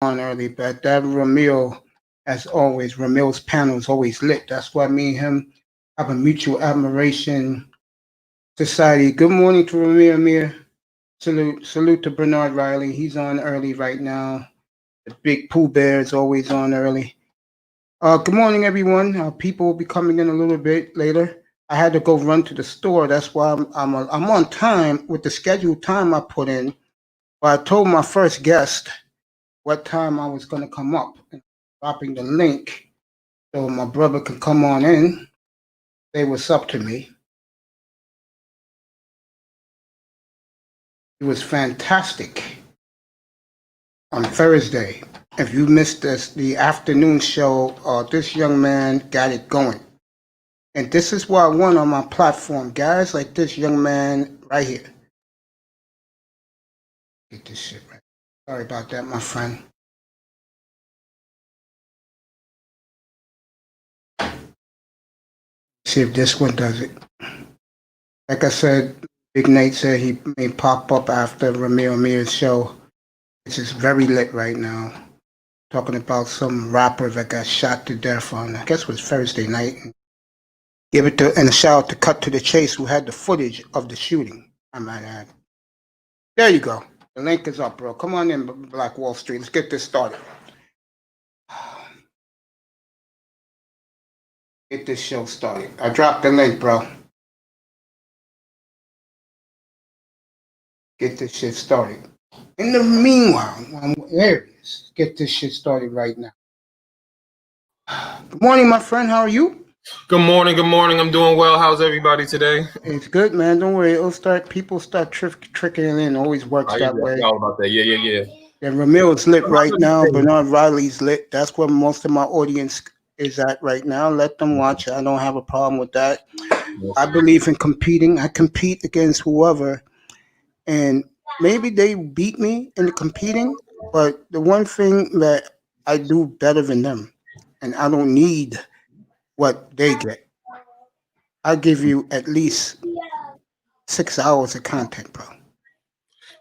on early, but that Ramil, as always, Ramil's panel is always lit. That's why me and him have a mutual admiration society. Good morning to Ramil Amir. Salute to Bernard Riley. He's on early right now. The big Pooh Bear is always on early. Good morning, everyone. People will be coming in a little bit later. I had to go run to the store. That's why I'm on time with the scheduled time I put in. But I told my first guest what time I was going to come up, and dropping the link so my brother could come on in, say what's up to me. It was fantastic on Thursday. If you missed the afternoon show, this young man got it going. And this is what I want on my platform, guys like this young man right here. Get this shit right. Sorry about that, my friend. See if this one does it. Like I said, Big Nate said he may pop up after Ramil Amir's show. This is very lit right now. Talking about some rapper that got shot to death on, I guess it was Thursday night. Give it to, and a shout out to Cut to the Chase, who had the footage of the shooting, I might add. There you go. The link is up, bro. Come on in, Black Wall Street. Let's get this started. Get this show started. I dropped the link, bro. Get this shit started. In the meanwhile, there it is. Get this shit started right now. Good morning, my friend. How are you? Good morning. I'm doing well. How's everybody today? It's good, man. Don't worry. People start trickling in. Always works that way. All about that. Yeah. And Ramil is lit right now. Bernard Riley's lit. That's where most of my audience is at right now. Let them watch it. I don't have a problem with that. I believe in competing. I compete against whoever. And maybe they beat me in the competing, but the one thing that I do better than them, and I don't need what they get. I'll give you at least 6 hours of content, bro.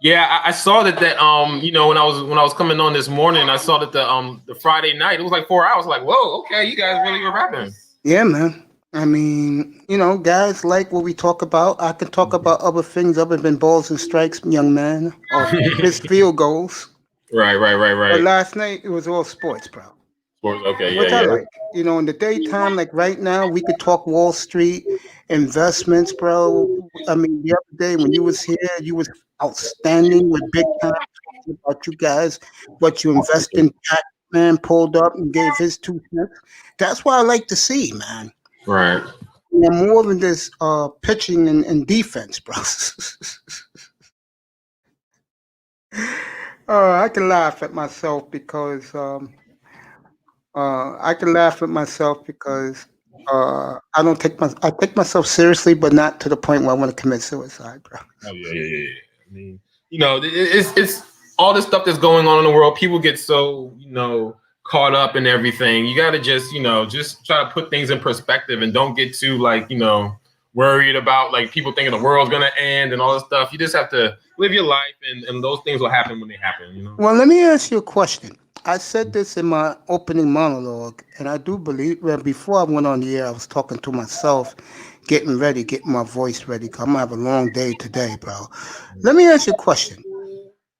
Yeah, I saw that when I was coming on this morning, I saw that the Friday night, it was like 4 hours. Like, whoa, okay, you guys really were rapping. Yeah, man. I mean, guys like what we talk about. I can talk about other things other than balls and strikes, young man, or missed field goals. Right. But last night it was all sports, bro. Sports, okay, Which I like. In the daytime, like right now, we could talk Wall Street investments, bro. I mean, the other day when you was here, you was outstanding with big time talking about you guys, what you invest in. Man pulled up and gave his 2 cents. That's what I like to see, man. Right. More than this pitching and defense, bro. I can laugh at myself because I take myself seriously, but not to the point where I want to commit suicide, bro. Oh yeah. I mean, it's all this stuff that's going on in the world. People get so caught up in everything. You got to just try to put things in perspective and don't get too worried about people thinking the world's gonna end and all this stuff. You just have to live your life, and those things will happen when they happen. Well, let me ask you a question. I said this in my opening monologue, and I do believe before I went on the air, I was talking to myself, getting my voice ready. I'm gonna have a long day today, bro. Let me ask you a question.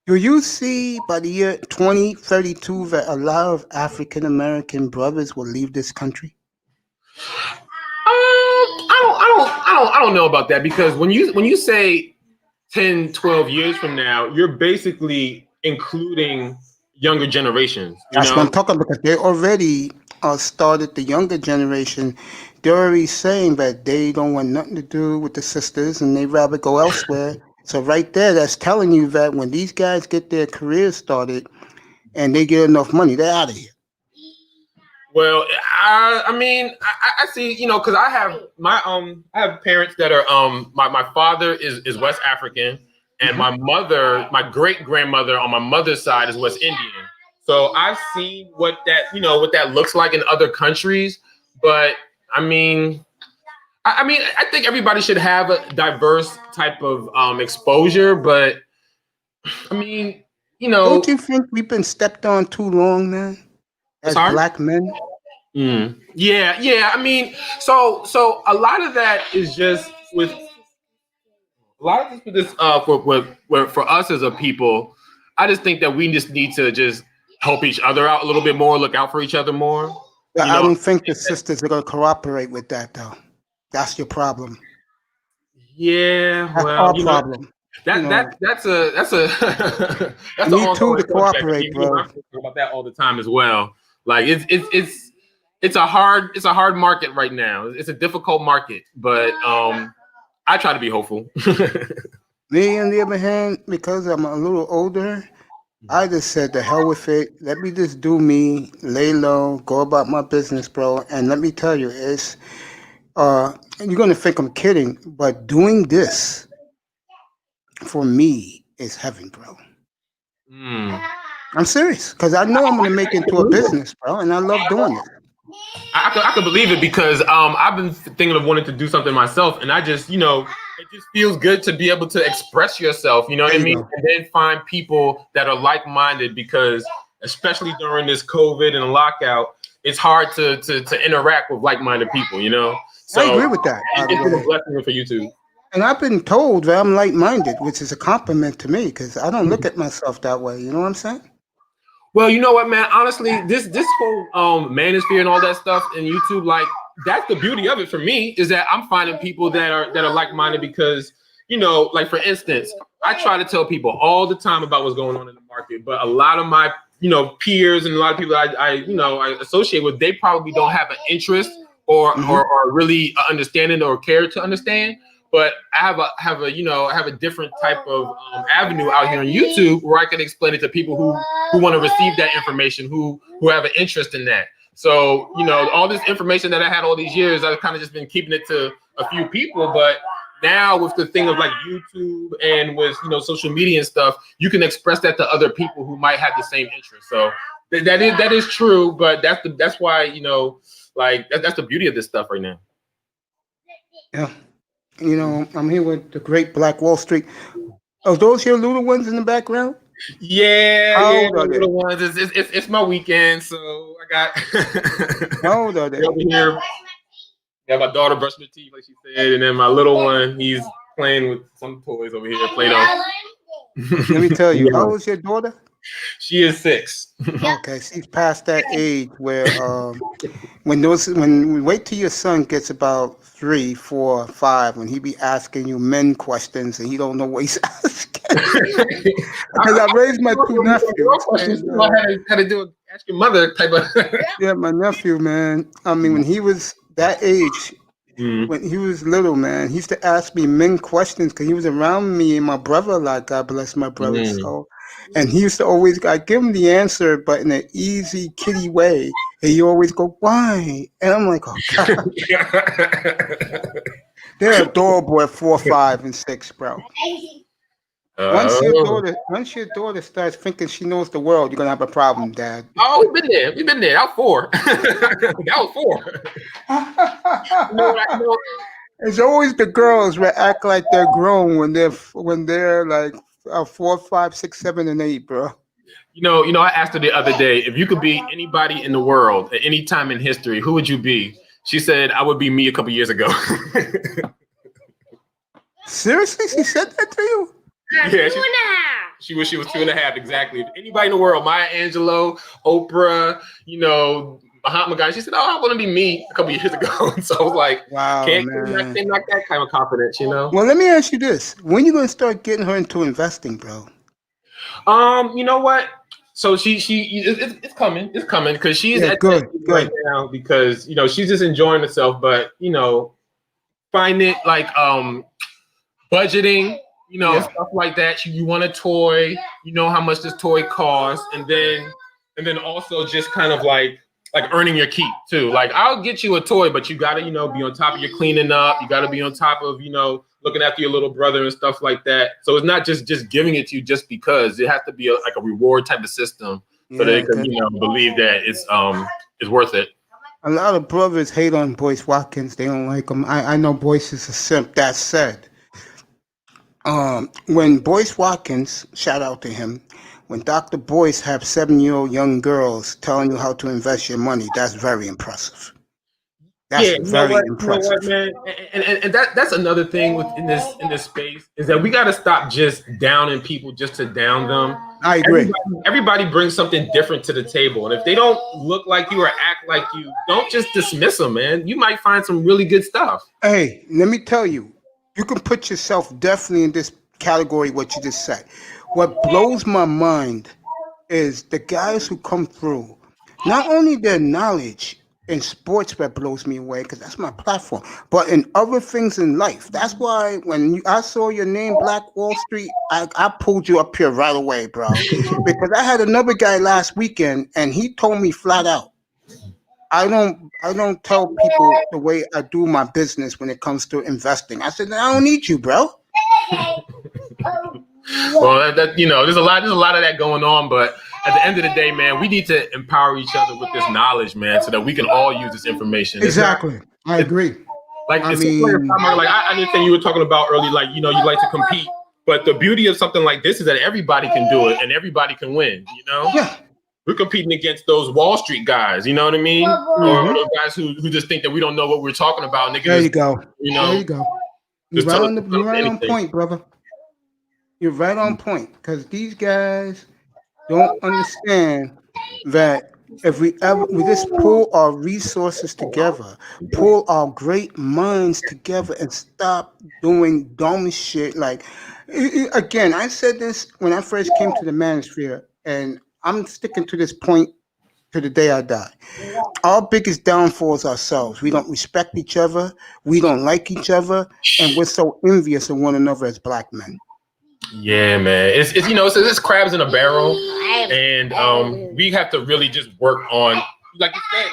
Do you see by the year 2032 that a lot of African American brothers will leave this country? I don't know about that, because when you say 10, 12 years from now, you're basically including younger generations. That's what I'm talking about, because they already started the younger generation. They're already saying that they don't want nothing to do with the sisters and they'd rather go elsewhere. So right there, that's telling you that when these guys get their careers started and they get enough money, they're out of here. Well, I mean, I see, because I have parents that are my father is West African, and my great grandmother on my mother's side is West Indian. So I've seen what that looks like in other countries. But I mean, I think everybody should have a diverse type of exposure. But I mean, Don't you think we've been stepped on too long, man? As black men? Yeah. I mean, so a lot of that is just with a lot of this for us as a people. I just think that we just need to just help each other out a little bit more, look out for each other more. I don't think the sisters are going to cooperate with that, though. That's your problem. Yeah, that's our problem. That's a that's me too to cooperate, bro. I talk about that all the time as well. Like it's a hard market right now. It's a difficult market, but I try to be hopeful. Me, on the other hand, because I'm a little older, I just said the hell with it. Let me just do me, lay low, go about my business, bro. And let me tell you, it's you're gonna think I'm kidding, but doing this for me is heaven, bro. I'm serious, because I know I'm gonna make it into a business, bro, and I love doing it. I could believe it because I've been thinking of wanting to do something myself, and I just it just feels good to be able to express yourself, you know what I mean? And then find people that are like-minded, because especially during this COVID and lockout, it's hard to interact with like-minded people, So I agree with that. It's been a blessing for YouTube. And I've been told that I'm like-minded, which is a compliment to me, because I don't look at myself that way. You know what I'm saying? Well, you know what, man? Honestly, this whole manosphere and all that stuff in YouTube, like, that's the beauty of it for me, is that I'm finding people that are like-minded, because, like, for instance, I try to tell people all the time about what's going on in the market, but a lot of my, peers and a lot of people I associate with, they probably don't have an interest or really understanding or care to understand. But I have a different type of avenue out here on YouTube where I can explain it to people who want to receive that information, who have an interest in that. So, all this information that I had all these years, I've kind of just been keeping it to a few people. But now with the thing of like YouTube and with, social media and stuff, you can express that to other people who might have the same interest. So that is true. But that's why, that's the beauty of this stuff right now. Yeah. I'm here with the great Black Wall Street. Are those your little ones in the background? Yeah, little ones. It's my weekend, so I got. How old are they? Over here. Yeah, my daughter brushing her teeth, like she said, and then my little one, he's playing with some toys over here, Play-Doh. Let me tell you, how old is your daughter? She is 6. Okay, she's past that age where when we wait till your son gets about 3, 4, 5, when he be asking you men questions and he don't know what he's asking. Because I raised my 2 nephews. How to do ask your mother type of. Yeah, my nephew, man. I mean, when he was that age. When he was little, man, he used to ask me men questions because he was around me and my brother a lot. God bless my brother. So, and he used to always, I give him the answer, but in an easy, kiddie way. And he always go, "Why?" And I'm like, "Oh God." They're adorable at 4, 5, and 6, bro. Once your daughter starts thinking she knows the world, you're gonna have a problem, Dad. Oh, we've been there. That was 4. That was 4. It's always the girls that act like they're grown when they're like 4, 5, 6, 7, and 8, bro. I asked her the other day, if you could be anybody in the world at any time in history, who would you be? She said, I would be me a couple years ago. Seriously? She said that to you? Yeah, 2.5. She was 2.5, exactly. If anybody in the world, Maya Angelou, Oprah, Mahatma Gandhi, she said, "Oh, I want to be me" a couple years ago. And so I was like, "Wow, can't man, like that kind of confidence, Well, let me ask you this: when you gonna start getting her into investing, bro? You know what? So it's coming because she's at good right now because she's just enjoying herself, but find it like budgeting. Stuff like that. You want a toy, how much this toy costs, and then also just kind of like earning your keep too. Like, I'll get you a toy, but you gotta, be on top of your cleaning up. You gotta be on top of, looking after your little brother and stuff like that. So it's not just giving it to you just because. It has to be a reward type of system so that they can, believe that it's worth it. A lot of brothers hate on Boyce Watkins. They don't like him. I know Boyce is a simp. That said, when Boyce Watkins, shout out to him, when Dr. Boyce have 7-year-old young girls telling you how to invest your money, that's very impressive. That's Yeah, very you know impressive. what, man, and that's another thing in this space is that we got to stop just downing people just to down them. I agree. Everybody brings something different to the table, and if they don't look like you or act like you, don't just dismiss them, man. You might find some really good stuff. Hey, let me tell you, you can put yourself definitely in this category, what you just said. What blows my mind is the guys who come through, not only their knowledge in sports that blows me away, because that's my platform, but in other things in life. That's why when I saw your name, Black Wall Street, I pulled you up here right away, bro. Because I had another guy last weekend, and he told me flat out, I don't tell people the way I do my business when it comes to investing. I said, I don't need you, bro. Well, there's a lot of that going on, but at the end of the day, man, we need to empower each other with this knowledge, man, so that we can all use this information. Exactly. I agree. Like I understand you were talking about earlier, like, you like to compete, but the beauty of something like this is that everybody can do it and everybody can win, Yeah. We're competing against those Wall Street guys, you know what I mean? Or those guys who just think that we don't know what we're talking about. And there you go. There you go. You're right on point, brother. You're right on point, because these guys don't understand that if we just pull our resources together, pull our great minds together, and stop doing dumb shit. Like, again, I said this when I first came to the manosphere, and I'm sticking to this point to the day I die. Our biggest downfall is ourselves. We don't respect each other. We don't like each other, and we're so envious of one another as black men. Yeah, man. It's crabs in a barrel, and we have to really just work on, like you said,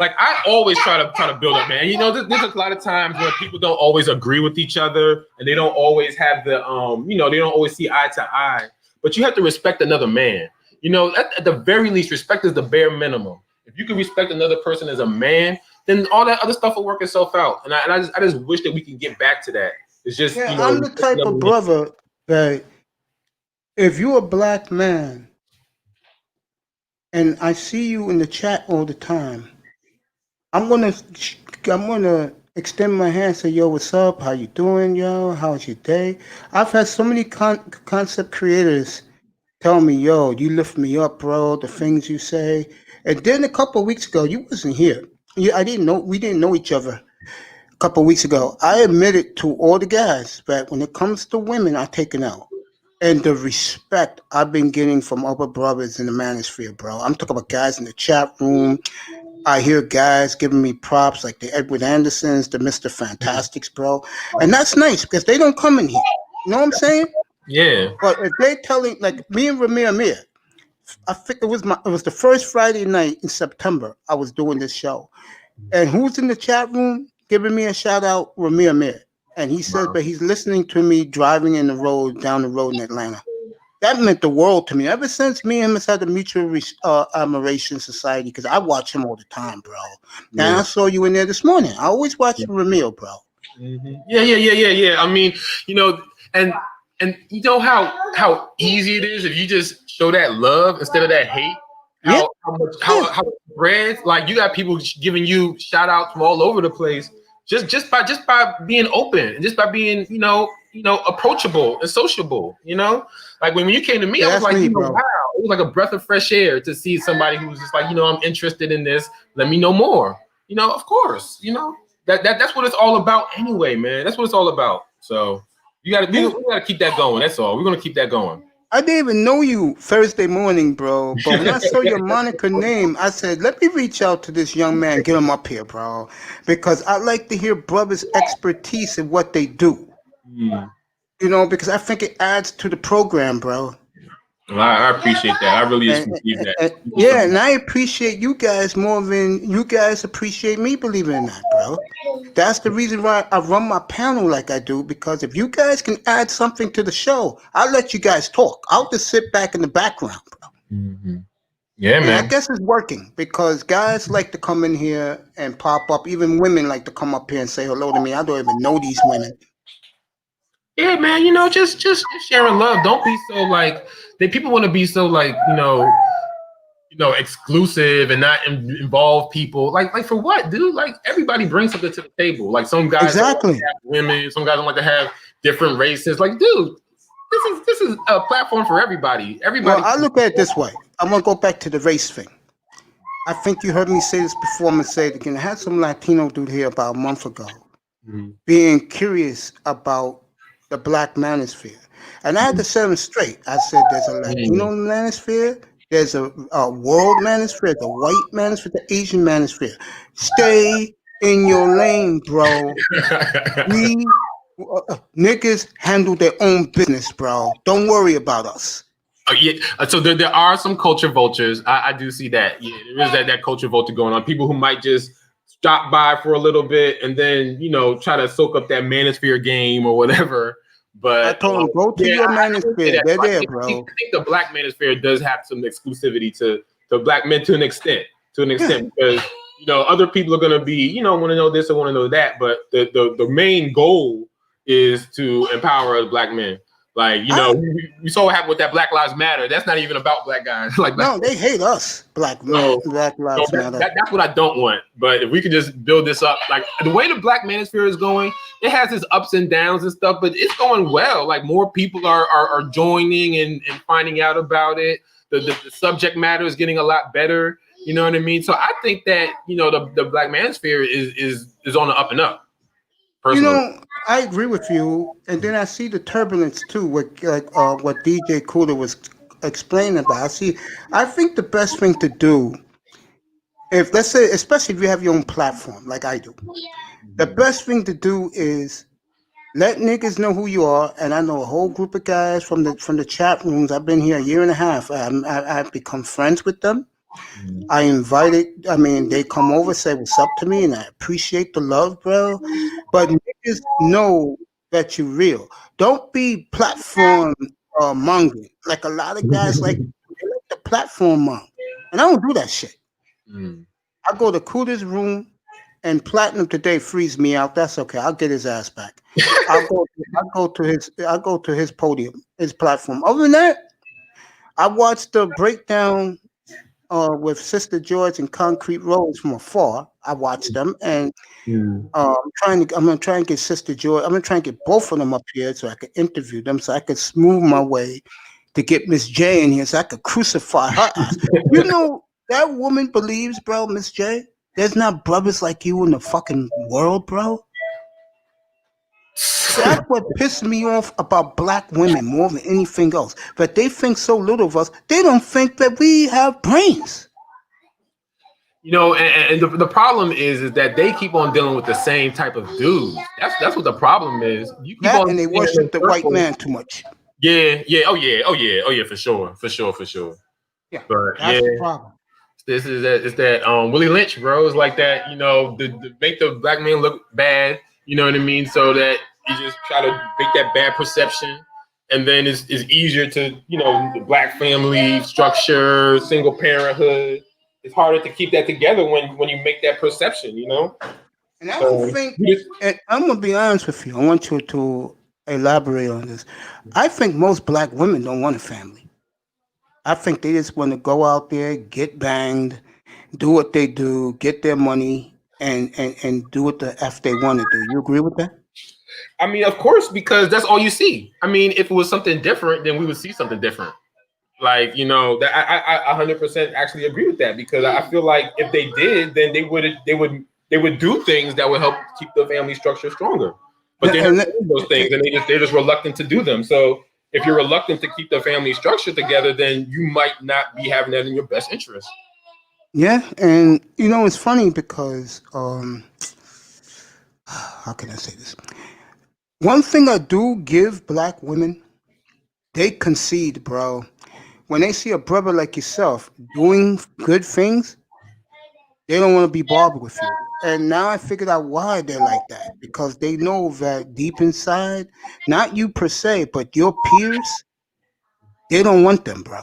like I always try to build up, man. There's a lot of times where people don't always agree with each other, and they don't always have the they don't always see eye to eye. But you have to respect another man. At the very least, respect is the bare minimum. If you can respect another person as a man, then all that other stuff will work itself out. And I just wish that we can get back to that. It's just I'm the type of brother that if you're a black man and I see you in the chat all the time, I'm gonna extend my hand and say, yo, what's up? How you doing, yo? How's your day? I've had so many concept creators tell me, yo, you lift me up, bro, the things you say. And then a couple of weeks ago, you wasn't here. We didn't know each other. A couple of weeks ago, I admitted to all the guys that when it comes to women, I take it out. And the respect I've been getting from other brothers in the manosphere, bro. I'm talking about guys in the chat room. I hear guys giving me props like the Edward Andersons, the Mr. Fantastics, bro. And that's nice because they don't come in here. You know what I'm saying? Yeah. But if they telling, like me and Ramir, I think it was the first Friday night in September I was doing this show. And who's in the chat room giving me a shout out? Ramir. And he says, but he's listening to me driving down the road in Atlanta. That meant the world to me. Ever since me and him has had a mutual admiration society, because I watch him all the time, bro. Yeah. And I saw you in there this morning. I always watch Ramil, bro. Mm-hmm. Yeah. I mean, and you know how easy it is if you just show that love instead of that hate. How brands, like, you got people giving you shout outs from all over the place. Just by being open and just by being, approachable and sociable, like when you came to me, I was like, wow, it was like a breath of fresh air to see somebody who was just like, I'm interested in this. Let me know more. Of course, that's what it's all about anyway, man. That's what it's all about. So we gotta keep that going. That's all. We're gonna keep that going. I didn't even know you Thursday morning, bro. But when I saw your moniker name, I said, let me reach out to this young man, get him up here, bro. Because I like to hear brothers' expertise in what they do. Because I think it adds to the program, bro. Well, I appreciate that. I really appreciate that. And I appreciate you guys more than you guys appreciate me, believe it or not, bro. That's the reason why I run my panel like I do, because if you guys can add something to the show, I'll let you guys talk. I'll just sit back in the background, bro. Mm-hmm. Yeah, man. I guess it's working because guys like to come in here and pop up. Even women like to come up here and say hello to me. I don't even know these women. Yeah, man, just sharing love. Don't be so like people want to be so like, exclusive and not involve people. Like for what, dude? Like everybody brings something to the table. Like some guys don't like to Exactly. have women, some guys don't like to have different races. Like, dude, this is a platform for everybody. Well, Everybody. I look at it this way. I'm gonna go back to the race thing. I think you heard me say this before. I'm gonna say it again. I had some Latino dude here about a month ago, being curious about the black manosphere. And I had to set him straight. I said, there's a Latino manosphere, there's a world manosphere, the white manosphere, the Asian manosphere. Stay in your lane, bro. We niggas handle their own business, bro. Don't worry about us. Yeah, so there are some culture vultures. I do see that. Yeah, there is that culture vulture going on. People who might just stop by for a little bit and then try to soak up that manosphere game or whatever. But I told him, go to your manosphere. They're there, bro. I think the black manosphere does have some exclusivity to black men to an extent. Because other people are gonna be want to know this or want to know that. But the main goal is to empower us black men. Like, we saw what happened with that Black Lives Matter. That's not even about black guys. Like, no, they hate us, Black Lives Matter. That's what I don't want. But if we could just build this up, like the way the black manosphere is going, it has its ups and downs and stuff, but it's going well. Like more people are joining and finding out about it. The subject matter is getting a lot better. You know what I mean? So I think that, the black manosphere is on the up and up. Personally. I agree with you, and then I see the turbulence too. What DJ Cooler was explaining about. I think the best thing to do, if let's say, especially if you have your own platform, like I do, the best thing to do is let niggas know who you are. And I know a whole group of guys from the chat rooms. I've been here a year and a half. I've become friends with them. They come over, say what's up to me, and I appreciate the love, bro. But niggas know that you're real. Don't be platform mongering. Like a lot of guys like the platform mong. And I don't do that shit. I go to Cooter's room, and Platinum today frees me out. That's okay. I'll get his ass back. I'll go to his podium, his platform. Other than that, I watched the breakdown with Sister George and Concrete Rose from afar. I watched them, and I'm gonna try and get Sister George. I'm gonna try and get both of them up here so I can interview them, so I could smooth my way to get Miss J in here, so I could crucify her ass. That woman believes, bro, Miss J, there's not brothers like you in the fucking world, bro. That's what pissed me off about black women more than anything else. That they think so little of us. They don't think that we have brains. And the problem is that they keep on dealing with the same type of dudes. That's what the problem is. You keep on, and they worship the white man too much. Yeah. Oh yeah. For sure. Yeah, but that's the problem. It's that Willie Lynch, bro. It's like that. To make the black man look bad. You know what I mean? So that you just try to make that bad perception, and then it's easier to the black family structure, single parenthood. It's harder to keep that together when you make that perception, And I don't think, and I'm gonna be honest with you. I want you to elaborate on this. I think most black women don't want a family. I think they just want to go out there, get banged, do what they do, get their money, and do what the F they want to do. You agree with that? I mean, of course, because that's all you see. I mean, if it was something different, then we would see something different. Like, that I 100% actually agree with that, because I feel like if they did, then they would do things that would help keep the family structure stronger. But they're not doing those things, and they're just reluctant to do them. So if you're reluctant to keep the family structure together, then you might not be having that in your best interest. Yeah, and it's funny because how can I say this? One thing I do give black women, they concede, bro. When they see a brother like yourself doing good things, they don't want to be bothered with you. And now I figured out why they're like that. Because they know that deep inside, not you per se, but your peers, they don't want them, bro.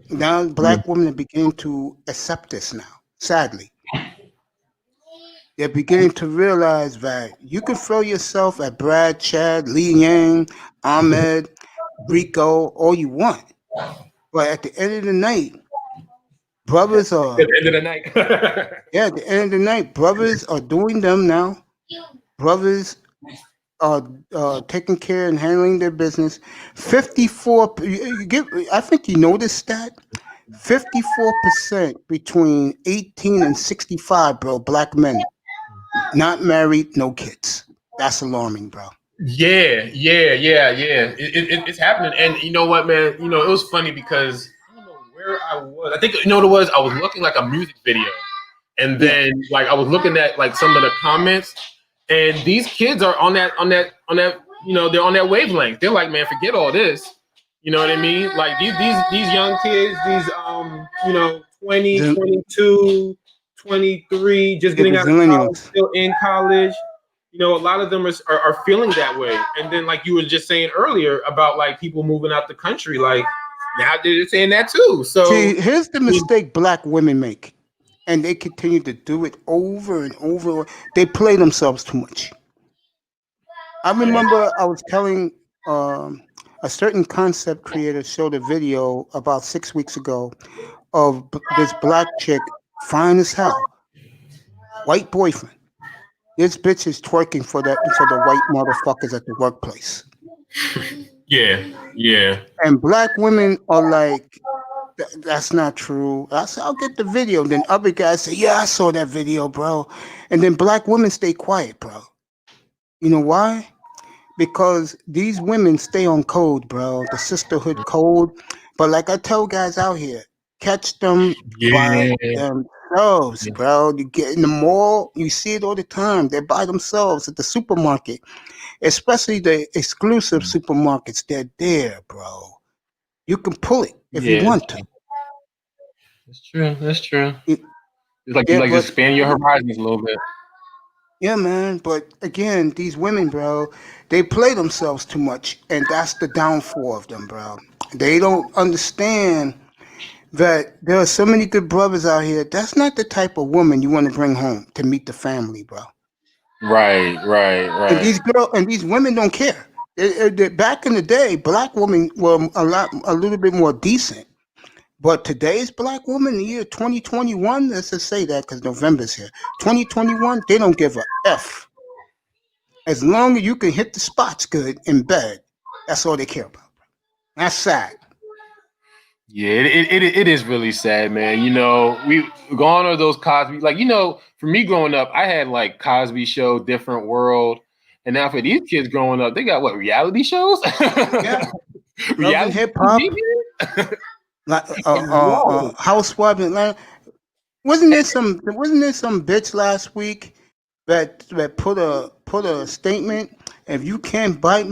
Now black women are beginning to accept this now, sadly. They're beginning to realize that you can throw yourself at Brad, Chad, Lee Yang, Ahmed, Rico, all you want. But at the end of the night, brothers At are, the end of the night. yeah, at the end of the night, brothers are doing them now. Brothers are taking care and handling their business. 54, I think you know this stat. 54% between 18 and 65, bro, black men, not married, no kids. That's alarming, bro. Yeah. It's happening, and you know what, man? You know, it was funny because I don't know where I was. I think you know what it was. I was looking like a music video, and Yeah. then like I was looking at like some of the comments, and these kids are on that. You know, they're on that wavelength. They're like, man, forget all this. You know what I mean? Like these young kids, these you know, 20, The, 22, 23, just the getting out of college, millennials. still in college. You know, a lot of them are feeling that way. And then, like you were just saying earlier about like people moving out the country, like now they're saying that too. So, See, here's the I mean, mistake black women make, and they continue to do it over and over. They play themselves too much. I remember I was telling um, a certain concept creator showed a video about 6 weeks ago of this black chick, fine as hell, white boyfriend. This bitch is twerking for the white motherfuckers at the workplace, yeah, yeah, and black women are like, That's not true." I said, "I'll get the video." Then other guys say, "Yeah, I saw that video, bro." And then black women stay quiet, bro. You know why? Because these women stay on code, bro, the sisterhood code. But like I tell guys out here, catch them by yeah, themselves, bro. You get in the mall, you see it all the time. They're by themselves at the supermarket, especially the exclusive supermarkets. They're there, bro. You can pull it if you yeah. want to. That's true. That's true. It- It's like you yeah, like to but expand your horizons a little bit. yeah, man. But again, these women, bro, they play themselves too much, and that's the downfall of them, bro. They don't understand that there are so many good brothers out here. That's not the type of woman you want to bring home to meet the family, bro. Right, right, And right. these women don't care. Back in the day, black women were a little bit more decent. But today's black woman, the year 2021, let's just say that because November's here. 2021, they don't give a F. As long as you can hit the spots good in bed, that's all they care about. That's sad. Yeah, it is really sad, man. You know, we gone are those Cosby. Like, you know, for me growing up, I had like Cosby Show, Different World, and now for these kids growing up, they got what, reality shows? Yeah. Love and Reality hip TV? hop, like Whoa. Housewives in Atlanta. Wasn't there some bitch last week that put a statement? If you can't buy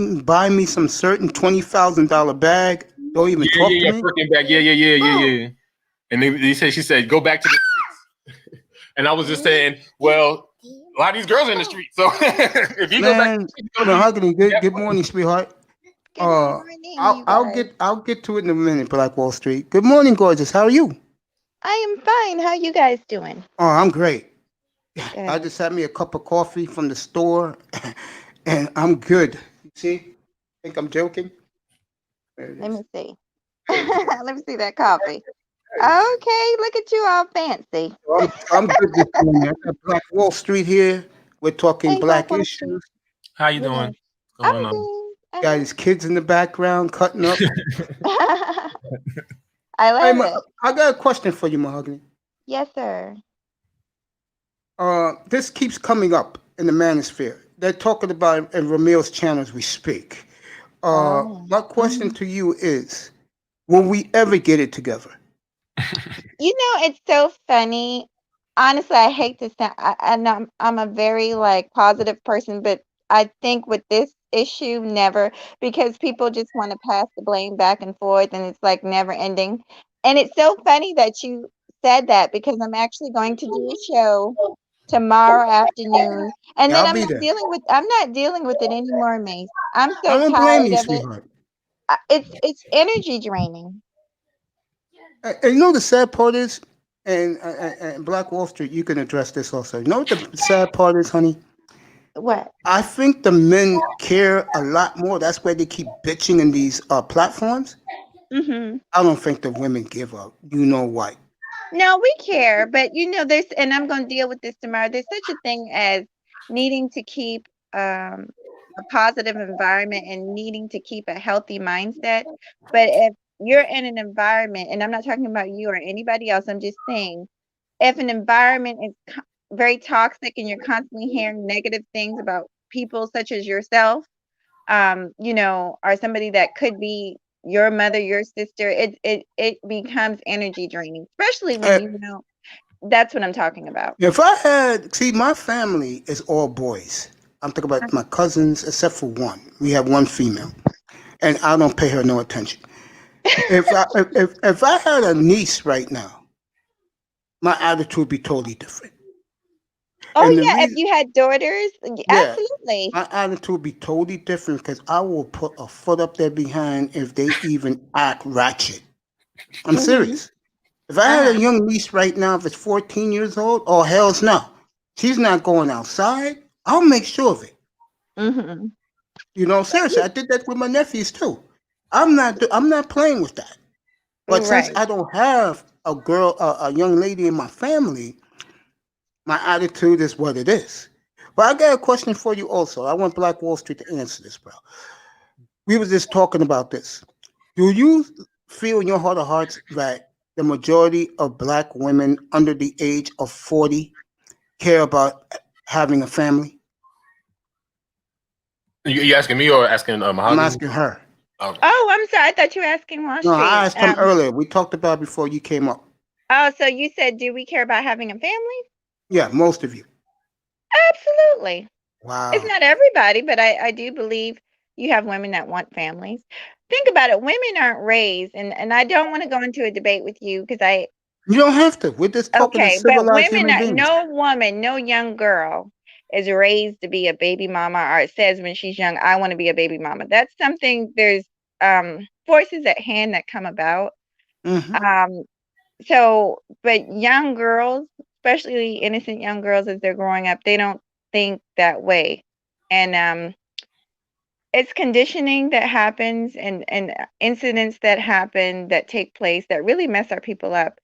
me some certain $20,000 bag, don't even talk to Yeah, me. freaking back. Yeah. And she said, go back to the streets. And I was just saying, well, a lot of these girls are in the street. So if you go back to Man, the streets, you're gonna be Mahogany, good morning, sweetheart. Good morning, you guys. I'll get to it in a minute, Black Wall Street. Good morning, gorgeous. How are you? I am fine. How you guys doing? Oh, I'm great. I Good. just had me a cup of coffee from the store, and I'm good. You see? Think I'm joking? There it Let is. me see. There it is. Let me see that coffee. Okay, look at you all fancy. I'm good this morning. I got Black Wall Street here. We're talking Hey, Black black Wall Street. issues. how you Yes. doing? What's I'm going on? good. Got his kids in the background cutting up. I Hey, love it. I got a question for you, Mahogany. Yes, sir. This keeps coming up in the manosphere. They're talking about it in Ramil's channel as we speak. Oh. My question to you is, will we ever get it together? You know, it's so funny. Honestly, I hate to sound. I know I'm a very like positive person, but I think with this issue, never, because people just want to pass the blame back and forth, and it's like never ending. And it's so funny that you said that because I'm actually going to do a show tomorrow afternoon, and Yeah, then I'll be there. I'm not dealing with it anymore, Mace. I'm I so don't blame tired you, of it. sweetheart. It's energy draining. And you know the sad part is, And Black Wall Street, you can address this also. You know what the sad part is, honey? What? I think the men care a lot more. That's why they keep bitching in these platforms. Hmm. I don't think the women give up. You know why? No, we care, but there's, and I'm going to deal with this tomorrow. There's such a thing as needing to keep a positive environment and needing to keep a healthy mindset. But if you're in an environment, and I'm not talking about you or anybody else, I'm just saying, if an environment is very toxic and you're constantly hearing negative things about people such as yourself, or somebody that could be your mother, your sister, it becomes energy draining, especially when Uh, that's what I'm talking about. if I had, see, my family is all boys. I'm talking about my cousins, except for one. We have one female, and I don't pay her no attention. If I had a niece right now, my attitude would be totally different. Oh And the yeah, if reason, you had daughters, yeah, absolutely. my attitude would be totally different because I will put a foot up there behind if they even act ratchet. I'm Mhm. serious. If I had a Uh-huh. young niece right now, if it's 14 years old, oh hell's no, she's not going outside. I'll make sure of it. Mhm. You know, seriously, I did that with my nephews too. I'm not playing with that. But since Right. I don't have a girl, a young lady in my family, my attitude is what it is. But I got a question for you also. I want Black Wall Street to answer this, bro. We was just talking about this. Do you feel in your heart of hearts that the majority of black women under the age of 40 care about having a family? You asking me or asking I'm Mahogany? asking her. Oh, Oh, I'm sorry. I thought you were asking Wall No, I Street. asked him earlier. We talked about it before you came up. Oh, so you said, do we care about having a family? Yeah, most of you. Absolutely. It's Wow. not everybody, but I do believe you have women that want families. Think about it. Women aren't raised, and I don't want to go into a debate with you because You don't have to. We're just talking as okay, but civilized human beings. no woman, no young girl is raised to be a baby mama or says when she's young, I want to be a baby mama. That's something, there's forces at hand that come about. Hmm. Um, so, but young girls, especially innocent young girls as they're growing up, they don't think that way. And it's conditioning that happens, and incidents that happen that take place that really mess our people up.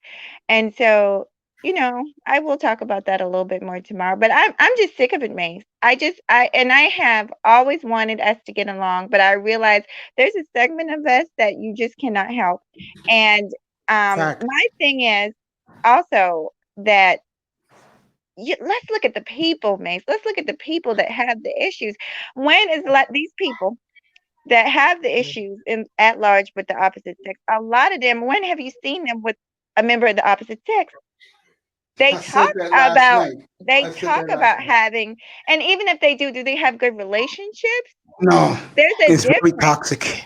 And so, I will talk about that a little bit more tomorrow. But I'm just sick of it, Mace. I have always wanted us to get along, but I realize there's a segment of us that you just cannot help. And Fact. my thing is also that let's look at the people, Mace. Let's look at the people that have the issues. When is these people that have the issues at large with the opposite sex? A lot of them. When have you seen them with a member of the opposite sex? They I said talk that last about night. they I said talk that last about night. having, and even if they do they have good relationships? No, There's a it's very difference. toxic.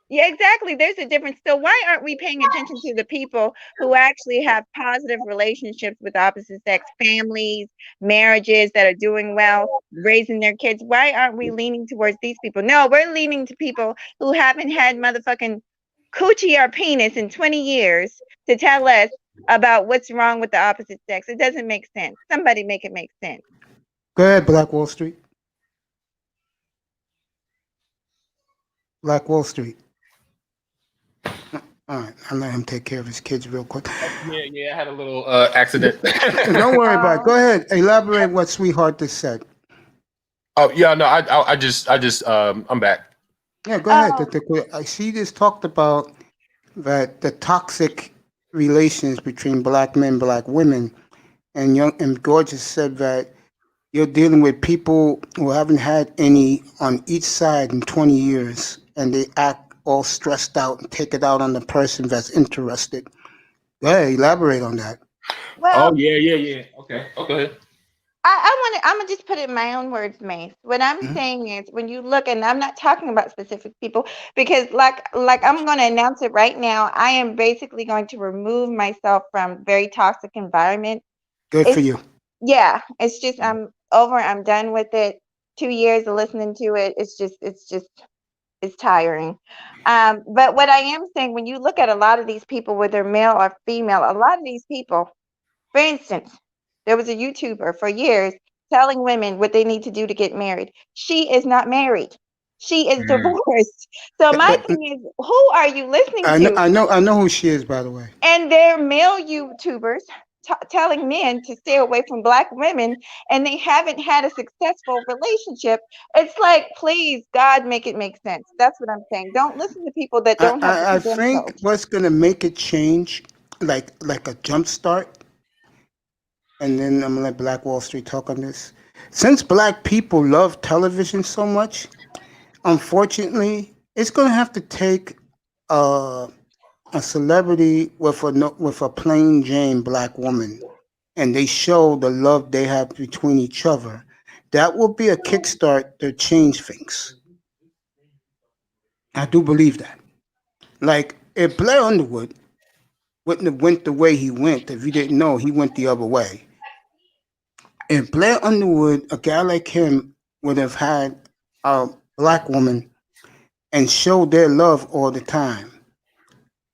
Yeah, exactly. There's a difference. So why aren't we paying attention to the people who actually have positive relationships with opposite sex families, marriages that are doing well, raising their kids? Why aren't we leaning towards these people? No, we're leaning to people who haven't had motherfucking coochie or penis in 20 years to tell us about what's wrong with the opposite sex. It doesn't make sense. Somebody make it make sense. Go ahead, Black Wall Street. Black Wall Street. All right, I'll let him take care of his kids real quick. yeah. I had a little accident. Don't worry about it. Oh, Go ahead. Elaborate what Sweetheart just said. Oh yeah, no. I just I'm back. Yeah, go ahead. oh, She just talked about that the toxic relations between black men, black women, and Gorgeous said that you're dealing with people who haven't had any on each side in 20 years, and they act all stressed out and take it out on the person that's interested. Go ahead, elaborate on that. Oh well, yeah. Okay. Okay. I'm gonna just put it in my own words, Mace. What I'm Mhm. saying is, when you look, and I'm not talking about specific people, because like I'm going to announce it right now. I am basically going to remove myself from very toxic environment. Good for It's you. Yeah, it's just I'm over. I'm done with it. 2 years of listening to it, it's tiring. But what I am saying, when you look at a lot of these people, whether male or female, a lot of these people. For instance, there was a YouTuber for years telling women what they need to do to get married. She is not married. She is Mm. divorced. So That, my that, thing is, who are you listening to? I know who she is, by the way. And they're male YouTubers telling men to stay away from black women, and they haven't had a successful relationship. It's like, please, God, make it make sense. That's what I'm saying. Don't listen to people that don't have the I think credentials. what's gonna make it change, like a jump start, and then I'm gonna let Black Wall Street talk on this. Since black people love television so much, unfortunately, it's gonna have to take uh, a celebrity with with a plain Jane black woman, and they show the love they have between each other. That will be a kickstart to change things. I do believe that. Like if Blair Underwood wouldn't have went the way he went, if you didn't know, he went the other way. If Blair Underwood, a guy like him, would have had a black woman and showed their love all the time,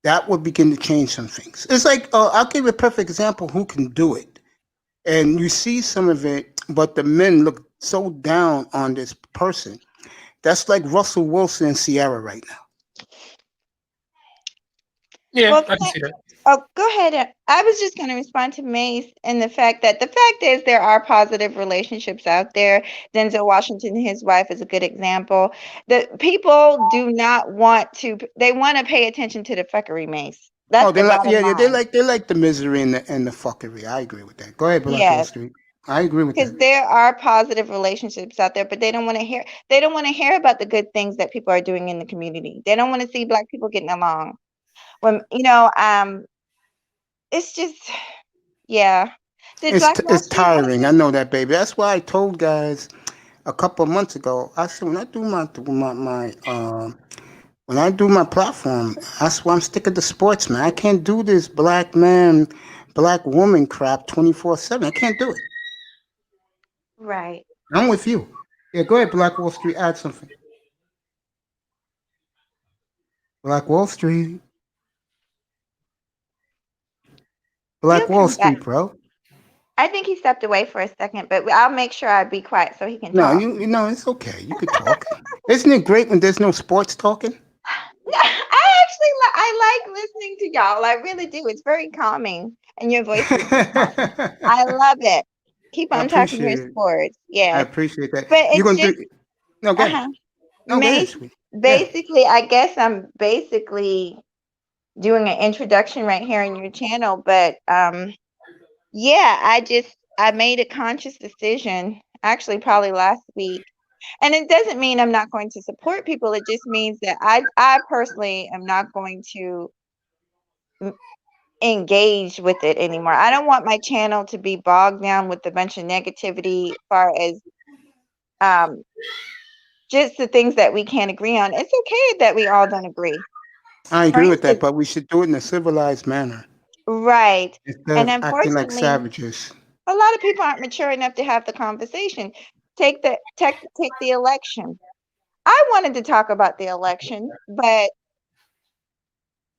that would begin to change some things. It's like I'll give you a perfect example who can do it, and you see some of it, but the men look so down on this person. That's like Russell Wilson and Sierra right now. Yeah, Well, I can see that. oh, go ahead. I was just going to respond to Mace and the fact is there are positive relationships out there. Denzel Washington and his wife is a good example. The people do not want to. They want to pay attention to the fuckery, Mace. Oh, That's they the like bottom line. they like the misery and the fuckery. I agree with that. Go ahead, Black Wall Yes, Street. I agree with because that. there are positive relationships out there, but they don't want to hear. They don't want to hear about the good things that people are doing in the community. They don't want to see black people getting along. When it's just yeah. Did Black Wall It's Street want to tiring. I know that, baby. That's why I told guys a couple of months ago. I said when I do when I do my platform, that's why I'm sticking to sports, man. I can't do this black man, black woman crap 24/7. I can't do it. right? I'm with you. Yeah, go ahead, Black Wall Street. Add something. Black Wall Street. He'll Black Wall come back. Street, bro. I think he stepped away for a second, but I'll make sure I be quiet so he can No, talk. you know it's okay. You could talk. Isn't it great when there's no sports talking? I like listening to y'all. I really do. It's very calming, and your voice is so calm. I I love it. Keep on talking your appreciate it. sports. I Yes, appreciate that. but You it's gonna just do? No, go ahead. uh-huh. No, go ahead, Mace, sweet. Yeah. basically, I guess I'm basically doing an introduction right here on your channel, but yeah, I made a conscious decision actually probably last week. And it doesn't mean I'm not going to support people. It just means that I personally am not going to engage with it anymore. I don't want my channel to be bogged down with a bunch of negativity as far as um just the things that we can't agree on. It's okay that we all don't agree. I For agree with that, instance, but we should do it in a civilized manner right. instead And of acting like unfortunately, savages. a lot of people aren't mature enough to have the conversation. Take the election. I wanted to talk about the election, but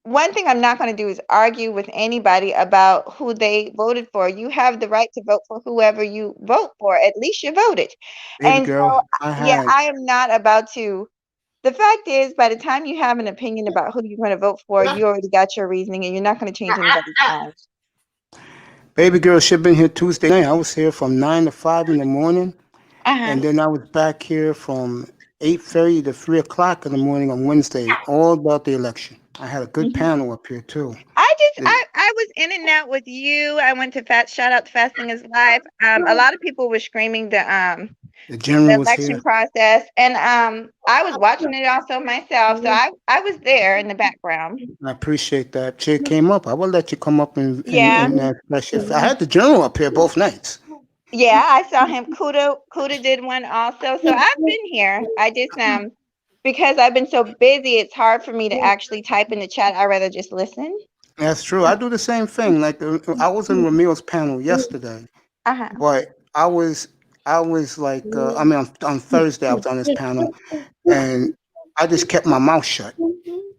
one thing I'm not going to do is argue with anybody about who they voted for. You have the right to vote for whoever you vote for. At least you voted. Baby And girl, so, I yeah, had I am not about to. The fact is, by the time you have an opinion about who you're going to vote for, you already got your reasoning and you're not going to change anybody's mind. baby girl should have been here Tuesday night. I was here from 9 to 5 in the morning, Uh-huh. and then I was back here from 8:30 to 3 o'clock in the morning on Wednesday, all about the election. I had a good Mhm. panel up here too. The, I was in and out with you. I went to shout out to Fasting is Live. A lot of people were screaming the the general was election here. process, and I was watching it also myself, so I was there in the background. I appreciate that. Chick came up. I will let you come up Yeah, and especially I had the general up here both nights. yeah, I saw him. Kuda did one also, so I've been here. I just because I've been so busy, it's hard for me to actually type in the chat. I rather just listen. That's true. I do the same thing. Like I was in Ramil's panel yesterday, Uh-huh. but I was like I mean on Thursday I was on this panel and I just kept my mouth shut.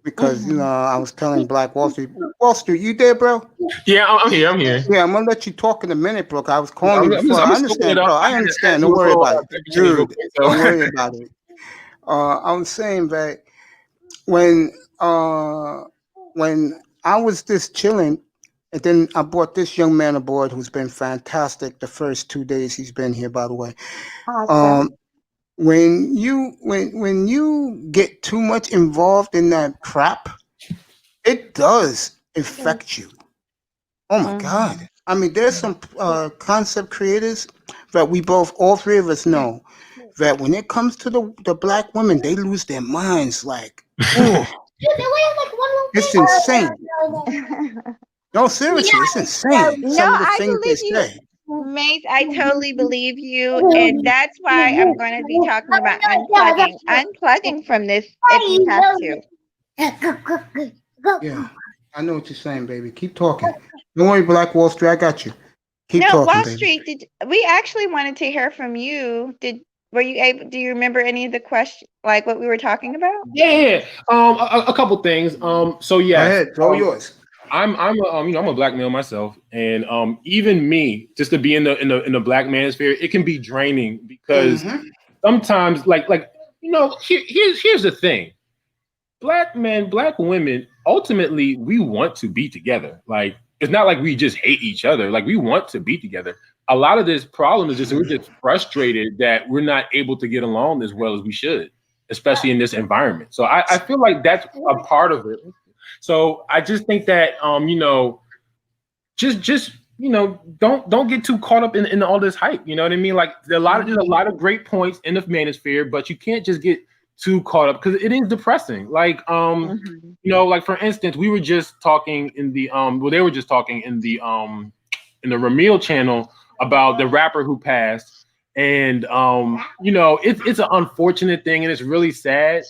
because I was telling Black Wall Street. Wall Street, you there, bro? Yeah, I'm here. I'm here. Yeah, I'm gonna let you talk in a minute, bro. I was calling you I'm before. I just soaking it understand, up. bro. I had understand. to Don't do a worry little about it, temperature change real dude. quick, Don't so. worry about it. I was saying that when I was just chilling, and then I brought this young man aboard who's been fantastic the first 2 days he's been here, by the way. Awesome. Um, when you get too much involved in that crap, it does affect you. Oh my God. Mhm. I mean, there's some concept creators that we both, all three of us know, that when it comes to the black women, they lose their minds. Like, oh, it's insane. No, seriously, it's insane. No, Some of the I things they believe you, say. Mace. I totally believe you, and that's why I'm going to be talking about unplugging from this if you have to. Yeah, I know what you're saying, baby. Keep talking. Don't worry, Black Wall Street. I got you. Keep No, talking, Wall baby. Street. We actually wanted to hear from you? Were you able? Do you remember any of the question, like what we were talking about? Yeah. A couple things. So Go yes. ahead. Throw yours. I'm I'm a black male myself, and even me, just to be in the black manosphere, it can be draining because Mm-hmm. sometimes here's the thing. Black men, black women, ultimately we want to be together. Like it's not like we just hate each other. Like we want to be together. A lot of this problem is just we're just frustrated that we're not able to get along as well as we should, especially in this environment. So I feel like that's a part of it. So I just think that just don't get too caught up in all this hype. You know what I mean? Like there's a lot of great points in the manosphere, but you can't just get too caught up because it is depressing. Like Mhm. like for instance, we were just talking in the they were just talking in the Ramil channel about the rapper who passed. And it's an unfortunate thing and it's really sad.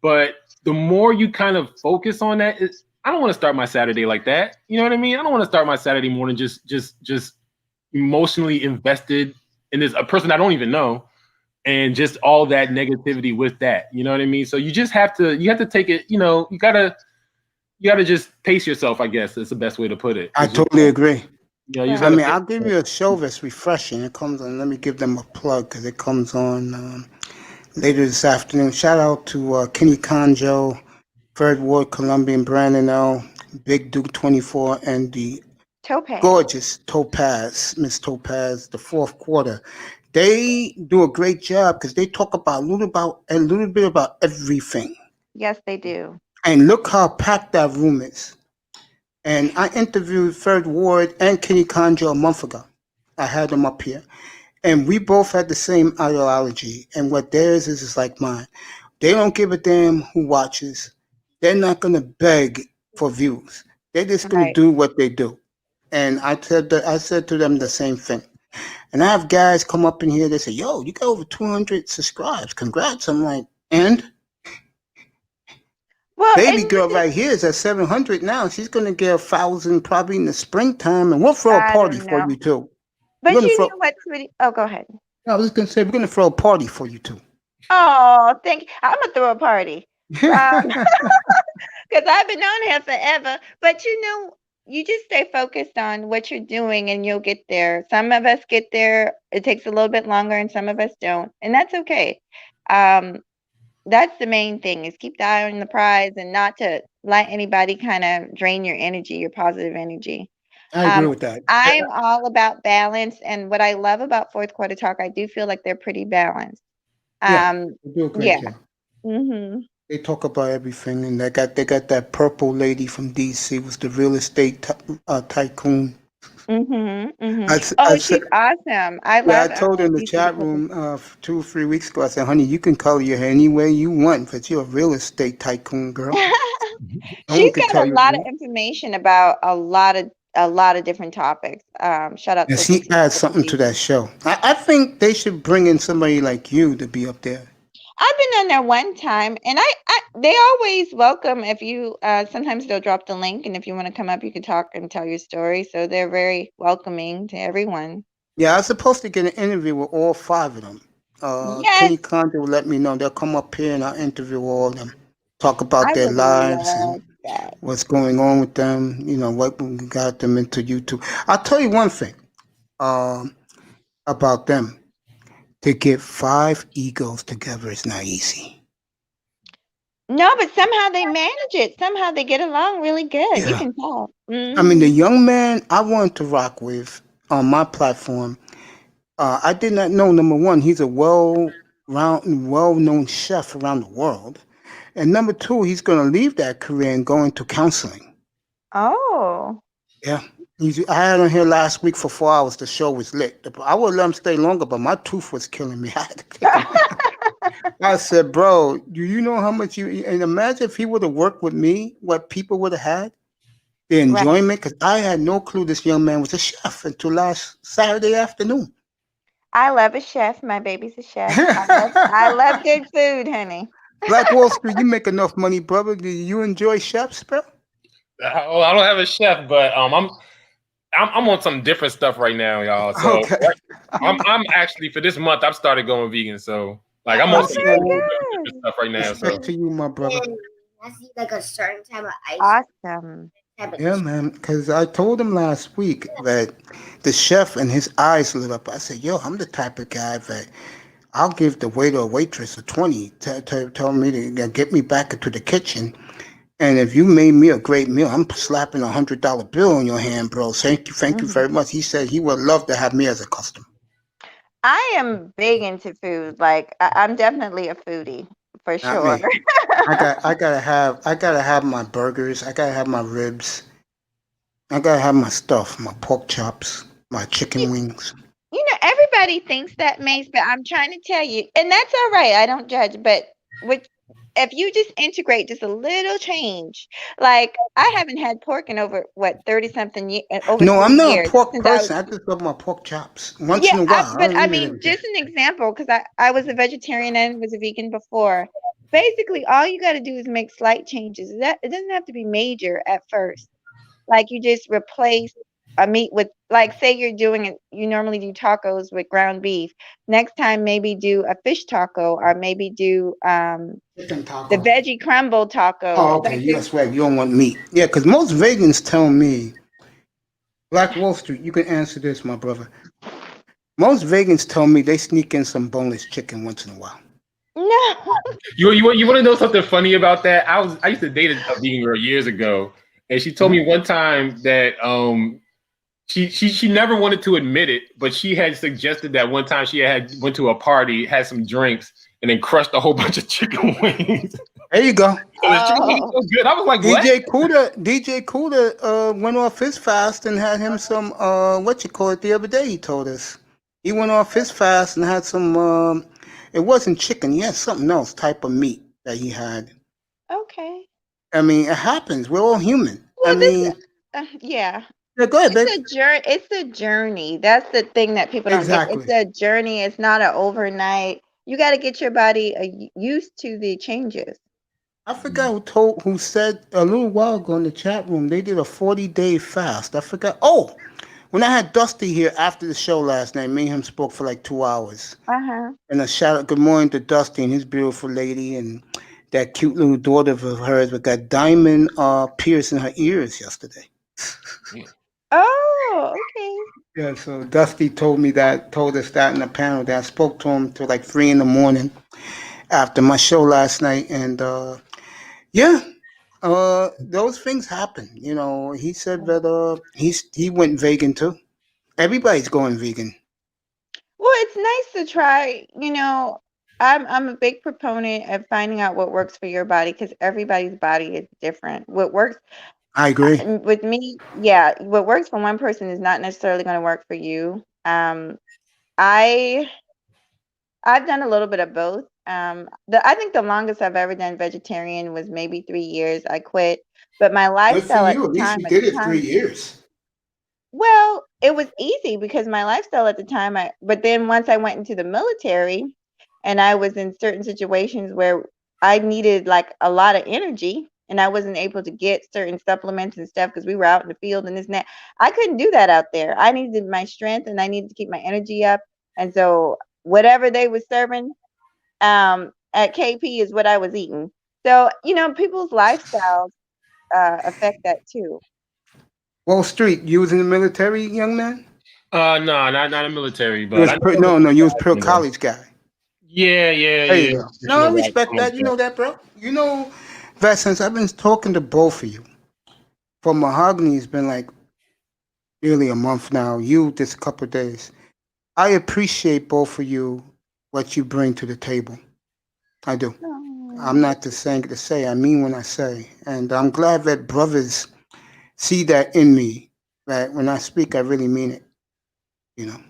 But the more you kind of focus on that, I don't want to start my Saturday like that. You know what I mean? I don't want to start my Saturday morning just emotionally invested in this a person I don't even know and just all that negativity with that. You know what I mean? So you just have to take it, you gotta just pace yourself, I guess. That's the best way to put it. I totally agree. You just I gotta mean, pace I'll give you a show that's refreshing. It comes on. Let me give them a plug because it comes on later this afternoon. Shout out to Kenny Conjo, Third Ward Colombian Brandon L, Big Duke 24, and the Topaz. gorgeous Topaz, Miss Topaz, the fourth quarter. They do a great job because they talk about a little bit about everything. Yes, they do. And look how packed that room is. And I interviewed Third Ward and Kenny Conjo a month ago. I had them up here. And we both had the same ideology. And what theirs is like mine. They don't give a damn who watches. They're not going to beg for views. They're just going to Right. do what they do. And I said to them the same thing. And I have guys come up in here, they say, yo, you got over 200 subscribes. Congrats. I'm like, and? Well, Baby and girl right here is at 700 now. She's going to get 1,000 probably in the springtime. And we'll throw a I party don't for know. you too. But We're gonna you throw, know what's really? Oh, go ahead. I was just going to say, we're going to throw a party for you too. Oh, thank you. I'm gonna throw a party. Because I've been on here forever. But you just stay focused on what you're doing and you'll get there. Some of us get there. It takes a little bit longer and some of us don't. And that's okay. Um, that's the main thing is keep the eye on the prize and not to let anybody kind of drain your energy, your positive energy. I agree with that. I'm all about balance. And what I love about fourth quarter talk, I do feel like they're pretty balanced. Yeah, they do a great Yeah. job. Mm-hmm. They talk about everything, and they got that purple lady from DC was the real estate tycoon. Mm-hmm. Mm-hmm. I Oh, said, she's awesome. I yeah, I love told her in the DC chat because room 2 or 3 weeks ago. I said, honey, you can color your hair any way you want, but you're a real estate tycoon, girl. No one she's can got tell a you. lot of information about a lot of different topics. Shout out And to she DC. adds something to that show. I think they should bring in somebody like you to be up there. I've been on there one time, and they always welcome if you. Sometimes they'll drop the link, and if you want to come up, you can talk and tell your story. So they're very welcoming to everyone. Yeah, I was supposed to get an interview with all 5 of them. Yes, Kenny Condon will let me know. They'll come up here and I'll interview all of them. talk about I their would lives and love that. what's going on with them. What got them into YouTube. I'll tell you one thing um, about them. To get five egos together is not easy. No, but somehow they manage it. Somehow they get along really good. You Yeah. can tell. I mean, the Hmm. young man I wanted to rock with on my platform, I did not know, number one, he's a well-known chef around the world. And number two, he's going to leave that career and go into counseling. Oh. Yeah. I had him here last week for 4 hours. The show was lit. I would let him stay longer, but my tooth was killing me. I had to kick him out. I said, bro, do you know how much and imagine if he would have worked with me, what people would have had? The Right. enjoyment, because I had no clue this young man was a chef until last Saturday afternoon. I love a chef. My baby's a chef. I love good food, honey. Black Wall Street, you make enough money, brother. Do you enjoy chefs, bro? Well, I don't have a chef, but I'm on some different stuff right now, y'all. So Okay. I'm actually for this month I've started going vegan. So like I'm on Oh, some very different good. stuff right now. So Respect to you, my brother. And has he like a certain type of ice Awesome. type of Yeah, man. Because I told him last week that the chef and his eyes lit up. I said, yo, I'm the type of guy that I'll give the waiter or waitress a 20 to tell me to get me back into the kitchen. And if you made me a great meal, I'm slapping $100 bill in your hand, bro. Thank you Mhm. very much. He said he would love to have me as a customer. I am big into food. Like I'm definitely a foodie for Not sure. me. I gotta have my burgers. I gotta have my ribs. I gotta have my stuff, my pork chops, my chicken wings. Everybody thinks that, Mace, but I'm trying to tell you, and that's all right. I don't judge, but with if you just integrate just a little change, like I haven't had pork in over what 30 something over No, I'm not a 3 years pork since I was. person. I just love my pork chops once Yeah, in a while. I but don't I eat it mean, every day. just an example, because I was a vegetarian and was a vegan before. Basically, all you got to do is make slight changes. That it doesn't have to be major at first. Like you just replace a meat with, like, say you're doing it, you normally do tacos with ground beef. Next time, maybe do a fish taco, or maybe do Chicken the taco. veggie crumble taco. Oh, okay. Like That's right. You don't want meat. Yeah, because most vegans tell me, Black Wall Street, you can answer this, my brother. Most vegans tell me they sneak in some boneless chicken once in a while. no. you want to know something funny about that? I used to date a vegan girl years ago, and she told Mhm. me one time that she never wanted to admit it, but she had suggested that one time she had went to a party, had some drinks, and then crushed a whole bunch of chicken wings. There you go. So the chicken wings Oh, so good. I was like, what? DJ Cuda went off his fast and had him some what you call it the other day. He told us he went off his fast and had some. It wasn't chicken. He had something else type of meat that he had. okay. I mean, it happens. We're all human. I Well, this, mean, yeah. yeah, go ahead, babe. It's a journey. It's a journey. That's the thing that people don't get. It's Exactly. a journey. It's not an overnight. You got to get your body used to the changes. I forgot who said a little while ago in the chat room they did a 40-day fast. I forgot. Oh, when I had Dusty here after the show last night, me and him spoke for like 2 hours. Uh-huh. And a shout out, good morning to Dusty and his beautiful lady and that cute little daughter of hers with that diamond pierce in her ears yesterday. Oh, okay. Yeah, so Dusty told us that in the panel that I spoke to him till like 3 in the morning after my show last night, and yeah, those things happen. He said that he went vegan too. Everybody's going vegan. Well, it's nice to try. I'm a big proponent of finding out what works for your body, because everybody's body is different. What works I agree. with me, yeah, what works for one person is not necessarily going to work for you. I I've done a little bit of both. I think the longest I've ever done vegetarian was maybe 3 years. I quit, but my Good for lifestyle at you. the At least time, you did it 3 years. well, it was easy because my lifestyle at the time, but then once I went into the military and I was in certain situations where I needed like a lot of energy and I wasn't able to get certain supplements and stuff because we were out in the field and this and that. I couldn't do that out there. I needed my strength and I needed to keep my energy up. And so whatever they were serving at KP is what I was eating. So, people's lifestyles affect that too. Wall Street, you was in the military, young man? No, not a military, You but was I know. no, you was per college guy. Yeah. There you go. No, I respect that. You know that, bro. You know that since I've been talking to both of you. For Mahogany, it's been like nearly a month now. You just a couple of days. I appreciate both of you, what you bring to the table. I do. I'm not just saying it to say. I mean when I say. And I'm glad that brothers see that in me. That when I speak, I really mean it. You know.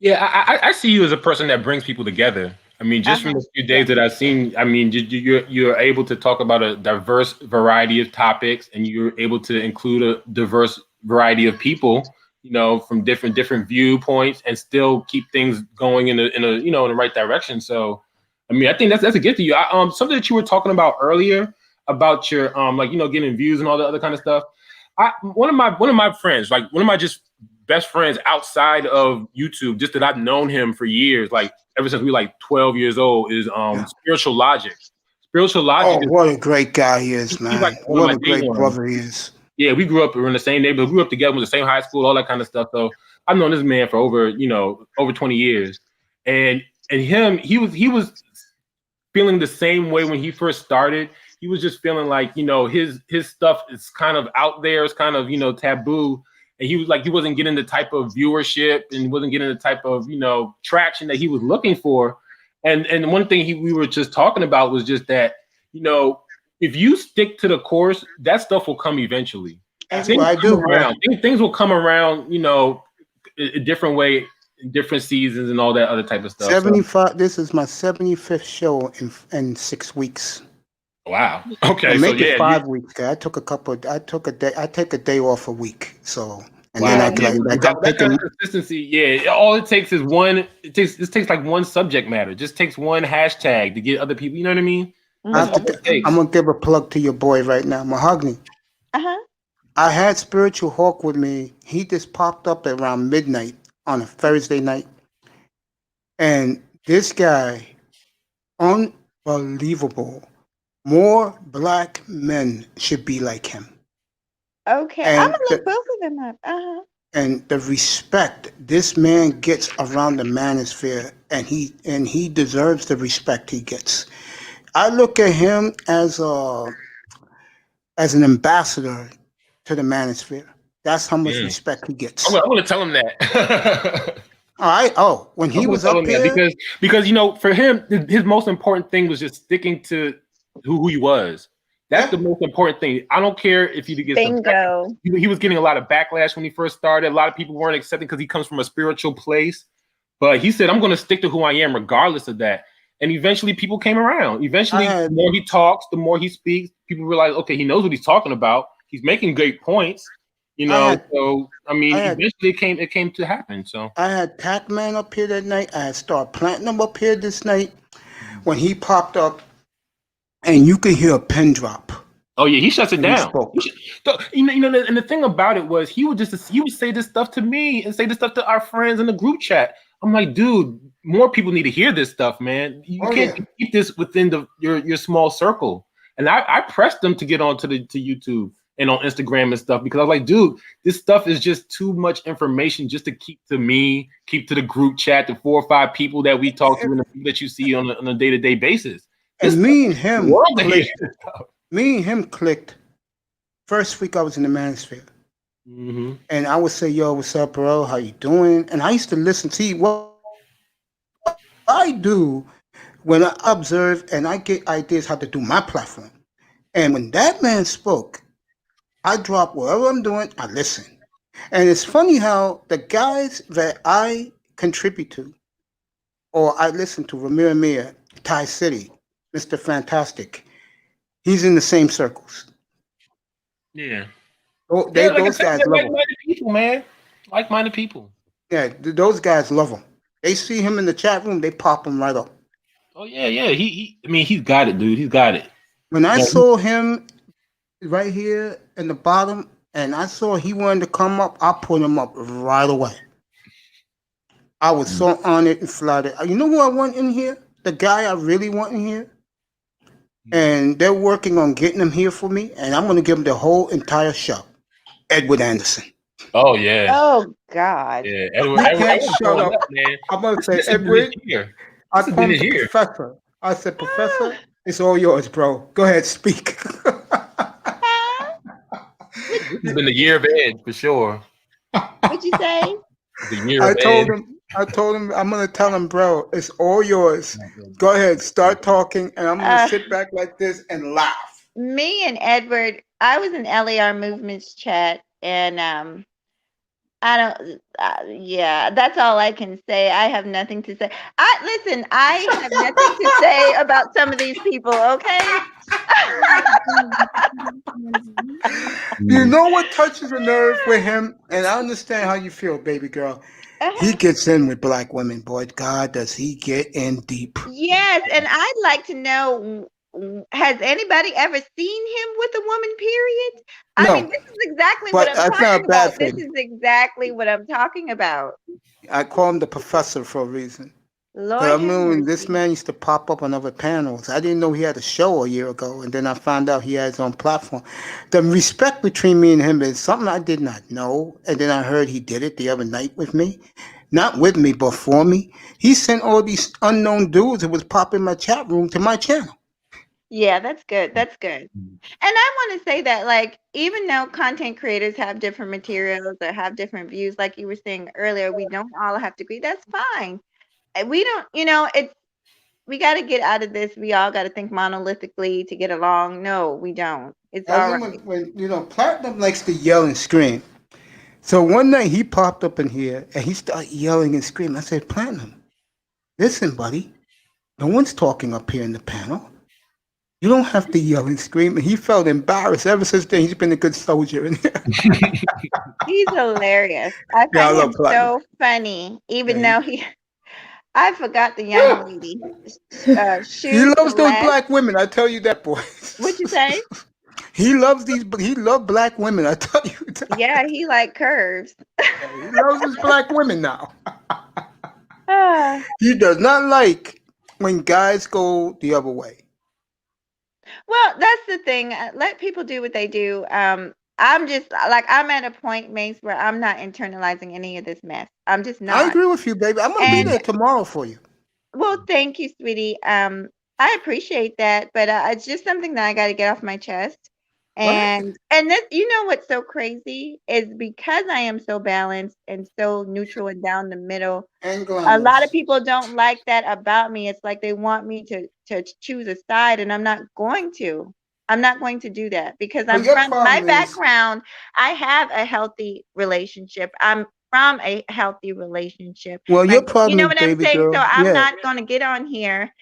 Yeah, I see you as a person that brings people together. I mean, just from the few days that I've seen, I mean, you're able to talk about a diverse variety of topics, and you're able to include a diverse variety of people, from different viewpoints, and still keep things going in the right direction. So, I mean, I think that's a gift to you. Something that you were talking about earlier about your getting views and all the other kind of stuff. One of my friends, like one of my just best friends outside of YouTube, just that I've known him for years, like ever since we were like 12 years old, is Spiritual Logic. Spiritual Logic. Oh, what a great guy he is, man! Like what a great brother he is. Yeah, we grew up in the same neighborhood. We grew up together, with the same high school, all that kind of stuff. So I've known this man for over 20 years, and him, he was feeling the same way when he first started. He was just feeling like his stuff is kind of out there, it's kind of taboo. And he was like, he wasn't getting the type of viewership and wasn't getting the type of, traction that he was looking for. And one thing we were just talking about was just that, if you stick to the course, that stuff will come eventually. That's what I do. Things will come around, a different way, in different seasons and all that other type of stuff. 75. So. This is my 75th show in 6 weeks. Wow. Okay. Make it 5 weeks. I took a day. I take a day off a week. So then I that kind of consistency. Yeah. All it takes is one. It takes like one subject matter. It just takes one hashtag to get other people. You know what I mean? I'm gonna give a plug to your boy right now, Mahogany. I had Spiritual Hawk with me. He just popped up around midnight on a Thursday night, and this guy, unbelievable. More black men should be like him. Okay, I'm gonna look both of them up. And the respect this man gets around the manosphere, and he deserves the respect he gets. I look at him as an ambassador to the manosphere. That's how much respect he gets. I'm gonna tell him that. All right. Oh, when he was up here, because for him, his most important thing was just sticking to who he was. That's the most important thing. I don't care if he gets bingo. He was getting a lot of backlash when he first started. A lot of people weren't accepting because he comes from a spiritual place. But he said, I'm going to stick to who I am regardless of that. And eventually people came around. Eventually, the more he talks, the more he speaks, people realize, okay, he knows what he's talking about. He's making great points. So I mean, eventually it came to happen. So I had Pac-Man up here that night. I had Star Platinum up here this night. When he popped up, and you could hear a pin drop. Oh yeah, he shuts it down. And the thing about it was he would say this stuff to me and say this stuff to our friends in the group chat. I'm like, dude, more people need to hear this stuff, man. You can't keep this within your small circle. And I pressed them to get onto to YouTube and on Instagram and stuff because I was like, dude, this stuff is just too much information just to keep to me, keep to the group chat, the 4 or 5 people that we talk to and the people that you see on a day-to-day basis. And me and him clicked. First week I was in the manosphere. And I would say, yo, what's up, bro? How you doing? And I used to listen. See, what I do when I observe and I get ideas how to do my platform. And when that man spoke, I drop whatever I'm doing, I listen. And it's funny how the guys that I contribute to, or I listen to, Ramir Amir, Thai City, Mr. Fantastic, he's in the same circles. Yeah. Those guys love him. Like-minded people, man. Like-minded people. Yeah, those guys love him. They see him in the chat room, they pop him right up. Oh, yeah. He's got it, dude. He's got it. When I saw him right here in the bottom, and I saw he wanted to come up, I put him up right away. I was so honored and flattered. You know who I want in here? The guy I really want in here? and they're working on getting him here for me, and I'm going to give him the whole entire show. Edward Anderson. Oh yeah, Oh God. yeah. You Edward can't Edward's shut growing up. up, man. I'm going to say, This has been Edward, his year. I This has call been him his the year. professor. I said, Professor, it's all yours, bro. Go ahead, speak. This has been the year of Edge for sure. What'd you say? The year I of told Edge. him, I'm going to tell him, bro, it's all yours. Go ahead, start talking, and I'm going to sit back like this and laugh. Me and Edward, I was in LAR Movements chat, and I don't. Yeah, that's all I can say. I have nothing to say. Listen. I have nothing to say about some of these people. Okay. You know what touches a nerve with him? And I understand how you feel, baby girl. He gets in with black women, boy. God, does he get in deep. Yes, and I'd like to know, has anybody ever seen him with a woman, period? I No, mean, this is exactly but what I'm that's not a talking bad about. This thing. is exactly what I'm talking about. I call him the professor for a reason. Lord I have mean, this mercy. man used to pop up on other panels. I didn't know he had a show a year ago, and then I found out he had his own platform. The respect between me and him is something I did not know, and then I heard he did it the other night with me. Not with me, but for me. He sent all these unknown dudes that was popping my chat room to my channel. Yeah, that's good. That's good. And I want to say that, like, even though content creators have different materials or have different views, like you were saying earlier, we don't all have to agree. That's fine. We don't, we got to get out of this. We all got to think monolithically to get along. No, we don't. It's I all remember right. when Platinum likes to yell and scream. So one night he popped up in here and he started yelling and screaming. I said, Platinum, listen, buddy, no one's talking up here in the panel. You don't have to yell and scream. And he felt embarrassed. Ever since then, he's been a good soldier in here. He's hilarious. I Yeah, I find love him Platinum. so funny, even Yeah, though I forgot the young lady. he Shoe loves those Celeste. black women. I tell you that, boy. What'd you say? He loves these. He loves black women. I tell you that. Yeah, he like curves. He loves his black women now. Ah. He does not like when guys go the other way. Well, that's the thing. Let people do what they do. I'm just like, I'm at a point, Mace, where I'm not internalizing any of this mess. I'm just I not. agree with you, baby. I'm gonna be And there tomorrow for you. well, thank you, sweetie. I appreciate that, but it's just something that I got to get off my chest. Go ahead. And this, what's so crazy is because I am so balanced and so neutral and down the middle. And A lot glamorous. of people don't like that about me. It's like they want me to choose a side, and I'm not going to. I'm not going to do that because Well, I'm your from my problem is background. I have a healthy relationship. I'm from a healthy relationship. well, your Like, you problem know is, what I'm baby saying? So girl. I'm Yeah. not going to get on here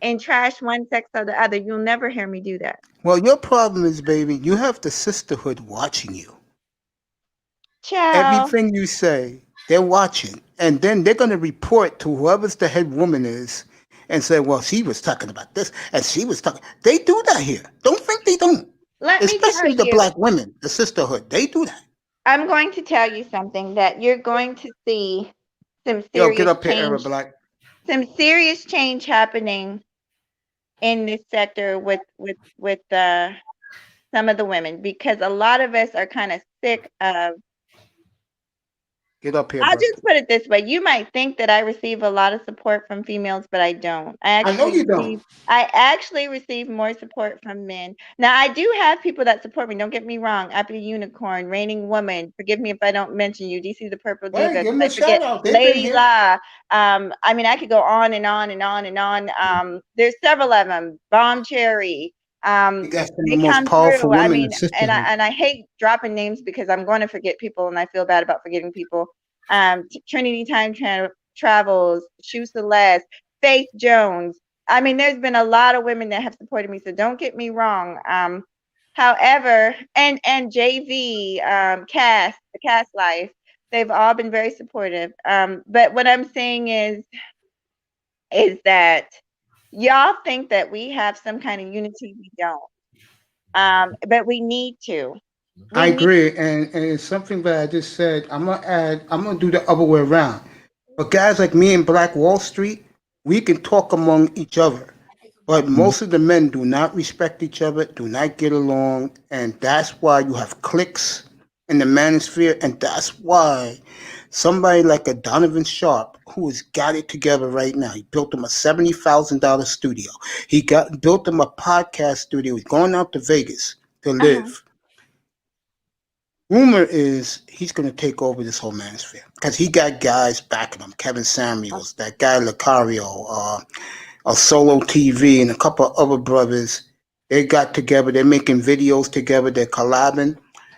and trash one sex or the other. You'll never hear me do that. Well, your problem is, baby, you have the sisterhood watching you. Ciao. Everything you say, they're watching. And then they're going to report to whoever's the head woman is and say, well, she was talking about this and she was talking. They do that here. Don't think they don't. Let me tell Especially the you, black women, the sisterhood. They do that. I'm going to tell you something that you're going to see some Yo, get serious up here, Era change, Black. some serious change happening in this sector with some of the women, because a lot of us are kind of sick of. Get up here, I'll bro. just put it this way. You might think that I receive a lot of support from females, but I don't. I know you don't. I actually receive more support from men. Now, I do have people that support me. Don't get me wrong. Happy Unicorn, Reigning Woman. Forgive me if I don't mention you. DC the Purple Well, Diva. give them I a forget. shout out. They've been Lady here. La. I mean, I could go on and on and on and on. There's several of them. Bomb Cherry. You got some of the They most come powerful through. I women in mean, the sisterhood. and I hate dropping names because I'm going to forget people, and I feel bad about forgetting people. Trinity Time Travels, Shoe Celeste, Faith Jones. I mean, there's been a lot of women that have supported me, so don't get me wrong. However, and JV, Cast, the Cast Life, they've all been very supportive. But what I'm saying is that y'all think that we have some kind of unity. We don't. But we need to. I agree, and it's something that I just said. I'm gonna do the other way around. But guys like me and Black Wall Street, we can talk among each other. But most of the men do not respect each other, do not get along, and that's why you have cliques in the manosphere, and that's why somebody like a Donovan Sharp, who has got it together right now, he built him a $70,000 studio. He built him a podcast studio. He's going out to Vegas to live. Rumor is he's going to take over this whole manosphere because he got guys backing him. Kevin Samuels, that guy Lucario, Solo TV, and a couple of other brothers. They got together. They're making videos together. They're collabing.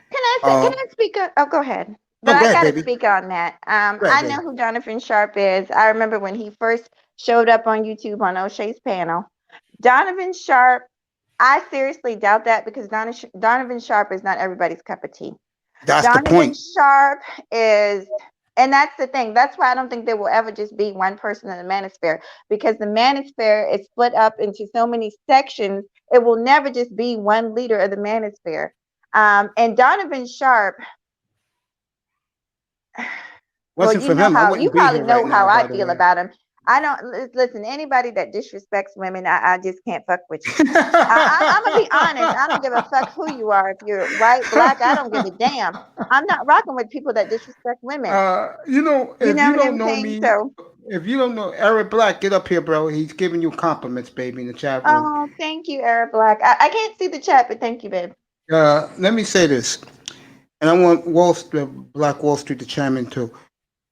Can I speak up? Oh, go ahead. But go I ahead, got to baby. speak on that. ahead, I baby. know who Donovan Sharp is. I remember when he first showed up on YouTube on O'Shea's panel. Donovan Sharp, I seriously doubt that because Donovan Sharp is not everybody's cup of tea. That's the Donovan point. Sharp is, and that's the thing. That's why I don't think there will ever just be one person in the manosphere, because the manosphere is split up into so many sections. It will never just be one leader of the manosphere. And Donovan Sharp, well, Wasn't you for know him, I how wouldn't you be probably here know right how now, by I the feel way. about him. I don't listen. Anybody that disrespects women, I just can't fuck with you. I'm gonna be honest. I don't give a fuck who you are. If you're white, black, I don't give a damn. I'm not rocking with people that disrespect women. You know, You if know you what don't I'm know saying? me, So, if you don't know Eric Black, get up here, bro. He's giving you compliments, baby, in the chat room. oh, thank you, Eric Black. I can't see the chat, but thank you, babe. Let me say this, and I want Black Wall Street, the chairman, too.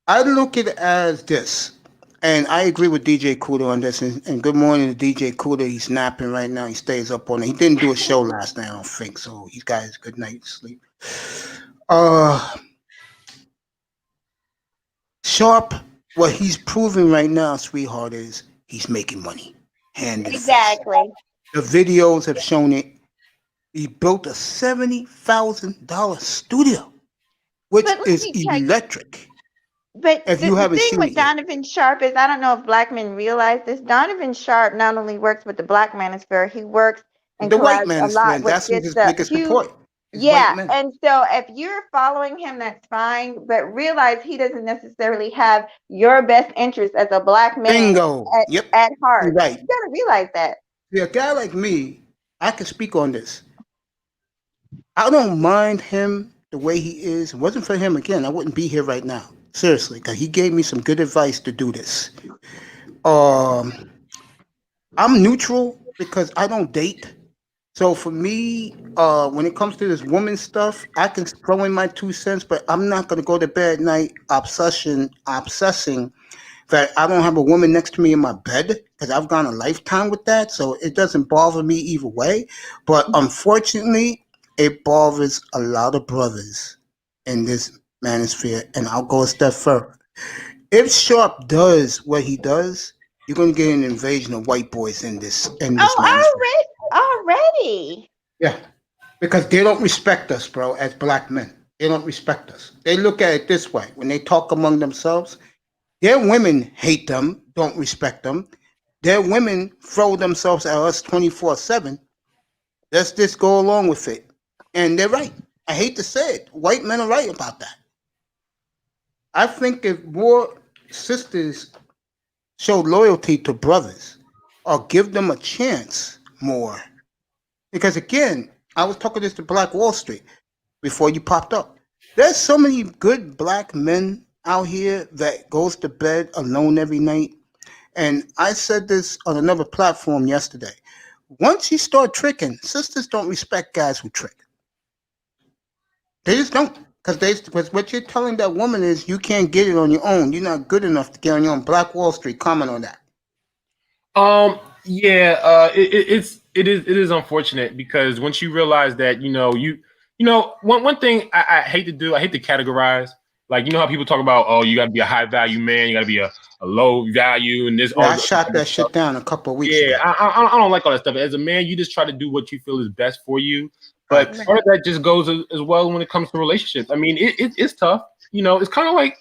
I look at it as this, and I agree with DJ Cuda on this. And good morning to DJ Cuda. He's napping right now. He stays up on it. He didn't do a show last night, I don't think, so he's got his good night's sleep. Sharp, what he's proving right now, sweetheart, is he's making money. Exactly. The videos have shown it. He built a $70,000 studio, which is electric. But if the you haven't thing seen with it yet. Donovan Sharp is, I don't know if black men realize this. Donovan Sharp not only works with the black manosphere, he works and The white collabs man a is lot with that's just his the biggest huge. support. Is Yeah, white men. and so if you're following him, that's fine. But realize he doesn't necessarily have your best interest as a black man Bingo. Yep. at heart. You're right. You gotta realize that. See, a guy like me, I can speak on this. I don't mind him the way he is. If it wasn't for him, again, I wouldn't be here right now. Seriously, because he gave me some good advice to do this. I'm neutral because I don't date. So for me, when it comes to this woman stuff, I can throw in my 2 cents, but I'm not gonna go to bed at night obsessing that I don't have a woman next to me in my bed because I've gone a lifetime with that. So it doesn't bother me either way. But unfortunately, it bothers a lot of brothers in this manosphere. And I'll go a step further. If Sharp does what he does, you're going to get an invasion of white boys in this manosphere. Already. Yeah, because they don't respect us, bro, as black men. They don't respect us. They look at it this way. When they talk among themselves, their women hate them, don't respect them. Their women throw themselves at us 24/7. Let's just go along with it. And they're right. I hate to say it. White men are right about that. I think if more sisters show loyalty to brothers or give them a chance more. Because again, I was talking this to Black Wall Street before you popped up. There's so many good black men out here that goes to bed alone every night. And I said this on another platform yesterday. Once you start tricking, sisters don't respect guys who trick. They just don't. Because what you're telling that woman is you can't get it on your own. You're not good enough to get on your own. Black Wall Street, comment on that. It is unfortunate because once you realize that, one thing I hate to do, I hate to categorize. Like, you know how people talk about, oh, you got to be a high value man, you got to be a low value, and this. Yeah, I shot that shit down a couple of weeks ago. Yeah, I don't like all that stuff. As a man, you just try to do what you feel is best for you. But part of that just goes as well when it comes to relationships. I mean, it's tough. It's kind of like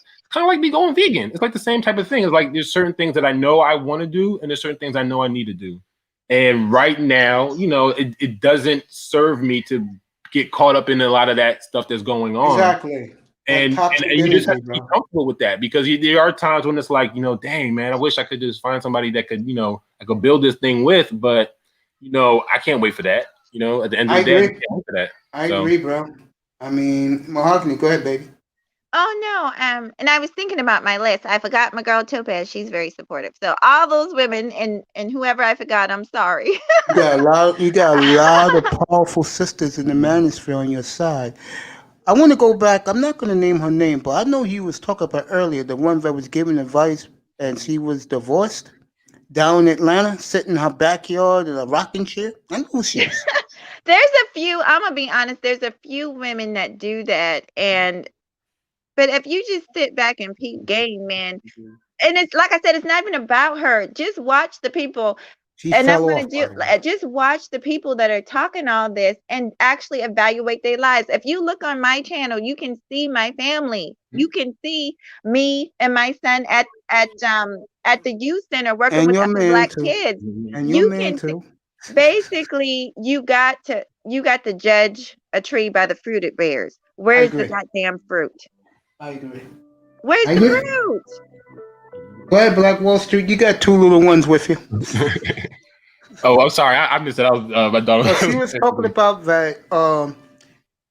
me going vegan. It's like the same type of thing. It's like there's certain things that I know I want to do, and there's certain things I know I need to do. And right now, it doesn't serve me to get caught up in a lot of that stuff that's going on. Exactly. And you just have to be comfortable with that, because there are times when it's like, dang, man, I wish I could just find somebody that could, I could build this thing with, but, I can't wait for that. At the end of the day, I can't wait for that. I agree, bro. I mean, Mahogany, go ahead, baby. Oh no, and I was thinking about my list. I forgot my girl Topaz. She's very supportive. So all those women and whoever I forgot, I'm sorry. You got a lot of powerful sisters in the manosphere on your side. I want to go back. I'm not going to name her name, but I know you was talking about earlier, the one that was giving advice and she was divorced down in Atlanta, sitting in her backyard in a rocking chair. I know who she is. There's a few, I'm going to be honest, there's a few women that do that. But if you just sit back and peep game, man, and it's like I said, it's not even about her. Just watch the people. And I'm going to just watch the people that are talking all this and actually evaluate their lives. If you look on my channel, you can see my family. You can see me and my son at the youth center working with other Black kids. And your man too. Basically, you got to judge a tree by the fruit it bears. Where's the goddamn fruit? I agree. Where's the fruit? Go ahead, Black Wall Street. You got two little ones with you. Oh, I'm sorry. I missed it. I was my daughter. She was talking about that.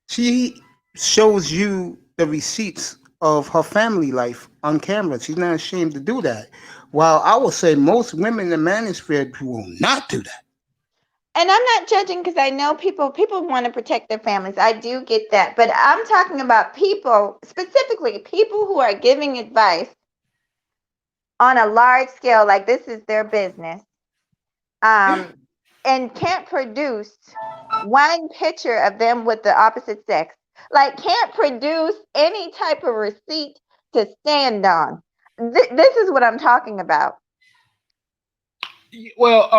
She shows you the receipts of her family life on camera. She's not ashamed to do that. While I would say most women in the manosphere will not do that. And I'm not judging, because I know people want to protect their families. I do get that. But I'm talking about people, specifically people who are giving advice on a large scale, like this is their business, and can't produce one picture of them with the opposite sex. Like, can't produce any type of receipt to stand on. This is what I'm talking about. Well,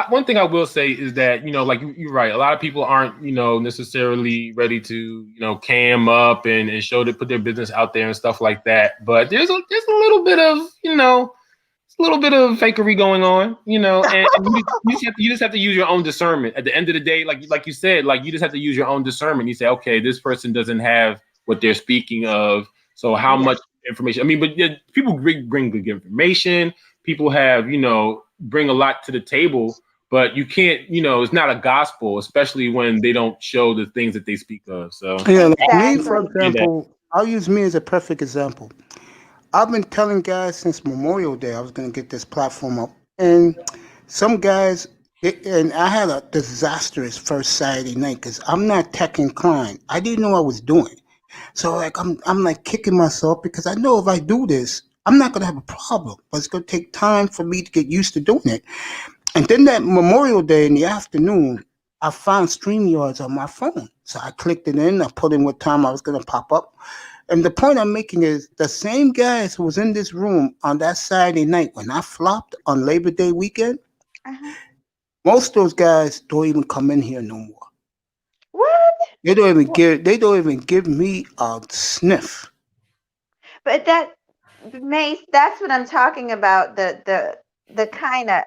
one thing I will say is that, like you're right. A lot of people aren't, necessarily ready to, cam up and put their business out there and stuff like that. But there's a little bit of, a little bit of fakery going on, and you just have to use your own discernment. At the end of the day, like you said, you just have to use your own discernment. You say, okay, this person doesn't have what they're speaking of. So how much information? I mean, but people bring good information. People have, bring a lot to the table, but you can't, it's not a gospel, especially when they don't show the things that they speak of. So me, for example, I'll use me as a perfect example. I've been telling guys since Memorial Day I was going to get this platform up, and some guys, and I had a disastrous first Saturday night because I'm not tech inclined. I didn't know what I was doing, so I'm like kicking myself because I know if I do this, I'm not going to have a problem, but it's going to take time for me to get used to doing it. And then that Memorial Day in the afternoon, I found StreamYards on my phone. So I clicked it in, I put in what time I was going to pop up. And the point I'm making is the same guys who was in this room on that Saturday night when I flopped on Labor Day weekend, most of those guys don't even come in here no more. What? They don't even give me a sniff. But Mace, that's what I'm talking about, the kind of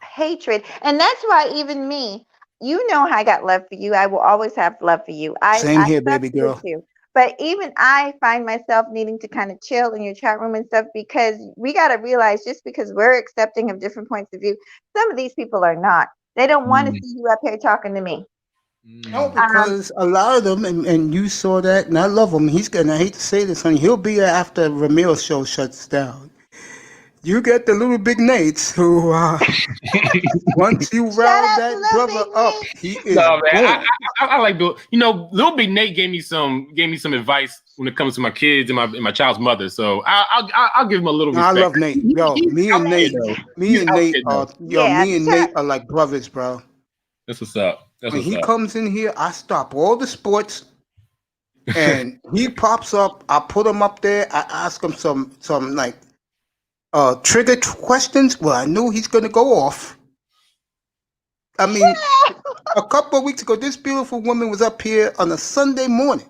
hatred. And that's why even me, how I got love for you. I will always have love for you. Same here, baby girl. You. But even I find myself needing to kind of chill in your chat room and stuff, because we got to realize just because we're accepting of different points of view, some of these people are not. They don't want to see you up here talking to me. No, because a lot of them, and you saw that, and I love him. I hate to say this, honey, he'll be here after Ramil's show shuts down. You get the little big Nates who, once you rile that brother up, he is. No, man, I like Bill. Little Big Nate gave me some advice when it comes to my kids and my child's mother. So I'll give him a little respect. I love Nate. Yo, me and Nate are like brothers, bro. That's what's up. When he comes in here, I stop all the sports, and he pops up. I put him up there. I ask him some like trigger questions. Well, I knew he's gonna go off. I mean, a couple of weeks ago, this beautiful woman was up here on a Sunday morning.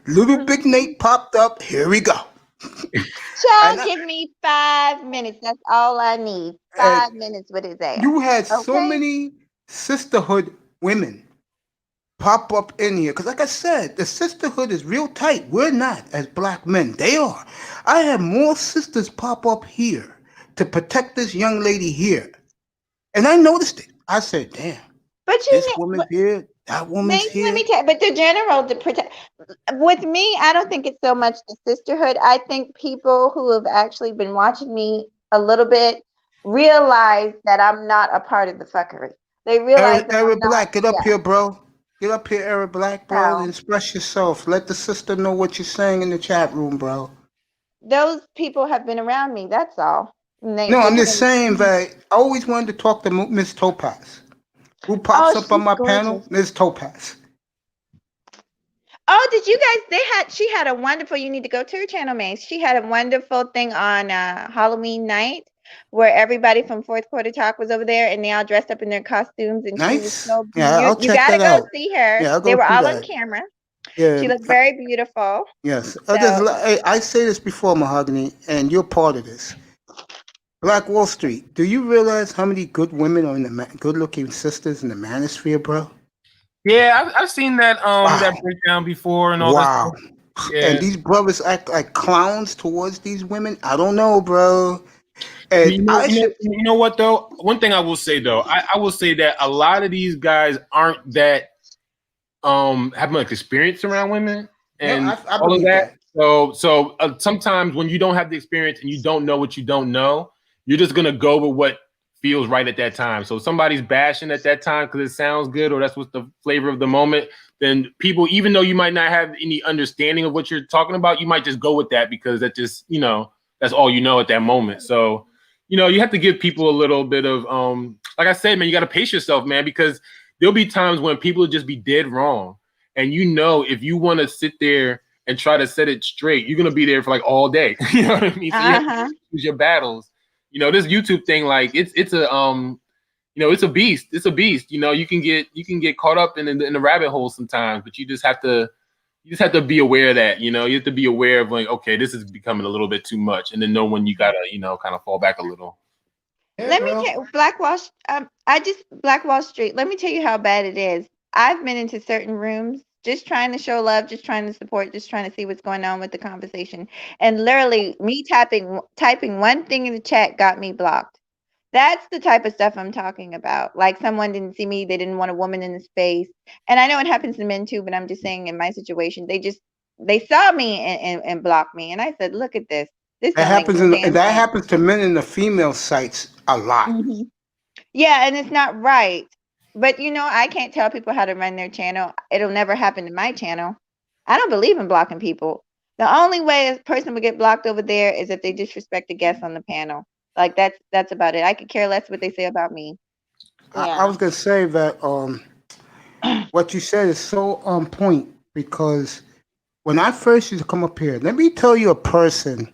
Little Big Nate popped up. Here we go. Child, give me 5 minutes. That's all I need. 5 minutes with his ass. You had so many sisterhood women pop up in here. Because like I said, the sisterhood is real tight. We're not as black men. They are. I had more sisters pop up here to protect this young lady here. And I noticed it. I said, damn, But this woman's here, that woman's let here. me tell you, but the general to protect with me, I don't think it's so much the sisterhood. I think people who have actually been watching me a little bit realize that I'm not a part of the fuckery. They realize that I'm Eric not. Black, get up Yeah. here, bro. Get up here, Eric Black, bro, So and express yourself. Let the sister know what you're saying in the chat room, bro. those people have been around me. That's all. And No, they've I'm just been. saying that I always wanted to talk to Miss Topaz. Who Oh, pops up on she's my panel? gorgeous. Miss Topaz. Oh, did you guys? She had a wonderful. You need to go to her channel, Mace. She had a wonderful thing on Halloween night where everybody from Fourth Quarter Talk was over there, and they all dressed up in their costumes, and she was Nice. so Yeah, I'll beautiful. You check gotta that go out. see her. Yeah, I'll They go were see all on that. camera. Yeah. She looked very beautiful. Yes. So I say this before, Mahogany, and you're part of this. Black Wall Street. Do you realize how many good women are in the good-looking sisters in the manosphere, bro? Yeah, I've seen that Wow. that breakdown before and all Wow. that stuff. Yeah. And these brothers act like clowns towards these women. I don't know, bro. And You know what though? One thing I will say though, I will say that a lot of these guys aren't that have much experience around women and I all of believe that. So sometimes when you don't have the experience and you don't know what you don't know, you're just gonna go with what feels right at that time. So if somebody's bashing at that time because it sounds good or that's what's the flavor of the moment, then people, even though you might not have any understanding of what you're talking about, you might just go with that because that just, that's all you know at that moment. So, you have to give people a little bit of, like I said, man, you got to pace yourself, man, because there'll be times when people will just be dead wrong. And if you want to sit there and try to set it straight, you're going to be there for like all day. You know what I mean? So you have to choose your battles. This YouTube thing, like it's a it's a beast. It's a beast. You can get caught up in the rabbit hole sometimes, but you just have to be aware of that. You have to be aware of like, okay, this is becoming a little bit too much, and then know when you gotta kind of fall back a little. Yeah, let me tell Black Wall Street. Let me tell you how bad it is. I've been into certain rooms just trying to show love, just trying to support, just trying to see what's going on with the conversation. And literally me typing one thing in the chat got me blocked. That's the type of stuff I'm talking about. Like someone didn't see me, they didn't want a woman in the space. And I know it happens to men too, but I'm just saying in my situation, they saw me and blocked me. And I said, look at this. This that don't make happens no damn that sense. happens to men in the female sites a lot. Mm-hmm. Yeah, and it's not right. But I can't tell people how to run their channel. It'll never happen to my channel. I don't believe in blocking people. The only way a person would get blocked over there is if they disrespect the guests on the panel. Like that's about it. I could care less what they say about me. I was gonna say that what you said is so on point because when I first used to come up here, let me tell you a person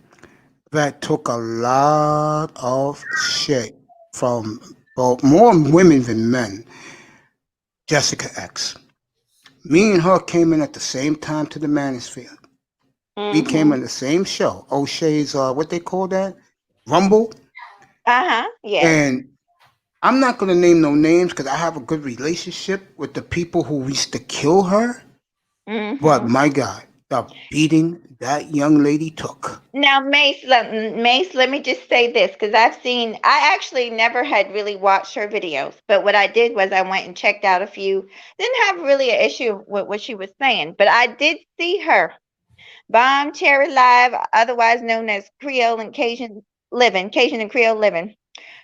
that took a lot of shit from more women than men. Jessica X. Me and her came in at the same time to the Manosphere. We came on the same show. O'Shea's, what they call that? Rumble. Yeah. And I'm not going to name no names because I have a good relationship with the people who used to kill her. But my God, the beating that young lady took. Now, Mace, let me just say this because I actually never had really watched her videos, but what I did was I went and checked out a few. Didn't have really an issue with what she was saying, but I did see her. Bomb Cherry Live, otherwise known as Creole and Cajun and Creole Living,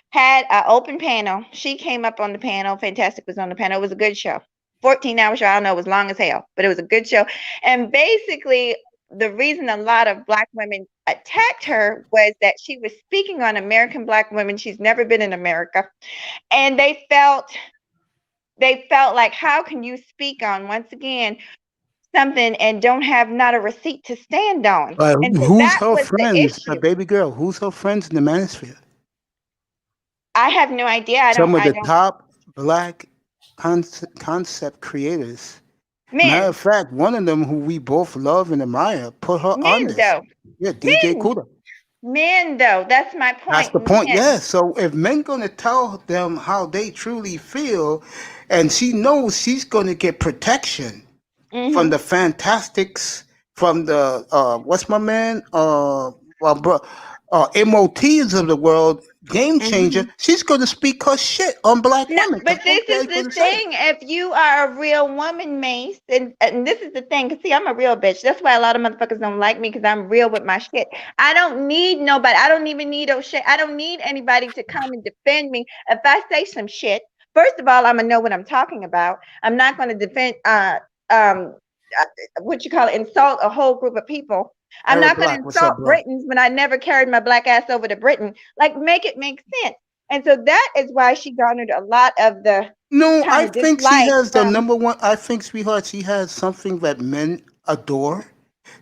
had an open panel. She came up on the panel. Fantastic was on the panel. It was a good show. 14-hour show. I don't know. It was long as hell, but it was a good show. And basically, the reason a lot of Black women attacked her was that she was speaking on American Black women. She's never been in America. And they felt like, how can you speak on, once again, something and don't have not a receipt to stand on? And so Who's that her was the friends? issue. Baby girl, who's her friends in the Manosphere? I have no idea. Some of the top Black concept creators. Matter of fact, one of them who we both love and admire put her on this. Though. Yeah, DJ Kuda. Men, though, that's my point. That's the point. Men. Yeah. So if men gonna tell them how they truly feel, and she knows she's gonna get protection from the Fantastics, from the what's my man? MOTs of the world, game changer. She's gonna speak her shit on black No, women. but this is the Gonna say. thing. If you are a real woman, Mace, and this is the thing, because see, I'm a real bitch. That's why a lot of motherfuckers don't like me, because I'm real with my shit. I don't need nobody. I don't even need no shit. I don't need anybody to come and defend me. If I say some shit, first of all, I'm gonna know what I'm talking about. I'm not gonna defend what you call it, insult a whole group of people. I'm Eric not going to Black, what's up, insult bro? Britons when I never carried my black ass over to Britain. Like, make it make sense. And so that is why she garnered a lot of the No, kind I of think she dislike has the from number one. I think, sweetheart, she has something that men adore.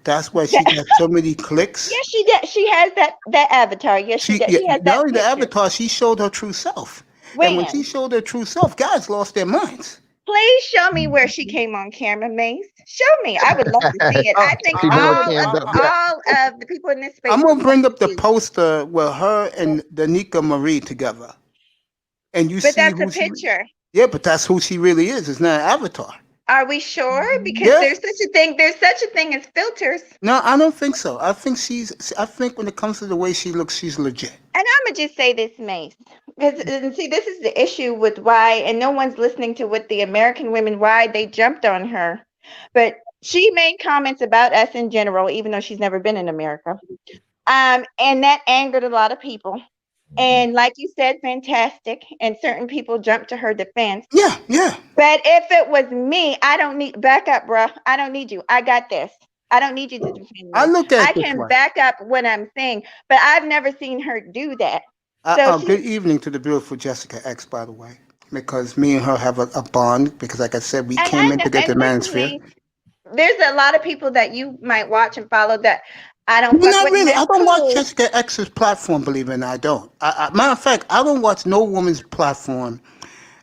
That's why she got so many clicks. Yes, she did. She has that avatar. Yes, she does. She has Not that only the picture. avatar, she showed her true self. And when she showed her true self, guys lost their minds. Please show me where she came on camera, Mace. Show me. I would love to see it. I think Keep it on all cams up, yeah. of the people in this space. I'm would gonna bring love up to the see. poster with her and Danica Marie together, and you But see that's a who she. picture. Yeah, but that's who she really is. It's not an avatar. Are we sure? Because Yeah. there's such a thing. There's such a thing as filters. No, I don't think so. I think I think when it comes to the way she looks, she's legit. And I'm gonna just say this, Mace, because and see, this is the issue with why, and no one's listening to what the American women why they jumped on her, but she made comments about us in general, even though she's never been in America, and that angered a lot of people. And like you said, fantastic, and certain people jumped to her defense. Yeah, yeah. But if it was me, I don't need back up, bruh. I don't need you. I got this. I don't need you to defend me. I look at I it this can way. back up what I'm saying, but I've never seen her do that. So Good evening to the beautiful Jessica X, by the way, because me and her have a bond. Because, like I said, we and came I in know, to get the and listen, manosphere. Mace, there's a lot of people that you might watch and follow that I don't Well, fuck not with. really. And I that's don't watch cool. Jessica X's platform, believe it or not. I don't. Matter of fact, I don't watch no woman's platform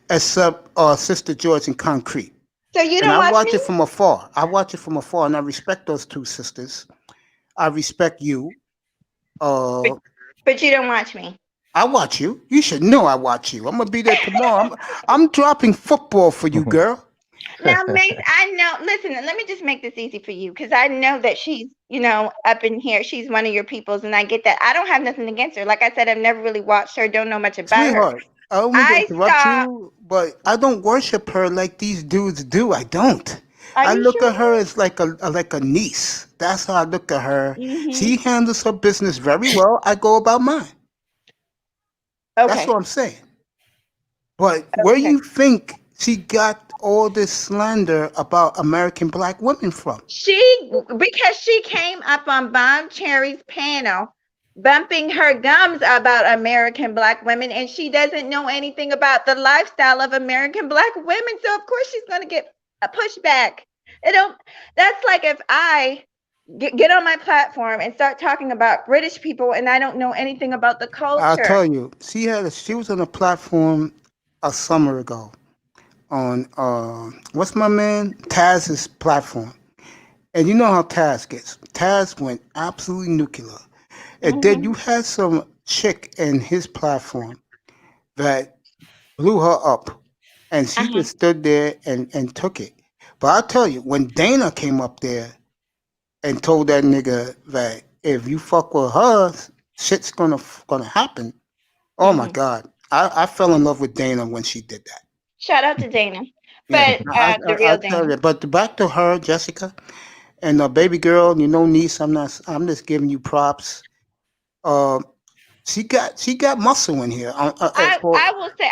except Sister George and Concrete. So you And don't I watch me? it from afar. I watch it from afar, and I respect those two sisters. I respect you. But you don't watch me. I watch you. You should know I watch you. I'm gonna be there tomorrow. I'm dropping football for you, girl. Now, Mace, I know. Listen, let me just make this easy for you, because I know that she's, up in here. She's one of your peoples, and I get that. I don't have nothing against her. Like I said, I've never really watched her. Don't know much about her. Sweetheart, I don't mean to interrupt you, but I don't worship her like these dudes do. I don't. I look at her as like a niece. That's how I look at her. She handles her business very well. I go about mine. Okay. That's what I'm saying. But where you think she got all this slander about American black women from? Because she came up on Bomb Cherry's panel bumping her gums about American black women, and she doesn't know anything about the lifestyle of American black women. So of course she's going to get a pushback. That's like if I get on my platform and start talking about British people and I don't know anything about the culture. I'll tell you, she was on a platform a summer ago on what's my man Taz's platform, and you know how Taz gets. Taz went absolutely nuclear, and then you had some chick in his platform that blew her up, and she just stood there and took it. But I'll tell you, when Dana came up there and told that nigga that if you fuck with her, shit's gonna happen. Oh my God. I fell in love with Dana when she did that. Shout out to Dana. But the real Dana. You, but back to her, Jessica, and baby girl, niece, I'm just giving you props. She got muscle in here. I will say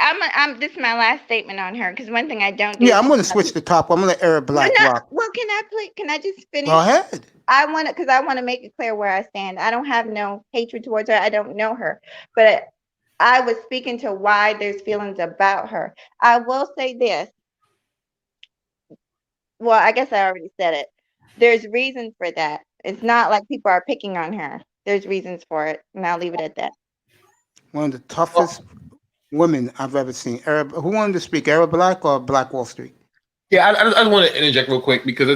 this is my last statement on her, because one thing I don't do. Yeah, I'm gonna switch the top. I'm gonna let Eric Black rock. Well, can I just finish? Go ahead. I want to make it clear where I stand. I don't have no hatred towards her. I don't know her, but I was speaking to why there's feelings about her. I will say this. Well, I guess I already said it. There's reasons for that. It's not like people are picking on her. There's reasons for it, and I'll leave it at that. One of the toughest women I've ever seen. Who wanted to speak? Arab Black or Black Wall Street? Yeah, I just want to interject real quick because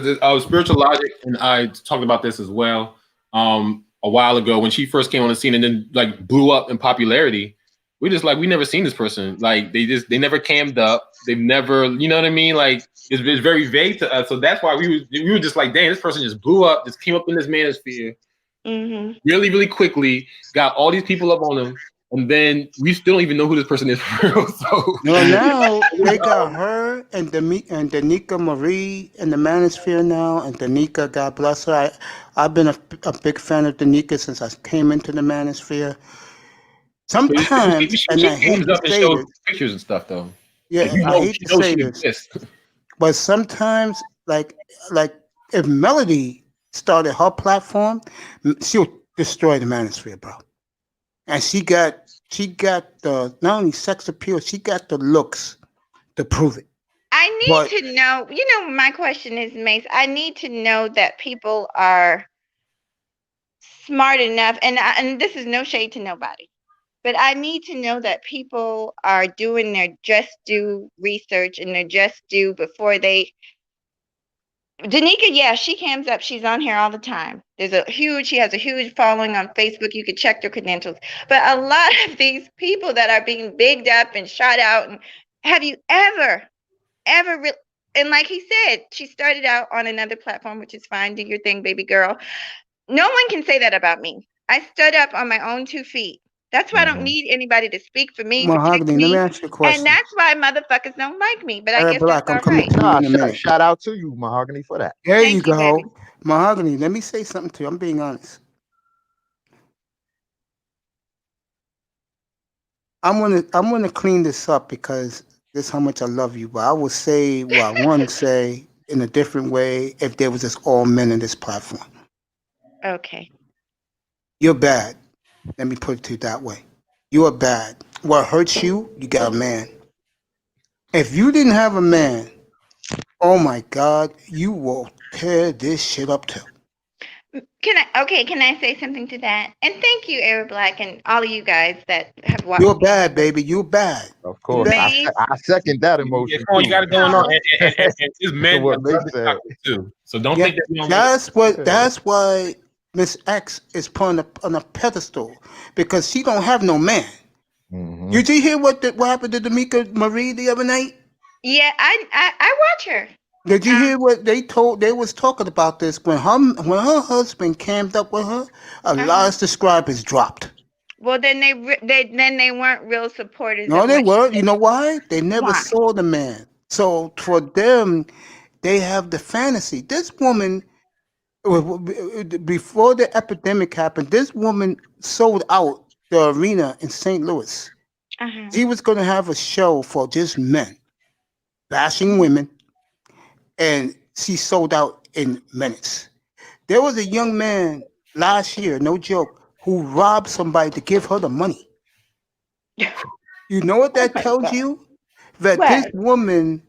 Spiritual Logic and I talked about this as well. a while ago when she first came on the scene and then like blew up in popularity. We just like we never seen this person. Like they never cammed up. They've never, you know what I mean? Like it's very vague to us. So that's why we were just like, dang, this person just blew up, just came up in this manosphere really, really quickly, got all these people up on him, and then we still don't even know who this person is for real. So now they got her and Danica Marie in the manosphere now, and Danica, God bless her. I've been a big fan of Danica since I came into the manosphere. Sometimes, and I hate to say this, pictures and stuff though. Yeah, I hate to say this, but sometimes, like if Melody started her platform, she'll destroy the manosphere, bro. And she got the not only sex appeal, she got the looks to prove it. I need to know. You know, my question is, Mace. I need to know that people are smart enough, and this is no shade to nobody. But I need to know that people are doing their just due research and their just due before they. Danica, yeah, she cams up. She's on here all the time. She has a huge following on Facebook. You could check their credentials. But a lot of these people that are being bigged up and shot out, and have you ever, and like he said, she started out on another platform, which is fine. Do your thing, baby girl. No one can say that about me. I stood up on my own 2 feet. That's why I don't need anybody to speak for me. Mahogany, let me ask you a question. And that's why motherfuckers don't like me. But I guess Black, that's I'm all right. coming to you in a minute. Shout out to you, Mahogany, for that. There Thank you go. baby. Mahogany, let me say something to you. I'm being honest. I'm gonna clean this up because this is how much I love you. But I will say what I want to say in a different way if there was just all men in this platform. Okay. You're bad. Let me put it to you that way. You are bad. What hurts you, you got a man. If you didn't have a man, oh my God, you will tear this shit up too. Can I say something to that? And thank you, Air Black, and all of you guys that have watched. You're bad, baby. You're bad. Of course. I second that emotion. Yeah, you got it going on. And it's men what makes that too. So don't think that we don't. That's why Miss X is put on a pedestal because she don't have no man. Mm-hmm. Did you hear what happened to Danica Marie the other night? Yeah, I watch her. Did you hear what they was talking about this when her husband camped up with her? A lot of subscribers dropped. Well, then they weren't real supporters. No, they weren't. You know why? They never saw the man. So for them, they have the fantasy. This woman, before the epidemic happened, this woman sold out the arena in St. Louis. She was going to have a show for just men, bashing women, and she sold out in minutes. There was a young man last year, no joke, who robbed somebody to give her the money. You know what that tells you? That this woman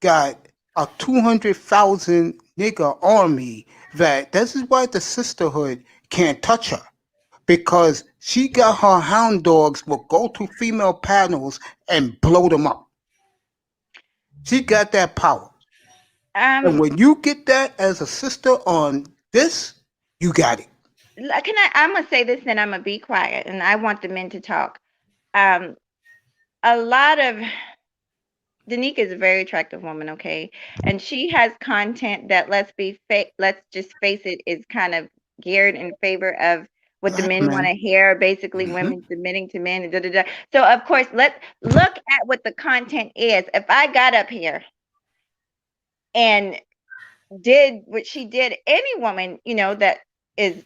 got a 200,000 nigga army. That this is why the sisterhood can't touch her. Because she got her hound dogs will go to female panels and blow them up. She got that power. And when you get that as a sister on this, you got it. I'm gonna say this, then I'm gonna be quiet, and I want the men to talk. A lot of Danica is a very attractive woman, okay, and she has content that let's just face it, is kind of geared in favor of what the men want to hear, basically women submitting to men, and So of course, let's look at what the content is. If I got up here and did what she did, any woman, that is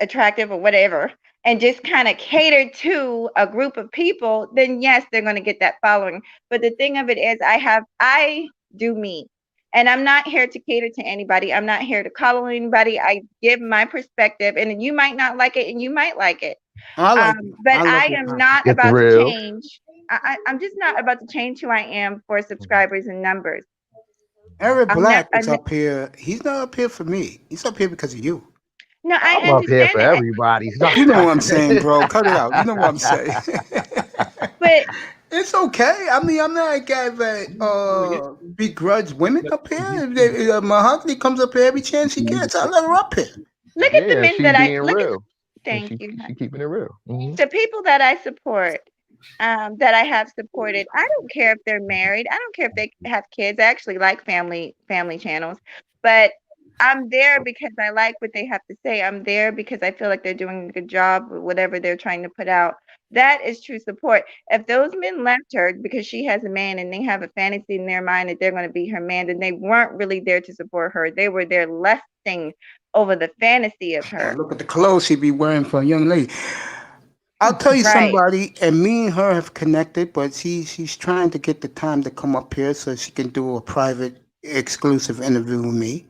attractive or whatever, and just kind of catered to a group of people, then yes, they're going to get that following. But the thing of it is, I do me. And I'm not here to cater to anybody. I'm not here to coddle anybody. I give my perspective, and you might not like it, and you might like it. But I am not about to change. I'm just not about to change who I am for subscribers and numbers. Eric Black is up here. He's not up here for me. He's up here because of you. No, I'm up here for everybody. You know what I'm saying, bro. Cut it out. You know what I'm saying. But it's okay. I mean, I'm not a guy that begrudge women up here. If Mahogany comes up here every chance he gets, I let her up here. Look at the Yeah, men she that I being look at. real. Thank She you. she keeping it real. The people that I support, that I have supported, I don't care if they're married. I don't care if they have kids. I actually like family channels, but I'm there because I like what they have to say. I'm there because I feel like they're doing a good job with whatever they're trying to put out. That is true support. If those men left her because she has a man and they have a fantasy in their mind that they're going to be her man, then they weren't really there to support her. They were there lusting over the fantasy of Oh, her. look at the clothes she be wearing for a young lady. I'll tell you Right. somebody, and me and her have connected, but she's trying to get the time to come up here so she can do a private, exclusive interview with me.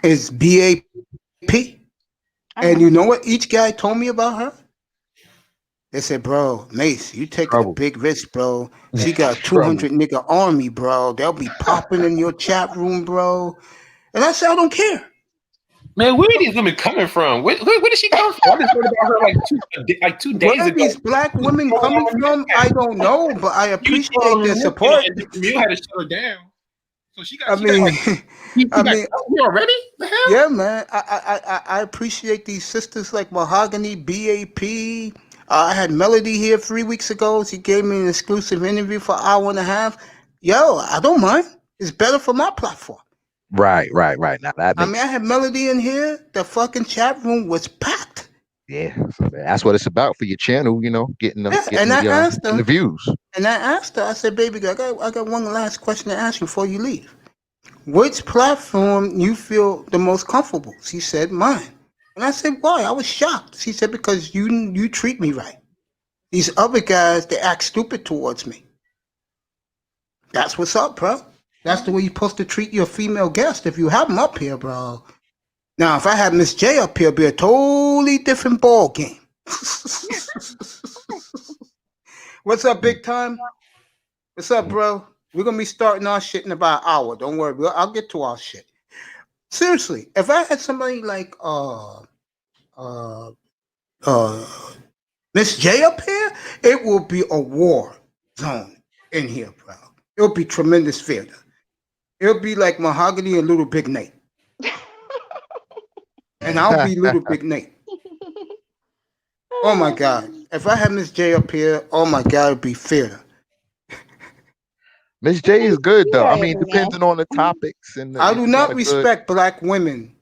Is BAP. And you know what each guy told me about her? They said, bro, Mace, you taking a Trouble. big risk, bro. She got a Trouble. 200 nigga army, bro. They'll be popping in your chat room, bro. And I said, I don't care. Man, where are these women coming from? Where did she come from? I just heard about her like 2 days Where ago. these black women coming from, I don't know, but I appreciate their support. And Camille had to shut her down. So she got. I mean, I mean, you already? The hell? yeah, man. I appreciate these sisters like Mahogany, BAP. I had Melody here 3 weeks ago. She gave me an exclusive interview for an hour and a half. Yo, I don't mind. It's better for my platform. Right. Now that I makes mean, I had Melody in here. The fucking chat room was packed. yeah. So that's what it's about for your channel, getting them, Yeah, getting and I the, asked getting her, the views. and I asked her, I said, baby girl, I got one last question to ask you before you leave. Which platform you feel the most comfortable? She said, mine. And I said, why? I was shocked. She said, because you treat me right. These other guys, they act stupid towards me. That's what's up, bro. That's the way you're supposed to treat your female guest if you have them up here, bro. Now, if I had Miss J up here, it'd be a totally different ball game. What's up, big time? What's up, bro? We're gonna be starting our shit in about an hour. Don't worry, I'll get to our shit. Seriously, if I had somebody like Miss J up here, it will be a war zone in here, bro. It'll be tremendous theater. It'll be like Mahogany and Little Big Nate. And I'll be Little Big Nate. Oh my God. If I had Miss J up here, oh my God, it'd be theater. Miss J is good though. I mean, depending on the topics and I do not respect black women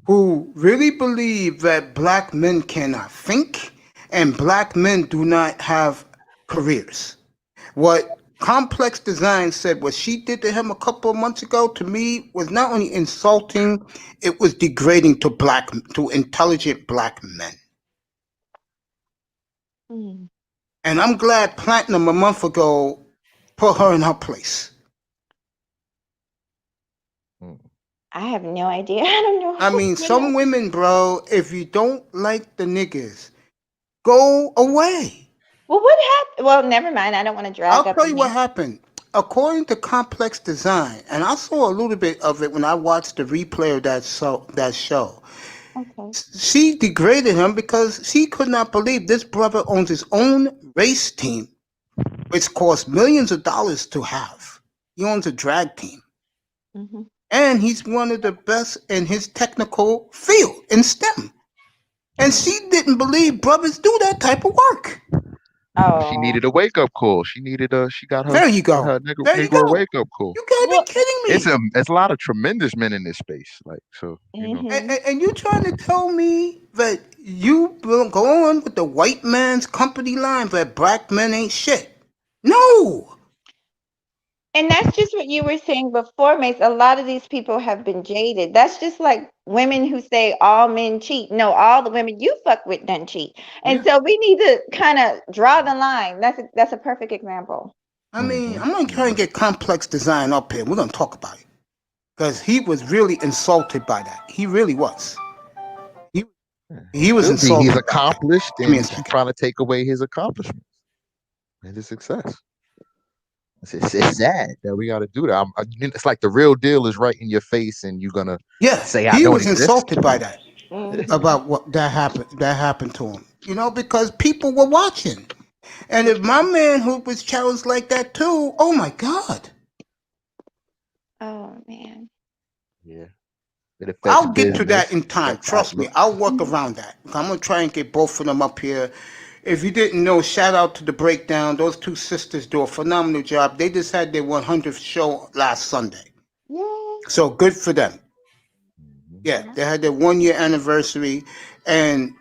who really believe that black men cannot think and black men do not have careers. What Complex Design said, what she did to him a couple of months ago, to me, was not only insulting, it was degrading to intelligent black men. And I'm glad Platinum a month ago put her in her place. I have no idea. I don't know. I mean, some women, bro, if you don't like the niggas, go away. Well, what happened? Well, never mind. I don't want to drag up. I'll tell you what happened. According to Complex Design, and I saw a little bit of it when I watched the replay of that show. Okay. She degraded him because she could not believe this brother owns his own race team, which costs millions of dollars to have. He owns a drag team. Mm-hmm. And he's one of the best in his technical field in STEM. And she didn't believe brothers do that type of work. Oh. She needed a wake-up call. She got her. There you go. Her Negro wake-up call. You gotta be kidding me. It's a lot of tremendous men in this space. Like, so, And you trying to tell me that you go on with the white man's company line that black men ain't shit? No. And that's just what you were saying before, Mace. A lot of these people have been jaded. That's just like women who say all men cheat. No, all the women you fuck with don't cheat. And so we need to kind of draw the line. That's a perfect example. I mean, I'm going to try and get Complex Design up here. We're going to talk about it. Because he was really insulted by that. He really was. He was insulted. He's accomplished and he's trying to take away his accomplishments and his success. It's sad that we got to do that. It's like the real deal is right in your face, and you're gonna say he was insulted by that about what that happened to him. Because people were watching, and if my man who was challenged like that too, oh my God. Oh man. Yeah. It affects I'll get to that business, in time. affects Trust me. outlook. I'll work around that. I'm gonna try and get both of them up here. If you didn't know, shout out to the Breakdown. Those two sisters do a phenomenal job. They just had their 100th show last Sunday, Yay. so good for them. Mhm. Yeah, they had their 1 year anniversary, and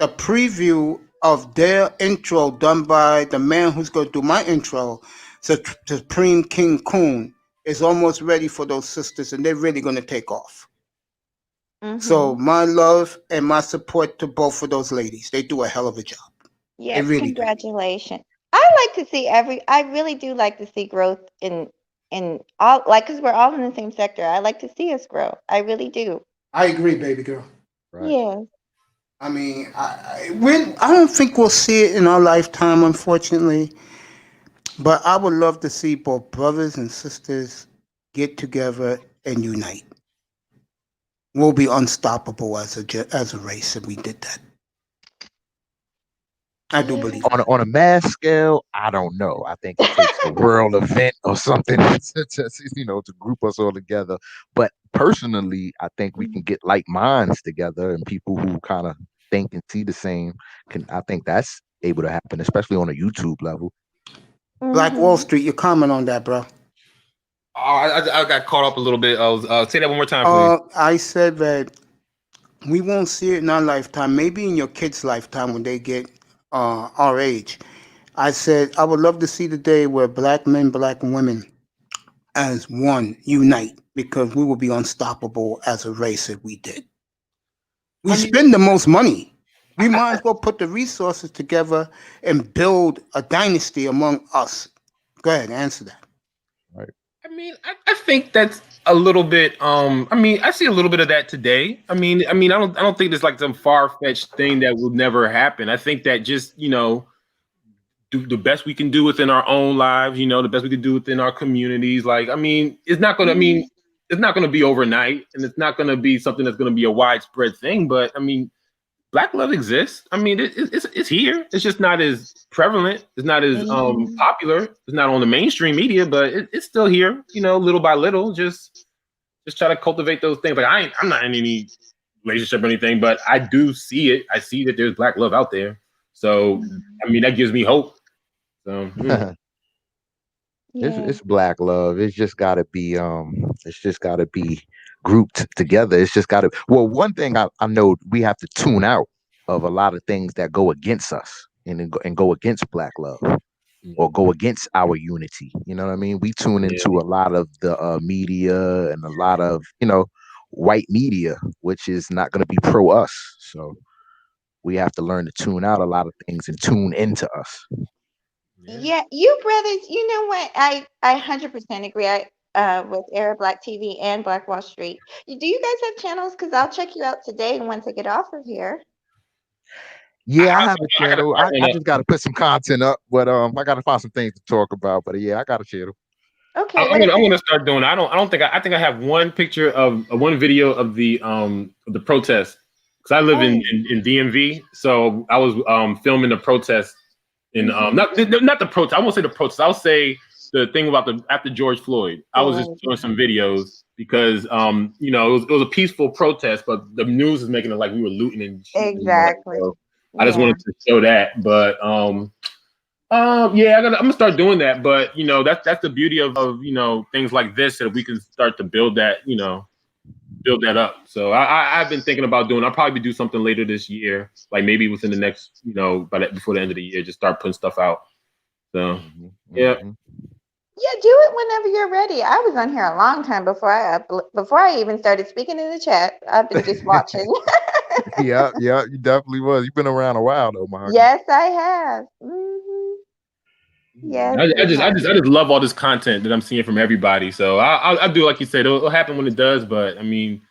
a preview of their intro done by the man who's going to do my intro, Supreme King Coon, is almost ready for those sisters, and they're really going to take off. So my love and my support to both of those ladies. They do a hell of a job. Yes, really do. congratulations. I like to see I really do like to see growth in all, like, because we're all in the same sector. I like to see us grow. I really do. I agree, baby girl. Right. Yes. I mean, I don't think we'll see it in our lifetime, unfortunately. But I would love to see both brothers and sisters get together and unite. We'll be unstoppable as a race if we did that. I do believe that. On a mass scale, I don't know. I think it takes a world event or something to group us all together. But personally, I think we can get like minds together and people who kind of think and see the same. I think that's able to happen, especially on a YouTube level. Black Wall Street, your comment on that, bro? Oh, I got caught up a little bit. Say that one more time, please. I said that we won't see it in our lifetime. Maybe in your kids' lifetime when they get our age. I said I would love to see the day where black men, black women, as one, unite, because we will be unstoppable as a race if we did. We spend the most money. We might as well put the resources together and build a dynasty among us. Go ahead, answer that. Right. I mean, I think that's a little bit. I mean, I see a little bit of that today. I mean, I don't think it's like some far-fetched thing that will never happen. I think that just do the best we can do within our own lives. The best we can do within our communities. Like, I mean, it's not going to. I mean, it's not going to be overnight, and it's not going to be something that's going to be a widespread thing. But I mean, Black love exists. I mean, it's here. It's just not as prevalent. It's not as popular. It's not on the mainstream media, but it's still here. Little by little, just try to cultivate those things. Like I'm not in any relationship or anything, but I do see it. I see that there's Black love out there. So I mean, that gives me hope. So it's Black love. It's just got to be. It's just got to be grouped together. It's just got to. Well, one thing I know we have to tune out of a lot of things that go against us and go against Black love or go against our unity. You know what I mean? We tune into a lot of the media and a lot of white media, which is not going to be pro us. So we have to learn to tune out a lot of things and tune into us. Yeah, you brothers, you know what? I 100% agree. With Arab Black TV and Black Wall Street. Do you guys have channels? Because I'll check you out today once I get off of here. Yeah, I have a channel. I just got to put some content up, but I got to find some things to talk about. But yeah, I got a channel. Okay, I'm gonna start doing. I think I have one picture of one video of the protest because I live in DMV, so I was filming the protest in not the protest. I won't say the protest. I'll say the thing about after George Floyd. I was just doing some videos because it was a peaceful protest, but the news is making it like we were looting and shooting. Exactly. So I just wanted to show that, but I'm gonna start doing that. But that's the beauty of things like this, that we can start to build that up. So I've been thinking about doing. I'll probably do something later this year, like maybe within the next before the end of the year, just start putting stuff out. So yeah. Yeah, do it whenever you're ready. I was on here a long time before I even started speaking in the chat. I've been just watching. yeah, you definitely was. You've been around a while though, Mark. Yes, I have. Yes, I just love all this content that I'm seeing from everybody. So I'll do like you said. It'll happen when it does. But I mean,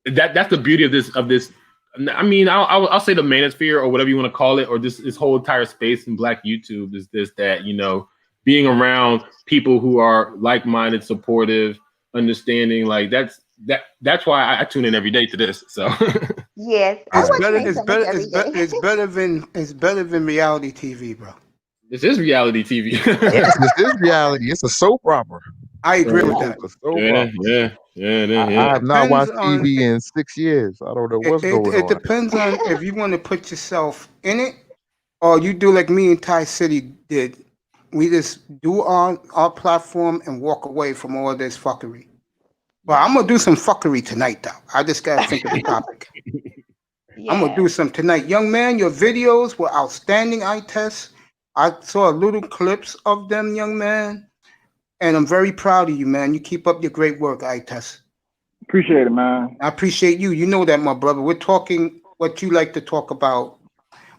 that's the beauty of this. I mean, I'll say the manosphere or whatever you want to call it, or this whole entire space in Black YouTube is that being around people who are like-minded, supportive, understanding, like that's why I tune in every day to this. So yes, it's better than reality TV, bro. This is reality TV. Yes, this is reality. It's a soap opera. I agree with that. Yeah. I have not depends watched on TV in 6 years. I don't know what's going it on. depends on if you want to put yourself in it or you do like me and Ty City did. We just do our platform and walk away from all this fuckery. Well, I'm gonna do some fuckery tonight, though. I just gotta think of the topic. I'm gonna do some tonight, young man. Your videos were outstanding. I test. I saw little clips of them, young man, and I'm very proud of you, man. You keep up your great work, I test. Appreciate it, man. I appreciate you. You know that, my brother. We're talking what you like to talk about.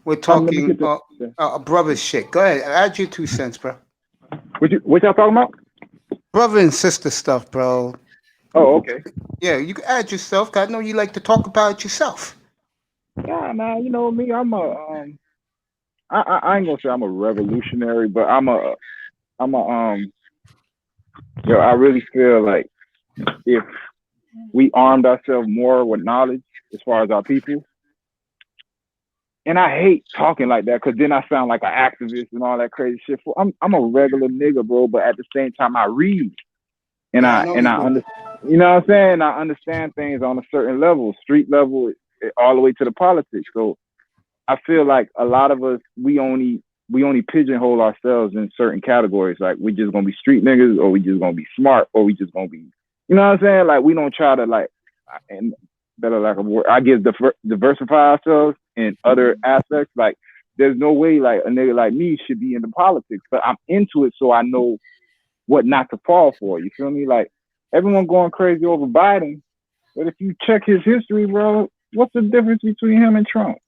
We're Let me talking get brother shit. Go ahead, add your 2 cents, bro. What y'all talking about? Brother and sister stuff, bro. Oh, okay. Yeah, you can add yourself. 'Cause I know you like to talk about it yourself. Yeah, man. You know me. I'm a I ain't gonna say I'm a revolutionary, but I'm a I really feel like if we armed ourselves more with knowledge as far as our people, and I hate talking like that because then I sound like an activist and all that crazy shit. I'm a regular nigga, bro, but at the same time I read and I understand. You know what I'm saying? I understand things on a certain level, street level, all the way to the politics. So I feel like a lot of us we only pigeonhole ourselves in certain categories. Like we just gonna be street niggas, or we just gonna be smart, or we just gonna be, you know what I'm saying? Like we don't try to like, and better like a word, I guess diversify ourselves in other aspects. Like there's no way like a nigga like me should be into politics, but I'm into it, so I know what not to fall for. You feel me? Like everyone going crazy over Biden, but if you check his history, bro, what's the difference between him and Trump?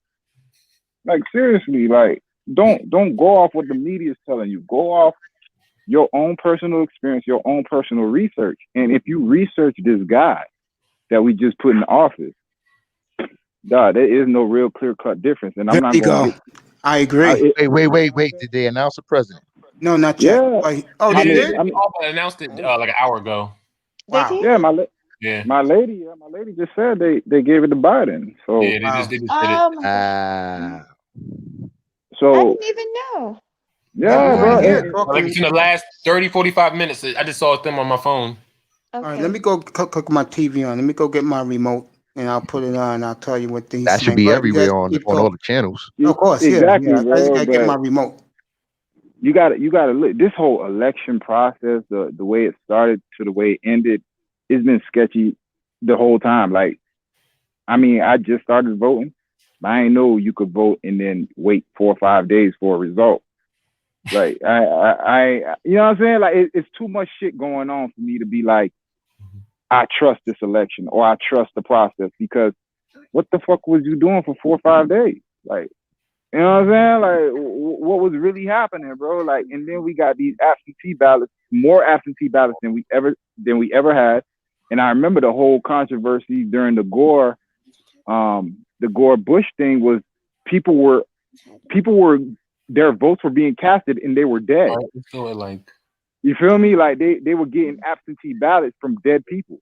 Like seriously, like don't go off what the media is telling you. Go off your own personal experience, your own personal research. And if you research this guy that we just put in office, God, there is no real clear-cut difference. And I'm not going to. I agree. Wait. Did they announce the president? No, not yet. Yeah. They did? They announced it like an hour ago. Wow. Yeah, my lady just said they gave it to Biden. So yeah, they just did it. So I didn't even know. Yeah, bro. Like it's in the last 30, 45 minutes. I just saw them on my phone. All right, let me go cook my TV on. Let me go get my remote and I'll put it on. I'll tell you what things. That should be everywhere on all the channels. Of course, exactly, yeah. bro, I just gotta get my remote. You gotta look. This whole election process, the way it started to the way it ended, it's been sketchy the whole time. Like, I mean, I just started voting. I didn't know you could vote and then wait 4 or 5 days for a result. Like, I you know what I'm saying? Like, it's too much shit going on for me to be like, I trust this election or I trust the process, because what the fuck was you doing for 4 or 5 days? Like, you know what I'm saying? Like, what was really happening, bro? Like, and then we got these absentee ballots, more absentee ballots than we ever had. And I remember the whole controversy during the Gore Bush thing was people were their votes were being casted and they were dead. You feel me? Like they were getting absentee ballots from dead people.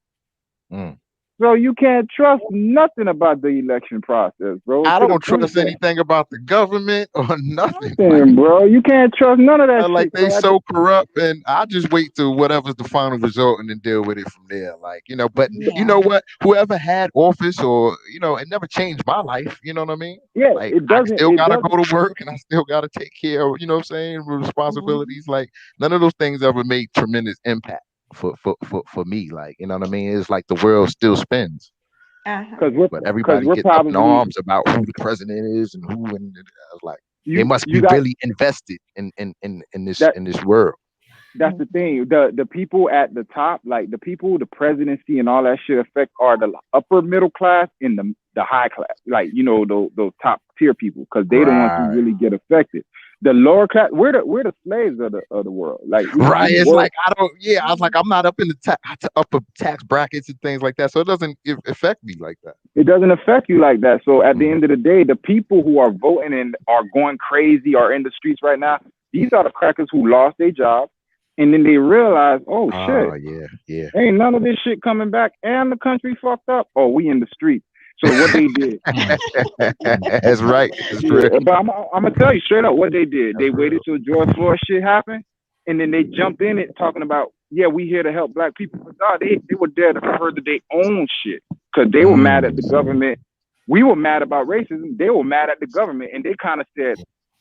So you can't trust nothing about the election process, bro. I don't trust anything about the government or nothing, bro. You can't trust none of that. Like shit, they bro. so corrupt, and I just wait till whatever's the final result and then deal with it from there. Like, you know, but you know what? Whoever had office, or you know, it never changed my life. You know what I mean? Yeah, like it doesn't. I still gotta go to work, and I still gotta take care of, you know what I'm saying, responsibilities. Like none of those things ever made tremendous impact for me. Like, you know what I mean? It's like the world still spins. But everybody gets up in arms about who the president is and who, and I was like, they must be really invested in this world. That's the thing. The people at the top, like the presidency and all that shit affect are the upper middle class and the high class, like, you know, those top tier people, because they the ones who really get affected. The lower class, we're the slaves of the world. Like, it's like I was like, I'm not up in the upper tax brackets and things like that, so it doesn't affect me like that. It doesn't affect you like that. So at the end of the day, the people who are voting and are going crazy are in the streets right now. These are the crackers who lost their job, and then they realize, oh shit, ain't none of this shit coming back, and the country fucked up. Oh, we in the streets. So what they did. That's right. But I'm gonna tell you straight up what they did. They waited till George Floyd shit happened, and then they jumped in it talking about yeah, we here to help black people, but dog, they were there to further their own shit because they were mad at the government. We were mad about racism. They were mad at the government, and they kind of said,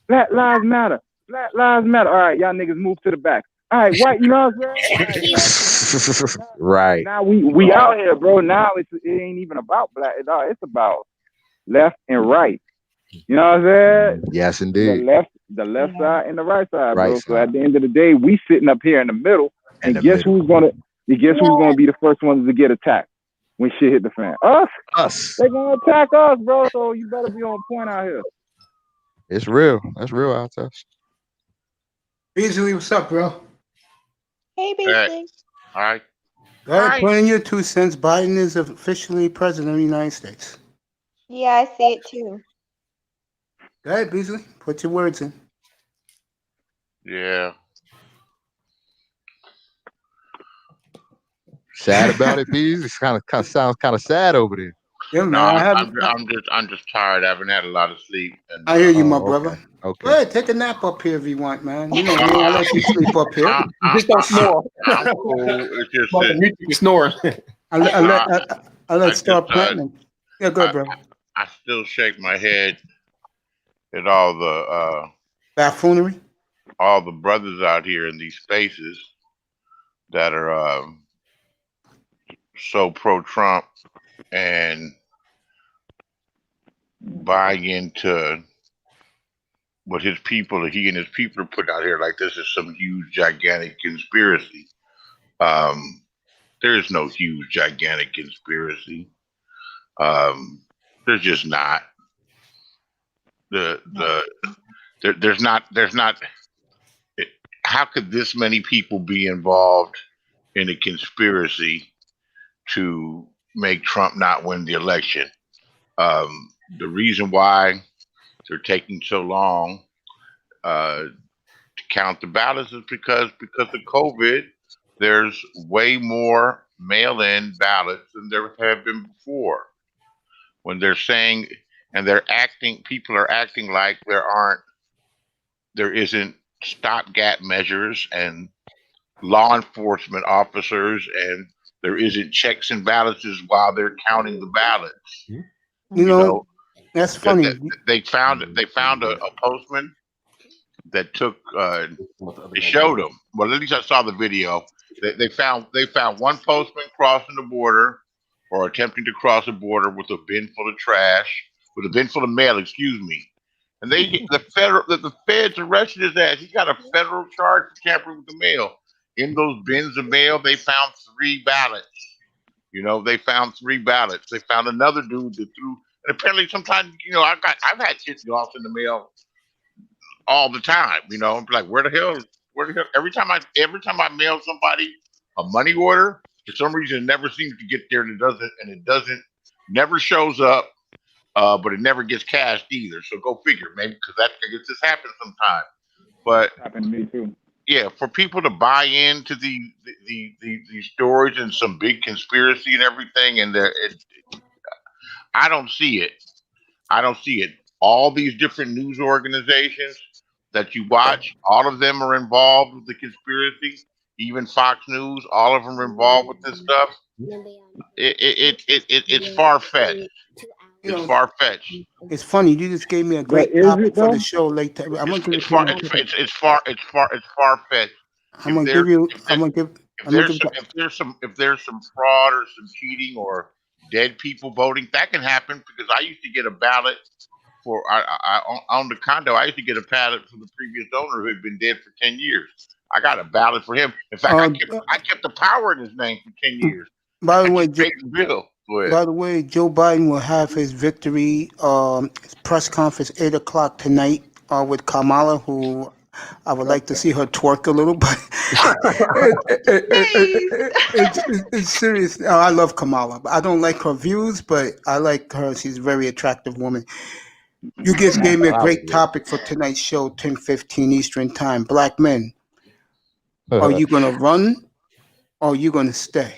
Black Lives Matter. Black Lives Matter. All right, y'all niggas move to the back. All right, white, you know what I'm saying? Right. Now we out here, bro. Now it ain't even about black at all. It's about left and right. You know what I'm saying? Yes, indeed. The left side and the right side, Right bro. side. So at the end of the day, we sitting up here in the middle, and guess who's gonna be the first ones to get attacked when shit hit the fan? Us. They gonna attack us, bro. So you better be on point out here. It's real. That's real out there. Beasley, what's up, bro? Hey, Beasley. All right. Go ahead, put in your 2 cents. Biden is officially president of the United States. Yeah, I see it too. Go ahead, Beasley. Put your words in. Yeah. Sad about it, Bees. It kind of sounds kind of sad over there. Yeah, man. No, I'm just tired. I haven't had a lot of sleep. And, I hear you, my brother. Okay. Go ahead, take a nap up here if you want, man. You know, I'll let you sleep up here. Just don't snore. I'm cool. It's just that You snore. I'll let Star Platinum. Yeah, go ahead, bro. I still shake my head at all the Buffoonery. all the brothers out here in these spaces that are so pro-Trump and buying into what he and his people are putting out here like this is some huge, gigantic conspiracy. There is no huge, gigantic conspiracy. There's just not. There's not. How could this many people be involved in a conspiracy to make Trump not win the election? The reason why they're taking so long to count the ballots is because of COVID. There's way more mail-in ballots than there have been before. When they're saying and people are acting like there isn't stopgap measures and law enforcement officers and there isn't checks and balances while they're counting the ballots. You know, that's funny. They found a postman that took. They showed them. Well, at least I saw the video. They found one postman crossing the border or attempting to cross the border with a bin full of trash, with a bin full of mail. Excuse me. And the feds arrested his ass. He got a federal charge for tampering with the mail. In those bins of mail, they found 3 ballots. They found 3 ballots. They found another dude that threw. And apparently, sometimes, I've had shit lost in the mail all the time. I'm like, where the hell? Every time I mail somebody a money order, for some reason, it never seems to get there, and it doesn't, never shows up. But it never gets cashed either. So go figure, maybe because I guess this happens sometimes. But happened to me too. Yeah, for people to buy into these stories and some big conspiracy and everything, and I don't see it. All these different news organizations that you watch, all of them are involved with the conspiracy. Even Fox News, all of them are involved with this stuff. It's far-fetched. It's far-fetched. It's funny. You just gave me a great topic for the show later. It's far-fetched. If there's some fraud or some cheating or dead people voting, that can happen because I used to get a ballot for I owned a condo. I used to get a ballot from the previous owner who had been dead for 10 years. I got a ballot for him. In fact, I kept the power in his name for 10 years. By the way, Joe Biden will have his victory press conference 8:00 tonight with Kamala, who I would like to see her twerk a little bit. It's serious. I love Kamala. I don't like her views, but I like her. She's a very attractive woman. You just gave me a great topic for tonight's show, 10:15 Eastern Time. Black men, are you going to run or are you going to stay?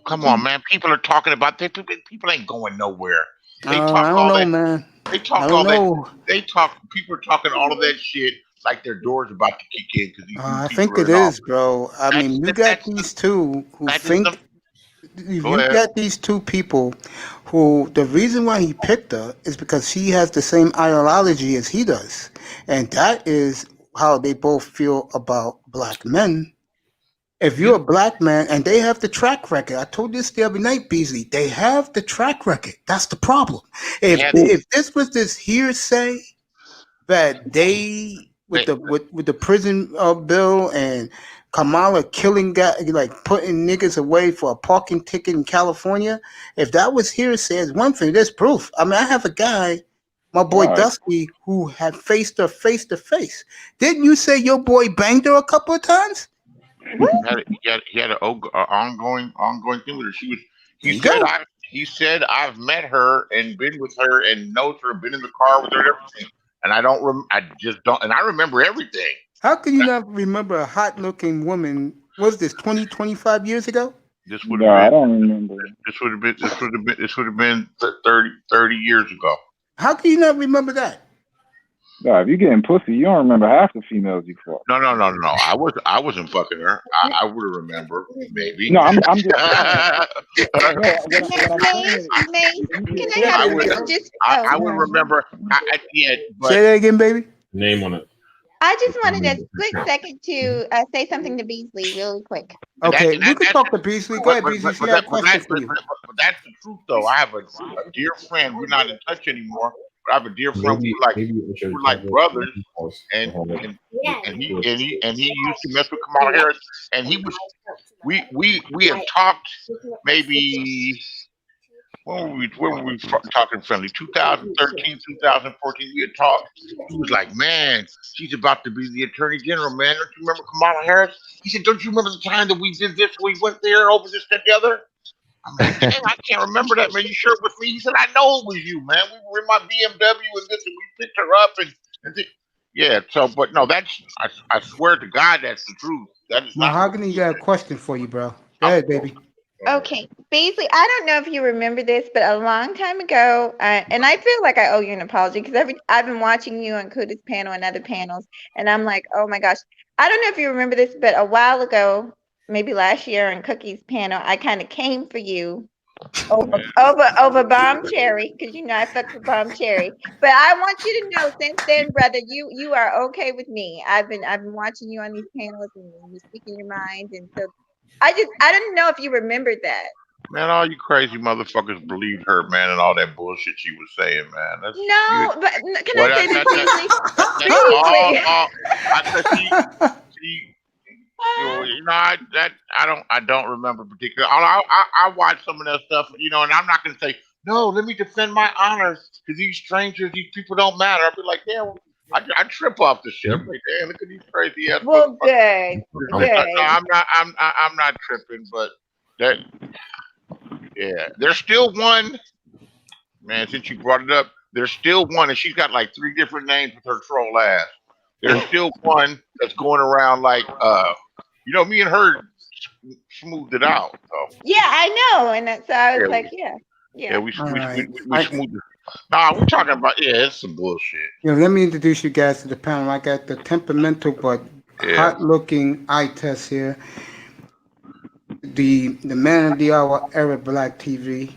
Come on, man. People are talking about that. People ain't going nowhere. I don't know, man. They talk all that. People are talking all of that shit like their door's about to kick in because these I people think are it in is, office. bro. I mean, you got these two who think. Go You ahead. got these two people who the reason why he picked her is because she has the same ideology as he does, and that is how they both feel about black men. If you're a black man and they have the track record, I told this the other night, Beasley, they have the track record. That's the problem. If this was this hearsay that they with the prison bill and Kamala killing guy, like putting niggas away for a parking ticket in California, if that was hearsay, it's one thing. There's proof. I mean, I have a guy, my boy Dusty, who had faced her face to face. Didn't you say your boy banged her a couple of times? He had an ongoing thing with her. He said I've met her and been with her and knows her, been in the car with her and everything. And I just don't, and I remember everything. How can you not remember a hot looking woman? Was this 25 years ago? This would have I don't remember. This would have been 30 years ago. How can you not remember that? No, if you're getting pussy, you don't remember half the females you fought. No. I wasn't fucking her. I would have remembered, maybe. No, I'm just. I would remember. But say that again, baby. Name on it. I just wanted a quick second to say something to Beasley, really quick. Okay, you can talk to Beasley. Go ahead, Beasley. She got a question for you. But that's the truth, though. I have a dear friend. We're not in touch anymore. But I have a dear friend. We're like brothers, and he used to mess with Kamala Harris, and we have talked maybe. When were we talking friendly? 2013, 2014, we had talked. He was like, man, she's about to be the attorney general, man. Don't you remember Kamala Harris? He said, don't you remember the time that we did this? We went there over this together? I'm like, dang, I can't remember that, man. You sure it was me? He said, I know it was you, man. We were in my BMW and this, and we picked her up. Yeah, so, but no, I swear to God, that's the truth. That is Mahogany got a question for you, bro. Go ahead, baby. Okay, basically, I don't know if you remember this, but a long time ago, and I feel like I owe you an apology because I've been watching you on Kuda's panel and other panels, and I'm like, oh my gosh, I don't know if you remember this, but a while ago, maybe last year on Cookie's panel, I kind of came for you over Bomb Cherry because I fucked with Bomb Cherry. But I want you to know, since then, brother, you are okay with me. I've been watching you on these panels and you speaking your mind, and so. I didn't know if you remembered that. Man, all you crazy motherfuckers believed her, man, and all that bullshit she was saying, man. But can I say this I don't remember particularly. I watched some of that stuff, and I'm not gonna say no. Let me defend my honor because these strangers, these people don't matter. I'll be like, yeah. I trip off the shit. I'm like, damn, look at these crazy ass. Well, good. No, I'm not tripping, but that, yeah, there's still one. Man, since you brought it up, there's still one, and she's got like 3 different names with her troll ass. There's still one that's going around like, me and her smoothed it out. So. Yeah, I know, and so I was like, yeah. Yeah, we smoothed it. Nah, we're talking about it's some bullshit. Let me introduce you guys to the panel. I got the temperamental but hot-looking eye test here. The man of the hour, Arab Black TV.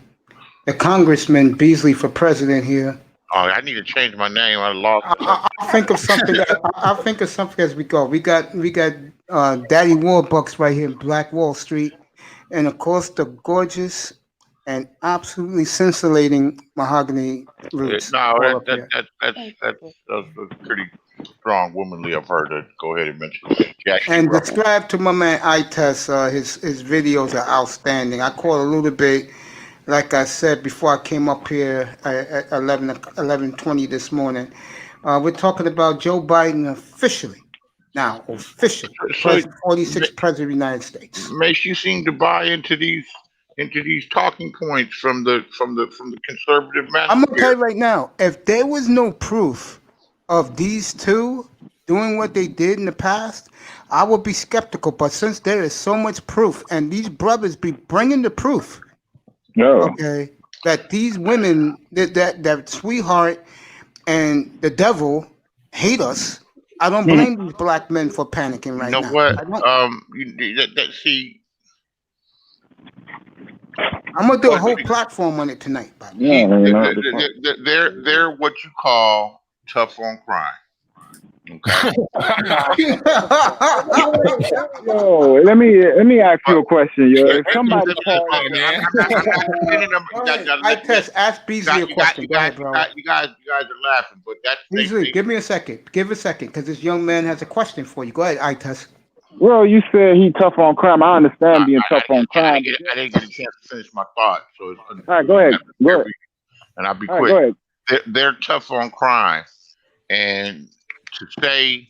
The Congressman Beasley for president here. Oh, I need to change my name. I lost. I'll think of something. I'll think of something as we go. We got Daddy Warbucks right here in Black Wall Street, and of course the gorgeous and absolutely scintillating Mahogany Roots. No, that's pretty strong womanly of her to go ahead and mention. And subscribe to my man iTest. His videos are outstanding. I caught a little bit, like I said before I came up here at 11:20 this morning. We're talking about Joe Biden officially. Now, officially, 46th president of the United States. Makes you seem to buy into these talking points from the conservative man. I'm gonna tell you right now, if there was no proof of these two doing what they did in the past, I would be skeptical. But since there is so much proof, and these brothers be bringing the proof, okay, that these women, that sweetheart and the devil hate us, I don't blame these black men for panicking right You know now. what? I don't. See, I'm gonna do a what whole platform on it tonight, Bob. Yeah, you know. they're what you call tough on crime. Okay. Yo, let me ask you a question, yo. If somebody calls, I test. Ask Beasley a question. Go ahead, bro. You guys are laughing, but that's Beasley, give me a second. Give a second, because this young man has a question for you. Go ahead, I test. well, you said he tough on crime. I understand being tough on crime. I didn't get a chance to finish my thought, so all right, go ahead. Go ahead. And I'll be All quick. right, go ahead. They're tough on crime, and to say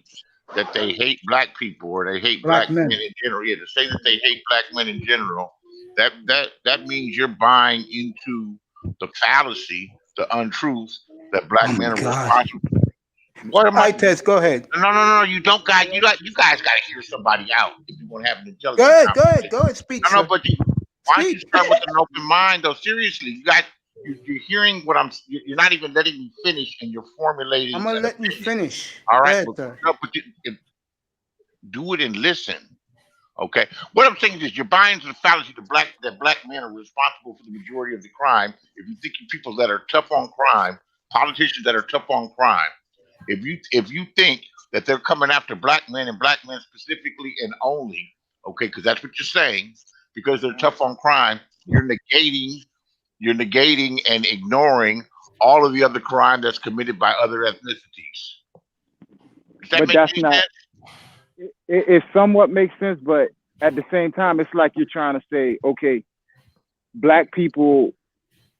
that they hate black people or they hate black men in general, to say that they hate black men in general, that means you're buying into the fallacy, the untruth that black men are responsible. What am I? Tess, go ahead. No. You don't, guys. You guys got to hear somebody out if you want to have an intelligent. Go ahead. Speak. No, but why don't you start with an open mind, though? Seriously, you guys, you're hearing what I'm. You're not even letting me finish, and you're formulating. I'm gonna let you finish. All right, do it and listen. Okay, what I'm saying is you're buying into the fallacy that black men are responsible for the majority of the crime. If you think people that are tough on crime, politicians that are tough on crime, if you think that they're coming after black men and black men specifically and only, okay, because that's what you're saying, because they're tough on crime, you're negating and ignoring all of the other crime that's committed by other ethnicities. But that's not. It somewhat makes sense, but at the same time, it's like you're trying to say, okay, black people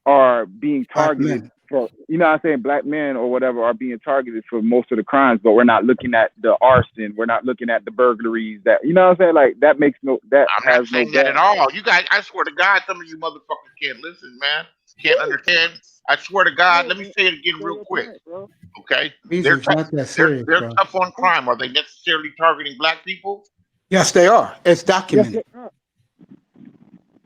are being targeted for, you know what I'm saying, black men or whatever are being targeted for most of the crimes, but we're not looking at the arson, we're not looking at the burglaries, that, you know what I'm saying, like that makes no, that I'm not saying that at all. You guys, I swear to God, some of you motherfuckers can't listen, man. Can't understand. I swear to God, let me say it again real quick. Okay? They're tough on crime. Are they necessarily targeting black people? Yes, they are. It's documented. Yes,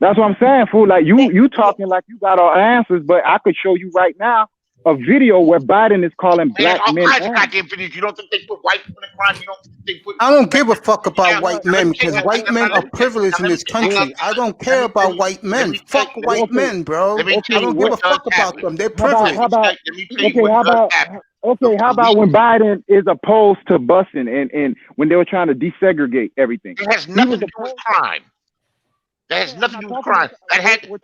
that's what I'm saying, fool. Like you talking like you got all answers, but I could show you right now a video where Biden is calling black men. Goddamn videos. You don't think they put white people in crime? You don't think they put? I don't give a fuck about white men because white men are privileged in this country. I don't care about white men. Fuck white men, bro. I don't give a fuck about them. They're privileged. How about when Biden is opposed to busing and when they were trying to desegregate everything? It has nothing to do with crime. That has nothing to do with crime. We're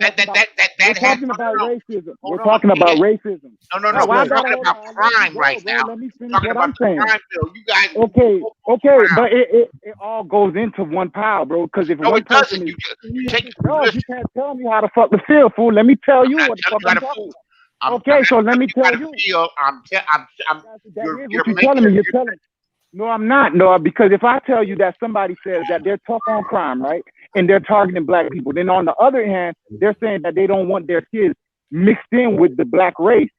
talking about racism. We're talking about racism. No. We're talking about crime right now. Let me finish what I'm saying. You guys. Okay, but it all goes into one pile, bro. Because if one person is, you can't tell me how the fuck to feel, fool. Let me tell you what the fuck I'm talking about. Okay, so let me tell you. You're telling me. No, I'm not. No, because if I tell you that somebody says that they're tough on crime, right, and they're targeting black people, then on the other hand, they're saying that they don't want their kids mixed in with the black race.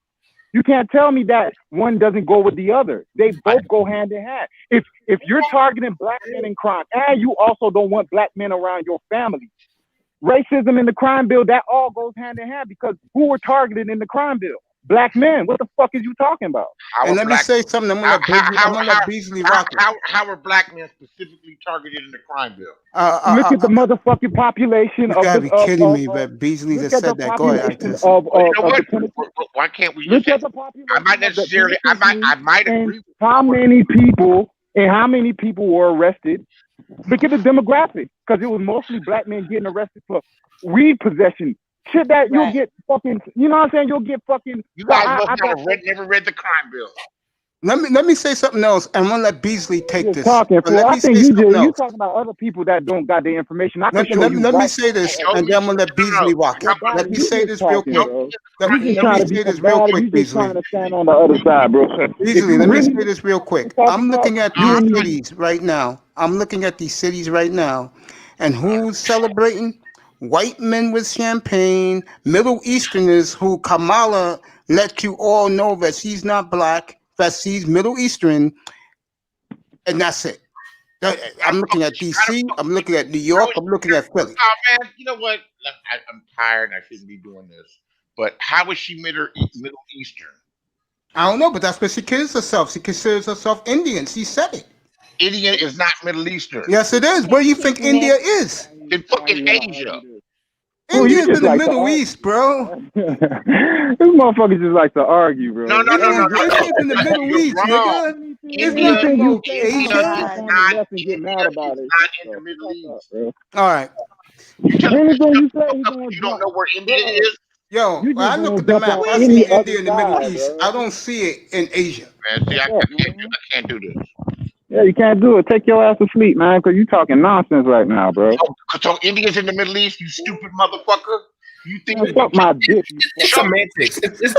You can't tell me that one doesn't go with the other. They both go hand in hand. If you're targeting black men in crime, and you also don't want black men around your family, racism in the crime bill, that all goes hand in hand because who were targeted in the crime bill? Black men. What the fuck is you talking about? And let me say something. I'm gonna let Beasley rock it. How are black men specifically targeted in the crime bill? Look at the motherfucking population. You gotta be kidding me, but Beasley just said that. Go ahead. Why can't we? Look at the population. I might agree. How many people were arrested? Look at the demographic, because it was mostly black men getting arrested for weed possession. Shit that you'll get fucking, you know what I'm saying? You'll get fucking. You guys never read the crime bill. Let me say something else. I'm gonna let Beasley take this. I think you talking about other people that don't got the information. Let me say this, and then I'm gonna let Beasley walk it. Let me say this real quick. Let me say this real quick, Beasley. Trying to stand on the other side, bro. Beasley, let me say this real quick. I'm looking at these cities right now. And who's celebrating? White men with champagne, Middle Easterners who Kamala let you all know that she's not black, that she's Middle Eastern, and that's it. I'm looking at DC, I'm looking at New York, I'm looking at Philly. Oh man, you know what? I'm tired and I shouldn't be doing this. But how is she Middle Eastern? I don't know, but that's what she considers herself. She considers herself Indian. She said it. India is not Middle Eastern. Yes, it is. Where do you think India is? It's fucking Asia. India's in the Middle East, bro. This motherfucker just like to argue, bro. No. India's in the Middle You're East, wrong. nigga. India It's not is Asia. not in the Middle East. Bro. All right. You tell me Anything you say, you don't know where India is? Yo, You when I just look wanna at the jump map, on I any see other India in the Middle side, East. bro. I don't see it in Asia. Man, see, I can't do this. Yeah, you can't do it. Take your ass to sleep, man, because you talking nonsense right now, bro. So India's in the Middle East, you stupid motherfucker. You think Man, fuck my dick. It's semantics. It's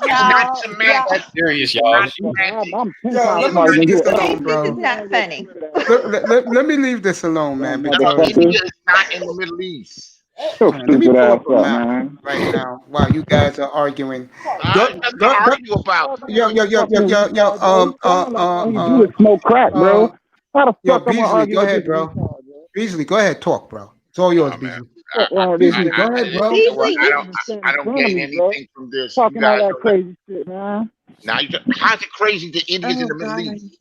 not semantics. That's serious, y'all. I'm 10 Yo, times let me smarter leave than this you. alone, bro. This is not funny. Let me leave this alone, man, because India is not in the Middle East. So let me stupid pull ass up up, a map man. right now while you guys are arguing. Nothing to argue about. Yo, You do smoke crack, bro. How the yo, fuck am I Beasley, arguing go with ahead, this bro. retard, bro? Beasley, go ahead, talk, bro. It's all yours, Nah, man. Beasley. Beasley, go ahead, bro. I don't gain anything from this. Talking You all guys that don't- crazy shit, man. Now, how's it crazy that India's in the Middle East?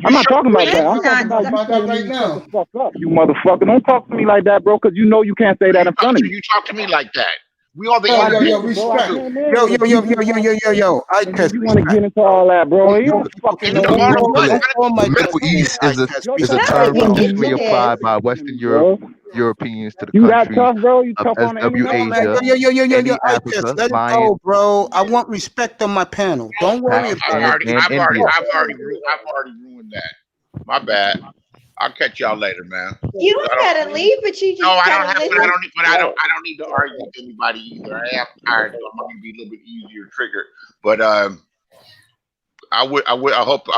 I'm not talking about Let's that. I'm not talking about talk about that right now. Shut the fuck up, you motherfucker. Don't talk to me like that, bro, because you know you can't say that in front of me. You talk to me like that. We are the Yo, respect. Yo. I test You want to respect. get into all that, bro? You don't fucking know. The Middle East is a term typically applied by Western Europeans to the You that countries tough, bro? You of tough on the SW internet? Asia, any I Africa, just let it Lion, go, bro. I want respect on my panel. Don't worry Pakistan, about it. I've India. already ruined that. My bad. I'll catch y'all later, man. You don't gotta leave, but you just No, I don't gotta have. listen. I don't need to argue with anybody either. I am tired, so I'm gonna be a little bit easier triggered. But I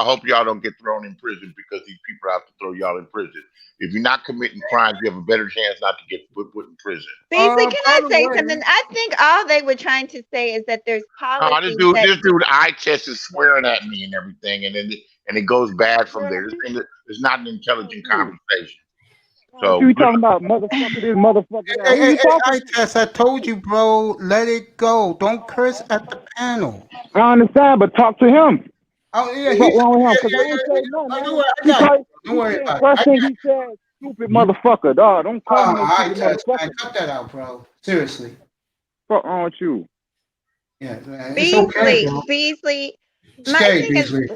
hope y'all don't get thrown in prison because these people have to throw y'all in prison. If you're not committing crimes, you have a better chance not to get put in prison. Beasley, can I by the say way- something? I think all they were trying to say is that there's policies This dude, eye test is swearing at me and everything, and it goes bad from there. It's not an intelligent conversation. So you talking about motherfucker this, motherfucker that? Who you Hey, talking to? Tess, I told you, bro. Let it go. Don't curse at the panel. I understand, but talk to him. Oh, yeah, What's wrong with him? Because I ain't say nothing, man. Don't worry about it. First thing he said, stupid motherfucker, dog. Don't call me no I stupid Tess, man. motherfucker. Cut that out, bro. Seriously. What's wrong with you? Yeah, man. It's okay, bro. Beasley. My Stay, thing Beasley. is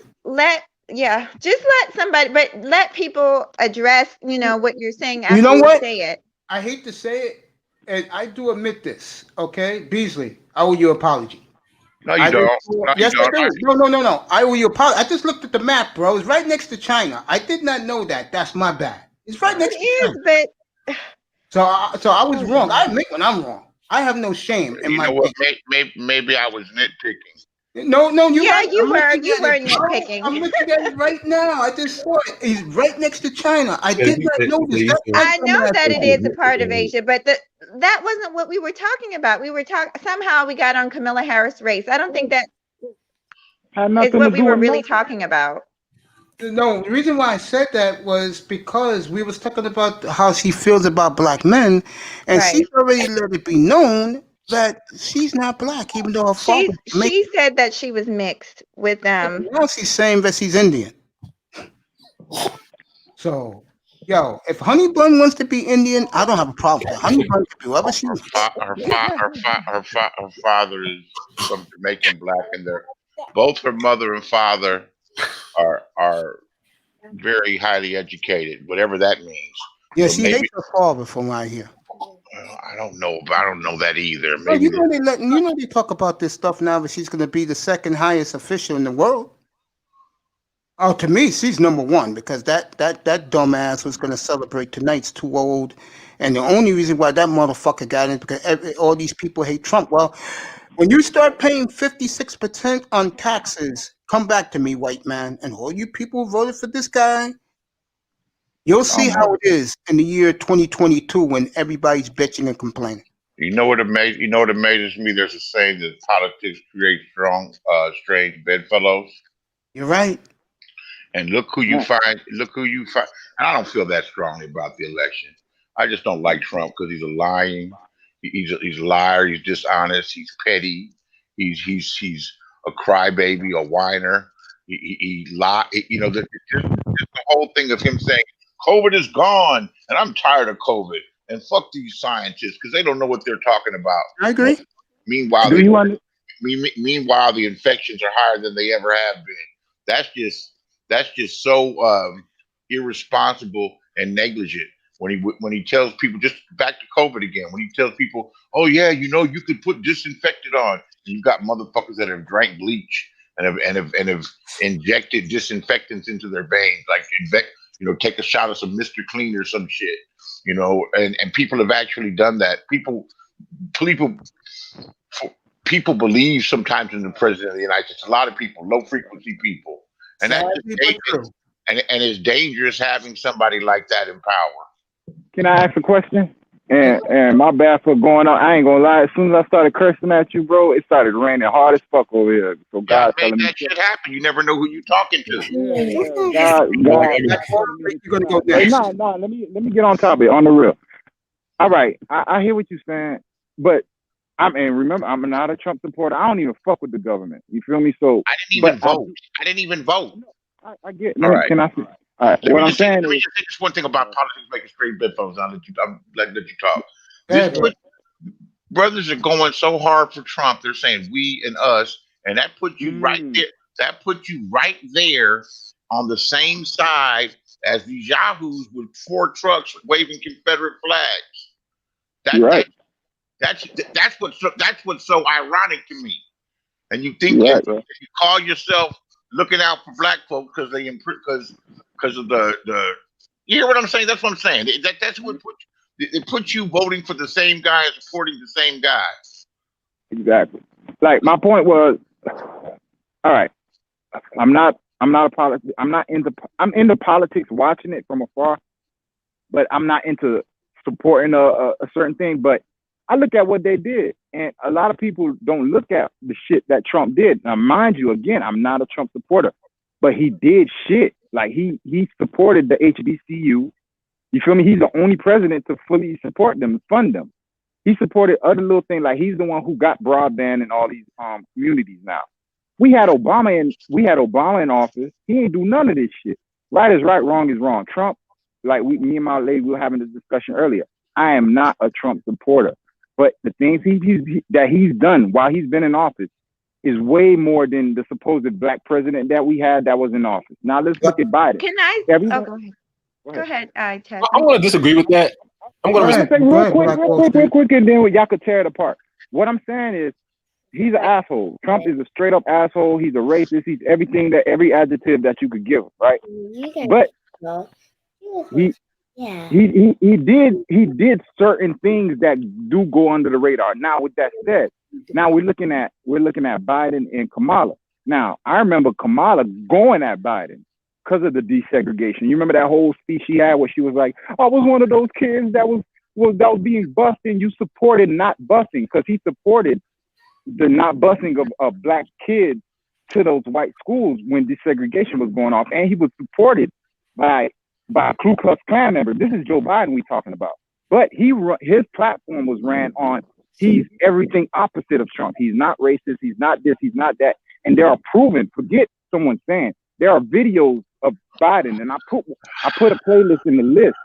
just let somebody, but let people address, what you're saying after You know what? say it. I hate to say it, and I do admit this, okay? Beasley, I owe you an apology. No, you don't. Yes, I do. No. I owe you an apology. I just looked at the map, bro. It's right next to China. I did not know that. That's my bad. It's right next to China. But So I was wrong. I admit when I'm wrong. I have no shame in my what? Maybe I was nitpicking. No, you yeah, right. you I'm were looking at it, bro. nitpicking. I'm looking at it right now. I just saw it. He's right next to China. I did not notice that. I know that it is a part of Asia, but that wasn't what we were talking about. We were somehow we got on Kamala Harris' race. I don't think that is what we were really talking about. No, the reason why I said that was because we was talking about how she feels about black men, and Right. she's already let it be known that she's not black, even though her father. She said that she was mixed with them. Now she's saying that she's Indian. So, yo, if Honey Bun wants to be Indian, I don't have a problem with that. Honey Bun can be whoever she wants. Her father is from Jamaican black, and both her mother and father are very highly educated, whatever that means. Yeah, So she maybe- hates her father from what I hear. I don't know that either. Well, Maybe they talk about this stuff now, but she's going to be the second highest official in the world. Oh, to me, she's number one because that dumbass was going to celebrate tonight's too old, and the only reason why that motherfucker got in is because all these people hate Trump. Well, when you start paying 56% on taxes, come back to me, white man, and all you people who voted for this guy. You'll see how it is in the year 2022 when everybody's bitching and complaining. You know what amazes me? There's a saying that politics creates strange bedfellows. You're right. And look who you find. And I don't feel that strongly about the election. I just don't like Trump because he's a lying. He's a liar. He's dishonest. He's petty. He's a crybaby, a whiner. He lied. You know, just the whole thing of him saying COVID is gone, and I'm tired of COVID, and fuck these scientists because they don't know what they're talking about. I agree. Meanwhile, Do you want? meanwhile, the infections are higher than they ever have been. That's just so irresponsible and negligent. When he tells people, just back to COVID again, when he tells people, oh yeah, you know, you could put disinfectant on, and you've got motherfuckers that have drank bleach and have injected disinfectants into their veins, like take a shot of some Mr. Clean or some shit, and people have actually done that. People believe sometimes in the president of the United States. A lot of people, low frequency people, and that's just dangerous. And it's dangerous having somebody like that in power. Can I ask a question? And my bad for going on. I ain't gonna lie. As soon as I started cursing at you, bro, it started raining hard as fuck over here. So God telling me that shit happen. You never know who you're talking to. God. You're gonna go next. No. Let me get on top of it on the real. All right, I hear what you're saying, but remember, I'm not a Trump supporter. I don't even fuck with the government. You feel me? So I didn't even vote. I get. All right. Can I? All right. What I'm saying is, let me just say this one thing about politics making straight bedphones. I'll let you talk. Brothers are going so hard for Trump. They're saying we and us, and that puts you right there. That puts you right there on the same side as these yahoos with 4 trucks waving Confederate flags. That's what's so ironic to me. And you think if you call yourself looking out for black folks because of the you hear what I'm saying? That's what I'm saying. That's what it puts you voting for the same guy and supporting the same guy. Exactly. Like my point was, all right, I'm into politics, watching it from afar, but I'm not into supporting a certain thing. But I look at what they did, and a lot of people don't look at the shit that Trump did. Now, mind you, again, I'm not a Trump supporter, but he did shit. Like he supported the HBCU. You feel me? He's the only president to fully support them, fund them. He supported other little things, like he's the one who got broadband in all these communities now. We had Obama in office. He ain't do none of this shit. Right is right, wrong is wrong. Trump, like me and my lady, we were having this discussion earlier. I am not a Trump supporter. But the things that he's done while he's been in office is way more than the supposed black president that we had that was in office. Now let's look at Biden. Can I? Go ahead. Ted. I'm going to disagree with that. I'm going to say real quick, and then y'all could tear it apart. What I'm saying is, he's an asshole. Trump is a straight up asshole. He's a racist. He's every adjective that you could give, right? But he did certain things that do go under the radar. Now, with that said, now we're looking at Biden and Kamala. Now, I remember Kamala going at Biden because of the desegregation. You remember that whole speech she had where she was like, I was one of those kids that was being bused, and you supported not busing, because he supported the not busing of black kids to those white schools when desegregation was going off, and he was supported by Ku Klux Klan members. This is Joe Biden we talking about. But his platform was ran on, he's everything opposite of Trump. He's not racist. He's not this. He's not that. And there are proven, forget someone saying, there are videos of Biden. And I put a playlist in the list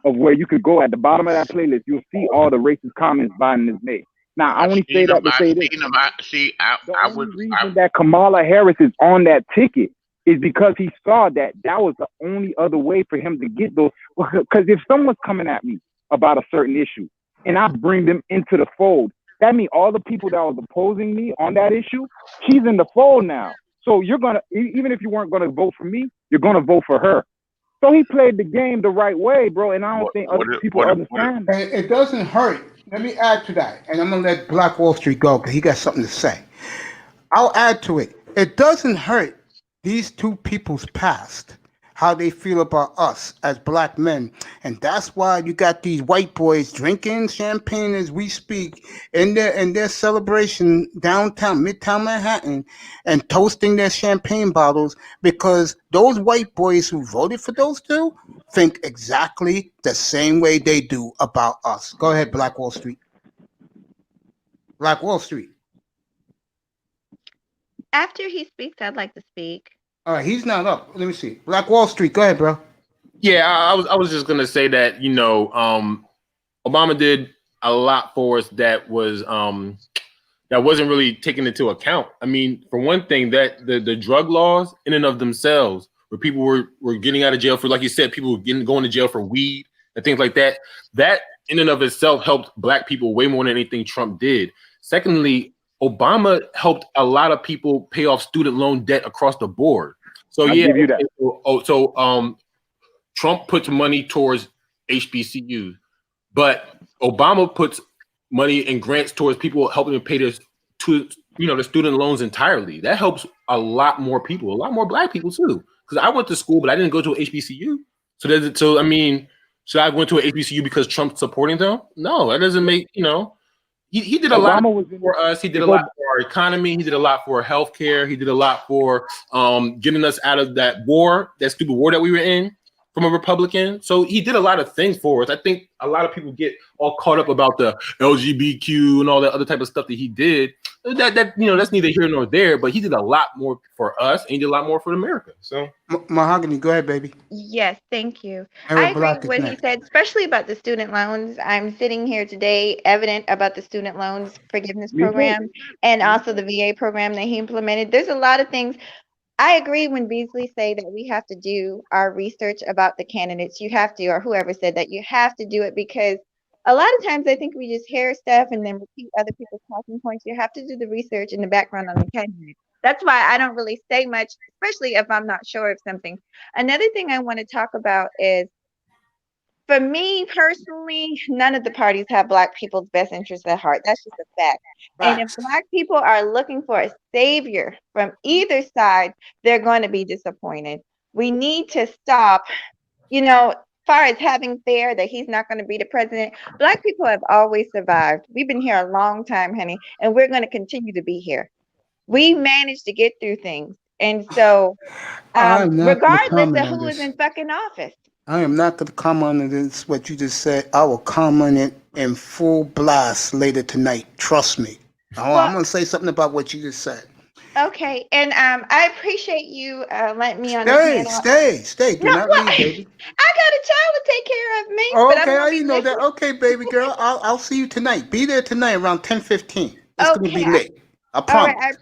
of where you could go. At the bottom of that playlist, you'll see all the racist comments Biden has made. Now, I only say that to say this. The only reason that Kamala Harris is on that ticket is because he saw that was the only other way for him to get those. Because if someone's coming at me about a certain issue and I bring them into the fold, that means all the people that was opposing me on that issue, she's in the fold now. So you're going to, even if you weren't going to vote for me, you're going to vote for her. So he played the game the right way, bro. And I don't think other people understand that. It doesn't hurt. Let me add to that. And I'm going to let Black Wall Street go because he got something to say. I'll add to it. It doesn't hurt these two people's past, how they feel about us as black men. And that's why you got these white boys drinking champagne as we speak in their celebration downtown, Midtown Manhattan, and toasting their champagne bottles, because those white boys who voted for those two think exactly the same way they do about us. Go ahead, Black Wall Street. Black Wall Street. After he speaks, I'd like to speak. All right, he's not up. Let me see. Black Wall Street. Go ahead, bro. Yeah, I was just gonna say that Obama did a lot for us that wasn't really taken into account. I mean, for one thing, that the drug laws in and of themselves, where people were getting out of jail for, like you said, people were going to jail for weed and things like that. That in and of itself helped Black people way more than anything Trump did. Secondly, Obama helped a lot of people pay off student loan debt across the board. So I'll give you that. Trump puts money towards HBCUs, but Obama puts money and grants towards people helping to pay the student loans entirely. That helps a lot more people, a lot more Black people too. Because I went to school, but I didn't go to a HBCU. So I mean, should I went to a HBCU because Trump's supporting them? No, that doesn't make, he did a lot for us. He did a lot for our economy. He did a lot for healthcare. He did a lot for getting us out of that stupid war that we were in from a Republican. So he did a lot of things for us. I think a lot of people get all caught up about the LGBTQ and all that other type of stuff that he did. That's neither here nor there, but he did a lot more for us and he did a lot more for America. So Mahogany, go ahead, baby. Yes, thank you. Eric I agree Black with is what he next. said, especially about the student loans. I'm sitting here today evident about the student loans forgiveness Me too. program and also the VA program that he implemented. There's a lot of things. I agree when Beasley say that we have to do our research about the candidates. You have to, or whoever said that, you have to do it because a lot of times I think we just hear stuff and then repeat other people's talking points. You have to do the research in the background on the candidate. That's why I don't really say much, especially if I'm not sure of something. Another thing I want to talk about is, for me personally, none of the parties have Black people's best interests at heart. That's just a fact. And if Black people are looking for a savior from either side, they're going to be disappointed. We need to stop, far as having fear that he's not going to be the president. Black people have always survived. We've been here a long time, honey, and we're going to continue to be here. We managed to get through things. And so, I'm not gonna regardless comment of on who is this. in fucking office. I am not going to comment on this, what you just said. I will comment it in full blast later tonight. Trust me. I'm going to say something about what you just said. Okay, and I appreciate you letting me on the panel. Stay. Do not leave, baby. I got a child to take care of me. Oh, but I'm okay, gonna I be didn't know that. listening. Okay, baby girl, I'll see you tonight. Be there tonight around 10:15. It's going to be Okay, lit. I All promise. right,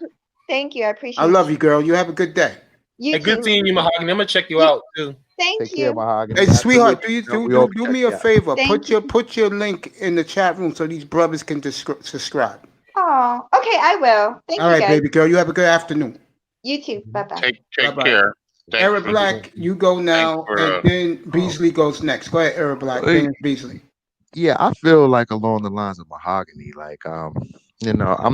thank you. I appreciate I love you, girl. You have a good day. You good too. seeing you, Mahogany. I'm gonna check you out too. Thank Take care, you. Mahogany. Hey, sweetheart, Absolutely. do me a favor. Thank you. Put your link in the chat room so these brothers can subscribe. Oh, okay, I will. Thank All you, right, guys. baby girl. You have a good afternoon. You too. Bye-bye. Take Bye-bye. care. Thanks Eric for- Black, you go now, for, and then Beasley goes next. Go ahead, Eric Black. Hey. Then Beasley. Yeah, I feel like along the lines of Mahogany, like I'm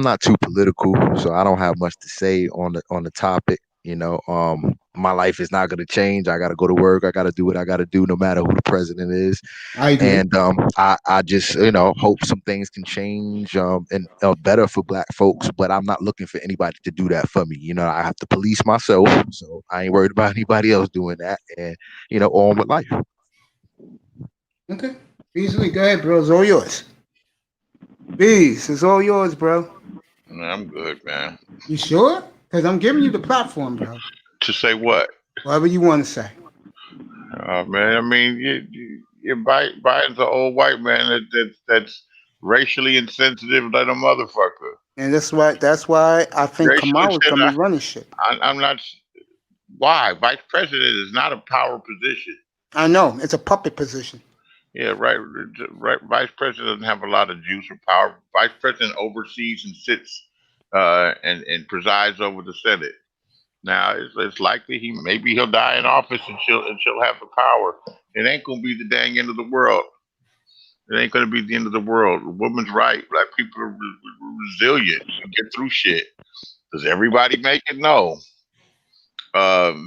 not too political, so I don't have much to say on the topic. My life is not gonna change. I gotta go to work. I gotta do what I gotta do, no matter who the president is. I agree. And I just hope some things can change and better for Black folks. But I'm not looking for anybody to do that for me. I have to police myself, so I ain't worried about anybody else doing that. And on with life. Okay. Beasley, go ahead, bro. It's all yours. Bees, it's all yours, bro. No, I'm good, man. You sure? Because I'm giving you the platform, bro. To say what? Whatever you want to say. Man, I mean, Biden's an old white man that's racially insensitive like a motherfucker. And that's why I think Racially Kamala's gonna insensitive. be running shit. I'm not. Why? Vice president is not a power position. I know. It's a puppet position. Yeah, right. Vice president doesn't have a lot of juice or power. Vice president oversees and sits and presides over the Senate. Now it's likely he'll die in office and she'll have the power. It ain't gonna be the dang end of the world. It ain't gonna be the end of the world. The woman's right. Black people are resilient. You get through shit. Does everybody make it? No. I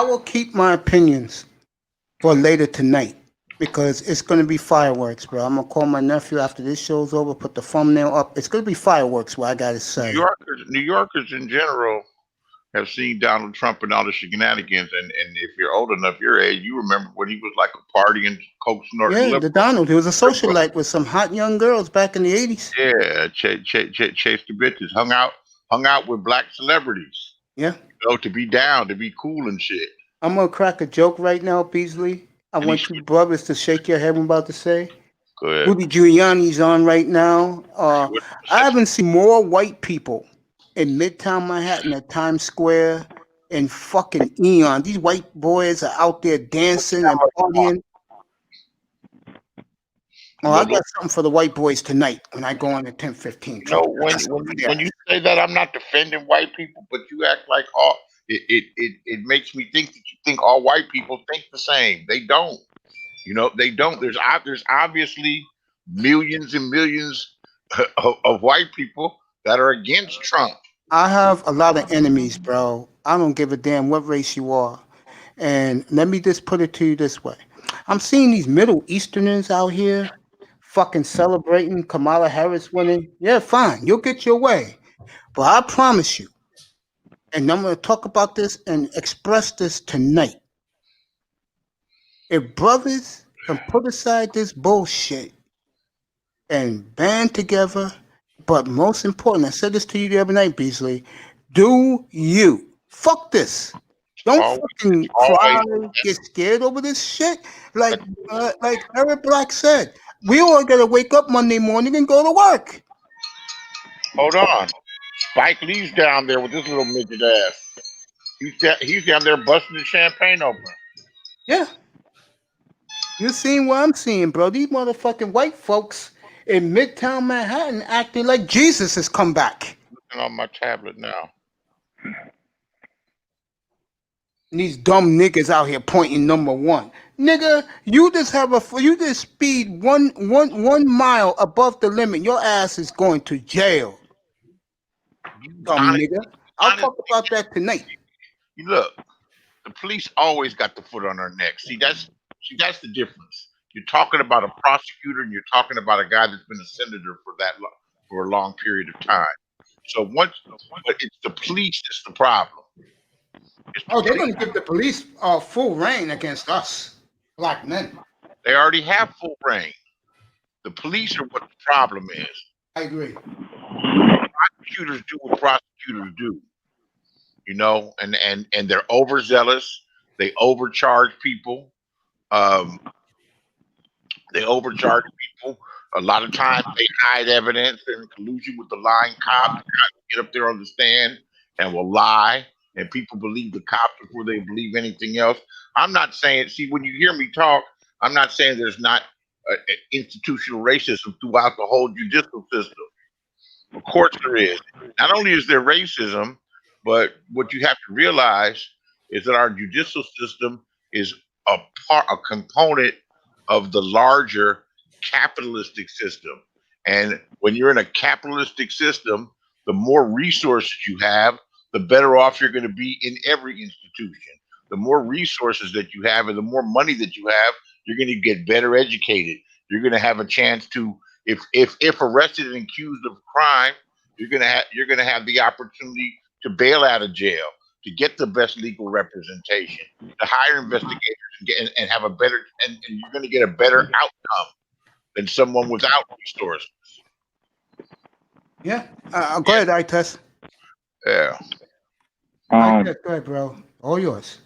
will keep my opinions for later tonight because it's going to be fireworks, bro. I'm going to call my nephew after this show's over, put the thumbnail up. It's going to be fireworks, what I got to say. New Yorkers in general have seen Donald Trump and all the shenanigans. And if you're old enough, your age, you remember when he was like a partying, coke snorting Yeah, liberal. the Donald. He was a socialite with some hot young girls back in the 80s. Yeah, chased the bitches, hung out with black celebrities. Yeah. You know, to be down, to be cool and shit. I'm gonna crack a joke right now, Beasley. I want you brothers to shake your head. I'm about to say. Go ahead. Rudy Giuliani's on right now. I haven't seen more white people in Midtown Manhattan at Times Square in fucking eon. These white boys are out there dancing and partying. Oh, I got something for the white boys tonight when I go on at 10:15. No, when you say that, I'm not defending white people, but you act like it makes me think that you think all white people think the same. They don't. You know, they don't. There's obviously millions and millions of white people that are against Trump. I have a lot of enemies, bro. I don't give a damn what race you are. And let me just put it to you this way. I'm seeing these Middle Easterners out here fucking celebrating Kamala Harris winning. Yeah, fine. You'll get your way. But I promise you, and I'm going to talk about this and express this tonight. If brothers can put aside this bullshit and band together, but most important, I said this to you the other night, Beasley, do you. Fuck this. Don't fucking cry, get scared over this shit. Like Eric Black said, we all gotta wake up Monday morning and go to work. Hold on. Spike Lee's down there with this little midget ass. He's down there busting the champagne open. Yeah. You seen what I'm seeing, bro. These motherfucking white folks in Midtown Manhattan acting like Jesus has come back. Looking on my tablet now. And these dumb niggas out here pointing number one. Nigga, you just speed one mile above the limit. Your ass is going to jail. Dumb nigga. I'll talk about that tonight. You look, the police always got the foot on their neck. See, that's the difference. You're talking about a prosecutor and you're talking about a guy that's been a senator for a long period of time. So but it's the police that's the problem. They're going to give the police full reign against us, black men. They already have full reign. The police are what the problem is. I agree. Prosecutors do what prosecutors do, you know, and they're overzealous. They overcharge people. They overcharge people. A lot of times they hide evidence. They're in collusion with the lying cops. Get up there on the stand and will lie. And people believe the cops before they believe anything else. I'm not saying, see, when you hear me talk, I'm not saying there's not institutional racism throughout the whole judicial system. Of course there is. Not only is there racism, but what you have to realize is that our judicial system is a component of the larger capitalistic system. And when you're in a capitalistic system, the more resources you have, the better off you're going to be in every institution. The more resources that you have and the more money that you have, you're going to get better educated. You're going to have a chance to, if arrested and accused of crime, you're going to have the opportunity to bail out of jail, to get the best legal representation, to hire investigators and have a better, and you're going to get a better outcome than someone without resources. Yeah. Go ahead, Ites. Yeah. Go ahead, bro. All yours.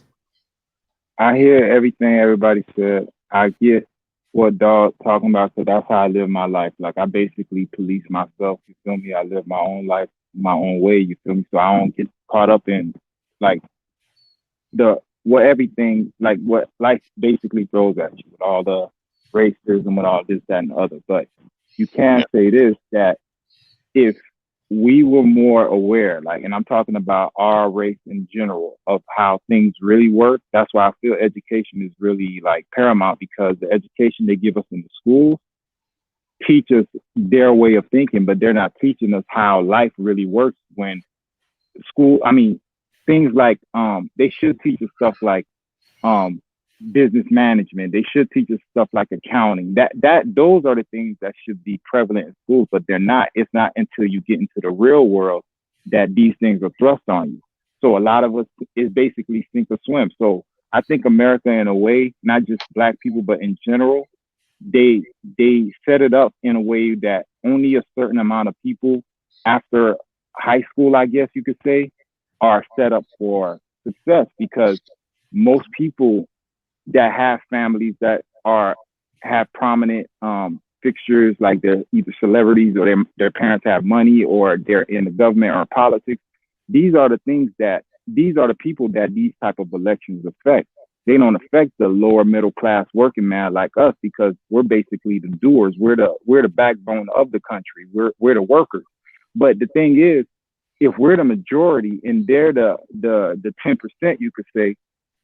I hear everything everybody said. I get what Dog's talking about, because that's how I live my life. Like, I basically police myself, you feel me? I live my own life, my own way, you feel me? So I don't get caught up in, like, what life basically throws at you with all the racism, with all this, that, and the other. But you can say this, that if we were more aware, like, and I'm talking about our race in general, of how things really work. That's why I feel education is really like paramount, because the education they give us in the schools teach us their way of thinking, but they're not teaching us how life really works. When things like, they should teach us stuff like business management. They should teach us stuff like accounting. Those are the things that should be prevalent in schools, but they're not. It's not until you get into the real world that these things are thrust on you. So a lot of us is basically sink or swim. So I think America, in a way, not just black people, but in general, they set it up in a way that only a certain amount of people after high school, I guess you could say, are set up for success, because most people that have families that have prominent fixtures, like they're either celebrities or their parents have money or they're in the government or politics. These are the people that these type of elections affect. They don't affect the lower middle class working man like us, because we're basically the doers. We're the backbone of the country. We're the workers. But the thing is, if we're the majority and they're the 10%, you could say,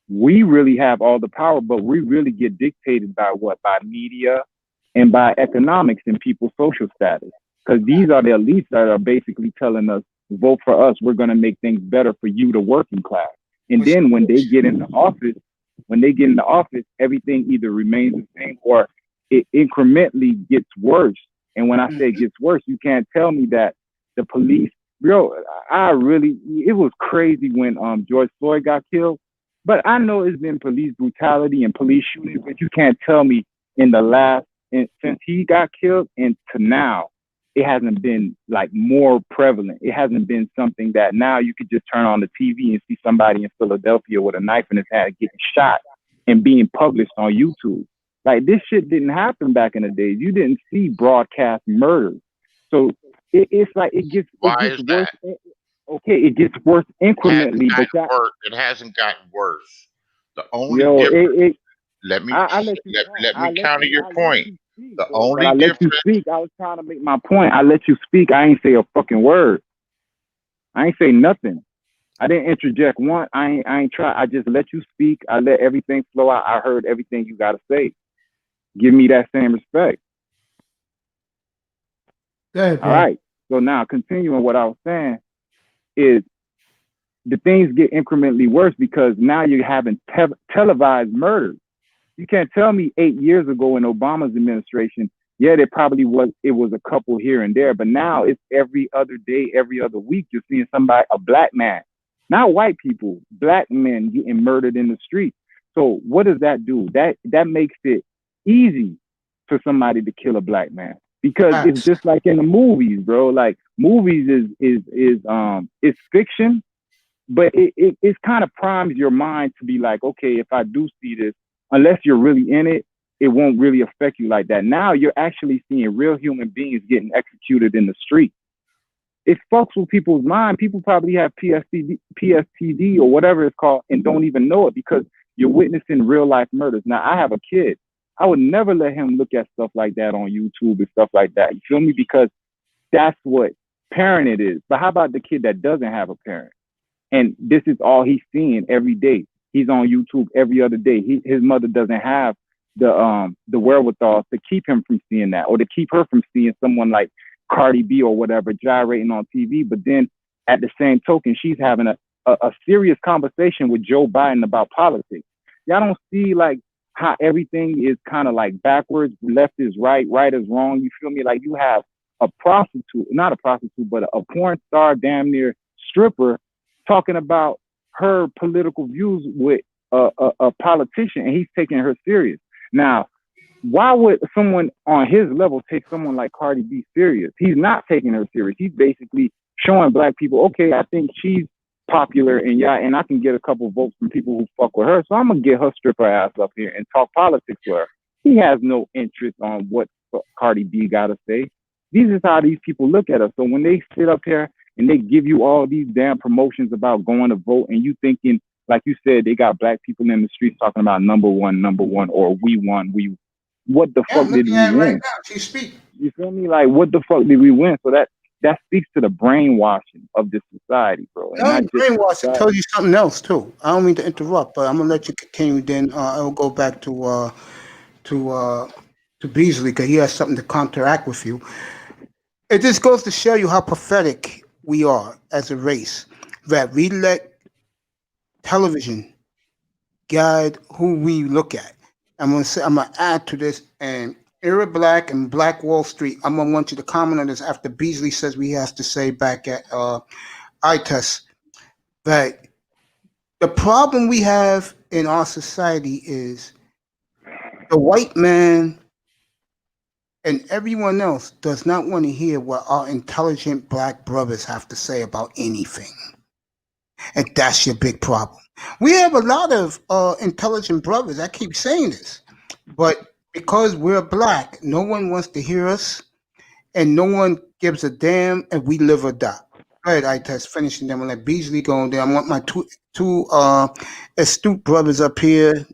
we really have all the power, but we really get dictated by what? By media and by economics and people's social status. Because these are the elites that are basically telling us, vote for us, we're going to make things better for you, the working class. And then when they get into office, everything either remains the same or it incrementally gets worse. And when I say it gets worse, you can't tell me that the police, bro, it was crazy when George Floyd got killed. But I know it's been police brutality and police shootings, but you can't tell me since he got killed and to now, it hasn't been like more prevalent. It hasn't been something that now you could just turn on the TV and see somebody in Philadelphia with a knife in his hand getting shot and being published on YouTube. Like, this shit didn't happen back in the days. You didn't see broadcast murders. So it's like it gets worse. Okay, it gets worse incrementally, it hasn't gotten worse. The only difference. Let me counter your point. The only difference. You speak. I was trying to make my point. I let you speak. I ain't say a fucking word. I ain't say nothing. I didn't interject one. I ain't try. I just let you speak. I let everything flow out. I heard everything you gotta say. Give me that same respect. Go ahead, all right. So now, continuing what I was saying is the things get incrementally worse because now you're having televised murders. You can't tell me 8 years ago in Obama's administration, yeah, it was a couple here and there, but now it's every other day, every other week, you're seeing a black man, not white people, black men getting murdered in the street. So what does that do? That makes it easy for somebody to kill a black man. Because it's just like in the movies, bro. Like, movies is fiction, but it kind of primes your mind to be like, okay, if I do see this, unless you're really in it, it won't really affect you like that. Now you're actually seeing real human beings getting executed in the street. It fucks with people's mind. People probably have PSTD or whatever it's called and don't even know it because you're witnessing real life murders. Now, I have a kid. I would never let him look at stuff like that on YouTube and stuff like that. You feel me? Because that's what parent it is. But how about the kid that doesn't have a parent? And this is all he's seeing every day. He's on YouTube every other day. His mother doesn't have the wherewithal to keep him from seeing that or to keep her from seeing someone like Cardi B or whatever gyrating on TV. But then at the same token, she's having a serious conversation with Joe Biden about politics. Y'all don't see like how everything is kind of like backwards, left is right, right is wrong. You feel me? Like you have a prostitute, not a prostitute, but a porn star, damn near stripper, talking about her political views with a politician, and he's taking her serious. Now, why would someone on his level take someone like Cardi B serious? He's not taking her serious. He's basically showing black people, okay, I think she's popular and I can get a couple votes from people who fuck with her, so I'm gonna get her stripper ass up here and talk politics with her. He has no interest on what Cardi B gotta say. This is how these people look at us. So when they sit up here and they give you all these damn promotions about going to vote, and you thinking, like you said, they got black people in the streets talking about number one, or we won. What the fuck did we win? Right now, you feel me? Like, what the fuck did we win? So that speaks to the brainwashing of this society, bro. And brainwashing tells you something else too. I don't mean to interrupt, but I'm gonna let you continue. Then I'll go back to Beasley because he has something to counteract with you. It just goes to show you how pathetic we are as a race, that we let television guide who we look at. I'm gonna add to this, and Era Black and Black Wall Street. I'm gonna want you to comment on this after Beasley says what he has to say back at ITES. that the problem we have in our society is the white man and everyone else does not want to hear what our intelligent black brothers have to say about anything. And that's your big problem. We have a lot of intelligent brothers. I keep saying this. But because we're black, no one wants to hear us, and no one gives a damn if we live or die. All right, I test finishing them. I'm gonna let Beasley go on there. I want my two astute brothers up here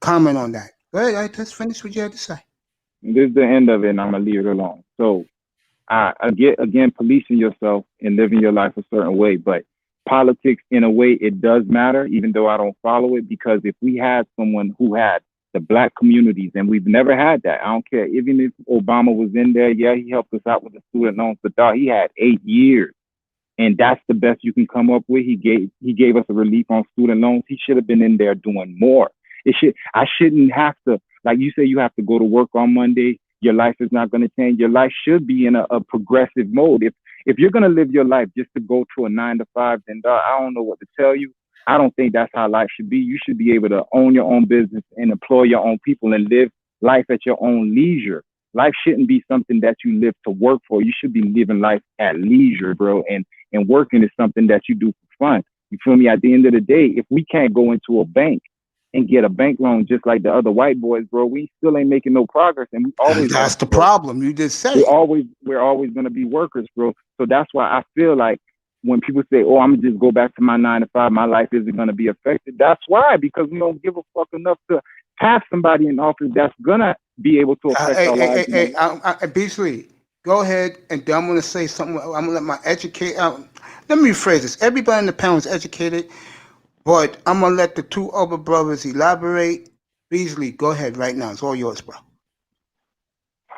comment on that. Go ahead, I test finish what you had to say. This is the end of it, and I'm gonna leave it alone. So I get again policing yourself and living your life a certain way, but politics in a way it does matter, even though I don't follow it, because if we had someone who had the black communities, and we've never had that. I don't care. Even if Obama was in there, yeah, he helped us out with the student loans, but dog, he had 8 years. And that's the best you can come up with. He gave us a relief on student loans. He should have been in there doing more. I shouldn't have to, like you say, you have to go to work on Monday. Your life is not going to change. Your life should be in a progressive mode. If you're going to live your life just to go to a 9 to 5, then I don't know what to tell you. I don't think that's how life should be. You should be able to own your own business and employ your own people and live life at your own leisure. Life shouldn't be something that you live to work for. You should be living life at leisure, bro. And working is something that you do for fun. You feel me? At the end of the day, if we can't go into a bank and get a bank loan just like the other white boys, bro, we still ain't making no progress. And we always that's the problem. You just said we're always going to be workers, bro. So that's why I feel like when people say, "Oh, I'm gonna just go back to my 9 to 5, my life isn't going to be affected." That's why, because we don't give a fuck enough to have somebody in office that's gonna be able to affect our lives. Hey, Beasley, go ahead, and then I'm gonna say something. I'm gonna let my educate. Let me rephrase this. Everybody in the panel is educated, but I'm gonna let the two other brothers elaborate. Beasley, go ahead right now. It's all yours, bro.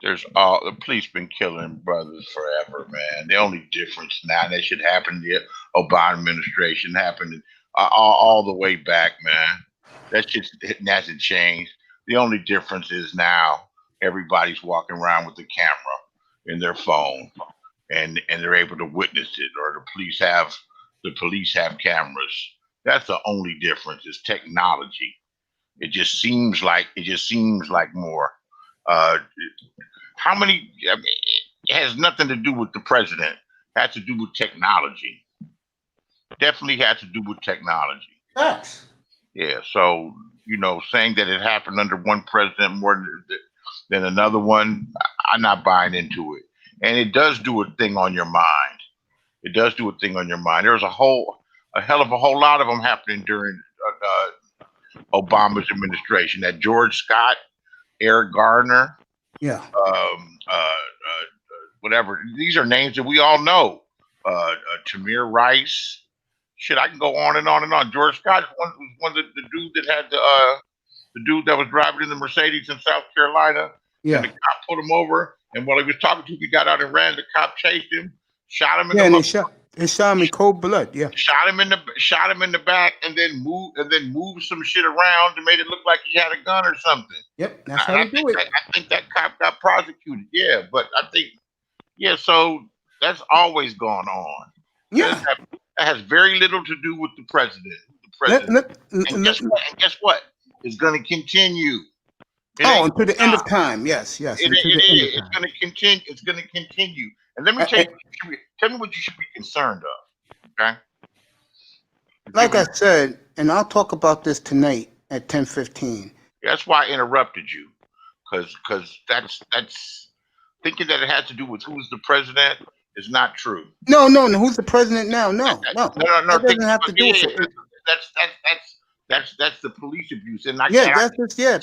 The police been killing brothers forever, man. The only difference now, that should happen, the Obama administration happened all the way back, man. That shit hasn't changed. The only difference is now everybody's walking around with the camera in their phone, and they're able to witness it, or the police have cameras. That's the only difference, is technology. It just seems like more. How many? I mean, it has nothing to do with the president. It has to do with technology. Definitely has to do with technology. Facts. Yeah. So, saying that it happened under one president more than another one, I'm not buying into it. And it does do a thing on your mind. It does do a thing on your mind. There's a hell of a whole lot of them happening during Obama's administration. That George Scott, Eric Garner, yeah, whatever. These are names that we all know. Tamir Rice. Shit, I can go on and on and on. George Scott was one of the dude that had the dude that was driving in the Mercedes in South Carolina. Yeah. And the cop pulled him over, and while he was talking to him, he got out and ran. The cop chased him, shot him in the they shot him in cold blood. Yeah. Shot him in the back, and then moved some shit around and made it look like he had a gun or something. Yep, that's how you do it. I think that cop got prosecuted. Yeah, but I think so that's always gone on. Yeah. That has very little to do with the president. And guess what? It's going to continue. Until the end of time. Yes. It's going to continue. It's going to continue. And let me tell me what you should be concerned of. Okay. Like I said, and I'll talk about this tonight at 10:15. That's why I interrupted you, because that's thinking that it has to do with who's the president is not true. No. Who's the president now? No. That doesn't have to do with it. That's the police abuse, and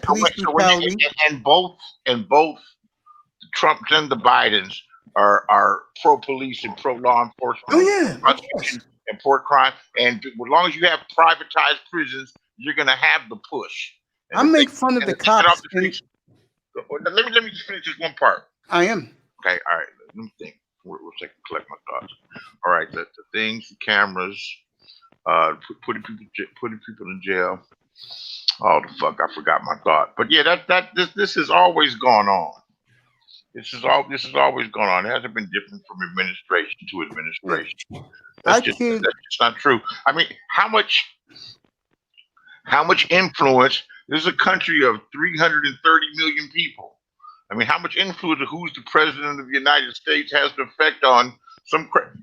police brutality. And both Trump and the Bidens are pro police and pro law enforcement. Oh yeah, prosecution and port crime, and as long as you have privatized prisons, you're gonna have the push. I make fun of the cops. Let me just finish this one part. I am. Okay, all right. Let me think. We'll collect my thoughts. All right, the things, the cameras, putting people in jail. Oh, the fuck! I forgot my thought. But yeah, this has always gone on. This is always going on. It hasn't been different from administration to administration. That's just not true. I mean, how much influence? This is a country of 330 million people. I mean, how much influence of who's the president of the United States has an effect on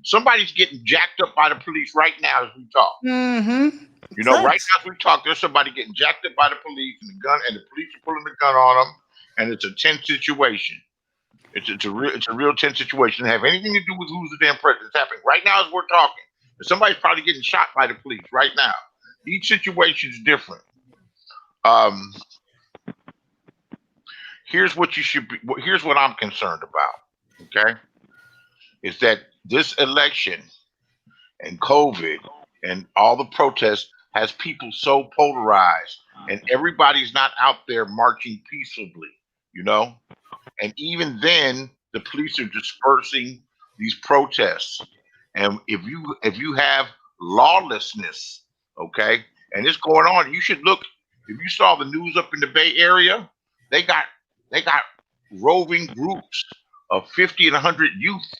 somebody's getting jacked up by the police right now as we talk. Mm-hmm. You know, right now as we talk, there's somebody getting jacked up by the police and the police are pulling the gun on them, and it's a tense situation. It's a real tense situation. It have anything to do with who's the damn president. It's happening right now as we're talking. And somebody's probably getting shot by the police right now. Each situation is different. Here's what you should be. Here's what I'm concerned about. Okay, is that this election and COVID and all the protests has people so polarized, and everybody's not out there marching peaceably. You know, and even then, the police are dispersing these protests. And if you have lawlessness, okay, and it's going on, you should look. If you saw the news up in the Bay Area, they got roving groups of 50 and 100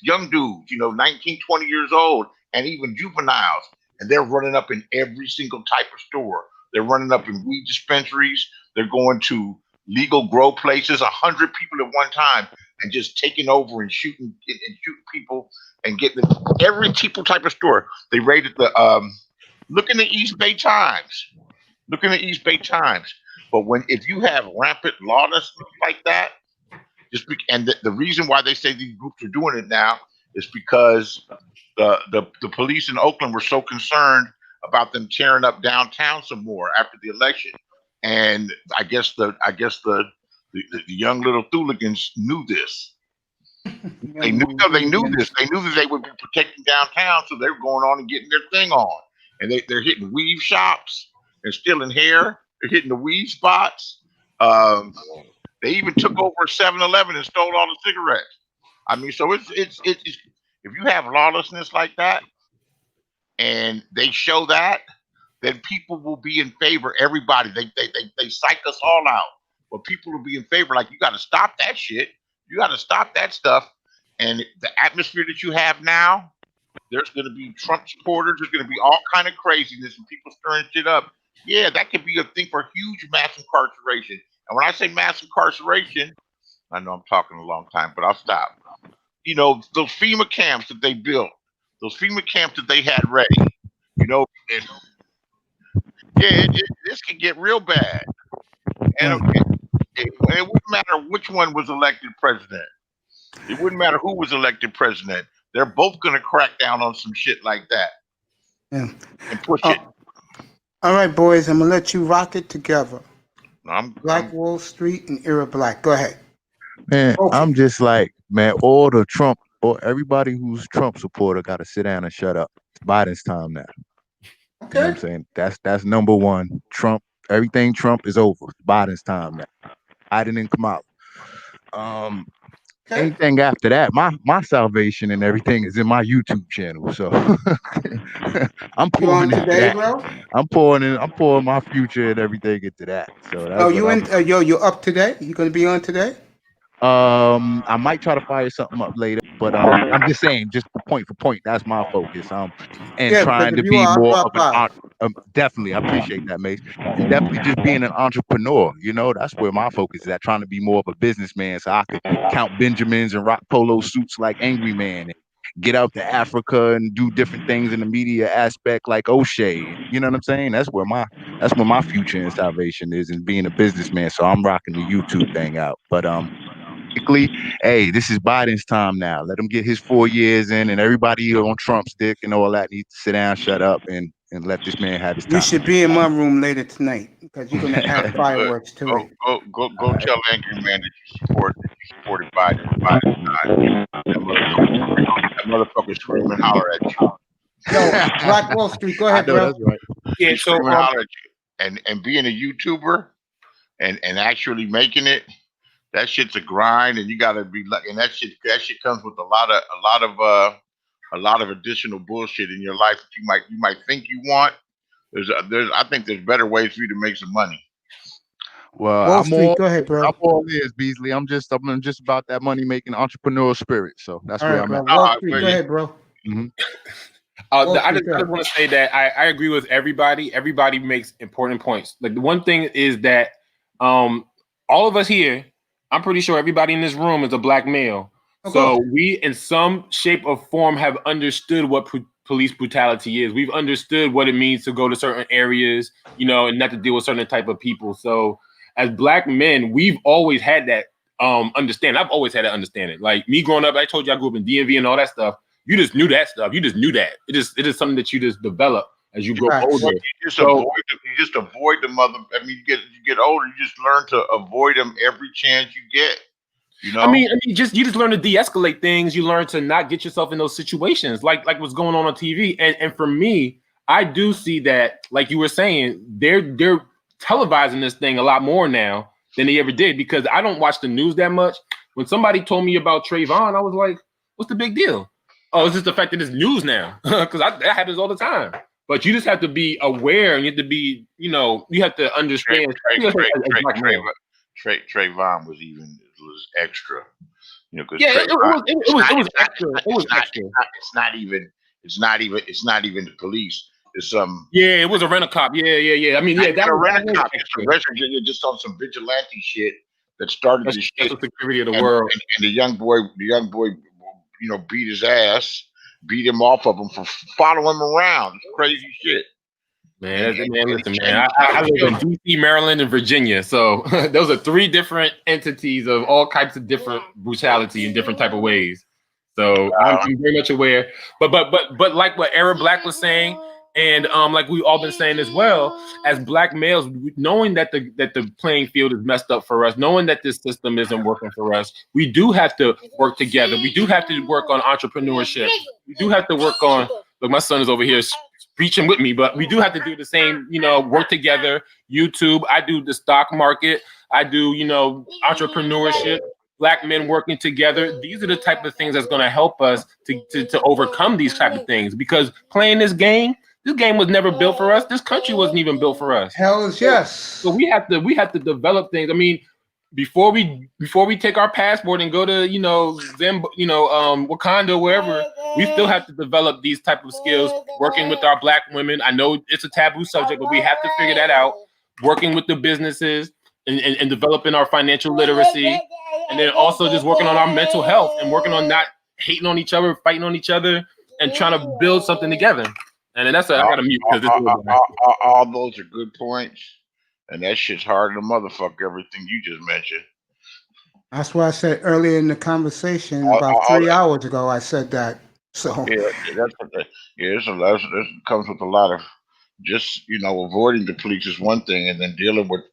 young dudes, 19, 20 years old, and even juveniles. And they're running up in every single type of store. They're running up in weed dispensaries. They're going to legal grow places, 100 people at one time, and just taking over and shooting people and getting every type of store. They raided look in the East Bay Times. Look in the East Bay Times. But if you have rampant lawlessness like that, the reason why they say these groups are doing it now is because the police in Oakland were so concerned about them tearing up downtown some more after the election, and I guess the young little hooligans knew this. They knew this. They knew that they would be protecting downtown, so they were going on and getting their thing on, and they're hitting weave shops and stealing hair. They're hitting the weed spots. They even took over a 7-Eleven and stole all the cigarettes. I mean, so it's if you have lawlessness like that, and they show that, then people will be in favor. Everybody, they psych us all out, but people will be in favor. Like, you got to stop that shit. You got to stop that stuff. And the atmosphere that you have now, there's going to be Trump supporters. There's going to be all kind of craziness and people stirring shit up. Yeah, that could be a thing for huge mass incarceration. And when I say mass incarceration, I know I'm talking a long time, but I'll stop. Those FEMA camps that they built, those FEMA camps that they had ready, this could get real bad. And it wouldn't matter which one was elected president. It wouldn't matter who was elected president. They're both going to crack down on some shit like that. Yeah. And push it. All right, boys, I'm going to let you rock it together. Black Wall Street and Era Black. Go ahead. Man, I'm just like, man, all the Trump, or everybody who's Trump supporter got to sit down and shut up. It's Biden's time now. Okay. You know what I'm saying? That's number one. Trump, everything Trump is over. It's Biden's time now. Biden and Kamala. Anything after that, my salvation and everything is in my YouTube channel. So I'm pouring into today, that. bro? I'm pouring my future and everything into that. So that's you're up today? You gonna be on today? I might try to fire something up later, but I'm just saying, just point for point, that's my focus. Trying to be more of an definitely, I appreciate that, Mace. And definitely just being an entrepreneur, that's where my focus is at, trying to be more of a businessman so I could count Benjamins and rock polo suits like Angry Man and get out to Africa and do different things in the media aspect like O'Shea. You know what I'm saying? That's where my future and salvation is, in being a businessman. So I'm rocking the YouTube thing out. But hey, this is Biden's time now. Let him get his 4 years in, and everybody on Trump's dick and all that needs to sit down, shut up, and let this man have his time. You should be in my room later tonight because you're gonna have fireworks too. Go tell Angry Man that you supported Biden. That motherfucker scream and holler at you. Yo, Black Wall Street, go ahead, bro. That's right. Yeah, so holler at you. And being a YouTuber and actually making it, that shit's a grind, and you gotta be lucky. And that shit comes with a lot of additional bullshit in your life that you might think you want. I think there's better ways for you to make some money. Well, Wall I'm Street, all go ahead, bro. I'm all ears, Beasley. I'm just about that money making entrepreneurial spirit. So that's All where right, I'm bro. at. Wall Street, go ahead, bro. Mm-hmm. Wall I Street, just want to say that I agree with everybody. Everybody makes important points. Like the one thing is that all of us here, I'm pretty sure everybody in this room is a black male. Of So course. we, in some shape or form, have understood what police brutality is. We've understood what it means to go to certain areas, you know, and not to deal with certain type of people. So as black men, we've always had that understanding. I've always had that understanding. Like me growing up, I told you I grew up in DMV and all that stuff. You just knew that stuff. You just knew that. It is something that you just develop as you grow older. You just avoid the mother. I mean, you get older, you just learn to avoid them every chance you get. You know, I mean, you just learn to de-escalate things. You learn to not get yourself in those situations, like what's going on TV. And for me, I do see that, like you were saying, they're televising this thing a lot more now than they ever did, because I don't watch the news that much. When somebody told me about Trayvon, I was like, "What's the big deal?" Oh, it's just the fact that it's news now, because that happens all the time. But you just have to be aware, and you have to be, you know, you have to understand. Trayvon was extra, you know, because yeah, it was extra. It's not even the police. It's yeah, it was a rent-a-cop. Yeah. I mean, yeah, that was rent-a-cop. It's just on some vigilante shit that started this shit. The security of the world. And the young boy, you know, beat his ass, beat him off of him for following him around. It's crazy shit. Man, listen, man. I live in DC, Maryland, and Virginia. So those are three different entities of all types of different brutality in different type of ways. So I'm very much aware. But like what Era Black was saying, and like we've all been saying as well, as black males, knowing that the playing field is messed up for us, knowing that this system isn't working for us, we do have to work together. We do have to work on entrepreneurship. We do have to work on. Look, my son is over here preaching with me, but we do have to do the same, you know, work together. YouTube, I do the stock market, I do, you know, entrepreneurship, black men working together. These are the type of things that's going to help us to overcome these type of things, because playing this game was never built for us. This country wasn't even built for us. Hell is yes. So we have to develop things. I mean, before we take our passport and go to, you know, Wakanda, wherever, we still have to develop these type of skills, working with our black women. I know it's a taboo subject, but we have to figure that out. Working with the businesses and developing our financial literacy, and then also just working on our mental health and working on not hating on each other, fighting on each other, and trying to build something together. And then I gotta mute because all those are good points. And that shit's harder than motherfucker, everything you just mentioned. That's why I said earlier in the conversation, about 3 hours ago, I said that. So that's what this comes with a lot of just, you know, avoiding the police is one thing, and then dealing with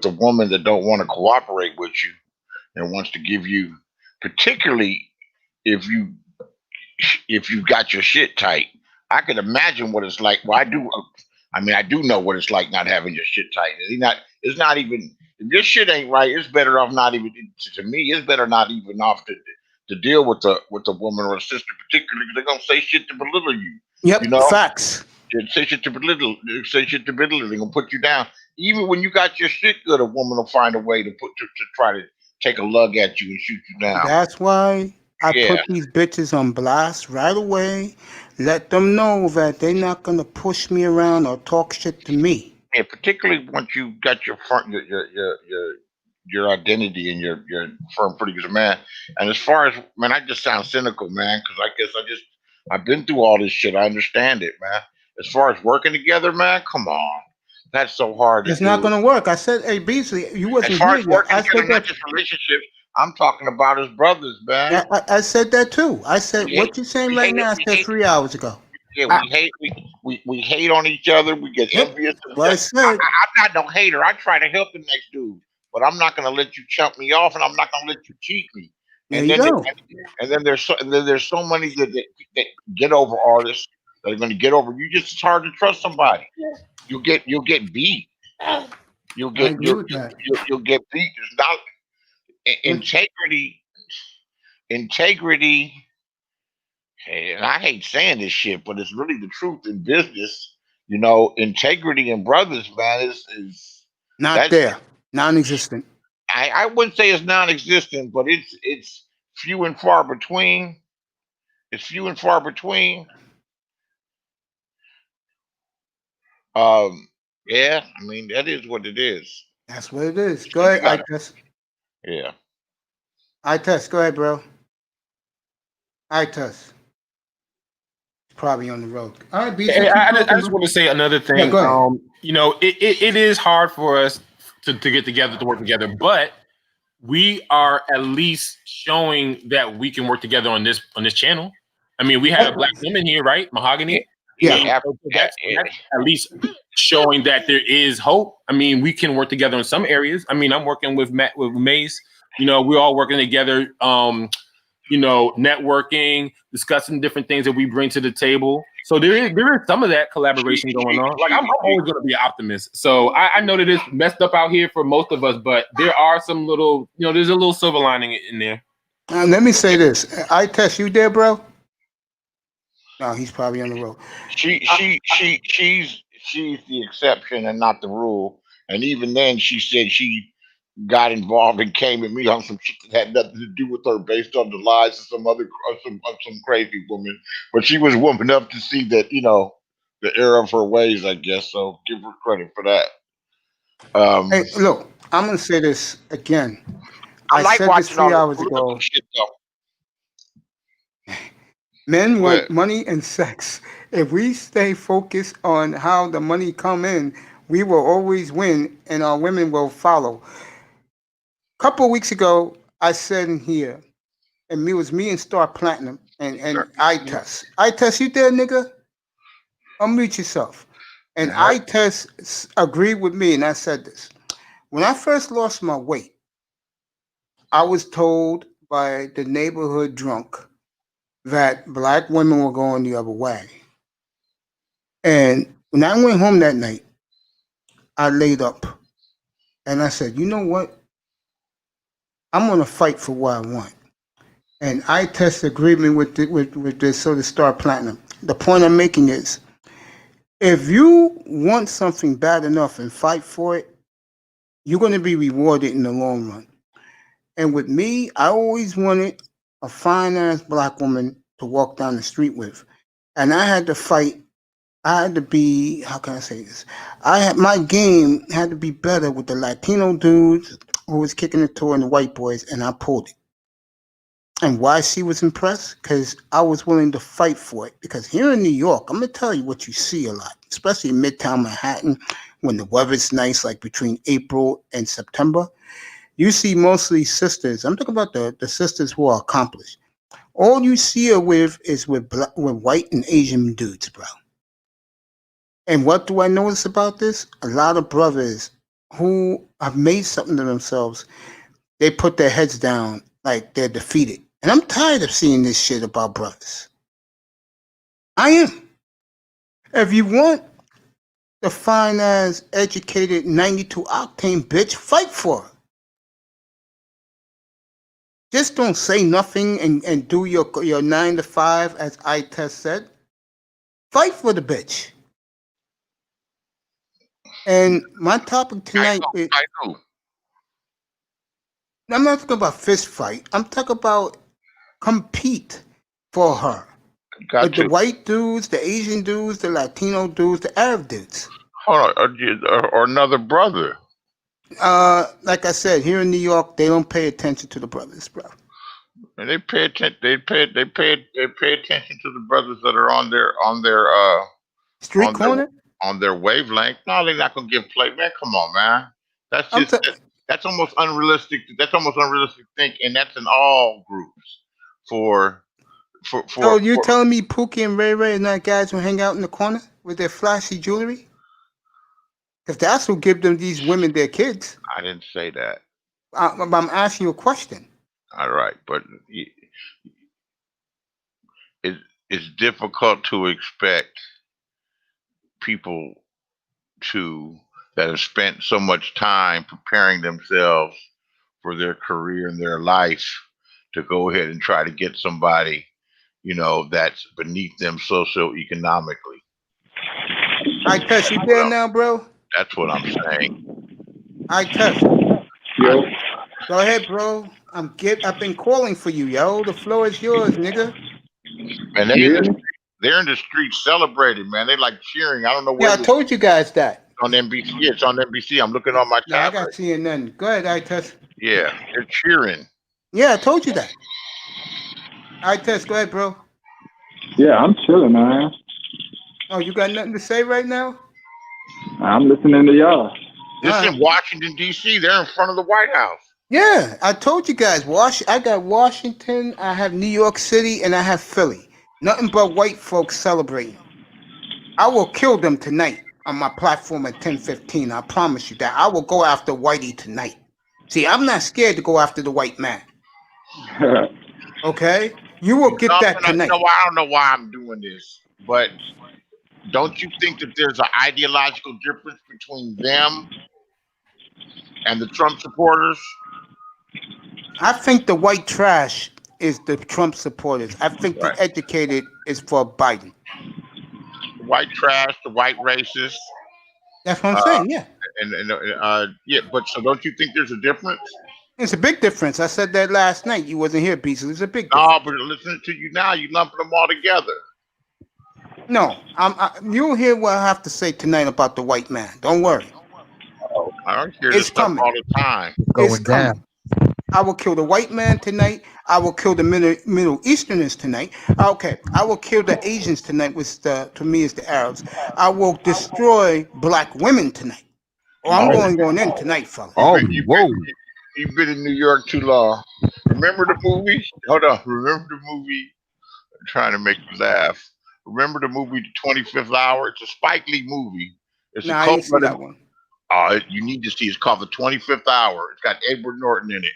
the woman that don't want to cooperate with you and wants to give you, particularly if you got your shit tight. I can imagine what it's like. Well, I do know what it's like not having your shit tight. It's not even, if your shit ain't right, it's better off not even, to me, it's better not even off to deal with a woman or a sister, particularly because they're going to say shit to belittle you. Yep, you know? facts. They say shit to belittle, they're going to put you down. Even when you got your shit good, a woman will find a way to try to take a lug at you and shoot you down. That's why I put these bitches on blast right away. Let them know that they're not gonna push me around or talk shit to me. Yeah, particularly once you got your identity and your firm footing as a man. And as far as, man, I just sound cynical, man, because I guess I've been through all this shit. I understand it, man. As far as working together, man, come on. That's so hard. It's not going to work. I said, hey, Beasley, you wasn't as far here as working yet. together, not just relationships, I'm talking about as brothers, man. Yeah, I said that too. I said, what you saying right now, I said 3 hours ago. Yeah, we hate on each other. We get envious. Well, I'm not no hater. I try to help the next dude, but I'm not going to let you chump me off, and I'm not going to let you cheat me. And then there's so many that get over all this. That are going to get over you. Just it's hard to trust somebody. You'll get beat. You'll get beat. There's not integrity. And I hate saying this shit, but it's really the truth in business. You know, integrity in brothers, man, is not there. Non-existent. I wouldn't say it's non-existent, but it's few and far between. It's few and far between. Yeah, I mean that is what it is. That's what it is. Go ahead, got it. I-Test. Yeah. I-Test, go ahead, bro. I-Test. Probably on the road. All right, BJ. Hey, I just want to say another thing. Yeah, go ahead. You know, it is hard for us to get together, to work together, but we are at least showing that we can work together on this channel. I mean, we have a black woman here, right? Mahogany. Yeah. That's at least showing that there is hope. I mean, we can work together in some areas. I mean, I'm working with Mace. You know, we're all working together. You know, networking, discussing different things that we bring to the table. So there is some of that collaboration going on. Like I'm always going to be an optimist. So I know that it's messed up out here for most of us, but there are some little, you know, there's a little silver lining in there. Let me say this. I-Test, you there, bro? No, he's probably on the road. She's the exception and not the rule. And even then, she said she got involved and came at me on some shit that had nothing to do with her, based on the lies of some crazy woman. But she was woman enough to see that, you know, the error of her ways, I guess. So give her credit for that. Hey, look, I'm gonna say this again. I like said this watching 3 all hours the ago. shit though. Men want But money and sex. If we stay focused on how the money come in, we will always win, and our women will follow. A couple of weeks ago, I said in here, and it was me and Star Platinum and I-Test. I-Test, you there, nigga? Unmute yourself. And I-Test agreed with me, and I said this. When I first lost my weight, I was told by the neighborhood drunk that black women were going the other way. And when I went home that night, I laid up and I said, you know what? I'm going to fight for what I want. And I-Test agreement with this, so to Star Platinum. The point I'm making is, if you want something bad enough and fight for it, you're going to be rewarded in the long run. And with me, I always wanted a fine-ass black woman to walk down the street with. And I had to fight. I had to be, how can I say this? My game had to be better with the Latino dudes who was kicking the toe and the white boys, and I pulled it. And why she was impressed? Because I was willing to fight for it. Because here in New York, I'm going to tell you what you see a lot, especially in Midtown Manhattan, when the weather's nice, like between April and September. You see mostly sisters. I'm talking about the sisters who are accomplished. All you see her with is with white and Asian dudes, bro. And what do I notice about this? A lot of brothers who have made something to themselves, they put their heads down like they're defeated. And I'm tired of seeing this shit about brothers. I am. If you want the fine-ass, educated, 92-octane bitch, fight for her. Just don't say nothing and do your 9 to 5, as I-Test said. Fight for the bitch. And my topic tonight is, I'm not talking about fist fight. I'm talking about compete for her. With the white dudes, the Asian dudes, the Latino dudes, the Arab dudes. Hold on, or another brother. Like I said, here in New York, they don't pay attention to the brothers, bro. And they pay attention. They pay attention to the brothers that are on their street corner, on their wavelength. No, they're not gonna give play. Man, come on, man. That's just that's almost unrealistic. That's almost unrealistic think, and that's in all groups. So you're telling me Pookie and Ray Ray are not guys who hang out in the corner with their flashy jewelry? Because that's who give them these women their kids. I didn't say that. I'm asking you a question. All right, but it's difficult to expect people that have spent so much time preparing themselves for their career and their life to go ahead and try to get somebody, you know, that's beneath them socioeconomically. I-Test, you there now, bro? That's what I'm saying. I-Test. Yo. Go ahead, bro. I've been calling for you, yo. The floor is yours, nigga. And they're in the streets celebrating, man. They like cheering. I don't know where Yeah, I told you guys that. on NBC. Yeah, it's on NBC. I'm looking on my No, I tablet. got CNN. Go ahead, I-Test. Yeah, they're cheering. Yeah, I told you that. I-Test, go ahead, bro. Yeah, I'm chilling, man. Oh, you got nothing to say right now? I'm listening to y'all. This All in Washington, D.C. They're in front of the White House. Yeah, I told you guys. I got Washington, I have New York City, and I have Philly. Nothing but white folks celebrating. I will kill them tonight on my platform at 10:15. I promise you that. I will go after Whitey tonight. See, I'm not scared to go after the white man. Okay? You will get that tonight. No, I don't know why I'm doing this, but don't you think that there's an ideological difference between them and the Trump supporters? I think the white trash is the Trump supporters. I think Right. the educated is for Biden. The white trash, the white racists. That's what I'm saying, yeah. Yeah, but so don't you think there's a difference? It's a big difference. I said that last night. You wasn't here, Beasley. It's a big difference. No, but listening to you now, you lumping them all together. No, you'll hear what I have to say tonight about the white man. Don't worry. I don't hear this stuff all the time. It's coming. I will kill the white man tonight. I will kill the Middle Easterners tonight. Okay, I will kill the Asians tonight, which to me is the Arabs. I will destroy black women tonight. Oh, I'm going in tonight, fella. You've been in New York too long. Remember the movie? Hold on. Remember the movie? I'm trying to make you laugh. Remember the movie The 25th Hour? It's a Spike Lee movie. It's I didn't see that one. You need to see. It's called The 25th Hour. It's got Edward Norton in it,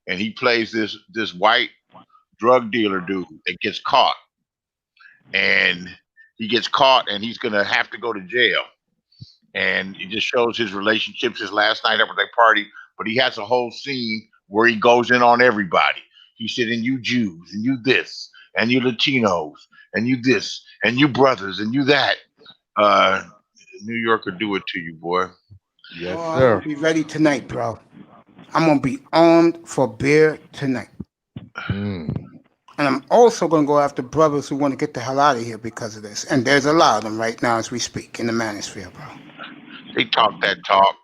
and he plays this white drug dealer dude that gets caught, and he gets caught, and he's gonna have to go to jail. And it just shows his relationships. His last night up at that party, but he has a whole scene where he goes in on everybody. He said, "And you Jews, and you this, and you Latinos, and you this, and you brothers, and you that." New York will do it to you, boy. Yes, I'm sir. gonna be ready tonight, bro. I'm gonna be armed for bear tonight. And I'm also gonna go after brothers who want to get the hell out of here because of this. And there's a lot of them right now as we speak in the manosphere, bro. They talk that talk.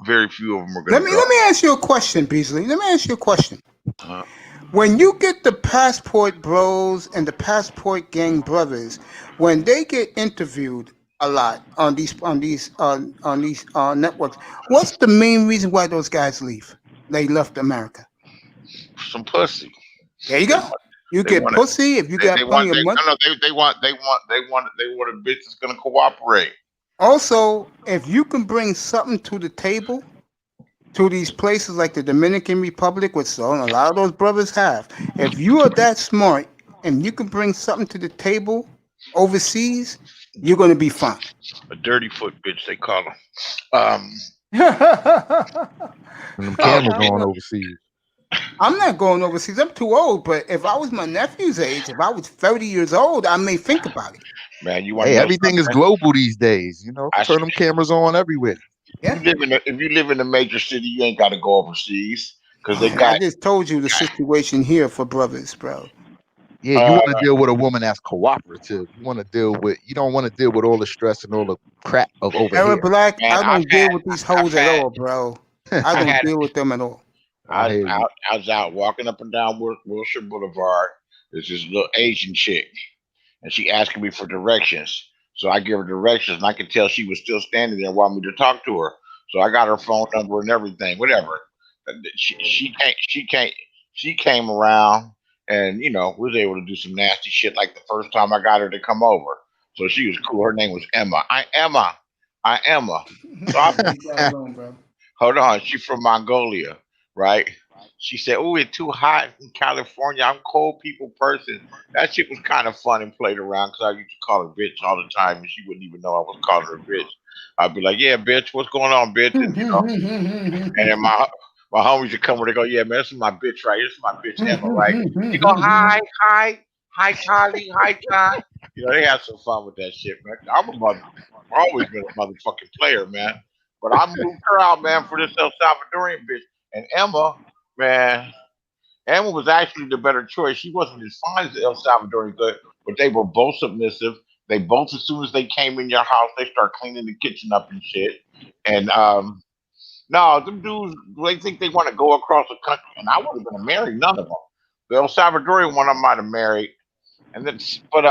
Very few of them are gonna. Let me ask you a question, Beasley. Let me ask you a question. When you get the passport bros and the passport gang brothers, when they get interviewed a lot on these networks, what's the main reason why those guys leave? They left America. Some pussy. There you go. You get pussy if you got plenty of money. No, they want a bitch that's gonna cooperate. Also, if you can bring something to the table, to these places like the Dominican Republic, which a lot of those brothers have, if you are that smart and you can bring something to the table overseas, you're going to be fine. A dirty foot bitch, they call them. And them camels going overseas. I'm not going overseas. I'm too old. But if I was my nephew's age, if I was 30 years old, I may think about it. Man, you want everything is global these days. You know, turn them cameras on everywhere. Yeah. If you live in a major city, you ain't got to go overseas because they got. I just told you the situation here for brothers, bro. Yeah, you want to deal with a woman that's cooperative. You want to deal with. You don't want to deal with all the stress and all the crap of over here. Black, man, I don't deal with these hoes at all, bro. I don't deal with them at all. I was out walking up and down Wilshire Boulevard. There's this little Asian chick, and she asking me for directions. So I give her directions, and I could tell she was still standing there and wanted me to talk to her. So I got her phone number and everything, whatever. She came around, and was able to do some nasty shit like the first time I got her to come over. So she was cool. Her name was Emma. Emma. So hold on, she's from Mongolia. Right? She said, "Oh, it's too hot in California. I'm a cold people person." That shit was kind of fun and played around because I used to call her bitch all the time, and she wouldn't even know I was calling her bitch. I'd be like, "Yeah, bitch, what's going on, bitch?" And, and then my homies would come where they go, "Yeah, man, this is my bitch, right? This is my bitch, Emma, right?" You go, "Hi, Charlie, hi, John." They had some fun with that shit, man. I've always been a motherfucking player, man. But I moved her out, man, for this El Salvadorian bitch. And Emma, man, Emma was actually the better choice. She wasn't as fine as the El Salvadorian good, but they were both submissive. They both, as soon as they came in your house, they start cleaning the kitchen up and shit. And no, them dudes, they think they want to go across the country, and I would have been married none of them. The El Salvadorian one I might have married, and then, but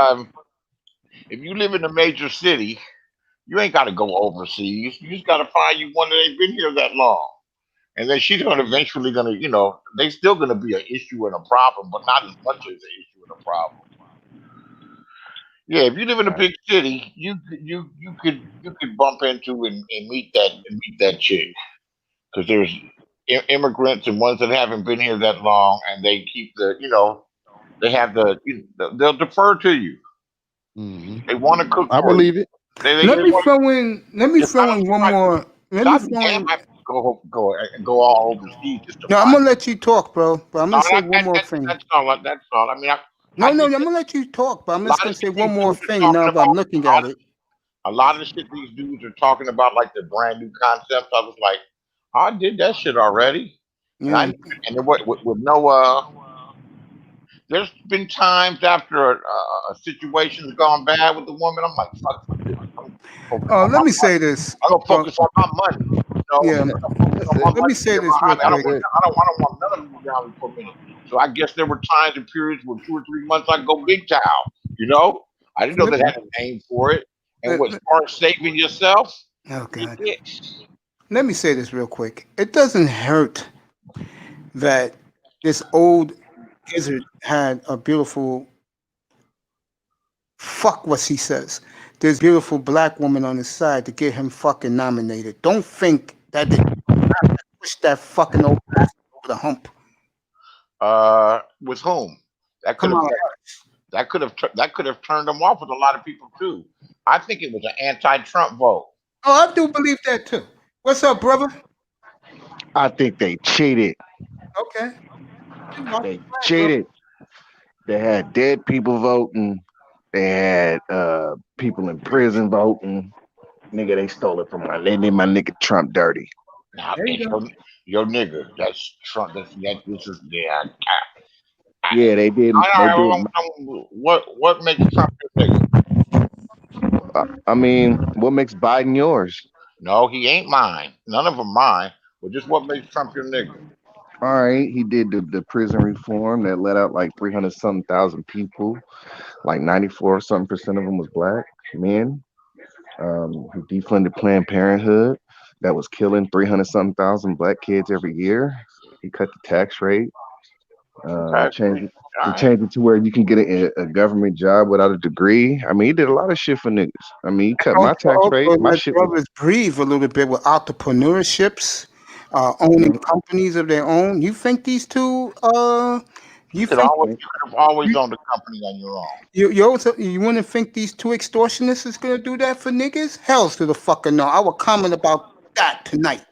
if you live in a major city, you ain't got to go overseas. You just got to find you one that ain't been here that long. And then she's going to eventually going to, they still going to be an issue and a problem, but not as much as an issue and a problem. Yeah, if you live in a big city, you could bump into and meet that chick, because there's immigrants and ones that haven't been here that long, and they keep they have they'll defer to you. Mhm. They want to cook I for you. believe it. Let me throw in one more. Let me I'd be throw damn in. happy to go all overseas just to No, I'm find. gonna let you talk, bro. But I'm No, gonna say one more thing. that's all. That's all. I mean, I No, think I'm gonna let you talk, but I'm a just lot gonna of say shit one these more dudes are thing talking now that I'm about. looking at it. A lot of the shit these dudes are talking about, like the brand new concepts. I was like, I did that shit already, Yeah. and then with no there's been times after a situation's gone bad with the woman, I'm like, fuck this. I'm focused on Let my me say money. this. I'm gonna focus on my money. Yeah. I'm gonna focus on my Let me money. say Get this my real hobby. I don't quick. want none of you around me for a minute. So I guess there were times and periods where 2 or 3 months I go big time. I didn't know they had a name for it. And what's part saving yourself? Oh God. Yeah. Let me say this real quick. It doesn't hurt that this old gizzard had a beautiful fuck what she says. There's a beautiful black woman on his side to get him fucking nominated. Don't think that they push that fucking old ass over the hump. With whom? That could Come have on. that could have turned them off with a lot of people too. I think it was an anti-Trump vote. Oh, I do believe that too. What's up, brother? I think they cheated. Okay. They cheated. They had dead people voting. They had people in prison voting. Nigga, they stole it from they did my nigga Trump dirty. Now, There you go. your nigga, that's Trump. This is Yeah, they did. What makes Trump your nigga? I mean, what makes Biden yours? No, he ain't mine. None of them mine. But just what makes Trump your nigga? All right, he did the prison reform that let out like 300 something thousand people. Like 94 something percent of them was black men. He defunded Planned Parenthood that was killing 300 something thousand black kids every year. He cut the tax rate. Changed it to where you can get a government job without a degree. I mean, he did a lot of shit for niggas. I mean, he cut my tax rate. My let shit was brothers breathe a little bit with entrepreneurships, owning companies of their own. You think these two? You could think have always owned a company on your own. you wouldn't think these two extortionists is gonna do that for niggas? Hell's to the fucking no. I will comment about that tonight.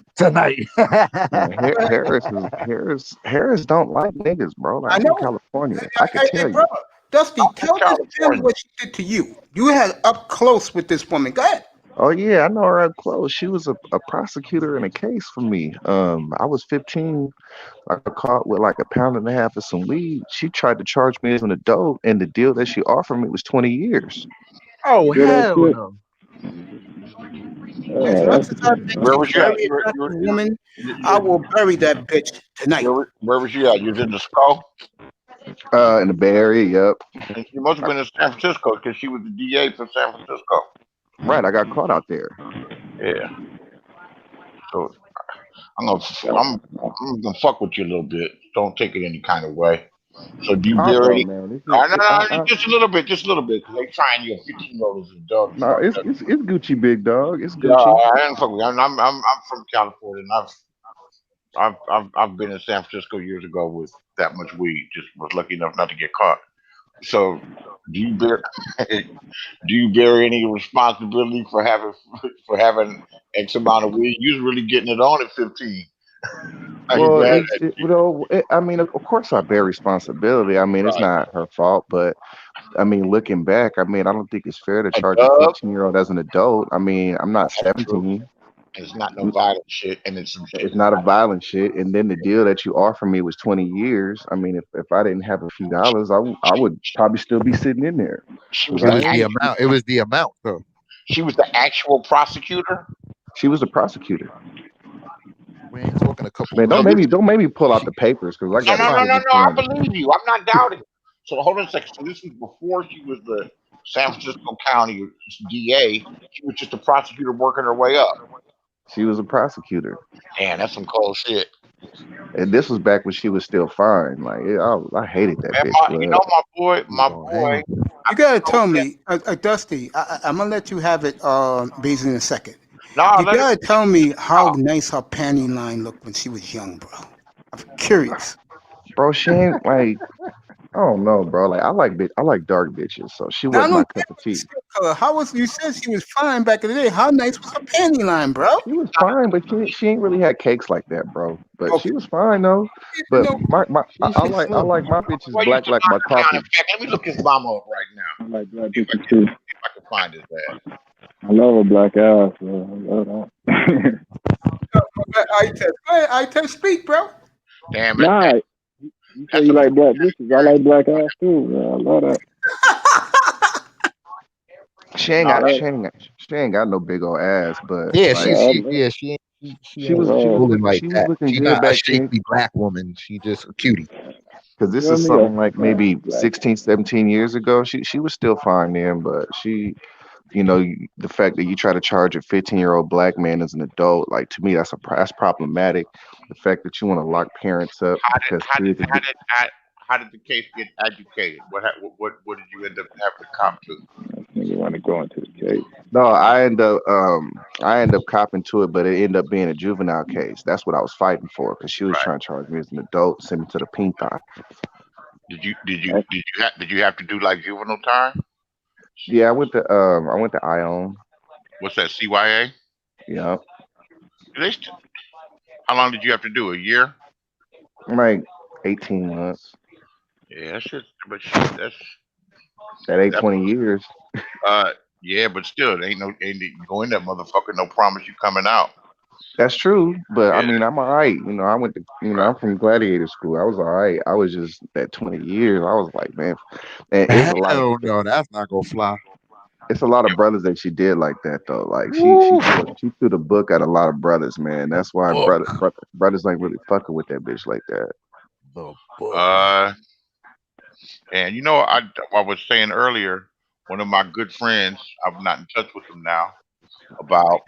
Harris don't like niggas, bro. Like, I'm from California. I can tell you. Brother, Dusty, tell this family what she did to you. You had up close with this woman. Go ahead. Oh yeah, I know her up close. She was a prosecutor in a case for me. I was 15. I got caught with like a pound and a half of some weed. She tried to charge me as an adult, and the deal that she offered me was 20 years. Oh hell no! As much as I think Where she's was you at? very attractive woman, I will bury that bitch tonight. Where was you at? You was in the skull? In the Bay Area, yep. And she must have been in San Francisco because she was the DA for San Francisco. Right, I got caught out there. Yeah. So I'm gonna fuck with you a little bit. Don't take it any kind of way. So do you bear any? No, just a little bit, because they trying you a 15-year-old as an adult. No, it's Gucci, big dog. It's Gucci. Yeah, I ain't fucking with you. I'm from California, and I've been in San Francisco years ago with that much weed. Just was lucky enough not to get caught. So do you bear any responsibility for having X amount of weed? You was really getting it on at 15. Well, I mean, of course, I bear responsibility. I mean, it's not her fault, but I mean, looking back, I mean, I don't think it's fair to charge a 15-year-old as an adult. I mean, I'm not 17. And it's not no violent shit, and it's some shit. It's not a violent shit. And then the deal that you offer me was 20 years. I mean, if I didn't have a few dollars, I would probably still be sitting in there. She was It was Right? the amount. It was the amount, though. She was the actual prosecutor. She was a prosecutor. We ain't talking a couple. Man, don't make me pull out the papers because I got No. I believe you. I'm not doubting. So hold on a second. So this was before she was the San Francisco County DA. She was just a prosecutor working her way up. She was a prosecutor. Man, that's some cold shit. And this was back when she was still fine. Like, I hated that Man, bitch. you know, my boy. You gotta tell me, Dusty. I'm gonna let you have it, Beasley, in a second. No, You gotta tell me how nice her panty line looked when she was young, bro. I'm curious. Bro, she ain't like, I don't know, bro. Like, I like dark bitches, so she Now, I wasn't my don't cup of tea. how was you said she was fine back in the day? How nice was her panty line, bro? She was fine, but she ain't really had cakes like that, bro. But Okay. she was fine though. But I like my bitches Well, black like my In coffee. fact, let me look his mama up right now. I like black If I bitches too. can find his ass. I love a black ass. I love that. I test speak, bro. Damn it. Nah, you say you like black bitches. I like black ass too. Man. I love that. She ain't got no big old ass, but Yeah, like, she was looking She good not a back then. shapely black woman. She just a cutie. Because this You know is what I mean? something like maybe 16, 17 years ago. She was still fine then, but she, you know, the fact that you try to charge a 15-year-old black man as an adult, like to me, that's problematic. The fact that you want to lock parents up because kids. How did the case get adjudicated? What did you end up having to cop to? Nigga want to go into the case. No, I end up copping to it, but it ended up being a juvenile case. That's what I was fighting for because she was trying to charge me as an adult, send me to the pinta. Did you have to do like juvenile time? Yeah, I went to Ion. What's that, CYA? Yeah. How long did you have to do? A year? Like 18 months. Yeah, That ain't 20 years. Yeah, but still, ain't you go in that motherfucker, no promise you coming out. That's true, but I mean, I'm all right. You know, I went to, I'm from gladiator school. I was all right. I was just that 20 years. I was like, man, and it's a lot. No, that's not gonna fly. It's a lot of brothers that she did like that though. Like she threw the book at a lot of brothers, man. That's why brothers ain't really fucking with that bitch like that. The book. And you know, I was saying earlier, one of my good friends, I'm not in touch with him now, about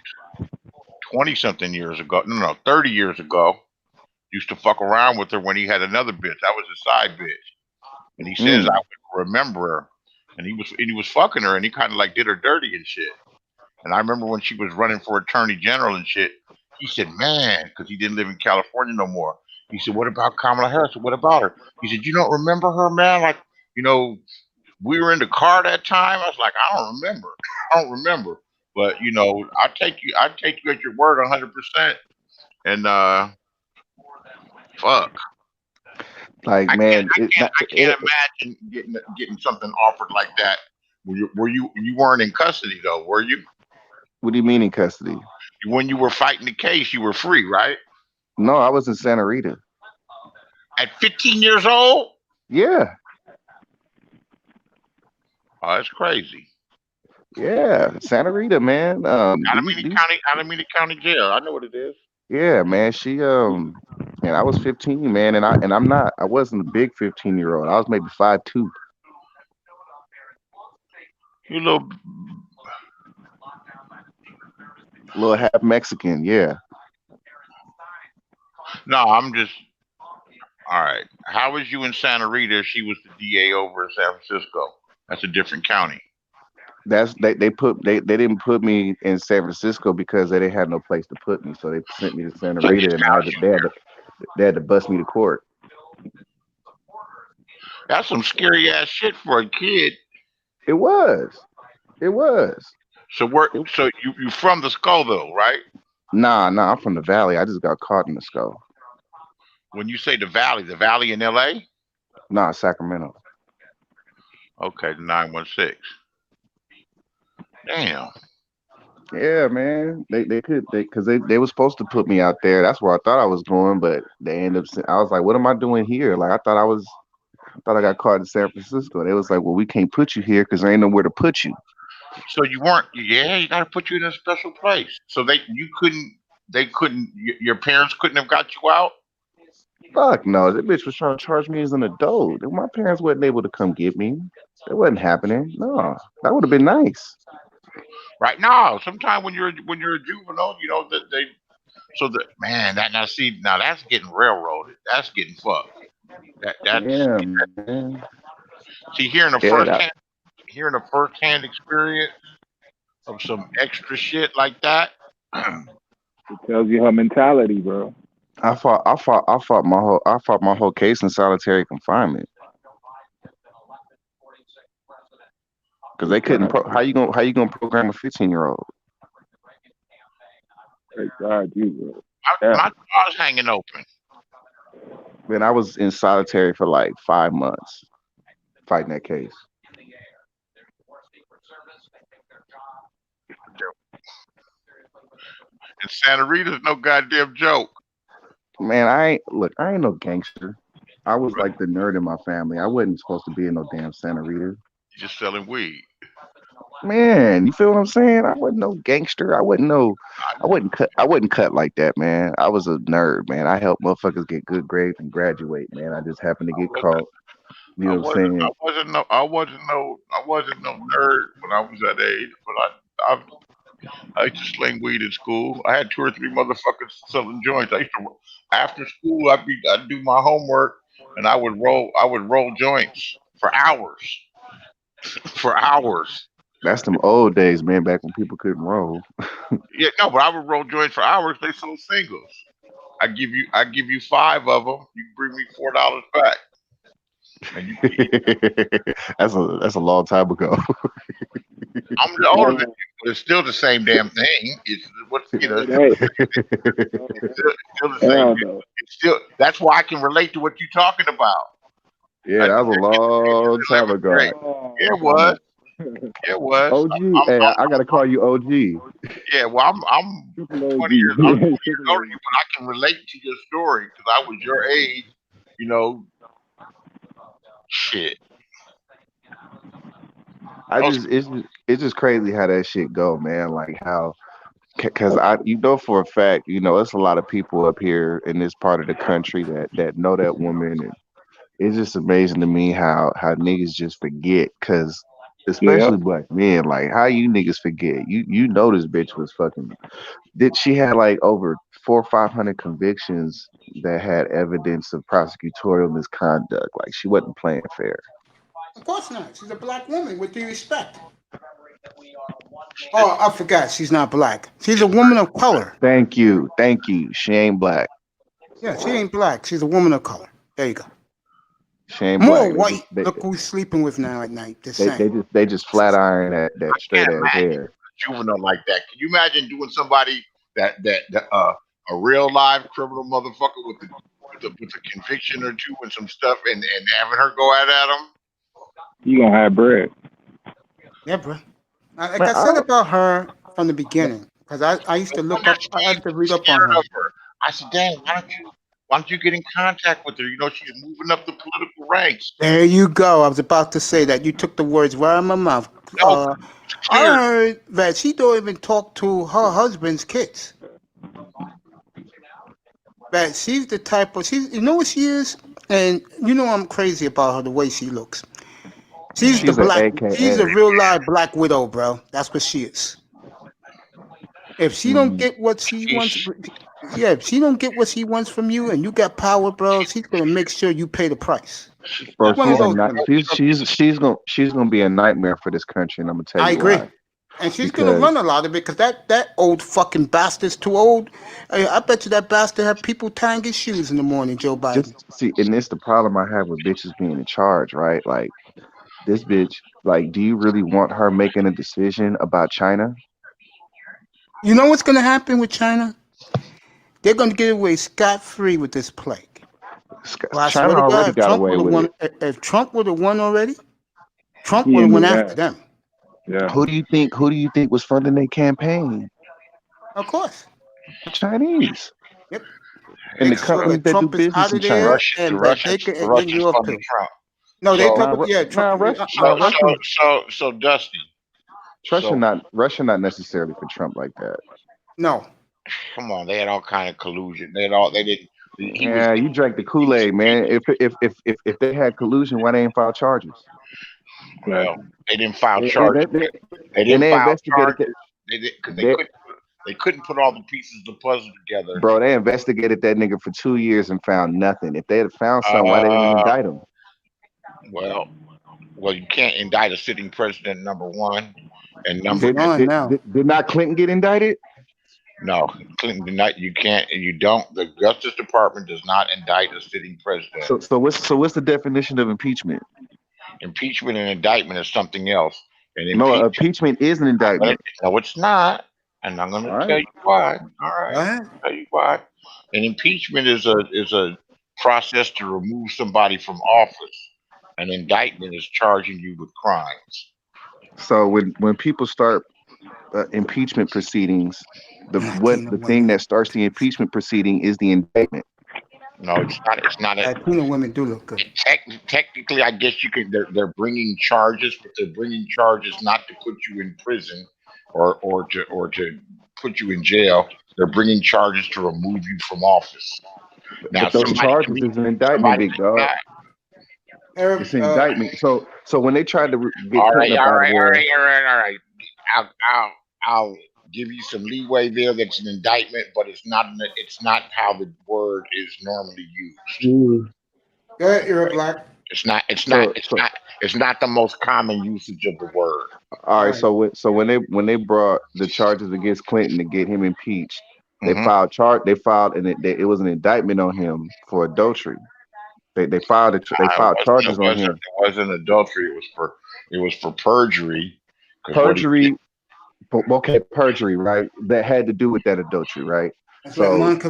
20-something years ago, no, 30 years ago, used to fuck around with her when he had another bitch. That was his side bitch. And he says I would remember her. And he was fucking her and he kind of like did her dirty and shit. And I remember when she was running for attorney general and shit, he said, man, because he didn't live in California no more. He said, what about Kamala Harris? What about her? He said, you don't remember her, man? Like, you know, we were in the car that time. I was like, I don't remember. But you know, I take you at your word 100%. And fuck. Like, I man, can't imagine getting something offered like that. You weren't in custody though, were you? What do you mean in custody? When you were fighting the case, you were free, right? No, I was in Santa Rita. At 15 years old? Yeah. Oh, that's crazy. Yeah, Santa Rita, man. Alameda County Jail. I know what it is. Yeah, man. She and I was 15, man, and I wasn't a big 15-year-old. I was maybe 5'2". You little half Mexican, yeah. No, I'm just all right. How was you in Santa Rita if she was the DA over in San Francisco? That's a different county. They didn't put me in San Francisco because they didn't have no place to put me, so they sent me to Santa Rita, and they had to bust me to court. That's some scary ass shit for a kid. It was. So you from the Skull though, right? Nah, I'm from the Valley. I just got caught in the Skull. When you say the Valley in LA? Nah, Sacramento. Okay, the 916. Damn. Yeah, man. They could because they were supposed to put me out there. That's where I thought I was going, but they ended up. I was like, what am I doing here? Like I thought I got caught in San Francisco. They was like, well, we can't put you here because there ain't nowhere to put you. So you weren't. Yeah, you got to put you in a special place. So you couldn't. They couldn't. Your parents couldn't have got you out. Fuck no, that bitch was trying to charge me as an adult. My parents wasn't able to come get me. It wasn't happening. No, that would have been nice. Right now, sometime when you're a juvenile, you know that they. So that man, now that's getting railroaded. That's getting fucked. That's Yeah, man. see hearing a Yeah, first hand experience of some extra shit like that. It tells you her mentality, bro. I fought my whole case in solitary confinement because they couldn't. How you gonna program a 15-year-old? Thank God, you, bro. My jaw's hanging open. Man, I was in solitary for like 5 months fighting that case. And Santa Rita's no goddamn joke. Man, I ain't no gangster. I was like the nerd in my family. I wasn't supposed to be in no damn Santa Rita. You're just selling weed. Man, you feel what I'm saying? I wasn't no gangster. I wouldn't cut like that, man. I was a nerd, man. I helped motherfuckers get good grades and graduate, man. I just happened to get caught. You know what I'm saying? I wasn't no nerd when I was that age, but I used to sling weed in school. I had 2 or 3 motherfuckers selling joints. I used to after school I'd do my homework and I would roll joints for hours. For hours. That's them old days, man, back when people couldn't roll. Yeah, no, but I would roll joints for hours. They sold singles. I give you 5 of them. You bring me $4 back. And That's a long time ago. I'm older than you, but it's still the same damn thing. It's what's you know. Hey, It's still the same. It's still that's why I can relate to what you're talking about. Yeah, that was a long time ago. Great. It was. It was. OG. Hey, I gotta call you OG. Yeah, well, I'm 20 years older than you, but I can relate to your story because I was your age. You know, shit. It's just crazy how that shit go, man. Like how, because for a fact, it's a lot of people up here in this part of the country that know that woman, and it's just amazing to me how niggas just forget, because especially black men, like how you niggas forget. You know this bitch was fucking. She had like over 400 or 500 convictions that had evidence of prosecutorial misconduct. Like she wasn't playing fair. Of course not. She's a black woman. With due respect. Oh, I forgot. She's not black. She's a woman of color. Thank you. She ain't black. Yeah, she ain't black. She's a woman of color. There you go. She ain't more black. white. Look who he's sleeping with now at night. They just flat iron that straight ass hair. Juvenile like that. Can you imagine doing somebody that a real live criminal motherfucker with a conviction or 2 and some stuff and having her go at him? You gonna have bread. Yeah, bro. Like I said about her from the beginning, because I used to look up, I had to read up on her. I said, "Dang, why don't you get in contact with her? You know, she's moving up the political ranks." There you go. I was about to say that. You took the words right out of my mouth. I heard that she don't even talk to her husband's kids. That she's the type of, you know what she is? And you know I'm crazy about her, the way she looks. She's a real live Black Widow, bro. That's what she is. If she don't get what she wants, if she don't get what she wants from you, and you got power, bro, she's gonna make sure you pay the price. Bro, she's gonna be a nightmare for this country, and I'm gonna tell you. I agree, why. and she's gonna run a lot of it because that old fucking bastard's too old. I bet you that bastard have people tying his shoes in the morning, Joe Biden. And it's the problem I have with bitches being in charge, right? Like this bitch, like, do you really want her making a decision about China? You know what's gonna happen with China? They're gonna get away scot-free with this plague. China already got away with it. If Trump would have won already, Trump would have went after them. Yeah. Who do you think was funding their campaign? Of course. Chinese. Yep. And Make the sure companies that that do Trump is business out in of China. there The and that they Russians, can, the and then Russians Europe funded too. Trump. No, they So, probably, yeah, Trump. so Dusty. Russia not necessarily for Trump like that. No. Come on, they had all kind of collusion. They didn't. He was. Yeah, you drank the Kool-Aid, man. If they had collusion, why they ain't file charges? Well, they didn't file They charges. They didn't file investigated charges. They did because they, they couldn't put all the pieces of the puzzle together. bro, they investigated that nigga for 2 years and found nothing. If they had found something, why they didn't indict him? Well, you can't indict a sitting president, number one, and Did not Clinton get indicted? No, Clinton did not. You can't. You don't. The Justice Department does not indict a sitting president. So what's the definition of impeachment? Impeachment and indictment is something else. And impeachment is an indictment. No, it's not. And I'm going to tell you why. All right. I'll tell you why. An impeachment is a process to remove somebody from office. An indictment is charging you with crimes. So when people start impeachment proceedings, the thing that starts the impeachment proceeding is the indictment. No, it's not. It's not. Latino women do look good. Technically, I guess you could. They're bringing charges, but they're bringing charges not to put you in prison or to put you in jail. They're bringing charges to remove you from office. Now, but those charges is an indictment, big dog. It's an indictment. So when they tried to get Clinton up out of there, all right. I'll give you some leeway there. That's an indictment, but it's not how the word is normally used. Go ahead, you're black. It's not the most common usage of the word. All right. So when they brought the charges against Clinton to get him impeached, they filed and it was an indictment on him for adultery. They filed charges on him. It wasn't adultery. It was for perjury. Perjury. Okay, perjury, right? That had to do with that adultery, right? So the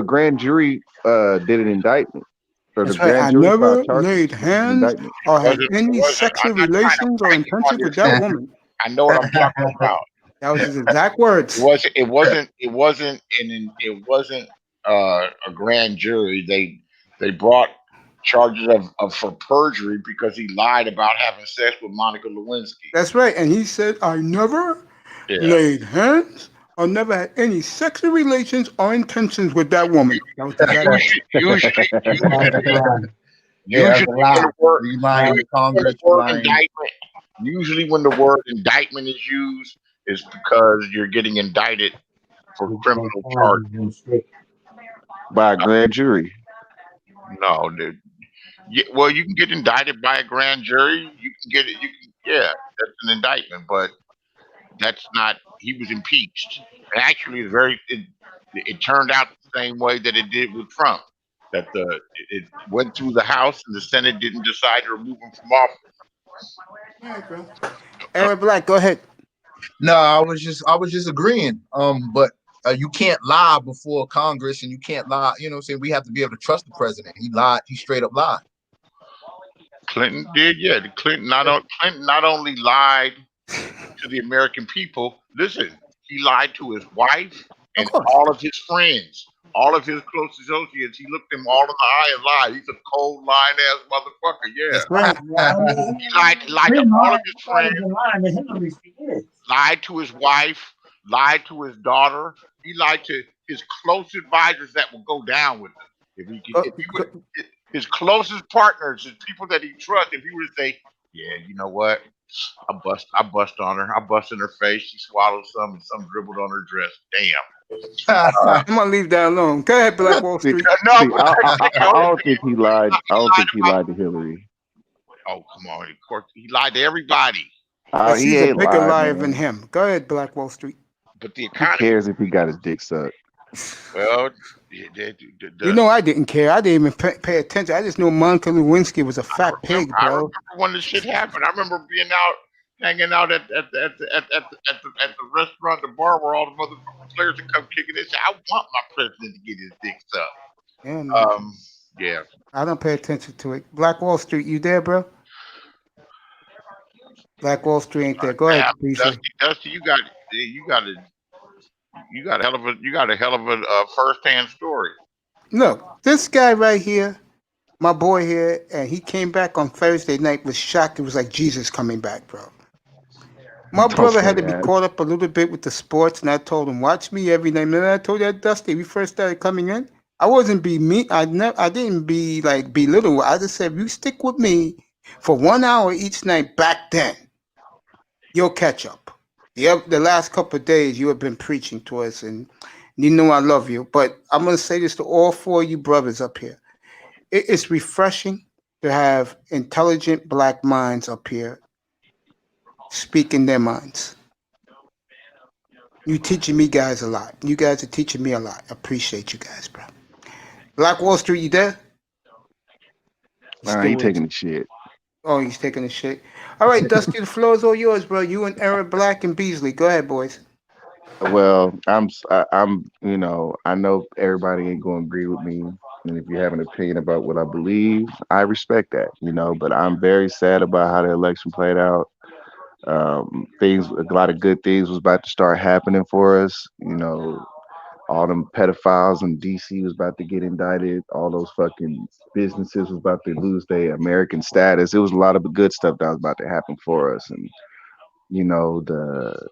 grand jury did an indictment. So the grand I jury never laid hands or had any sexual relations or intentions with that woman. I know what I'm talking about. That was his exact words. It wasn't a grand jury. They brought charges of for perjury because he lied about having sex with Monica Lewinsky. That's right, and he said, "I never laid hands or never had any sexual relations or intentions with that woman." That was usually when the word indictment is used, is because you're getting indicted for criminal charges by a grand jury. No, dude. Yeah, well, you can get indicted by a grand jury. You can get it. That's an indictment, but that's not. He was impeached, and actually, it turned out the same way that it did with Trump. That it went through the House, and the Senate didn't decide to remove him from office. Aaron Black, go ahead. No, I was just agreeing. But you can't lie before Congress, and you can't lie. You know what I'm saying? We have to be able to trust the president. He lied. He straight up lied. Clinton did, yeah. Clinton not only lied to the American people. Listen, he lied to his wife and all of his friends, all of his close associates. He looked them all in the eye and lied. He's a cold, lying ass motherfucker. Yeah, that's right. He lied to all of his friends. Lied to his wife. Lied to his daughter. He lied to his close advisors that would go down with him. His closest partners, his people that he trusts, if he were to say, "Yeah, you know what? I bust on her. I bust in her face. She swallowed some, and some dribbled on her dress. Damn." I'm gonna leave that alone. Go ahead, Black Wall Street. I don't think he lied. I don't think he lied to Hillary. Oh, come on! Of course, he lied to everybody. He's a bigger liar than him. Go ahead, Black Wall Street. But the economy. Who cares if he got his dick sucked? Well, you know, I didn't care. I didn't even pay attention. I just knew Monica Lewinsky was a fat pig, bro. I remember when this shit happened. I remember being out, hanging out at the restaurant, the bar, where all the motherfucking players would come kicking it. I want my president to get his dick sucked. Yeah, man. Yeah. I don't pay attention to it. Black Wall Street, you there, bro? Black Wall Street ain't there. Go ahead, Capricia. Dusty, you got a hell of a first-hand story. Look, this guy right here, my boy here, and he came back on Thursday night, was shocked. It was like Jesus coming back, bro. My Don't brother say had to be that. caught up a little bit with the sports, and I told him, watch me every night. Remember I told you that, Dusty, we first started coming in? I wasn't be me. I didn't be like belittle. I just said, you stick with me for 1 hour each night back then, you'll catch up. The last couple of days you have been preaching to us, and you know I love you. But I'm going to say this to all four of you brothers up here. It is refreshing to have intelligent black minds up here speaking their minds. You teaching me guys a lot. You guys are teaching me a lot. I appreciate you guys, bro. Black Wall Street, you there? Nah, he taking the shit. Oh, he's taking the shit. All right, Dusty, the floor is all yours, bro. You and Eric Black and Beasley. Go ahead, boys. Well, I'm, you know, I know everybody ain't gonna agree with me, and if you have an opinion about what I believe, I respect that, you know. But I'm very sad about how the election played out. A lot of good things was about to start happening for us, you know. All them pedophiles in DC was about to get indicted. All those fucking businesses was about to lose their American status. It was a lot of good stuff that was about to happen for us, and you know, the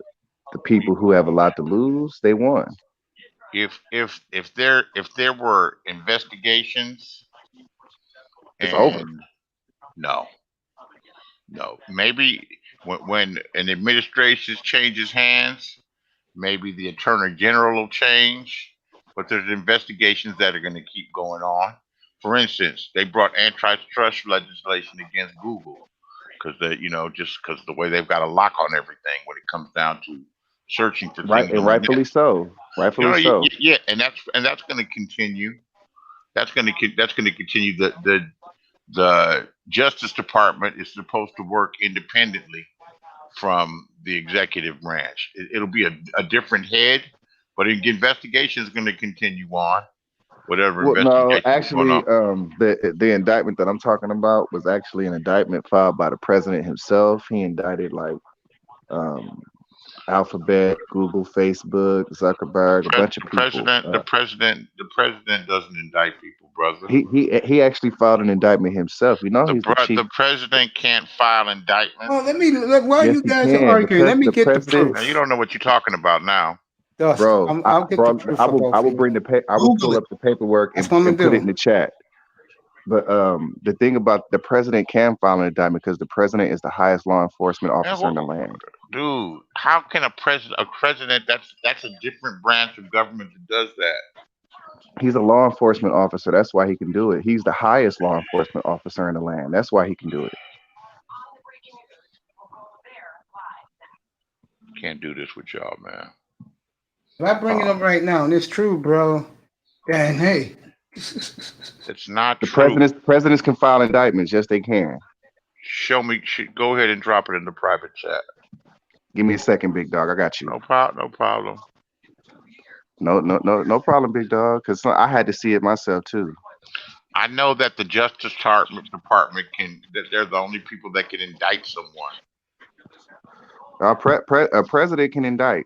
people who have a lot to lose, they won. If there were investigations, It's over. and no, maybe when an administration changes hands, maybe the attorney general will change, but there's investigations that are going to keep going on. For instance, they brought antitrust legislation against Google because just because the way they've got a lock on everything when it comes down to searching for Right, things and on the rightfully net. so. Rightfully so. Yeah, and that's going to continue. That's going to continue. The Justice Department is supposed to work independently from the executive branch. It'll be a different head, but the investigation is going to continue on. Whatever Well, no, investigation is going actually, on. the indictment that I'm talking about was actually an indictment filed by the president himself. He indicted like um, Alphabet, Google, Facebook, Zuckerberg, a bunch of people. The president doesn't indict people, brother. He actually filed an indictment himself. You know, he's the chief. The president can't file indictments. Oh, while Yes, you he guys are can, arguing, let because me the get the president. proof. Now, you don't know what you're talking about now. Dusty, Bro, I'll get the proof I for will both of you. bring I will Google pull it. up the paperwork That's and, what I'm and gonna put it do. in the chat. But the thing about the president can file an indictment because the president is the highest law enforcement officer in the land. Dude, how can a president that's a different branch of government that does that? He's a law enforcement officer. That's why he can do it. He's the highest law enforcement officer in the land. That's why he can do it. Can't do this with y'all, man. If I bring it up right now, and it's true, bro, then hey. It's not The true. presidents can file indictments. Yes, they can. Show me. Go ahead and drop it in the private chat. Give me a second, big dog. I got you. No problem. No problem, big dog. Because I had to see it myself too. I know that the Justice Department that they're the only people that can indict someone. A president can indict.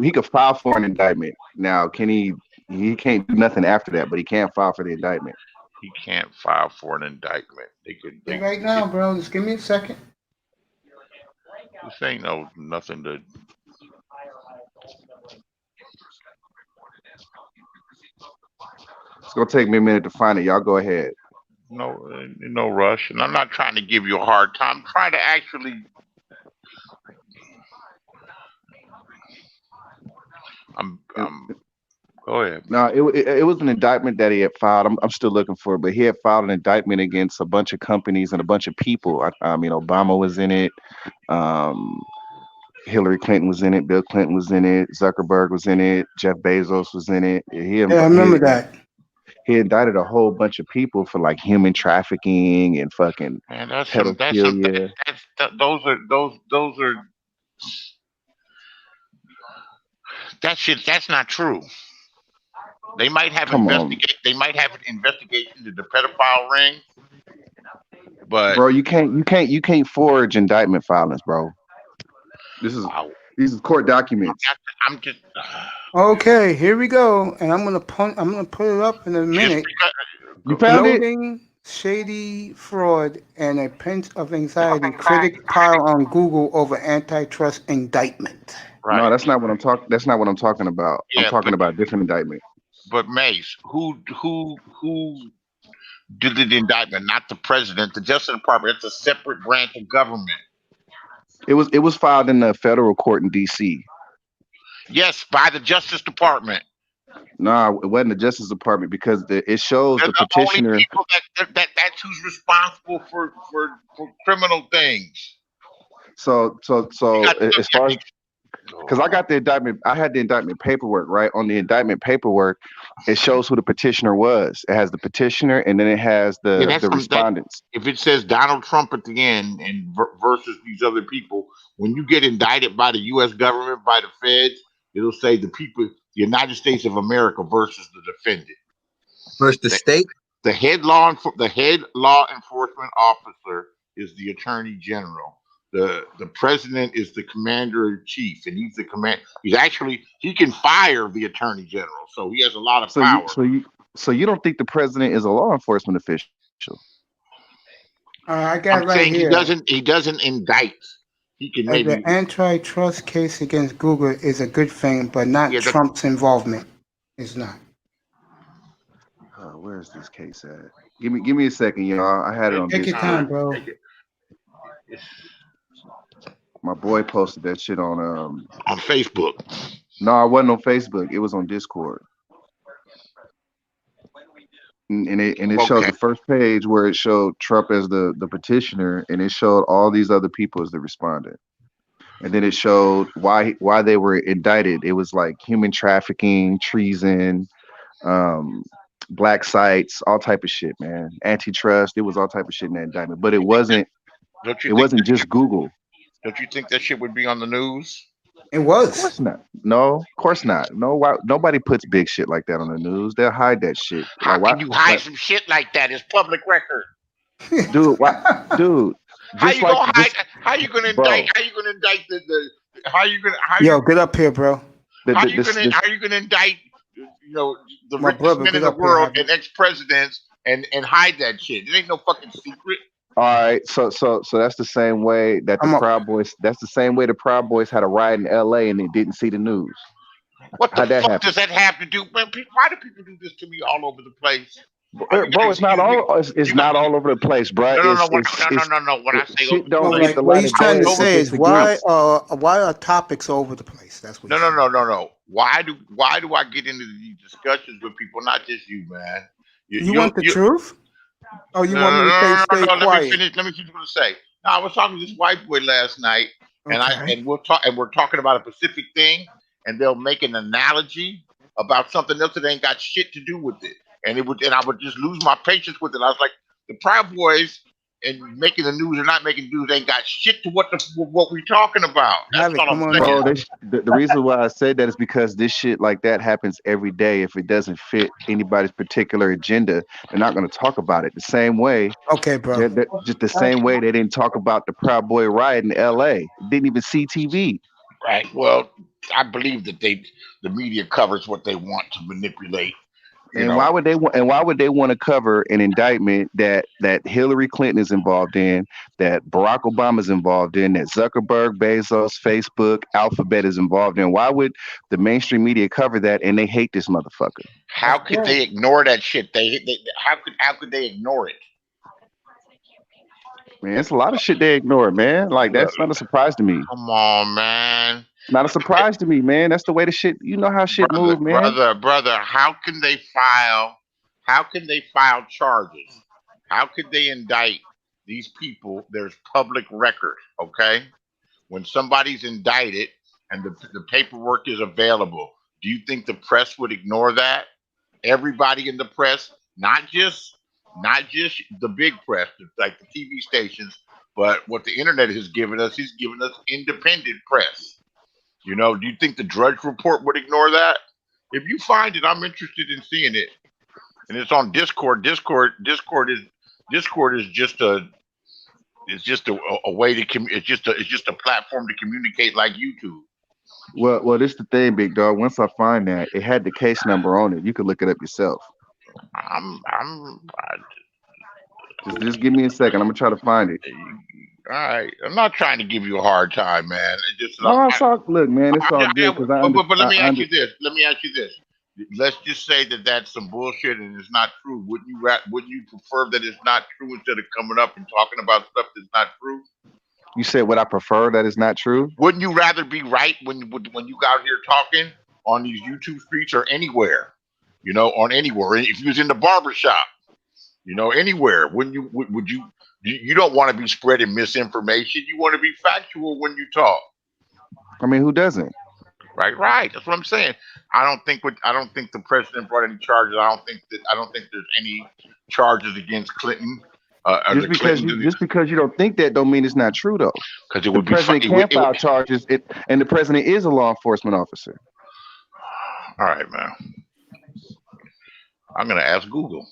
He could file for an indictment. Now, can he? He can't do nothing after that, but he can file for the indictment. He can't file for an indictment. Right now, bro. Just give me a second. This ain't nothing to. It's gonna take me a minute to find it. Y'all go ahead. No rush, and I'm not trying to give you a hard time. I'm trying to actually. Go ahead. No, it was an indictment that he had filed. I'm still looking for it, but he had filed an indictment against a bunch of companies and a bunch of people. Obama was in it. Hillary Clinton was in it. Bill Clinton was in it. Zuckerberg was in it. Jeff Bezos was in it. I remember that. He indicted a whole bunch of people for like human trafficking and fucking pedophilia. That's not true. They might have They might have an investigation into the pedophile ring, But bro, you can't forge indictment filings, bro. These is court documents. I'm just Okay, here we go, and I'm gonna put it up in a minute. You found it? Loading shady fraud and a pinch of anxiety. Critics pile on Google over antitrust indictment. right. No, that's not what I'm talking. That's not what I'm talking about. I'm Yeah, talking about different indictment. But Mace, who did the indictment? Not the president. The Justice Department. It's a separate branch of government. It was filed in the federal court in D.C. Yes, by the Justice Department. No, it wasn't the Justice Department because it shows They're the the petitioner. only people that's who's responsible for criminal things. So as far as because I Oh, got the indictment, I had the indictment paperwork, right? On the indictment paperwork, it shows who the petitioner was. It has the petitioner and then it has yeah, the that's that. respondents. If it says Donald Trump at the end and versus these other people, when you get indicted by the U.S. government, by the feds, it'll say the people, the United States of America versus the defendant. First, the state. The head law enforcement officer is the attorney general. The president is the commander in chief, and he's the command. He can fire the attorney general, so he has a lot of power. So you don't think the president is a law enforcement official? I got I'm right saying here. he doesn't indict. He can maybe The antitrust case against Google is a good thing, but not Trump's involvement. It's not. Where's this case at? Give me a second, y'all. I had it on Take your Discord. time, bro. My boy posted that shit on Facebook. No, it wasn't on Facebook. It was on Discord. And it showed the first page where it showed Trump as the petitioner, and it showed all these other people as the respondent. And then it showed why they were indicted. It was like human trafficking, treason, black sites, all type of shit, man. Antitrust. It was all type of shit in that indictment. But it wasn't just Google. Don't you think that shit would be on the news? It was. Of course not. No, of course not. No, why, nobody puts big shit like that on the news. They'll hide that shit. How can you hide some shit like that? It's public record. Dude, dude. How you gonna hide? How you gonna indict? How you gonna indict the? How you gonna? Yo, get up here, bro. How you gonna indict? The richest men in the world and ex-presidents and hide that shit. It ain't no fucking secret. All right, so that's the same way that the Proud Boys. That's the same way the Proud Boys had a riot in L.A. and they didn't see the news. What the fuck does that have to do? Man, why do people do this to me all over the place? Bro, it's not all. It's not all over the place, bro. No. When I say shit don't get the what light he's of trying day to over say is the why glimpse. are topics all over the place? That's what. No. Why do I get into these discussions with people? Not just you, man. You want the truth? Oh, you want me to stay quiet? Let me finish what I say. Now, I was talking to this white boy last night, and we're talking about a specific thing, and they'll make an analogy about something else that ain't got shit to do with it, and I would just lose my patience with it. I was like, the Proud Boys and making the news or not making news ain't got shit to what we're talking about. That's all I'm saying. Bro, the reason why I said that is because this shit like that happens every day. If it doesn't fit anybody's particular agenda, they're not going to talk about it the same way. Okay, bro. Just the same way they didn't talk about the Proud Boy riot in L.A. Didn't even see TV. Right. Well, I believe that the media covers what they want to manipulate. Why would they want to cover an indictment that Hillary Clinton is involved in, that Barack Obama is involved in, that Zuckerberg, Bezos, Facebook, Alphabet is involved in? Why would the mainstream media cover that and they hate this motherfucker? How could they ignore that shit? How could they ignore it? Man, it's a lot of shit they ignore, man. Like that's not a surprise to me. Come on, man. Not a surprise to me, man. That's the way the shit. You know how shit move, man. Brother, how can they file charges? How could they indict these people? There's public record, okay? When somebody's indicted and the paperwork is available, do you think the press would ignore that? Everybody in the press, not just the big press, like the TV stations, but what the internet has given us, he's given us independent press. Do you think the Drudge Report would ignore that? If you find it, I'm interested in seeing it. And it's on Discord. Discord is just It's just a way to it's just a platform to communicate like YouTube. Well, this the thing, big dog. Once I find that, it had the case number on it. You could look it up yourself. Just give me a second. I'm gonna try to find it. All right, I'm not trying to give you a hard time, man. It's just No, it's all look, man. It's all good because but let me ask you this. Let me ask you this. Let's just say that that's some bullshit and it's not true. Wouldn't you prefer that it's not true instead of coming up and talking about stuff that's not true? You said what I prefer that is not true. Wouldn't you rather be right when you got here talking on these YouTube streets or anywhere? You know, on anywhere. If you was in the barbershop, you know, anywhere. Wouldn't you? Would you? You don't want to be spreading misinformation. You want to be factual when you talk. I mean, who doesn't? Right. That's what I'm saying. I don't think the president brought any charges. I don't think there's any charges against Clinton. Just because you don't think that don't mean it's not true though. Because the president can file charges. And the president is a law enforcement officer. All right, man. I'm gonna ask Google.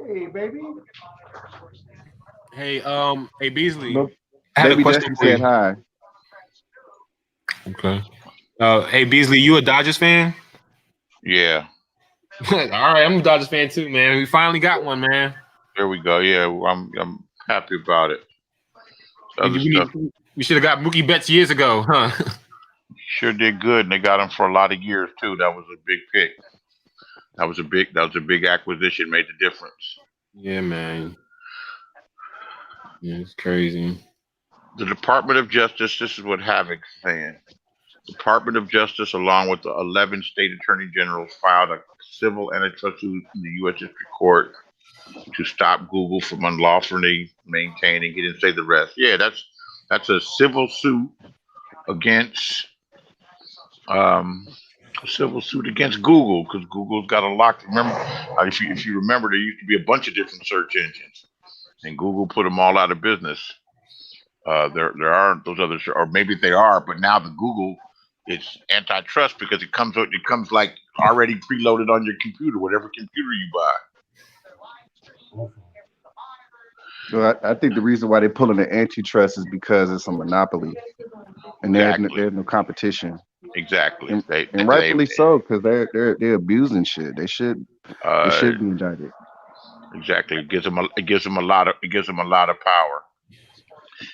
Hey, baby. Hey, Beasley. Look, I had baby a question for you. said hi. Okay. Hey, Beasley, you a Dodgers fan? Yeah. All right, I'm a Dodgers fan too, man. We finally got one, man. There we go. Yeah, I'm happy about it. We should have got Mookie Betts years ago, huh? Sure did good, and they got him for a lot of years too. That was a big pick. That was a big acquisition. Made the difference. Yeah, man. Yeah, it's crazy. The Department of Justice. This is what Havoc's saying. Department of Justice, along with the 11 state attorney generals, filed a civil antitrust suit in the U.S. District Court to stop Google from unlawfully maintaining. He didn't say the rest. Yeah, that's a civil suit against Google because Google's got a lot. Remember, if you remember, there used to be a bunch of different search engines, and Google put them all out of business. There aren't those others, or maybe they are, but now the Google, it's antitrust because it comes like already preloaded on your computer, whatever computer you buy. Well, I think the reason why they're pulling the antitrust is because it's a monopoly, and there's no competition. Exactly, and rightfully so, because they're abusing shit. They should be indicted. Exactly, it gives them a lot of power.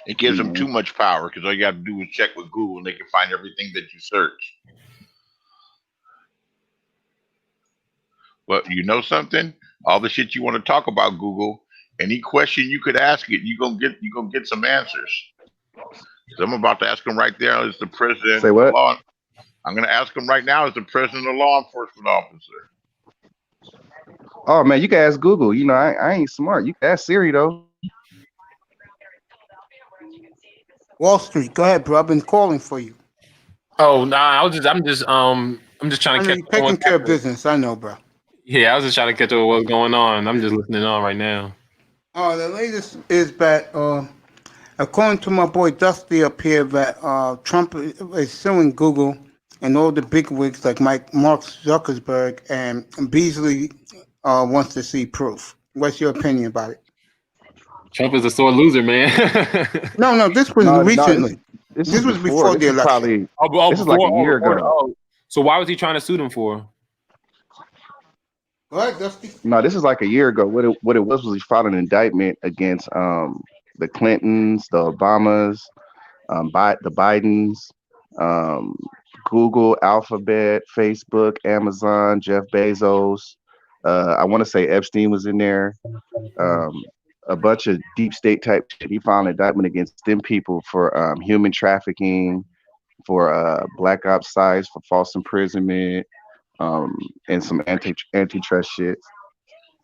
It gives them too much power because all you got to do is check with Google and they can find everything that you search. But you know something? All the shit you want to talk about Google, any question you could ask it, you're gonna get some answers. So I'm about to ask him right there as the president. Say what? I'm gonna ask him right now as the president of law enforcement officer. Oh man, you can ask Google. You know, I ain't smart. You can ask Siri though. Wall Street, go ahead, bro. I've been calling for you. Oh nah, I'm just trying to catch you're taking care of business. I know, bro. Yeah, I was just trying to catch up with what's going on. I'm just listening on right now. The latest is that according to my boy Dusty up here, that Trump is suing Google and all the bigwigs like Mark Zuckerberg, and Beasley wants to see proof. What's your opinion about it? Trump is a sore loser, man. No, this was recently. This was before the election. This is like a year ago. So why was he trying to sue them for? What, Dusty? No, this is like a year ago. What it was he filed an indictment against the Clintons, the Obamas, the Bidens, Google, Alphabet, Facebook, Amazon, Jeff Bezos. I want to say Epstein was in there. A bunch of deep state type shit. He filed an indictment against them people for human trafficking, for black ops sites, for false imprisonment, and some antitrust shit.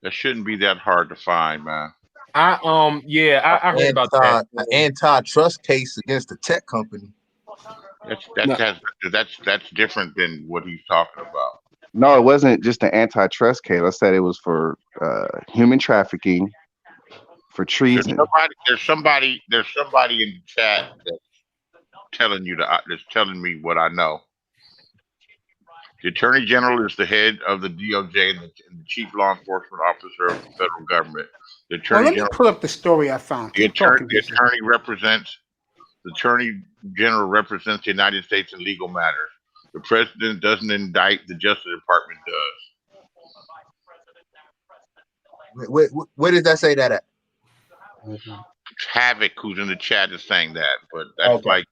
That shouldn't be that hard to find, man. I heard about that. An antitrust case against the tech company. That's different than what he's talking about. No, it wasn't just an antitrust case. I said it was for human trafficking, for treason. There's somebody in the chat that's telling me what I know. The Attorney General is the head of the DOJ and the chief law enforcement officer of the federal government. The Attorney General, pull up the story I found. The Attorney General represents the United States in legal matters. The President doesn't indict; the Justice Department does. Where did that say that at? Havoc, who's in the chat, is saying that, but that's okay.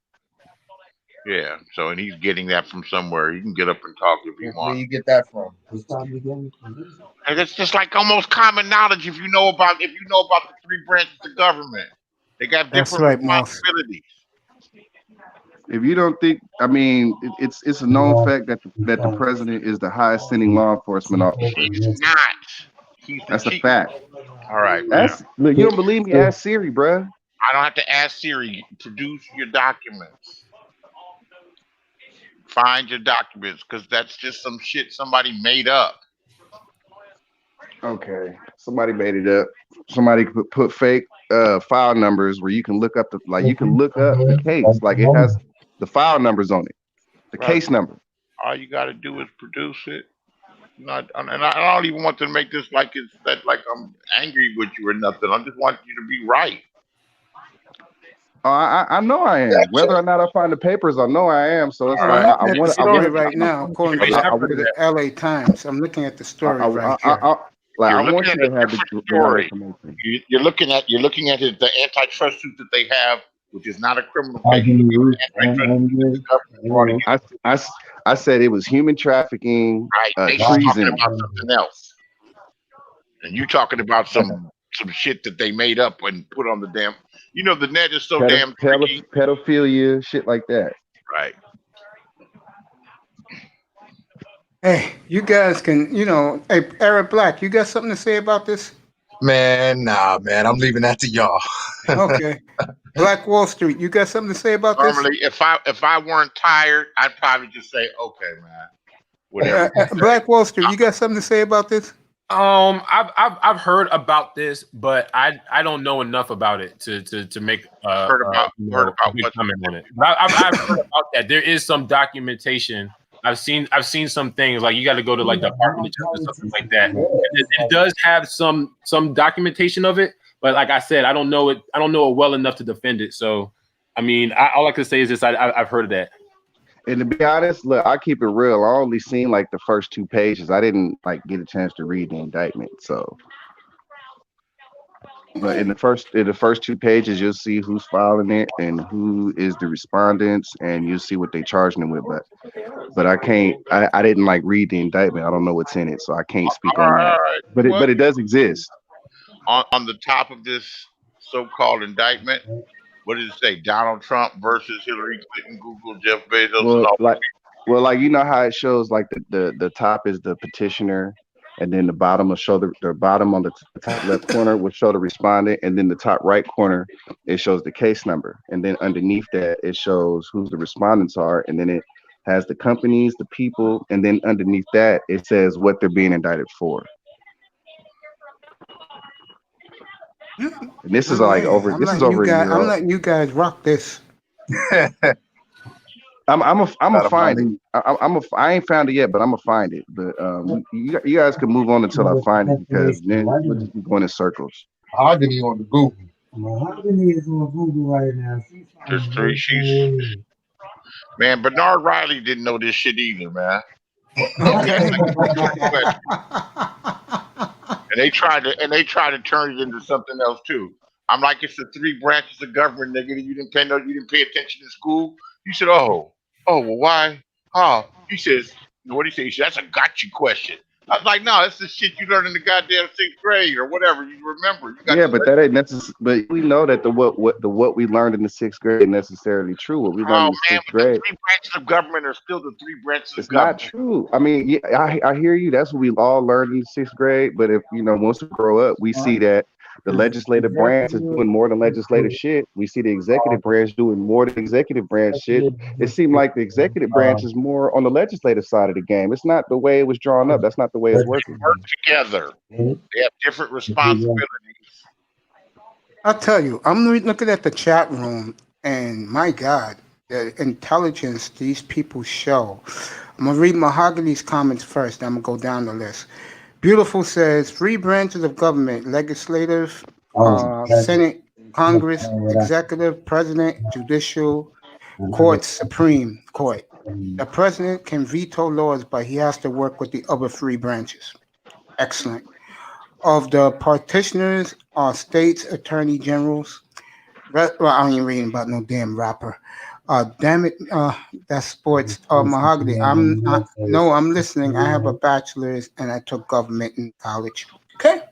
Yeah. So, and he's getting that from somewhere. You can get up and talk if you want. Where you get that from? And it's just like almost common knowledge if you know about the three branches of government. They got different responsibilities. If you don't think, I mean, it's a known fact that the president is the highest sending law enforcement officer. He's not. That's a fact. All right. Look, you don't believe me? Ask Siri, bruh. I don't have to ask Siri. Produce your documents. Find your documents, because that's just some shit somebody made up. Okay, somebody made it up. Somebody put fake file numbers where you can look up the case, like it has the file numbers on it, the case number. All you got to do is produce it. And I don't even want to make this like I'm angry with you or nothing. I just want you to be right. I know I am. Whether or not I find the papers, I know I am. So it's like I want the story right now. According to the LA Times, I'm looking at the story right here. I want you to have the story. You're looking at the antitrust suit that they have, which is not a criminal case. I said it was human trafficking, right? Treason. Talking about something else, and you talking about some shit that they made up and put on the damn. You know, the net is so damn tricky. Pedophilia, shit like that. Right. Hey, you guys can, hey, Eric Black, you got something to say about this? Man, nah, man, I'm leaving that to y'all. Okay. Black Wall Street, you got something to say about this? Normally, if I weren't tired, I'd probably just say, okay, man. Whatever. Black Wall Street, you got something to say about this? I've heard about this, but I don't know enough about it to make heard about what comment on it. I've heard about that. There is some documentation. I've seen some things like you got to go to like the Department of Justice or something like that. It does have some documentation of it, but like I said, I don't know it well enough to defend it. So, I mean, all I can say is this: I've heard of that. And to be honest, look, I keep it real. I only seen like the first 2 pages. I didn't get a chance to read the indictment. So, but in the first 2 pages, you'll see who's filing it and who is the respondents, and you'll see what they charging them with. But I can't. I didn't read the indictment. I don't know what's in it, so I can't speak on that. But it does exist. On the top of this so-called indictment. What does it say? Donald Trump versus Hillary Clinton, Google, Jeff Bezos. Well, you know how it shows the top is the petitioner, and then the bottom will show the bottom on the top left corner will show the respondent, and then the top right corner it shows the case number, and then underneath that it shows who the respondents are, and then it has the companies, the people, and then underneath that it says what they're being indicted for. And this is over a year. I'm letting you guys rock this. I'm gonna find it. I ain't found it yet, but I'm gonna find it. But you guys can move on until I find it, because then we'll just be going in circles. Mahogany on the Google. Mahogany is on Google right now. There's 3 sheets. Man, Bernard Riley didn't know this shit either, man. And they tried to turn it into something else too. I'm like, it's the 3 branches of government, nigga. You didn't pay attention in school. You said, well, why? Oh, he says, what do you say? He said, that's a gotcha question. I was like, no, that's the shit you learned in the goddamn 6th grade or whatever. You remember? But that ain't necessary. But we know that the what we learned in the 6th grade ain't necessarily true. What we learned in the 6th grade. The 3 branches of government are still the 3 branches of government. It's not true. I mean, yeah, I hear you. That's what we all learned in the 6th grade. But if once we grow up, we see that The legislative branch is doing more than legislative shit. We see the executive branch doing more than executive branch shit. It seemed like the executive branch is more on the legislative side of the game. It's not the way it was drawn up. That's not the way it's working. Work together. They have different responsibilities. I'll tell you, I'm looking at the chat room, and my God, the intelligence these people show. I'm gonna read Mahogany's comments first. Then I'm gonna go down the list. Beautiful says 3 branches of government: legislative, Senate, Congress, executive, president, judicial, court, Supreme Court. The president can veto laws, but he has to work with the other 3 branches. Excellent. Of the partitioners are states attorney generals. Well, I ain't reading about no damn rapper. Damn it, that's sports. Mahogany. I'm listening. I have a bachelor's and I took government in college. Okay.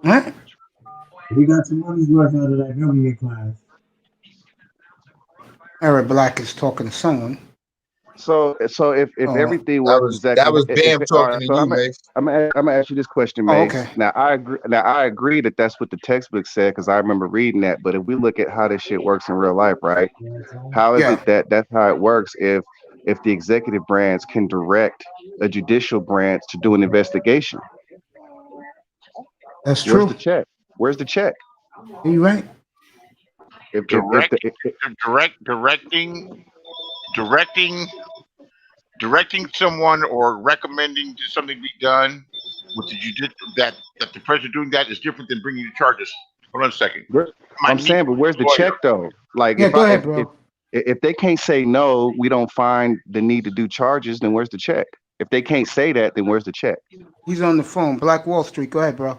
All right. We got some money's worth out of that government class. Eric Black is talking to someone. So if everything was that was Bam talking to you, Mace. I'm gonna ask you this question, Mace. Okay. Now I agree that that's what the textbook said because I remember reading that. But if we look at how this shit works in real life, right? How is it that's how it works if the executive branch can direct a judicial branch to do an investigation? That's true. Where's the check? Where's the check? You're right. Directing someone or recommending something be done with that the president doing that is different than bringing the charges. Hold on a second. I'm saying, but where's the check though? Like, go ahead, bro. If they can't say no, we don't find the need to do charges, then where's the check? If they can't say that, then where's the check? He's on the phone. Black Wall Street. Go ahead, bro.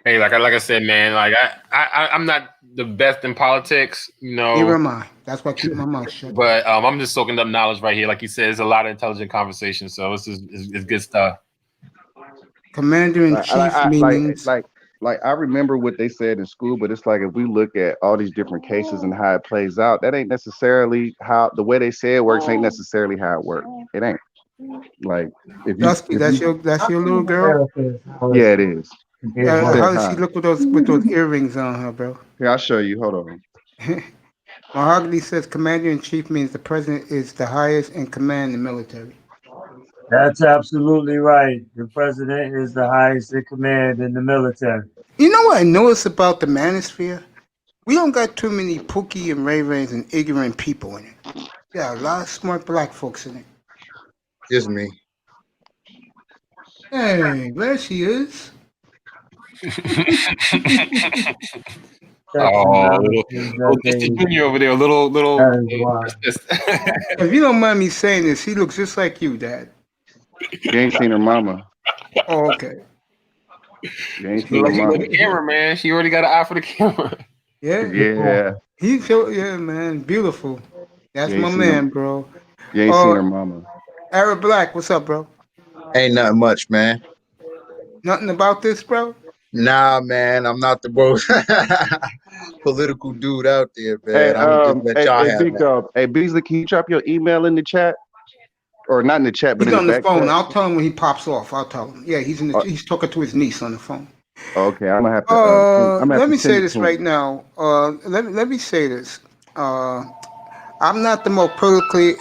Hey, like I said, man, like I'm not the best in politics, Neither am I. That's why I keep my mouth shut. But I'm just soaking up knowledge right here. Like you said, it's a lot of intelligent conversation. So it's good stuff. Commander-in-Chief meetings. Like I remember what they said in school, but it's like if we look at all these different cases and how it plays out, that ain't necessarily how the way they say it works. Ain't necessarily how it works. It ain't. Like if Dusty, that's your little girl. Yeah, it is. How does she look with those earrings on her, bro? Yeah, I'll show you. Hold on. Mahogany says Commander-in-Chief means the president is the highest in command in the military. That's absolutely right. The president is the highest in command in the military. You know what I noticed about the manosphere? We don't got too many Pookie and Ray Rays and ignorant people in it. Yeah, a lot of smart black folks in it. Just me. Hey, there she is. Little Junior over there, little. If you don't mind me saying this, he looks just like you, Dad. You ain't seen her mama. Oh, okay. You ain't seen her mama. The camera, man. She already got an eye for the camera. Yeah. Yeah. Man, beautiful. That's my man, bro. You ain't seen her mama. Arab Black, what's up, bro? Ain't nothing much, man. Nothing about this, bro? Nah, man, I'm not the most political dude out there, man. Hey, Beasley, can you drop your email in the chat? Or not in the chat, but he's in on the the phone. chat? I'll tell him when he pops off. I'll tell him. Yeah, he's talking to his niece on the phone. Okay, I'm gonna have to. Let me say this right now. Let me say this. I'm not the most politically.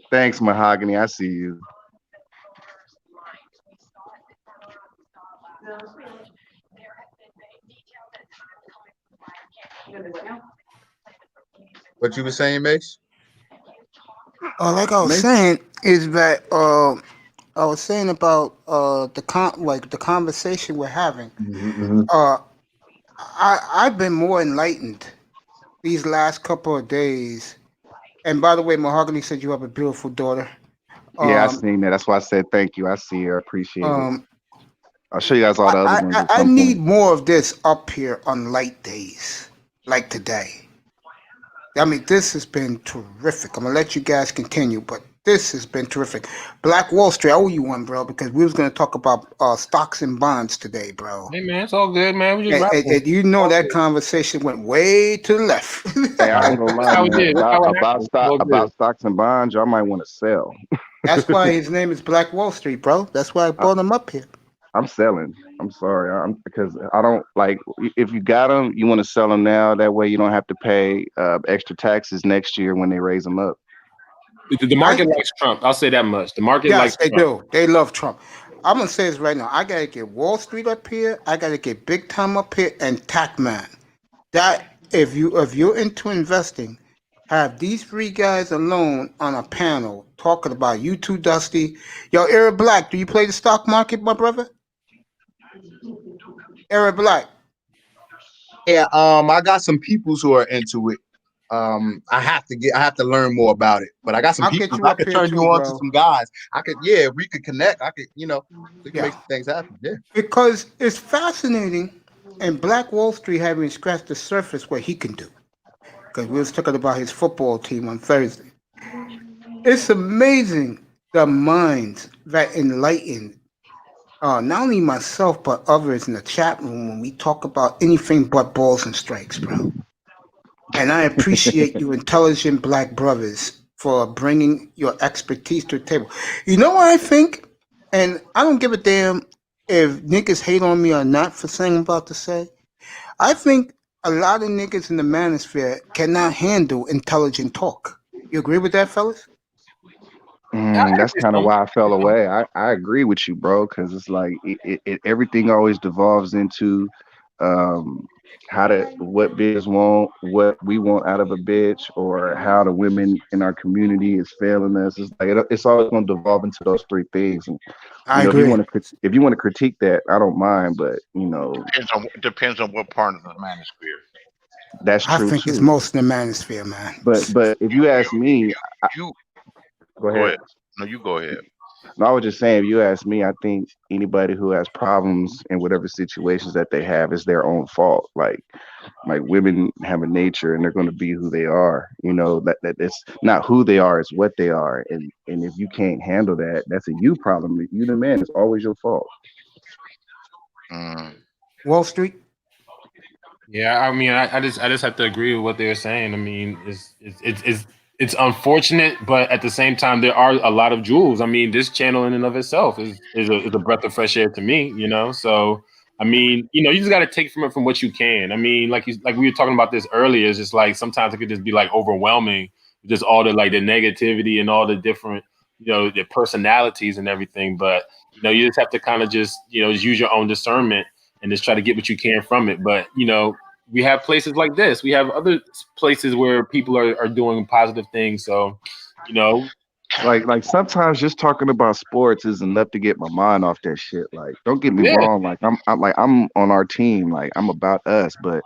Thanks, Mahogany. I see you. What you were saying, Mace? Like I was saying, is that I was saying about the conversation we're having. I've been more enlightened these last couple of days. And by the way, Mahogany said you have a beautiful daughter. Yeah, I seen that. That's why I said thank you. I see her. I appreciate it. I'll show you guys all the other ones. I need more of this up here on light days, like today. I mean, this has been terrific. I'm gonna let you guys continue, but this has been terrific. Black Wall Street, I owe you one, bro, because we was gonna talk about stocks and bonds today, bro. Hey, man, it's all good, man. We just and you know that conversation went way to the left. Hey, I ain't gonna lie, man. About stocks and bonds, y'all might want to sell. That's why his name is Black Wall Street, bro. That's why I brought him up here. I'm selling. I'm sorry. Because I don't like if you got them, you want to sell them now. That way you don't have to pay extra taxes next year when they raise them up. The market likes Trump. I'll say that much. The market likes they Trump. do. They love Trump. I'm gonna say this right now. I gotta get Wall Street up here. I gotta get Big Time up here and Tacman. That if you're into investing, have these three guys alone on a panel talking about you two, Dusty. Yo, Eric Black, do you play the stock market, my brother? Eric Black. Yeah, I got some peoples who are into it. I have to learn more about it. But I got some people. I could turn you on to some guys. We could connect. We can make things happen. Yeah. Because it's fascinating, and Black Wall Street haven't scratched the surface what he can do. Because we was talking about his football team on Thursday. It's amazing the minds that enlighten not only myself but others in the chat room when we talk about anything but balls and strikes, bro. And I appreciate you intelligent Black brothers for bringing your expertise to the table. You know what I think? And I don't give a damn if niggas hate on me or not for saying what I'm about to say. I think a lot of niggas in the manosphere cannot handle intelligent talk. You agree with that, fellas? That's kind of why I fell away. I agree with you, bro, because it's like everything always devolves into what bitches want, what we want out of a bitch, or how the women in our community is failing us. It's like it's always going to devolve into those three things. And I agree. If you want to critique that, I don't mind, but depends on what part of the manosphere. That's true. I think it's most in the manosphere, man. But if you ask me, go ahead. No, you go ahead. No, I was just saying, if you ask me, I think anybody who has problems in whatever situations that they have is their own fault. Like women have a nature and they're going to be who they are. You know, that it's not who they are, it's what they are. And if you can't handle that, that's a you problem. If you the man, it's always your fault. Wall Street? Yeah, I mean, I just have to agree with what they were saying. I mean, it's unfortunate, but at the same time, there are a lot of jewels. I mean, this channel in and of itself is a breath of fresh air to me, you know? So, I mean, you just got to take from it from what you can. I mean, like we were talking about this earlier, it's just like sometimes it could just be like overwhelming, just all the the negativity and all the different, the personalities and everything. But, you just have to kind of just use your own discernment and just try to get what you can from it. But, we have places like this. We have other places where people are doing positive things. So, like sometimes just talking about sports is enough to get my mind off that shit. Like, don't get me wrong. Like I'm on our team. Like I'm about us. But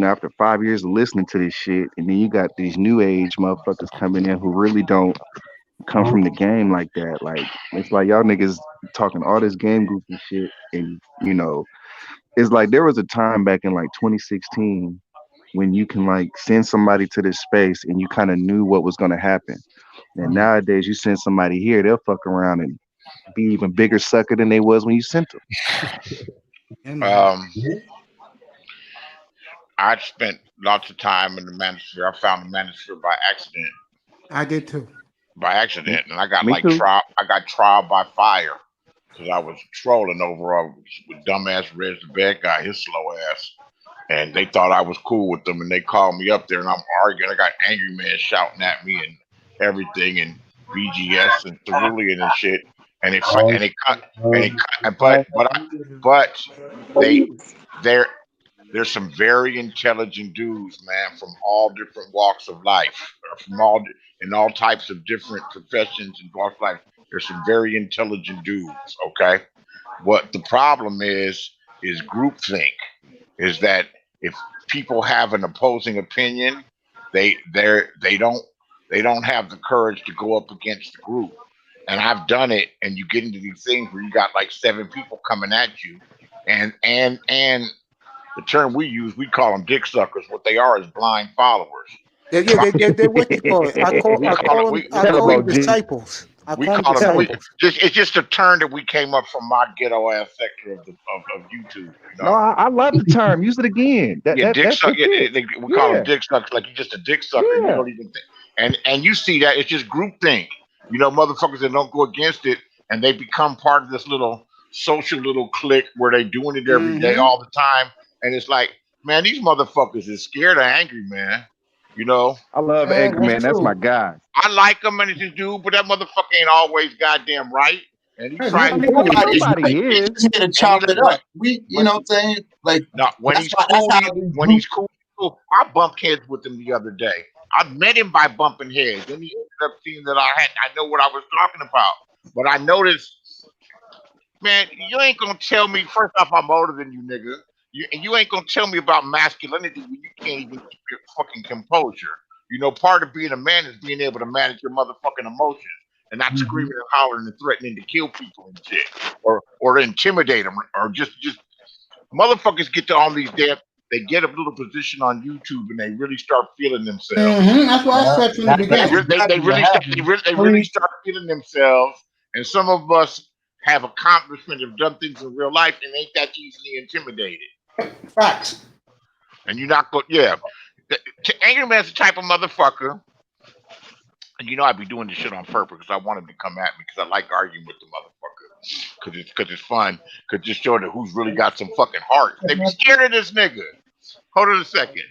after 5 years of listening to this shit, and then you got these new age motherfuckers coming in who really don't come from the game like that. Like it's like y'all niggas talking all this game goofy shit, and it's like there was a time back in like 2016 when you can send somebody to this space and you kind of knew what was going to happen. And nowadays you send somebody here, they'll fuck around and be even bigger sucker than they was when you sent them. I spent lots of time in the manosphere. I found the manosphere by accident. I did too. By accident, and I got trial by fire. Because I was trolling over with dumbass Reg the bad guy, his slow ass. And they thought I was cool with them, and they called me up there, and I'm arguing. I got angry men shouting at me and everything, and BGS and Cerulean and shit. And there's some very intelligent dudes, man, from all different walks of life, in all types of different professions and walks of life. There's some very intelligent dudes, okay? What the problem is groupthink. Is that if people have an opposing opinion, they don't have the courage to go up against the group. And I've done it, and you get into these things where you got 7 people coming at you, and the term we use, we call them dick suckers. What they are is blind followers. They're what you call it. I call them disciples. It's just a term that we came up from my ghetto ass sector of YouTube. No, I love the term. Use it again. Dick sucker. We call them dick suckers. Like you're just a dick sucker. Yeah. You don't even think. And you see that it's just groupthink. You know, motherfuckers that don't go against it, and they become part of this little social little clique where they doing it every day, all the time, and it's like, man, these motherfuckers is scared of Angry Man. You know, I love Angry Man. That's my guy. I like him and his dude, but that motherfucker ain't always goddamn right. And he tries to Nobody is. Just here to chop it up. We, you know what I'm saying? Like, no, when he's cool, when he's cool, I bumped heads with him the other day. I met him by bumping heads. Then he ended up seeing that I know what I was talking about. But I noticed, man, you ain't gonna tell me. First off, I'm older than you, nigga. You ain't gonna tell me about masculinity when you can't even keep your fucking composure. You know, part of being a man is being able to manage your motherfucking emotions and not screaming and hollering and threatening to kill people and shit, or intimidate them, or just motherfuckers get to all these damn. They get a little position on YouTube and they really start feeling themselves. That's what I said from the beginning. They really start feeling themselves, and some of us have accomplishments, have done things in real life, and ain't that easily intimidated. Facts. And you're not going, yeah. Angry Man's the type of motherfucker, and you know I'd be doing this shit on purpose because I want him to come at me because I like arguing with the motherfucker because it's fun, because just showing who's really got some fucking heart. They be scared of this nigga. Hold on a second.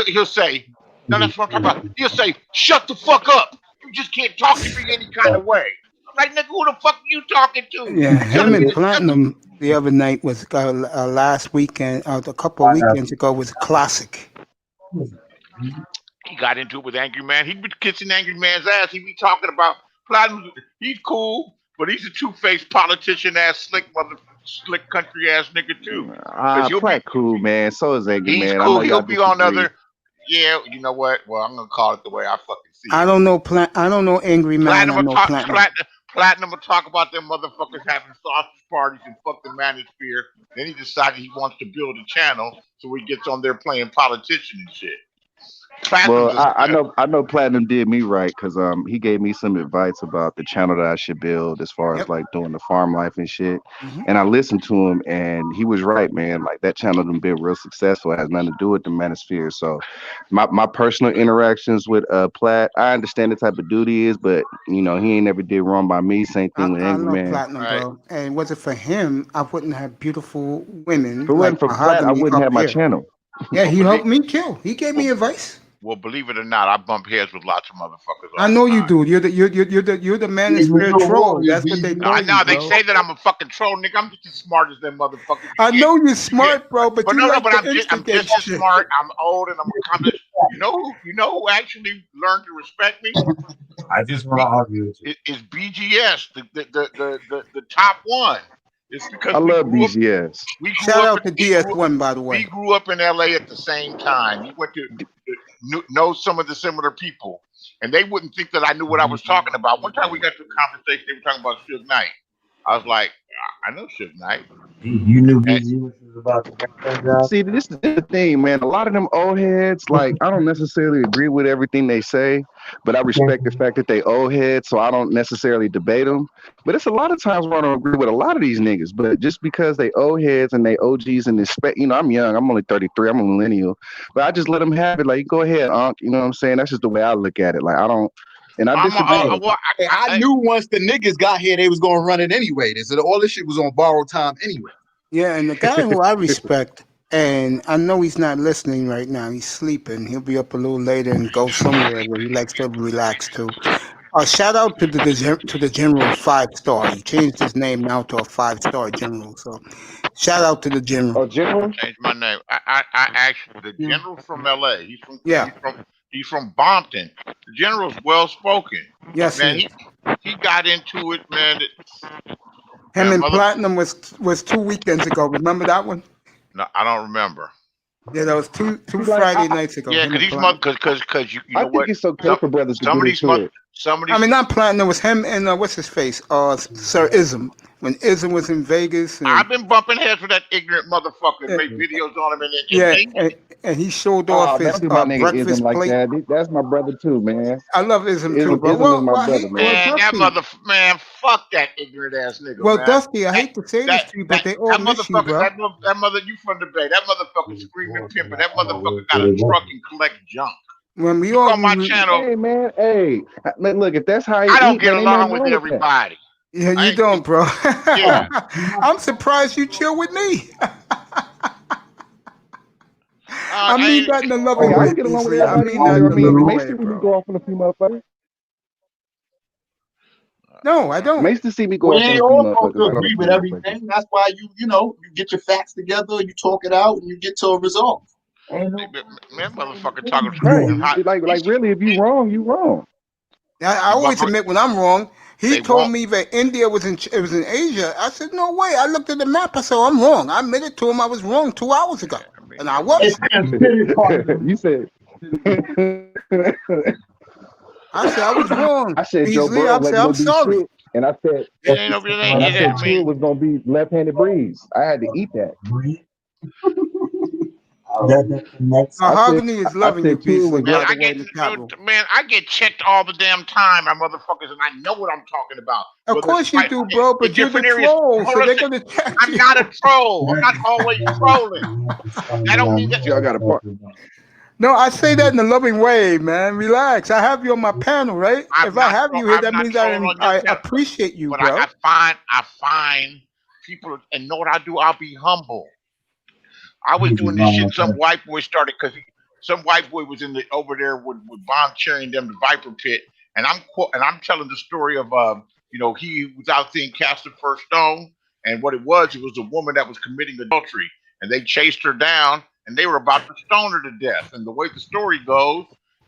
He'll say, no, that's what I'm talking about. He'll say, shut the fuck up. You just can't talk to me any kind of way. I'm like, nigga, who the fuck are you talking to? Yeah, him and Platinum the other night was last weekend, a couple of weekends ago, was classic. He got into it with Angry Man. He be kissing Angry Man's ass. He be talking about Platinum. He's cool, but he's a two-faced politician ass, slick country ass nigga too. Platt cool, man. So is Angry Man. He's cool. He'll be on other. Yeah, you know what? Well, I'm gonna call it the way I fucking see it. I don't know Angry Man. Platinum will talk about them motherfuckers having sausage parties and fuck the manosphere. Then he decided he wants to build a channel, so he gets on there playing politician and shit. Well, I know Platinum did me right because he gave me some advice about the channel that I should build as far as like doing the farm life and shit. And I listened to him and he was right, man. Like that channel done been real successful. It has nothing to do with the manosphere. So my personal interactions with Platt, I understand the type of dude he is, but you know, he ain't never did wrong by me. Same thing with Angry Man. Platinum, bro. And was it for him, I wouldn't have beautiful women. If it wasn't for Platt, I wouldn't have my channel. Yeah, he helped me kill. He gave me advice. Well, believe it or not, I bump heads with lots of motherfuckers. I know you do. You're the manosphere troll. That's what they call you, bro. They say that I'm a fucking troll, nigga. I'm just as smart as them motherfuckers. I know you're smart, bro, but you like I'm just as smart. I'm old and I'm accomplished. You know who actually learned to respect me? I just want to argue with you. It's BGS, the top one. It's because I love BGS. Shout out to DS1, by the way. We grew up in LA at the same time. We went to know some of the similar people, and they wouldn't think that I knew what I was talking about. One time we got to a conversation, they were talking about Suge Knight. I was like, I know Suge Knight. You knew BGS was about to see, this is the thing, man. A lot of them old heads, like, I don't necessarily agree with everything they say, but I respect the fact that they old heads, so I don't necessarily debate them. But it's a lot of times where I don't agree with a lot of these niggas, but just because they old heads and they OGs and respect, you know, I'm young, I'm only 33, I'm a millennial, but I just let them have it. Like, go ahead, Unc, you know what I'm saying? That's just the way I look at it. Like, I don't. And I disagree. I knew once the niggas got here, they was gonna run it anyway. They said all this shit was on borrowed time anyway. Yeah, and the guy who I respect, and I know he's not listening right now. He's sleeping. He'll be up a little later and go somewhere where he likes to relax too. Shout out to the General 5-star. He changed his name now to a 5-star General. So, shout out to the General. Oh, General? Changed my name. I actually the General from LA. He's from Bompton. The General's well spoken. Yes, man. He got into it, man. Him and Platinum was 2 weekends ago. Remember that one? No, I don't remember. Yeah, that was two Friday nights ago. Yeah, because you know what? I think it's okay for brothers to get into it. I mean, not Platinum. It was him and what's his face? Sir Ism. When Ism was in Vegas. And, I've been bumping heads with that ignorant motherfucker and made videos on him. And he showed off his breakfast Ism like plate. That. That's my brother too, man. I love Ism too, bro. Ism is my brother, man. Fuck that ignorant ass nigga. Well, man. Dusty, I hate to say this to you, but they all miss you, bro. That mother, you from the Bay. That motherfucker screaming pimping. That motherfucker got a truck and collect junk. When we You all on my channel, Hey man, hey, man, look, if that's how you I don't eat, get man, ain't along nothing with wrong with that. everybody. yeah, I you ain't, don't, bro. yeah. I'm surprised you chill with me. I I mean ain't, that in a Hey, loving I way, don't get along with Beasley. I everybody mean that either. I in a mean, loving Mace way, see me bro. go off on a few motherfuckers. No, I don't. Mace to see me go We off on ain't a few all supposed to motherfuckers. I got a agree few with motherfuckers. everything. That's why you get your facts together, you talk it out, and you get to a result. Ain't no that motherfucker talking Right. hot. Like really, if you wrong, you wrong. I always Motherfucker, admit when I'm wrong. He they told won't. me that India was in Asia. I said, no way. I looked at the map. I said, I'm wrong. I admitted to him I was wrong 2 hours ago. I mean, And I yeah, was. You said. I said, I was wrong, I said Joe Beasley. Burrow I wasn't said, I'm gonna do sorry. shit, and I said, it ain't over. It ain't. and I said I Tua mean, was gonna be left-handed breeze. I had to eat that. Mahogany is I loving you, said Tua was Beasley, man, by left. the way, in the chat room. I get checked all the damn time by motherfuckers, and I know what I'm talking about. Of Whether it's course you do, bro, in but you're the different areas. troll, Hold so on a they're second. going to check I'm you. not a troll. I'm not always trolling. That don't mean that. Y'all got a part. No, I say that in a loving way, man. Relax. I have you on my panel, right? If I have you here, that means trolling on your I channel. appreciate you, But bro. I find people, and know what I do? I'll be humble. I was doing this shit. Some white boy started because some white boy was over there with Bomb Cherry and them, the Viper Pit, and I'm telling the story of he was out seeing Cast the First Stone, and what it was a woman that was committing adultery, and they chased her down, and they were about to stone her to death. And the way the story goes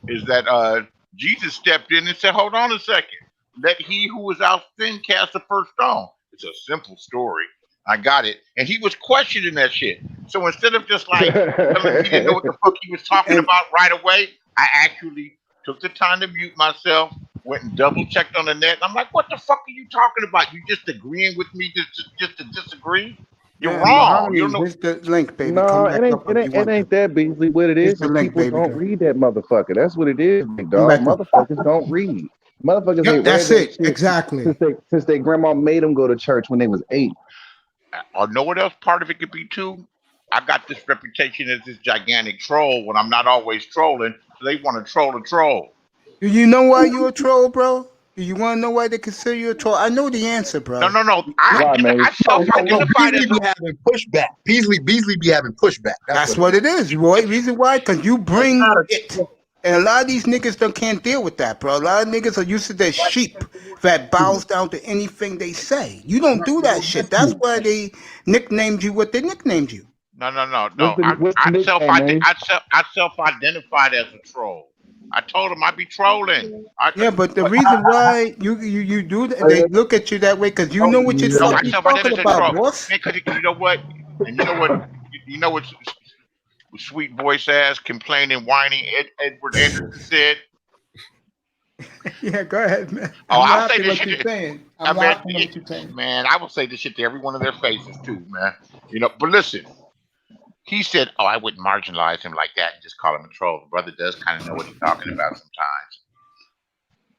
is that Jesus stepped in and said, "Hold on a second, let he who was out sin cast the first stone." It's a simple story. I got it. And he was questioning that shit. So instead of just like telling me he didn't know what the fuck he was talking about right away, I actually took the time to mute myself, went and double checked on the net. And I'm like, what the fuck are you talking about? You just agreeing with me just to disagree? You're wrong. Mahogany, You don't know. here's the link, baby. No, Come it back up if you want ain't to. that Beasley. What it Here's is the link, people baby don't girl. read that motherfucker. That's what it is, big Come dog. back up. Motherfuckers don't read. Motherfuckers Yep, ain't read that's that it. shit Exactly. since their grandma made them go to church when they was 8. Or know what else part of it could be too? I got this reputation as this gigantic troll when I'm not always trolling. So they want to troll a troll. Do you know why you're a troll, bro? Do you want to know why they consider you a troll? I know the answer, bro. No. Why, man? I self-identified Beasley as be having pushback. Beasley be having pushback. That's what it is, Roy. Reason why? Because you bring it. And a lot of these niggas can't deal with that, bro. A lot of niggas are used to their sheep that bows down to anything they say. You don't do that shit. That's why they nicknamed you what they nicknamed you. No. What's the nickname, man? I self-identified as a troll. I told them I'd be trolling. Yeah, but the reason why you do that, they look at you that way because you know what you're No, I fucking talking self-identified as a about, troll. boss. Because you know what? And you know what sweet voice ass complaining, whining Edward Anderson said? Yeah, go ahead, man. Oh, I'm I'll say laughing this what you're shit. saying. I'm laughing at what you're saying. Man, I will say this shit to every one of their faces too, man. But listen, he said, "Oh, I wouldn't marginalize him like that and just call him a troll." The brother does kind of know what he's talking about sometimes.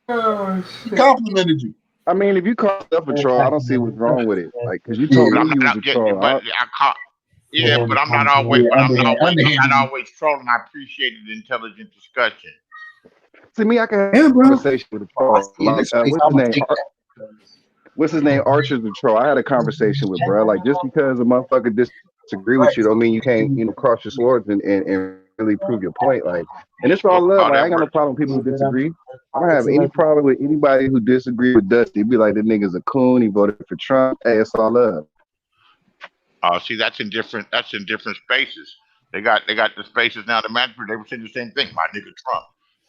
Oh, He complimented you. I mean, if you call yourself a troll, I don't see what's wrong with it. Like, because you told But me I'm you was not. a troll. But I'm not always. But I'm not always trolling. I appreciate the intelligent discussion. See, me, I can have a conversation with a troll. Like, what's his name? Archer's a troll. I had a conversation with bro. Like, just because a motherfucker disagree with you don't mean you can't, cross your swords and really prove your point. Like, and it's all love. Like, I ain't got no problem with people who disagree. I don't have any problem with anybody who disagree with Dusty. Be like, the nigga's a coon. He voted for Trump. Hey, it's all love. See, that's in different spaces. They got the spaces now. The management, they were saying the same thing. My nigga Trump.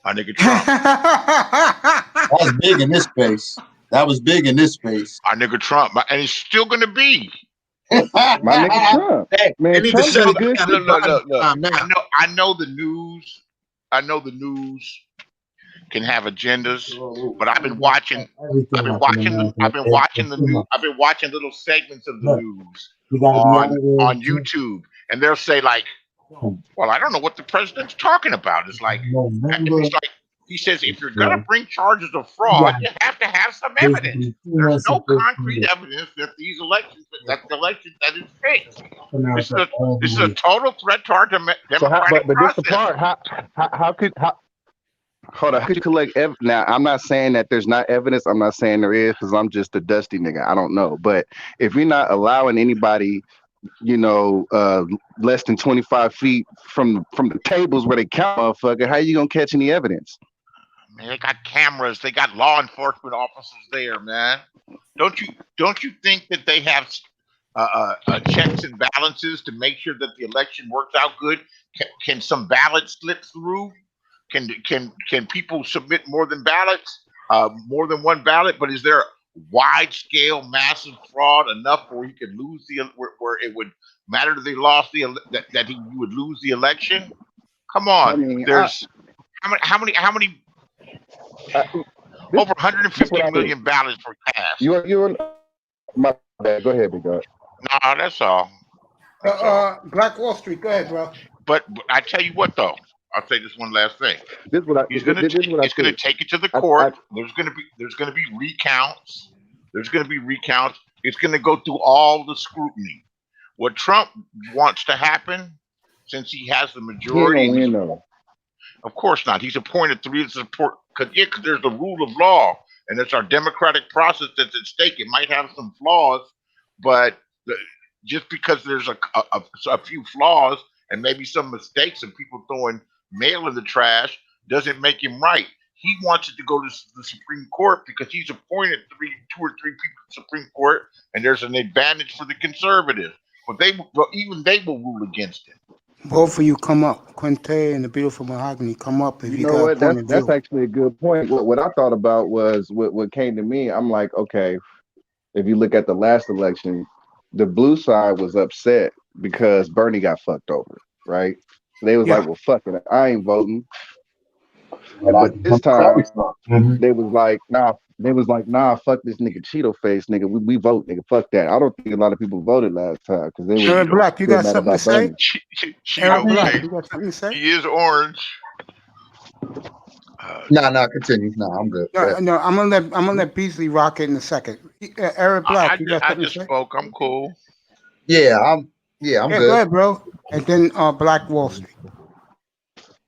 That was big in this space. My nigga Trump, and it's still gonna be. My nigga Trump. Hey, man, Trump did a good shit. Look. I know the news. I know the news can have agendas, but I've been watching the news. I've been watching little segments of the news on YouTube, and they'll say like, "Well, I don't know what the president's talking about." It's like he says, if you're gonna bring charges of fraud, you have to have some evidence. There's no concrete evidence that the election that is fixed. This is a total threat to our democratic but process. this the part. Hold on. How could you collect now? I'm not saying that there's not evidence. I'm not saying there is because I'm just a dusty nigga. I don't know. But if you're not allowing anybody, less than 25 feet from the tables where they count, motherfucker, how you gonna catch any evidence? Man, they got cameras. They got law enforcement officers there, man. Don't you think that they have checks and balances to make sure that the election works out good? Can some ballots slip through? Can people submit more than ballots, more than one ballot? But is there wide scale, massive fraud enough where he could lose where it would matter that they lost that you would lose the election? Come on, I mean, there's how many over 150 million ballots were cast. You're my bad. Go ahead, big guy. No, that's all. Black Wall Street. Go ahead, bro. But I tell you what, though. I'll say this one last thing. He's going to take it to the court. There's going to be recounts. There's going to be recounts. It's going to go through all the scrutiny. What Trump wants to happen, since he has the majority, of course not. He's appointed three support because there's the rule of law and it's our democratic process that's at stake. It might have some flaws, but just because there's a few flaws and maybe some mistakes and people throwing mail in the trash doesn't make him right. He wants it to go to the Supreme Court because he's appointed two or three people to the Supreme Court, and there's an advantage for the conservatives. But even they will rule against him. Both of you come up, Quinte and the beautiful Mahogany, come up if you know got what? a point of That's view. actually a good point. What I thought about was what came to me. I'm like, okay, if you look at the last election, the blue side was upset because Bernie got fucked over, right? They was like, well, fuck it, I ain't voting. But this time, they was like, nah. They was like, nah, fuck this nigga Cheeto face, nigga. We vote, nigga. Fuck that. I don't think a lot of people voted last time because they were Aaron Black, you got mad something to about say? Bernie. Aaron Black, you got something to say? He is orange. No, continue. No, I'm good. No, I'm gonna let Beasley rock it in a second. Eric Black, you got something to say? I just spoke. I'm cool. Yeah, I'm good. Go ahead, bro. And then Black Wall Street.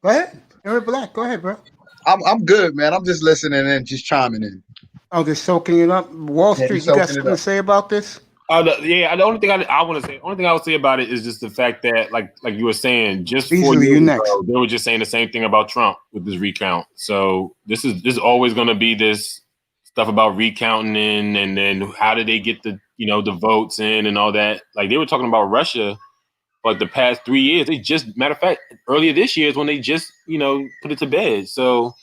Go ahead, Eric Black. Go ahead, bro. I'm good, man. I'm just listening and just chiming in. Oh, they're soaking it up. Wall Street, you got something to say about this? The only thing I want to say, only thing I would say about it is just the fact that, like you were saying, just 4 years ago, they were just saying the same thing about Trump with this recount. So this is always going to be this stuff about recounting and then how did they get the votes in and all that. Like they were talking about Russia, like the past 3 years. They just, matter of fact, earlier this year is when they just put it to bed. So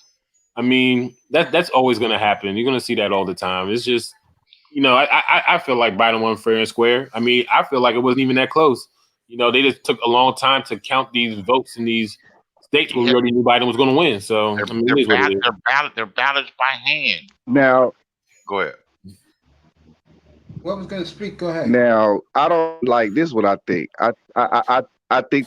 I mean that's always going to happen. You're going to see that all the time. It's just. I feel like Biden won fair and square. I mean, I feel like it wasn't even that close. They just took a long time to count these votes in these states where we already knew Biden was going to win. So they're ballots by hand. Now, go ahead. What was going to speak? Go ahead. Now, I don't like this. Is what I think. I think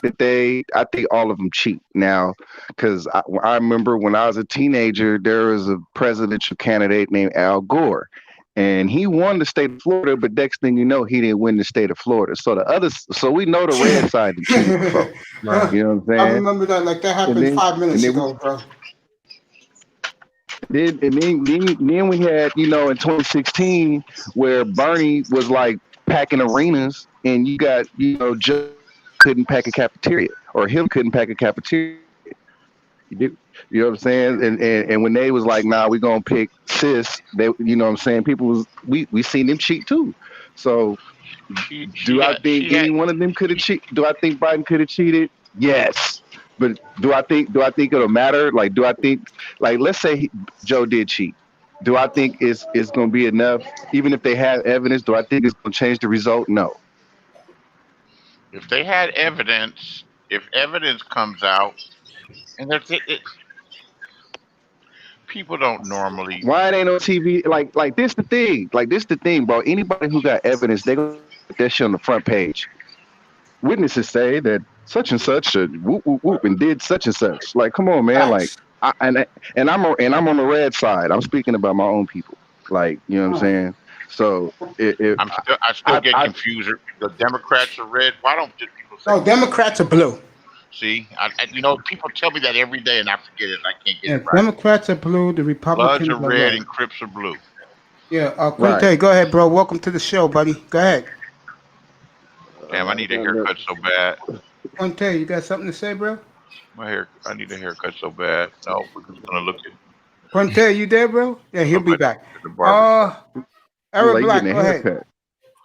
I think all of them cheat now, because I remember when I was a teenager, there was a presidential candidate named Al Gore. And he won the state of Florida, but next thing you know, he didn't win the state of Florida. So we know the red side is cheating. Right. You know what I'm saying? I remember that. Like that happened 5 minutes ago, bro. Then we had, in 2016, where Bernie was like packing arenas, and you got, Joe couldn't pack a cafeteria, or Hill couldn't pack a cafeteria. You know what I'm saying? And when they was like, nah, we're gonna pick sis, they, you know what I'm saying? People was we seen them cheat too. So do I think any one of them could have cheated? Do I think Biden could have cheated? Yes. But do I think it'll matter? Like, do I think, like, let's say Joe did cheat. Do I think it's gonna be enough? Even if they have evidence, do I think it's gonna change the result? No. If they had evidence, if evidence comes out, and people don't normally. Why it ain't on TV? Like this the thing. Like this the thing, bro. Anybody who got evidence, they gonna put that shit on the front page. Witnesses say that such and such whoop whoop whoop and did such and such. Like, come on, man. Like, I'm on the red side. I'm speaking about my own people. Like, you know what I'm saying? So I still get confused. The Democrats are red. Why don't people say? No, Democrats are blue. See, people tell me that every day, and I forget it. I can't get Yeah, it right. Democrats are blue, the Republicans Bloods are are red red. and Crips are blue. Yeah, Right. Quinte, go ahead, bro. Welcome to the show, buddy. Go ahead. Damn, I need a haircut so bad. Quinte, you got something to say, bro? I need a haircut so bad. No, we're just gonna look at. Quinte, you there, bro? Yeah, he'll be back. The barber. Eric Like Black, getting a go ahead. haircut.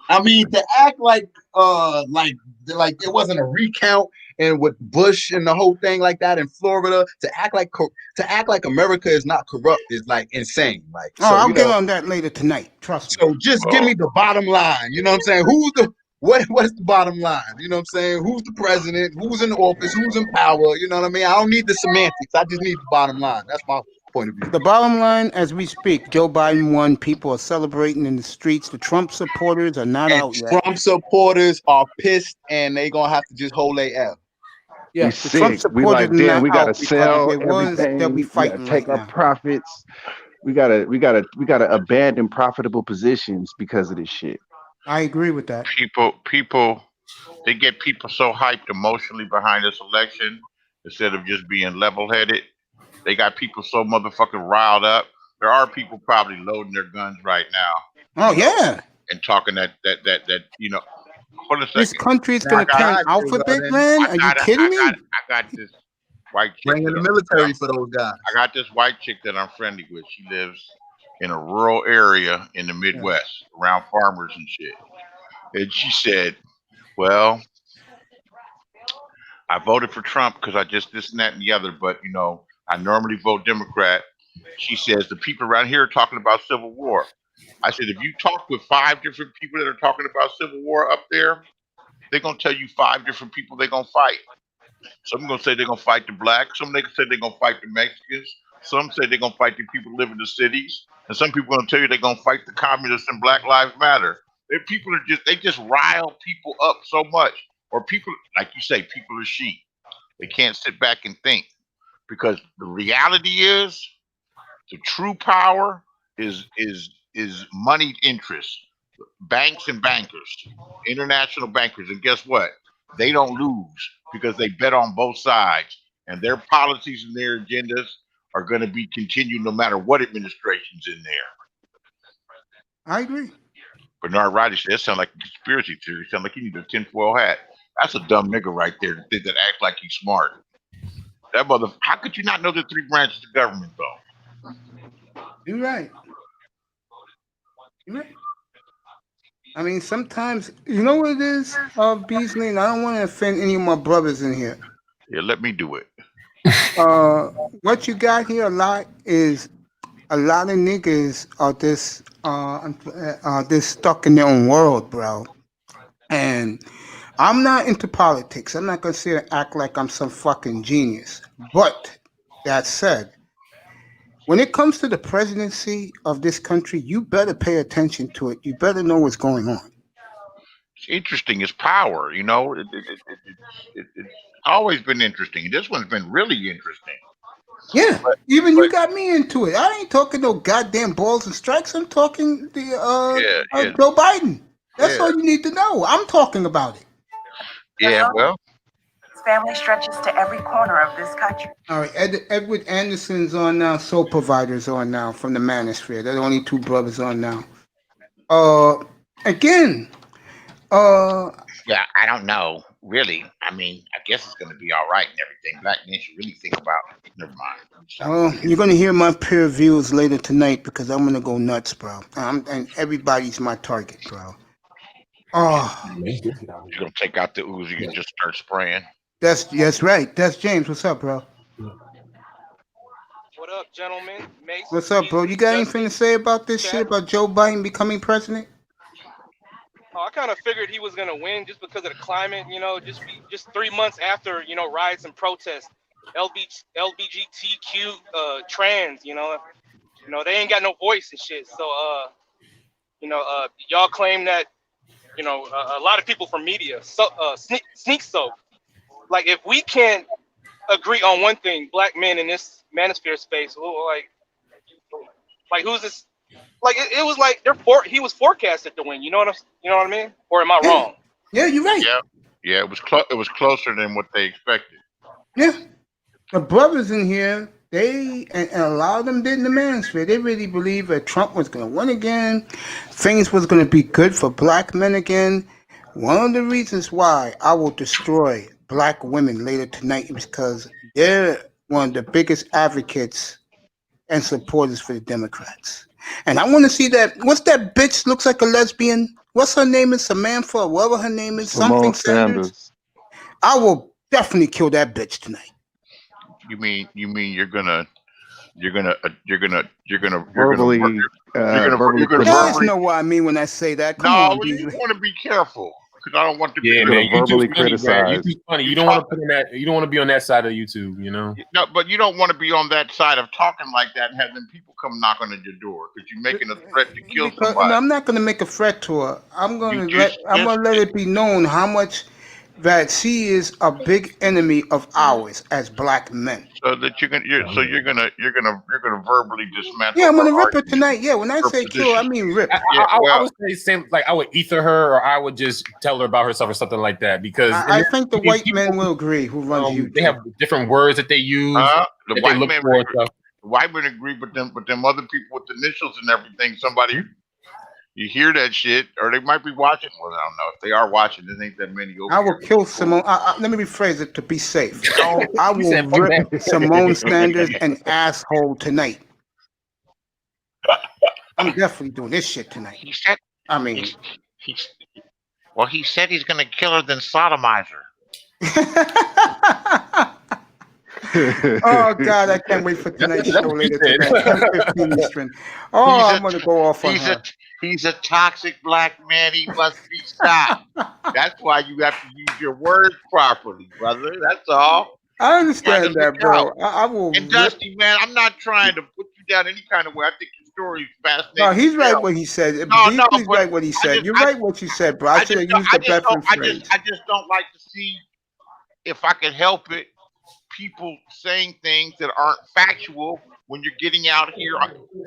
I mean, to act like it wasn't a recount and with Bush and the whole thing like that in Florida, to act like America is not corrupt is like insane. Like, I'll get on that later tonight. Trust me. So just give me the bottom line. You know what I'm saying? What's the bottom line? You know what I'm saying? Who's the president? Who's in office? Who's in power? You know what I mean? I don't need the semantics. I just need the bottom line. That's my point of view. The bottom line, as we speak, Joe Biden won. People are celebrating in the streets. The Trump supporters are not out yet. Trump supporters are pissed, and they're gonna have to just hold their L. Yeah, the Trump supporters like, damn, we gotta out sell because if it was, everything. they'll be We gotta fighting take right our now. profits. We gotta abandon profitable positions because of this shit. I agree with that. People, they get people so hyped emotionally behind this election instead of just being level-headed. They got people so motherfucking riled up. There are people probably loading their guns right now. Oh yeah. And talking that hold a second. This country is gonna turn alphabet, man. Are you kidding me? I got this white chick. Bringing the military for those guys. I got this white chick that I'm friendly with. She lives in a rural area in the Midwest around farmers and shit. And she said, well, I voted for Trump because I just this and that and the other, but I normally vote Democrat. She says the people around here are talking about civil war. I said, if you talk with 5 different people that are talking about civil war up there, they're going to tell you 5 different people they're going to fight. Some are going to say they're going to fight the blacks. Some they say they're going to fight the Mexicans. Some say they're going to fight the people who live in the cities. And some people are going to tell you they're going to fight the communists and Black Lives Matter. They just rile people up so much. Or people, like you say, people are sheep. They can't sit back and think. Because the reality is, the true power is moneyed interests, banks and bankers, international bankers, and guess what? They don't lose because they bet on both sides, and their policies and their agendas are going to be continued no matter what administration's in there. I agree. Bernard Riley said, that sounds like a conspiracy theory. Sound like you need a tinfoil hat. That's a dumb nigga right there that acts like he's smart. That how could you not know the 3 branches of government, though? You're right. You're right. I mean, sometimes, you know what it is, Beasley, and I don't want to offend any of my brothers in here. Yeah, let me do it. What you got here a lot is a lot of niggas are this stuck in their own world, bro. And I'm not into politics. I'm not going to sit and act like I'm some fucking genius. But that said, when it comes to the presidency of this country, you better pay attention to it. You better know what's going on. It's interesting. It's power, it's always been interesting. This one's been really interesting. Yeah, you got me into it. I ain't talking no goddamn balls and strikes. I'm talking Joe Biden. That's all you need to know. I'm talking about it. Yeah, well. Family stretches to every corner of this country. All right, Edward Anderson's on now. Soul Provider's on now from the Manosphere. They're the only 2 brothers on now. Again. Yeah, I don't know. Really, I mean, I guess it's going to be all right and everything. Black men should really think about it. Never mind. You're going to hear my peer reviews later tonight because I'm going to go nuts, bro. And everybody's my target, bro. You're going to take out the Uzi and just start spraying. That's right. That's James. What's up, bro? What up, gentlemen? Mason, what's up, bro? You got anything to say about this shit about Joe Biden becoming president? I kind of figured he was gonna win just because of the climate, just 3 months after, riots and protests, LGBTQ trans, they ain't got no voice and shit. So, y'all claim that, a lot of people from media sneak soak. Like, if we can't agree on one thing, black men in this manosphere space, like who's this? Like it was like he was forecasted to win. You know what I mean? Or am I wrong? Yeah, you're right. Yeah, it was closer than what they expected. Yeah, the brothers in here, and a lot of them did in the manosphere. They really believe that Trump was going to win again. Things was going to be good for black men again. One of the reasons why I will destroy black women later tonight is because they're one of the biggest advocates and supporters for the Democrats. And I want to see that. What's that bitch? Looks like a lesbian. What's her name? Is Samantha or whatever her name is? Something Sanders. I will definitely kill that bitch tonight. You mean you're gonna verbally verbally know what I mean when I say that. Come on, you want to be careful because I don't want to be verbally criticized. YouTube's funny. You don't want to put in that. You don't want to be on that side of YouTube. You know. No, but you don't want to be on that side of talking like that and having people come knocking on your door because you're making a threat to kill somebody. No, I'm not going to make a threat to her. I'm going to let it be known how much that she is a big enemy of ours as black men. So that you're gonna verbally dismantle. Yeah, I'm gonna rip her tonight. Yeah, when I say kill, I mean rip. I would say same. Like I would ether her, or I would just tell her about herself or something like that. Because I think the white men will agree who runs YouTube. They have different words that they use. The white men agree. The white men agree, but them other people with initials and everything. Somebody. You hear that shit, or they might be watching. Well, I don't know. If they are watching, there ain't that many over I will kill Simone. Let me rephrase it to be safe. I will rip Simone Sanders an asshole tonight. I'm definitely doing this shit tonight. He said. I mean, he said he's going to kill her, then sodomize her. Oh God, I can't wait for tonight's show later tonight. I'm gonna go off on her. He's a toxic black man. He must be stopped. That's why you have to use your words properly, brother. That's all. I understand that, bro. I will. And Dusty, man, I'm not trying to put you down any kind of way. I think your story is fascinating. No, he's right what he said. He's right what he said. You're right what you said, bro. I should have used the better phrase. I just don't like to see, if I could help it, people saying things that aren't factual when you're getting out here.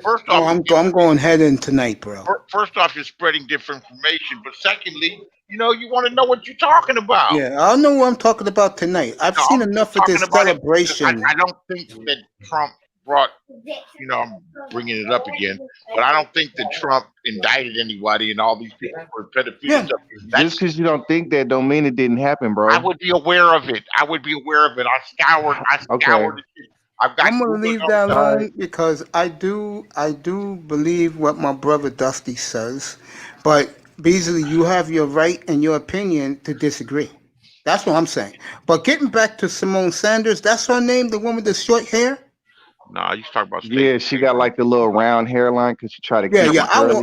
First off, I'm going head in tonight, bro. First off, you're spreading different information, but secondly, you want to know what you're talking about. Yeah, I know what I'm talking about tonight. I've seen enough of this celebration. I don't think that Trump brought, I'm bringing it up again, but I don't think that Trump indicted anybody and all these people for pedophilia. Yeah. Just because you don't think that don't mean it didn't happen, bro. I would be aware of it. I scoured the shit. I'm gonna leave that alone because I do believe what my brother Dusty says, but Beasley, you have your right and your opinion to disagree. That's what I'm saying. But getting back to Simone Sanders, that's her name, the one with the short hair. No, you talking about? Yeah, she got like the little round hairline because she tried to. Yeah. I will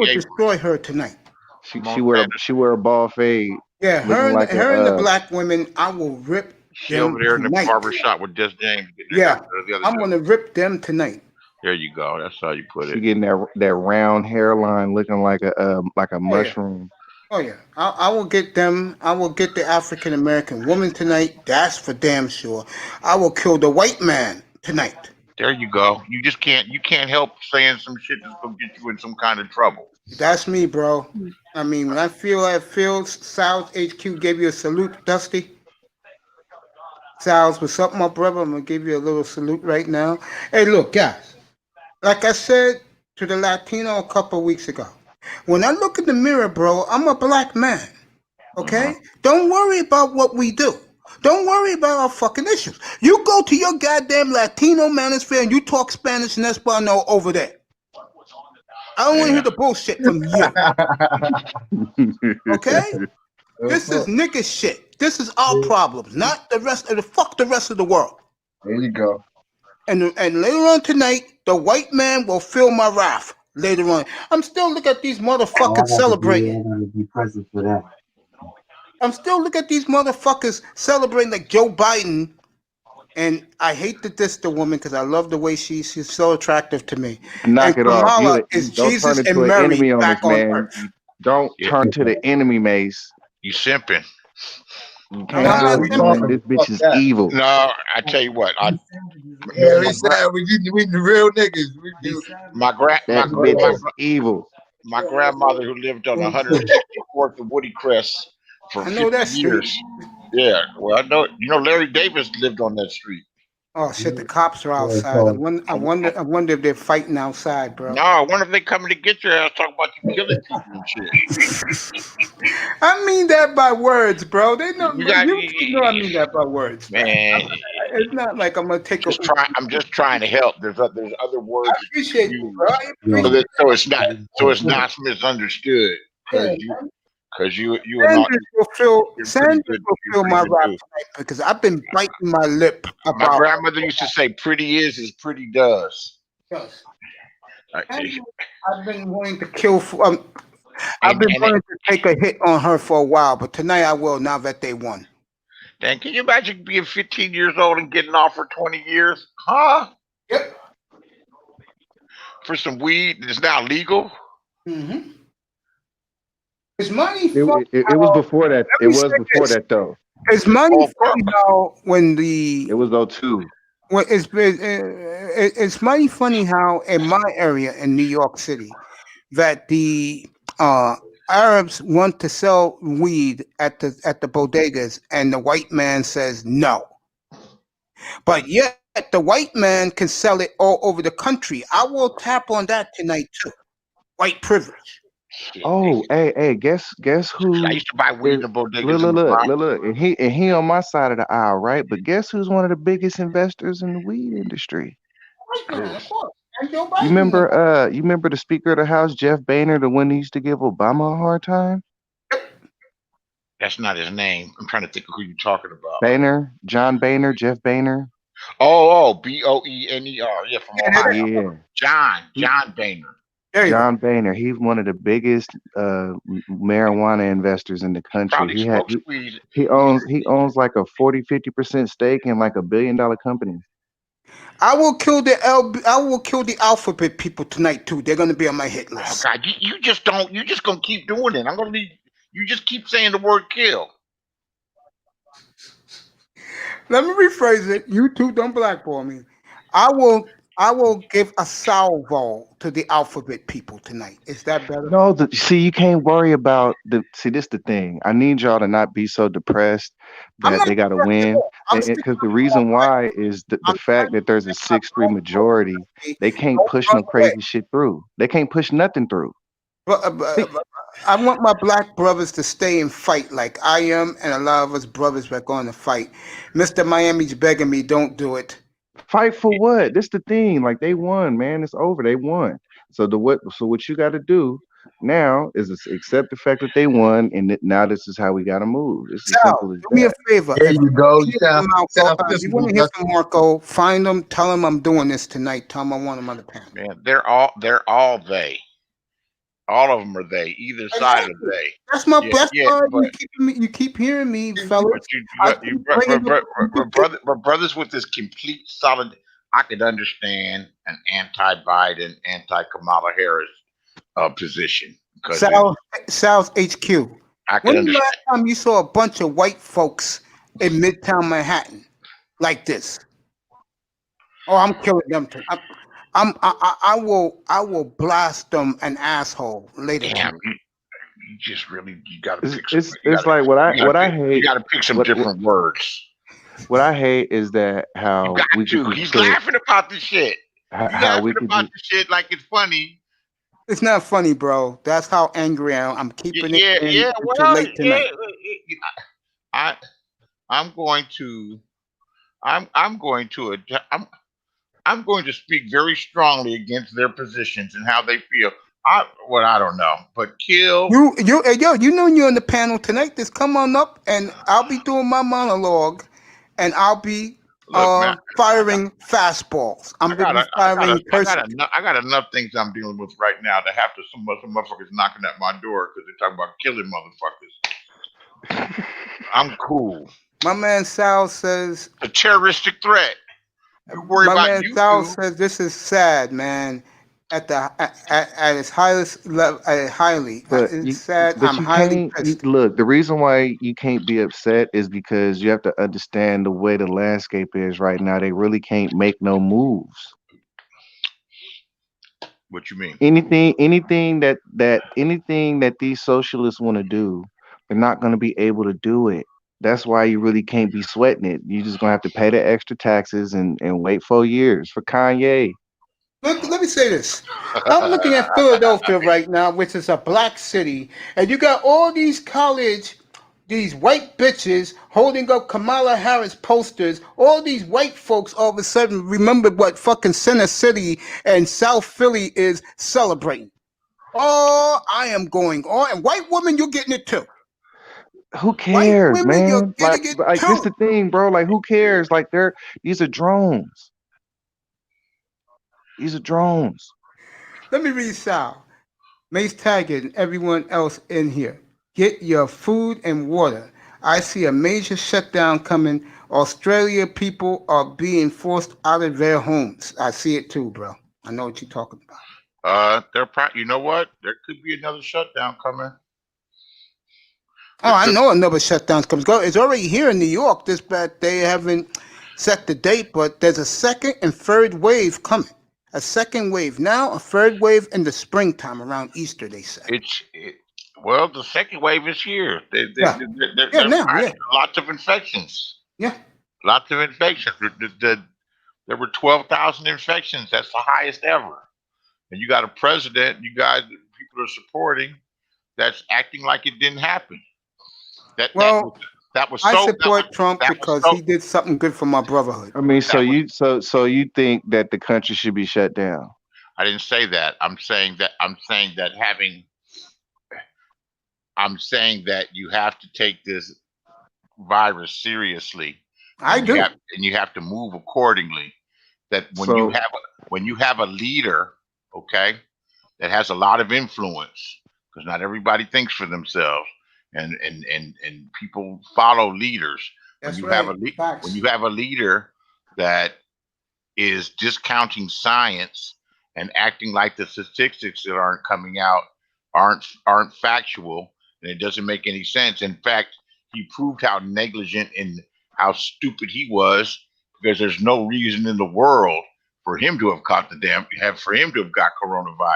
destroy her tonight. She wear a ball fade. Yeah, her and the black women, I will rip. She over there in the barbershop with Just James. Yeah, I'm gonna rip them tonight. There you go. That's how you put it. She getting that round hairline, looking like a mushroom. Oh yeah, I will get them. I will get the African American woman tonight. That's for damn sure. I will kill the white man tonight. There you go. You just can't. You can't help saying some shit that's gonna get you in some kind of trouble. That's me, bro. I mean, when I feel Sal's HQ gave you a salute, Dusty. Sal's, what's up, my brother? I'm gonna give you a little salute right now. Hey, look, guys. Like I said to the Latino a couple of weeks ago, when I look in the mirror, bro, I'm a black man. Okay? Don't worry about what we do. Don't worry about our fucking issues. You go to your goddamn Latino manosphere and you talk Spanish and Espanol over there. I don't want to hear the bullshit from you. Okay? This is nigga shit. This is our problems, not the rest of the rest of the world. There you go. And later on tonight, the white man will feel my wrath. Later on, I'm still looking at these motherfuckers celebrating. Be present for that. I'm still looking at these motherfuckers celebrating like Joe Biden. And I hate to diss the woman because I love the way she's so attractive to me. Knock it off. Don't Jesus turn and into an Mary enemy on back this on man. Earth. Don't turn to the enemy, Mace. You simping. You can't this bitch is evil. No, I tell you what. He said we the real niggas. That bitch is evil. My grandmother, who lived on 164th of Woody Crest for 50 years. Yeah, well, I know. You know, Larry Davis lived on that street. Oh shit! The cops are outside. I wonder if they're fighting outside, bro. No, I wonder if they coming to get your ass. Talking about you killing people and shit. I mean that by words, bro. They know. You know I mean that by words, man. It's not like I'm gonna take I'm just trying to help. There's other words. I appreciate you, bro. So it's not misunderstood because you are not. Sanders will feel my rap tonight because I've been biting my lip about. My grandmother used to say, "Pretty is as pretty does." Yes. I've been wanting to kill. I've been wanting to take a hit on her for a while, but tonight I will. Now that they won. Dan, can you imagine being 15 years old and getting off for 20 years? Huh? Yep. For some weed that's now legal? Mm-hmm. It's money. It was before that. It was before that, though. It's money funny how when the... It was 02. Well, it's money funny how in my area in New York City that the Arabs want to sell weed at the bodegas and the white man says no. But yet the white man can sell it all over the country. I will tap on that tonight too. White privilege. Oh, hey, guess who? I used to buy weed in the bodegas. Look, and he on my side of the aisle, right? But guess who's one of the biggest investors in the weed industry? Of course. You remember the Speaker of the House, Jeff Boehner, the one who used to give Obama a hard time? That's not his name. I'm trying to think of who you're talking about. Boehner, John Boehner, Jeff Boehner. Oh, Boehner. Yeah, from Ohio. Yeah. John Boehner. John Boehner. He's one of the biggest marijuana investors in the country. He owns like a 40-50% stake in like $1 billion company. I will kill the alphabet people tonight too. They're gonna be on my hit list. Oh God, you just gonna keep doing it. I'm gonna leave. You just keep saying the word kill. Let me rephrase it. You two don't blackball me. I will give a salvo to the alphabet people tonight. Is that better? No, see, you can't worry about this the thing. I need y'all to not be so depressed that they got to win. Because the reason why is the fact that there's a 6-3 majority. They can't push no crazy shit through. They can't push nothing through. I want my black brothers to stay and fight like I am, and a lot of us brothers are going to fight. Mr. Miami's begging me, don't do it. Fight for what? This the thing. Like they won, man. It's over. They won. So what you got to do now is accept the fact that they won, and now this is how we got to move. It's as simple as that. Do me a favor. There you go. If you want to hear from Marco, find him. Tell him I'm doing this tonight. Tell him I want him on the panel. Man, they're all they. All of them are they. Either side of they. That's my best part. You keep hearing me, fellas. Brothers with this complete solid. I could understand an anti-Biden, anti-Kamala Harris position. South HQ. When the last time you saw a bunch of white folks in Midtown Manhattan like this? Oh, I'm killing them too. I will blast them an asshole later. Damn, you just really gotta pick some. It's like what I hate. You gotta pick some different words. What I hate is that how he's laughing about this shit. How we about this shit like it's funny. It's not funny, bro. That's how angry I am. I'm keeping it until late tonight. I'm going to speak very strongly against their positions and how they feel. I don't know, but kill you know you're on the panel tonight. Just come on up, and I'll be doing my monologue, and I'll be firing fastballs. I'm gonna be firing curses. I got enough things I'm dealing with right now to have to some motherfuckers knocking at my door because they're talking about killing motherfuckers. I'm cool. My man Sal says a terroristic threat. My man Sal says this is sad, man. At its highest level, it's sad. I'm highly pissed. Look, the reason why you can't be upset is because you have to understand the way the landscape is right now. They really can't make no moves. What you mean? Anything that these socialists want to do, they're not going to be able to do it. That's why you really can't be sweating it. You just gonna have to pay the extra taxes and wait 4 years for Kanye. Let me say this. I'm looking at Philadelphia right now, which is a black city, and you got all these these white bitches holding up Kamala Harris posters. All these white folks all of a sudden remember what fucking Center City and South Philly is celebrating. Oh, I am going on. And white women, you're getting it too. Who cares, white women, you're man? getting it Like too. this the thing, bro. Like, who cares? Like, these are drones. These are drones. Let me read Sal. Mace Taggart and everyone else in here. Get your food and water. I see a major shutdown coming. Australia people are being forced out of their homes. I see it too, bro. I know what you're talking about. You know what? There could be another shutdown coming. Oh, I know another shutdown's coming. It's already here in New York. They haven't set the date, but there's a second and third wave coming. A second wave now, a third wave in the springtime around Easter, they say. Well, the second wave is here. Lots of infections. Yeah. Lots of infections. There were 12,000 infections. That's the highest ever. And you got a president, people are supporting, that's acting like it didn't happen. I support Trump because he did something good for my brotherhood. I mean, so you think that the country should be shut down? I didn't say that. I'm saying that you have to take this virus seriously. I do. And you have to move accordingly. That when you have a leader, okay, that has a lot of influence, because not everybody thinks for themselves. And people follow leaders. When you have a leader that is discounting science and acting like the statistics that aren't coming out aren't factual, and it doesn't make any sense. In fact, he proved how negligent and how stupid he was, because there's no reason in the world for him to have got coronavirus.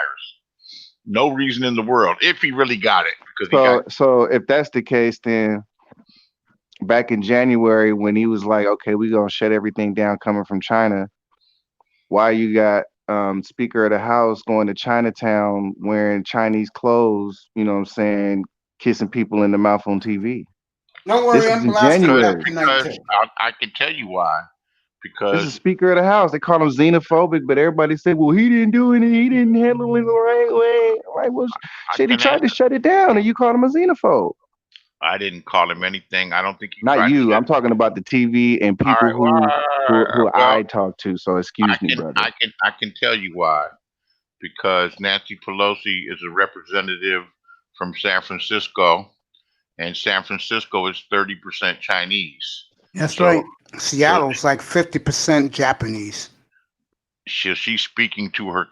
No reason in the world, if he really got it. So if that's the case, then back in January when he was like, okay, we're going to shut everything down coming from China, why you got Speaker of the House going to Chinatown wearing Chinese clothes, you know what I'm saying, kissing people in the mouth on TV? Don't worry, I'm blasting that tonight too. I can tell you why. Because this is Speaker of the House. They call him xenophobic, but everybody said, well, he didn't do anything. He didn't handle it the right way. Right? Well, shit, he tried to shut it down, and you called him a xenophobe. I didn't call him anything. I don't think he. Not you. I'm talking about the TV and people who I talk to. So excuse me, brother. I can tell you why. Because Nancy Pelosi is a representative from San Francisco, and San Francisco is 30% Chinese. That's right. Seattle's like 50% Japanese. She's speaking to her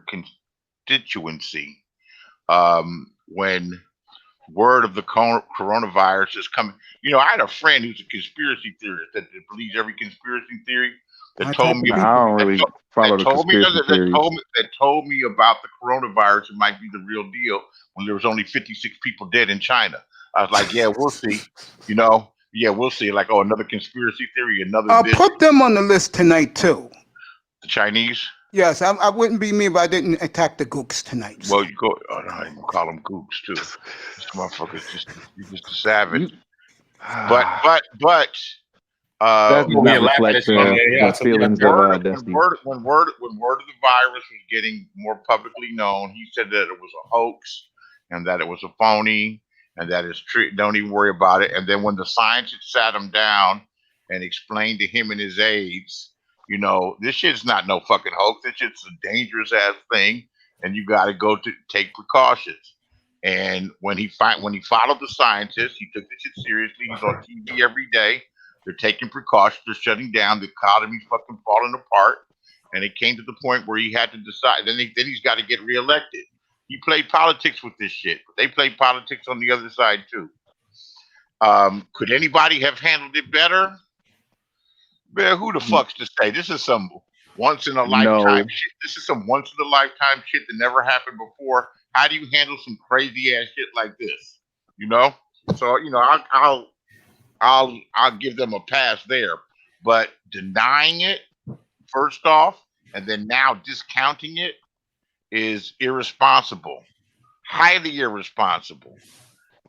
constituency. When word of the coronavirus is coming, I had a friend who's a conspiracy theorist that believes every conspiracy theory. That told me about the coronavirus. It might be the real deal when there was only 56 people dead in China. I was like, yeah, we'll see. Yeah, we'll see. Like, another conspiracy theory, another. Put them on the list tonight too. The Chinese. Yes, I wouldn't be me if I didn't attack the gooks tonight. So. Well, you go. Oh, no, you call them gooks too. This motherfucker's you're just a savage. But. That's not reflection of the feelings of Dusty. When word of the virus was getting more publicly known, he said that it was a hoax and that it was a phony and that it's true. Don't even worry about it. And then when the scientists sat him down and explained to him and his aides, this shit's not no fucking hoax. This shit's a dangerous ass thing, and you got to go to take precautions. And when he followed the scientists, he took this shit seriously. He's on TV every day. They're taking precautions. They're shutting down. The economy's fucking falling apart. And it came to the point where he had to decide. Then he's got to get reelected. He played politics with this shit. But they played politics on the other side too. Could anybody have handled it better? Man, who the fuck's to say? This is some once in a lifetime shit. This is some once in a lifetime shit that never happened before. How do you handle some crazy ass shit like this? So, I'll give them a pass there. But denying it first off, and then now discounting it is irresponsible, highly irresponsible.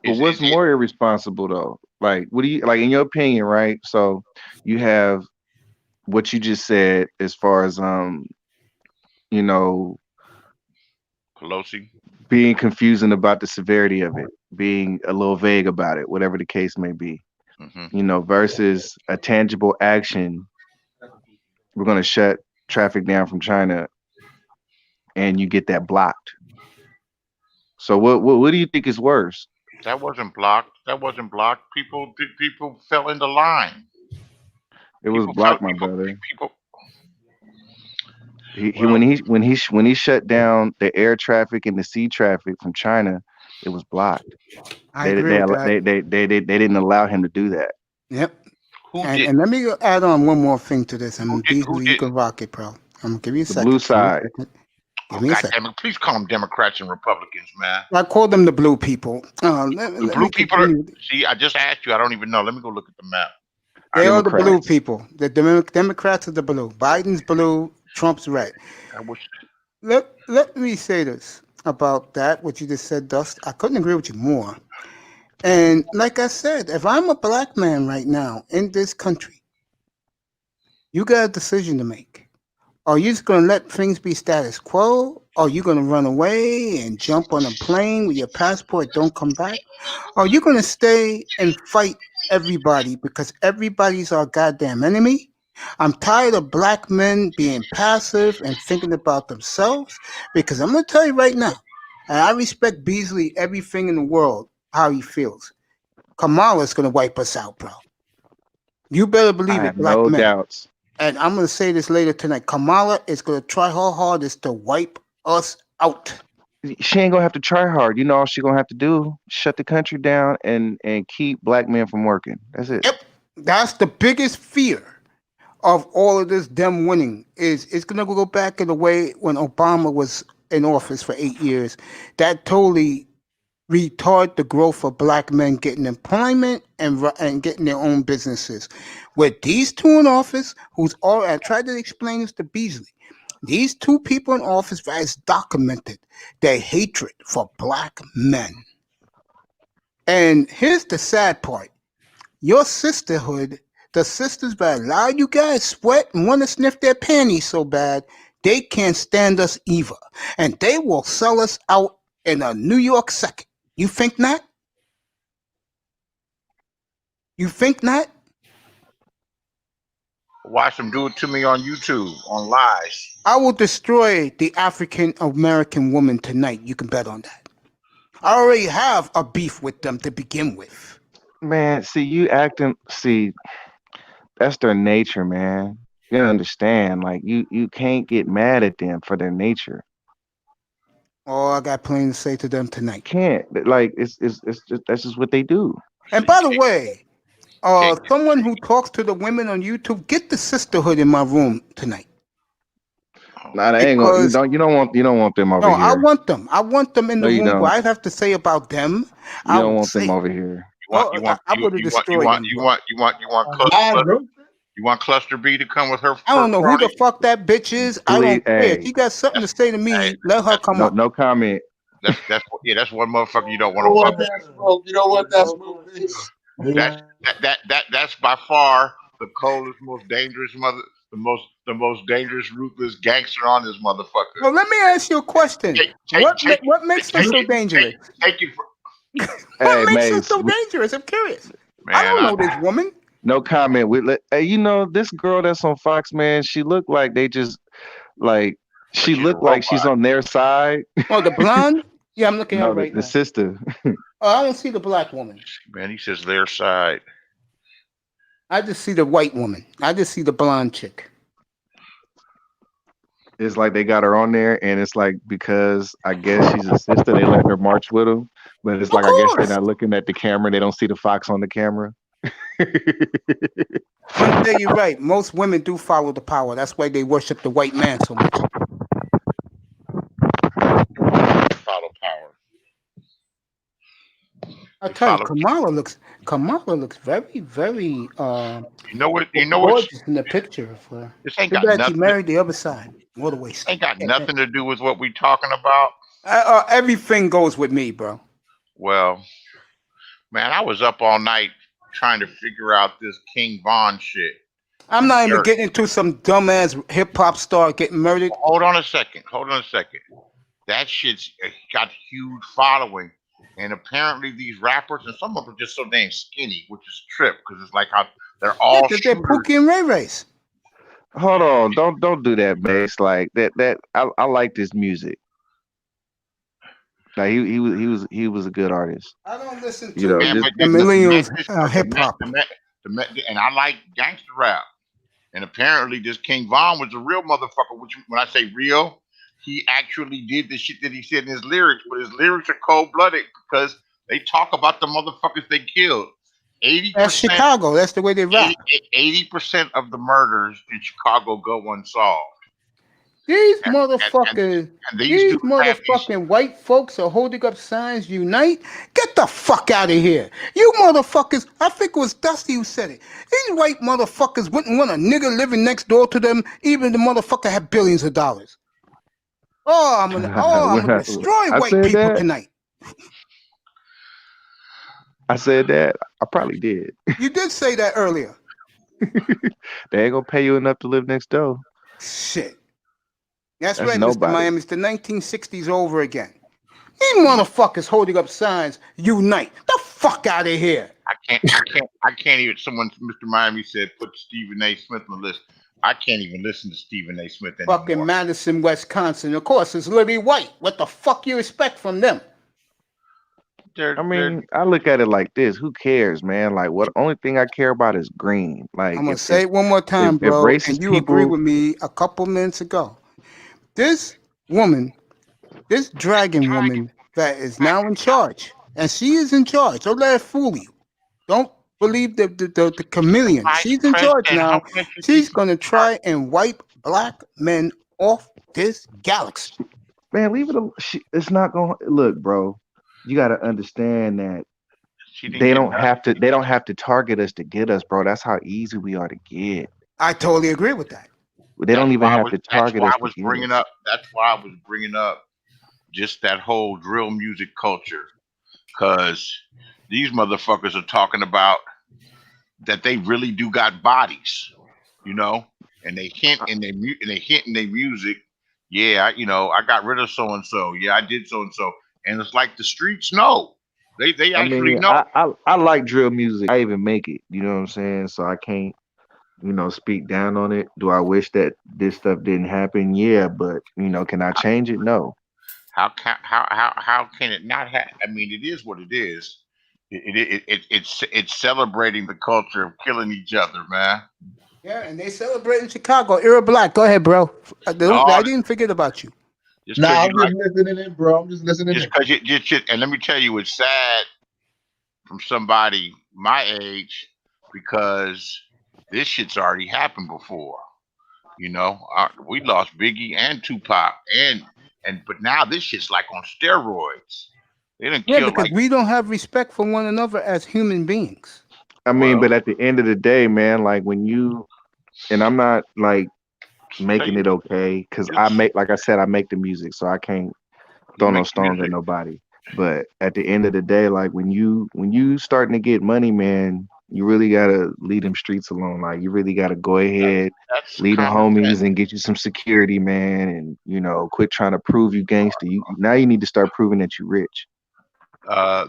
But what's more irresponsible though? Like, what do you like in your opinion, right? So you have what you just said as far as you know, Pelosi being confusing about the severity of it, being a little vague about it, whatever the case may be. Mm-hmm. You know, versus a tangible action. We're gonna shut traffic down from China, and you get that blocked. So what do you think is worse? That wasn't blocked. People fell into line. It was blocked, my brother. When he shut down the air traffic and the sea traffic from China, it was blocked. I agree with that. They didn't allow him to do that. Yep. And let me add on one more thing to this. And Beasley, you can rock it, bro. I'm gonna give you a second. Blue side. Oh, God damn it. Please call them Democrats and Republicans, man. I call them the blue people. The blue people are, see, I just asked you. I don't even know. Let me go look at the map. They are the blue people. The Democrats are the blue. Biden's blue, Trump's red. Let me say this about that, what you just said, Dust. I couldn't agree with you more. And like I said, if I'm a black man right now in this country, you got a decision to make. Are you just going to let things be status quo? Are you going to run away and jump on a plane with your passport, don't come back? Are you going to stay and fight everybody because everybody's our goddamn enemy? I'm tired of black men being passive and thinking about themselves, because I'm going to tell you right now, and I respect Beasley everything in the world, how he feels. Kamala's going to wipe us out, bro. You better believe it, black men. No doubts. And I'm going to say this later tonight. Kamala is going to try her hardest to wipe us out. She ain't going to have to try hard. You know all she's going to have to do? Shut the country down and keep black men from working. That's it. Yep. That's the biggest fear of all of this them winning. Is it's going to go back in the way when Obama was in office for 8 years. That totally retard the growth of black men getting employment and getting their own businesses. With these two in office, I tried to explain this to Beasley. These two people in office has documented their hatred for black men. And here's the sad part. Your sisterhood, the sisters that allow you guys sweat and want to sniff their panties so bad, they can't stand us either. And they will sell us out in a New York second. You think not? You think not? Watch them do it to me on YouTube, on lies. I will destroy the African American woman tonight. You can bet on that. I already have a beef with them to begin with. Man, that's their nature, man. You gotta understand, like you can't get mad at them for their nature. Oh, I got plenty to say to them tonight. Can't like it's just that's just what they do. And by the way, someone who talks to the women on YouTube, get the sisterhood in my room tonight. Nah, they ain't gonna. You don't want them over here. No, I want them. I want them in the room. What I have to say about them. You don't want them over here. You want Cluster B to come with her? I don't know who the fuck that bitch is. I don't care. If you got something to say to me, let her come up. No comment. That's one motherfucker you don't want to fuck with. You know what that smoke is? That's by far the coldest, most dangerous the most dangerous, ruthless gangster on this motherfucker. Well, let me ask you a question. What makes her so dangerous? What makes her so dangerous? I'm curious. Man, I don't know this woman. No comment. You know, this girl that's on Fox, man, she looked like they just like she looked like she's on their side. Oh, the blonde? Yeah, I'm looking at her right now. The sister. Oh, I don't see the black woman. Man, he says their side. I just see the white woman. I just see the blonde chick. It's like they got her on there, and it's like because I guess she's a sister, they let her march with them. But it's like I guess they're not looking at the camera. They don't see the fox on the camera. One day you're right. Most women do follow the power. That's why they worship the white man so much. Follow power. I tell you, Kamala looks very, very You know what? gorgeous in the picture of her. This ain't Too got bad she nothing. married the other side, all the way. Ain't got nothing to do with what we talking about. Everything goes with me, bro. Well, man, I was up all night trying to figure out this King Von shit. I'm not even getting into some dumbass hip hop star getting murdered. Hold on a second. That shit's got huge following, and apparently these rappers, and some of them are just so damn skinny, which is a trip because it's like how they're all because they're Pookie and Ray Rays. Hold on, don't do that, Mace. Like that. I like this music. Like he was a good artist. I don't listen to the millennials hip hop, and I like gangster rap. And apparently, this King Von was a real motherfucker. Which, when I say real, he actually did the shit that he said in his lyrics. But his lyrics are cold blooded because they talk about the motherfuckers they killed. 80%. That's Chicago. That's the way they rap. 80% of the murders in Chicago go unsolved. These motherfuckers, these motherfucking white folks are holding up signs, unite. Get the fuck out of here. You motherfuckers, I think it was Dusty who said it. These white motherfuckers wouldn't want a nigga living next door to them, even the motherfucker had billions of dollars. I'm gonna destroy white people tonight. I said that. I probably did. You did say that earlier. They ain't gonna pay you enough to live next door. Shit. That's right, nobody. Mr. Miami. It's the 1960s over again. These motherfuckers holding up signs, unite. The fuck out of here. I can't even. Someone, Mr. Miami said, put Stephen A. Smith on the list. I can't even listen to Stephen A. Smith anymore. Fucking Madison, Wisconsin. Of course, it's Libby White. What the fuck you expect from them? I look at it like this. Who cares, man? Like, only thing I care about is green. Like, I'm gonna say it one more time, bro. And you agree with me a couple minutes ago. This woman, this dragon woman that is now in charge, and she is in charge. Don't let it fool you. Don't believe the chameleon. She's in charge now. She's gonna try and wipe black men off this galaxy. Man, leave it alone. It's not gonna look, bro. You got to understand that they don't have to target us to get us, bro. That's how easy we are to get. I totally agree with that. They don't even have to target us. That's why I was bringing up just that whole drill music culture, because these motherfuckers are talking about that they really do got bodies, and they hint in their music. Yeah, I got rid of so and so. Yeah, I did so and so, and it's like the streets know. They actually know. I like drill music. I even make it. You know what I'm saying? So I can't. Speak down on it. Do I wish that this stuff didn't happen? Yeah, but can I change it? No. How can it not happen? I mean, it is what it is. It's celebrating the culture of killing each other, man. Yeah, and they celebrate in Chicago. Era Black. Go ahead, bro. I didn't forget about you. I'm just listening in, bro. I'm just listening in. And let me tell you, it's sad from somebody my age because this shit's already happened before. We lost Biggie and Tupac, but now this shit's like on steroids. They didn't kill because we don't have respect for one another as human beings. I mean, but at the end of the day, man, like when you, and I'm not like making it okay because I make the music, so I can't throw no stones at nobody. But at the end of the day, like when you starting to get money, man, you really gotta leave them streets alone. Like you really gotta go ahead, lead the homies and get you some security, man, and quit trying to prove you gangster. Now you need to start proving that you rich.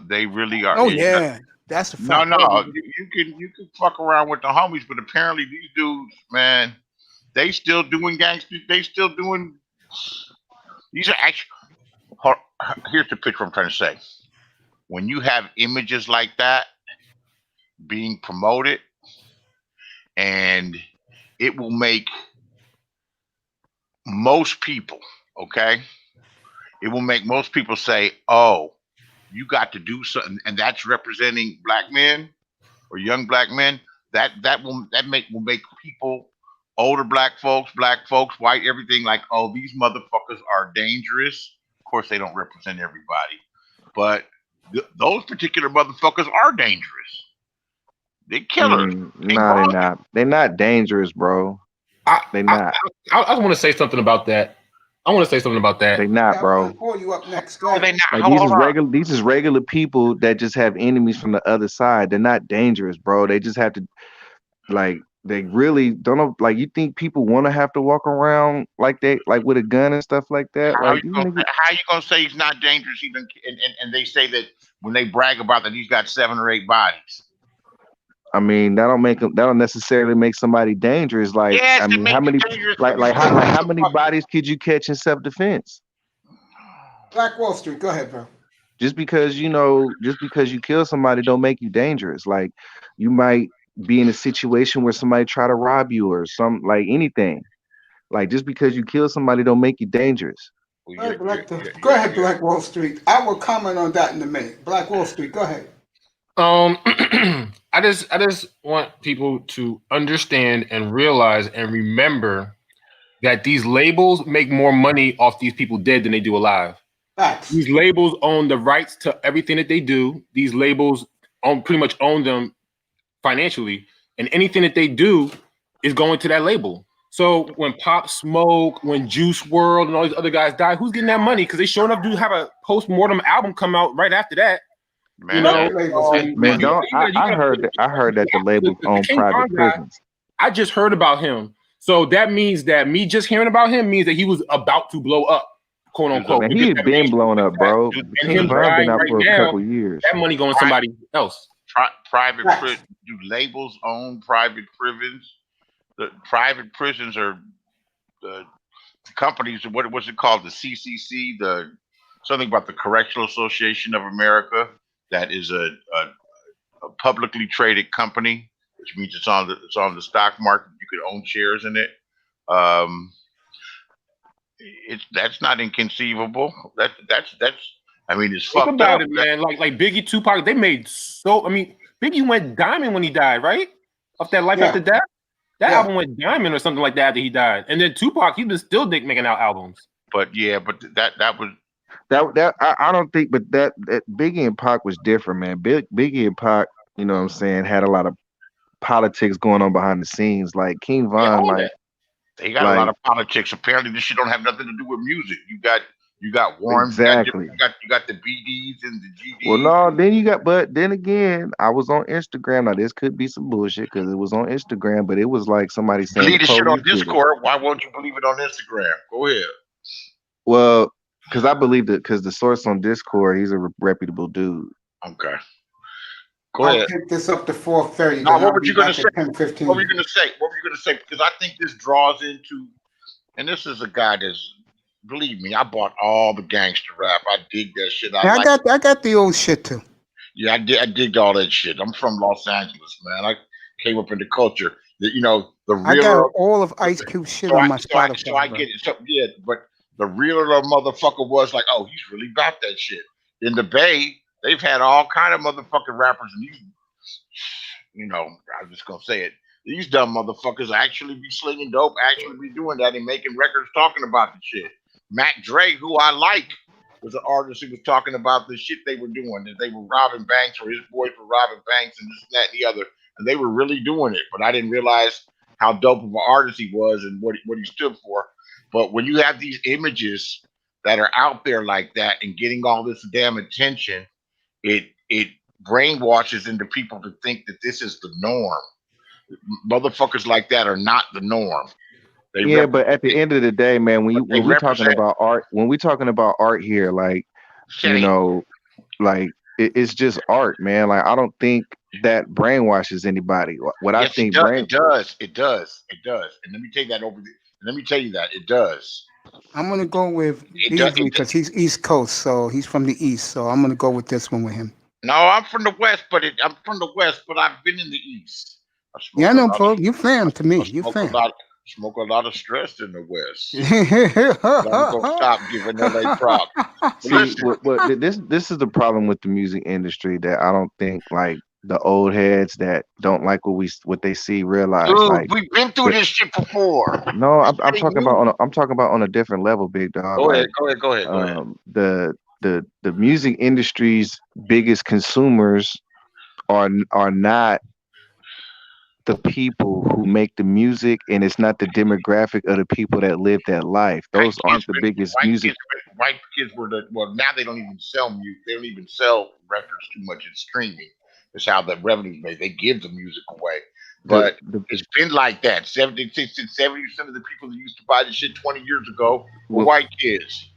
They really are. Oh yeah, that's a fact. No, you can fuck around with the homies, but apparently these dudes, man, they still doing gangster. They still doing. These are actually. Here's the picture I'm trying to say. When you have images like that being promoted, and it will make most people, okay? It will make most people say, oh, you got to do something, and that's representing black men or young black men. That will make people, older black folks, white, everything like, oh, these motherfuckers are dangerous. Of course, they don't represent everybody, but those particular motherfuckers are dangerous. They're killers. No, they're not. They're not dangerous, bro. They're not. I want to say something about that. They're not, bro. Call you up next. They not. Like these is regular people that just have enemies from the other side. They're not dangerous, bro. They just have to, like, they really don't know. Like, you think people want to have to walk around like they, like, with a gun and stuff like that? How Like, you gonna say he's not dangerous? Even and they say that when they brag about that he's got 7 or 8 bodies. I mean, that don't necessarily make somebody dangerous. Like, Yes, I mean, how many how many bodies could you catch in self-defense? Black Wall Street, go ahead, bro. Just because you kill somebody don't make you dangerous. Like, you might be in a situation where somebody try to rob you or like anything. Like, just because you kill somebody don't make you dangerous. Go ahead, Black Wall Street. I will comment on that in a minute. Black Wall Street, go ahead. I just want people to understand and realize and remember that these labels make more money off these people dead than they do alive. Facts. These labels own the rights to everything that they do. These labels pretty much own them financially, and anything that they do is going to that label. So when Pop Smoke, when Juice WRLD, and all these other guys die, who's getting that money? Because they sure enough do have a post-mortem album come out right after that. Man, I heard that the labels own private prisons. I just heard about him. So that means that me just hearing about him means that he was about to blow up, quote unquote. Man, he had been blown up, bro. King Von been out for a couple years. That money going to somebody else. Private prison. Do labels own private prisons? The private prisons are the companies. What's it called? The CCC, something about the Correctional Association of America. That is a publicly traded company, which means it's on the stock market. You could own shares in it. That's not inconceivable. That's. I mean, it's fucked about up. It, man. Like Biggie, Tupac, they made so. I mean, Biggie went diamond when he died, right? Off that Life After Death. That album went diamond or something like that after he died. And then Tupac, he was still making out albums. But that was. I don't think, but that Biggie and Pac was different, man. Biggie and Pac, you know what I'm saying, had a lot of politics going on behind the scenes. Like King Von, they got a lot of politics. Apparently, this shit don't have nothing to do with music. You got Warren, exactly. You got the BDs and the GDs. Well, no, but then again, I was on Instagram. Now this could be some bullshit because it was on Instagram, but it was like somebody saying, "Believe the shit on Discord. Why won't you believe it on Instagram?" Go ahead. Well, because I believe that because the source on Discord, he's a reputable dude. Okay. Go ahead. I'll take this up to 4:30. No, what were you going to say? 10:15. What were you going to say? Because I think this draws into, and this is a guy that's, believe me, I bought all the gangster rap. I dig that shit. I got the old shit too. Yeah, I dig all that shit. I'm from Los Angeles, man. I came up in the culture. The real. I got all of Ice Cube shit on my Spotify. So I get it. So, yeah, but the realer motherfucker was like, oh, he's really about that shit. In the Bay, they've had all kind of motherfucking rappers, and these, I'm just gonna say it. These dumb motherfuckers actually be slinging dope, actually be doing that and making records talking about the shit. Mac Dre, who I like, was an artist who was talking about the shit they were doing, that they were robbing banks or his boys were robbing banks and this, that, and the other, and they were really doing it. But I didn't realize how dope of an artist he was and what he stood for. But when you have these images that are out there like that and getting all this damn attention, it brainwashes into people to think that this is the norm. Motherfuckers like that are not the norm. But at the end of the day, man, when we're talking about art here, like, like it's just art, man. Like, I don't think that brainwashes anybody. I think it does. And let me take that over. Let me tell you that it does. I'm gonna go with Beasley because he's East Coast, so he's from the East. So I'm gonna go with this one with him. No, I'm from the West, but I've been in the East. Yeah, I know, bro. You fam to me. You fam. Smoke a lot of stress in the West. I'm gonna stop giving LA props. This is the problem with the music industry that I don't think like the old heads that don't like what they see realize. Dude, like, we've been through this shit before. No, I'm talking about on a different level, big dog. Go ahead. The the music industry's biggest consumers are not the people who make the music, and it's not the demographic of the people that live that life. Those aren't the biggest music. White kids were now they don't even sell music. They don't even sell records too much. It's streaming. That's how the revenue's made. They give the music away. But it's been like that. 70% of the people that used to buy the shit 20 years ago were white kids.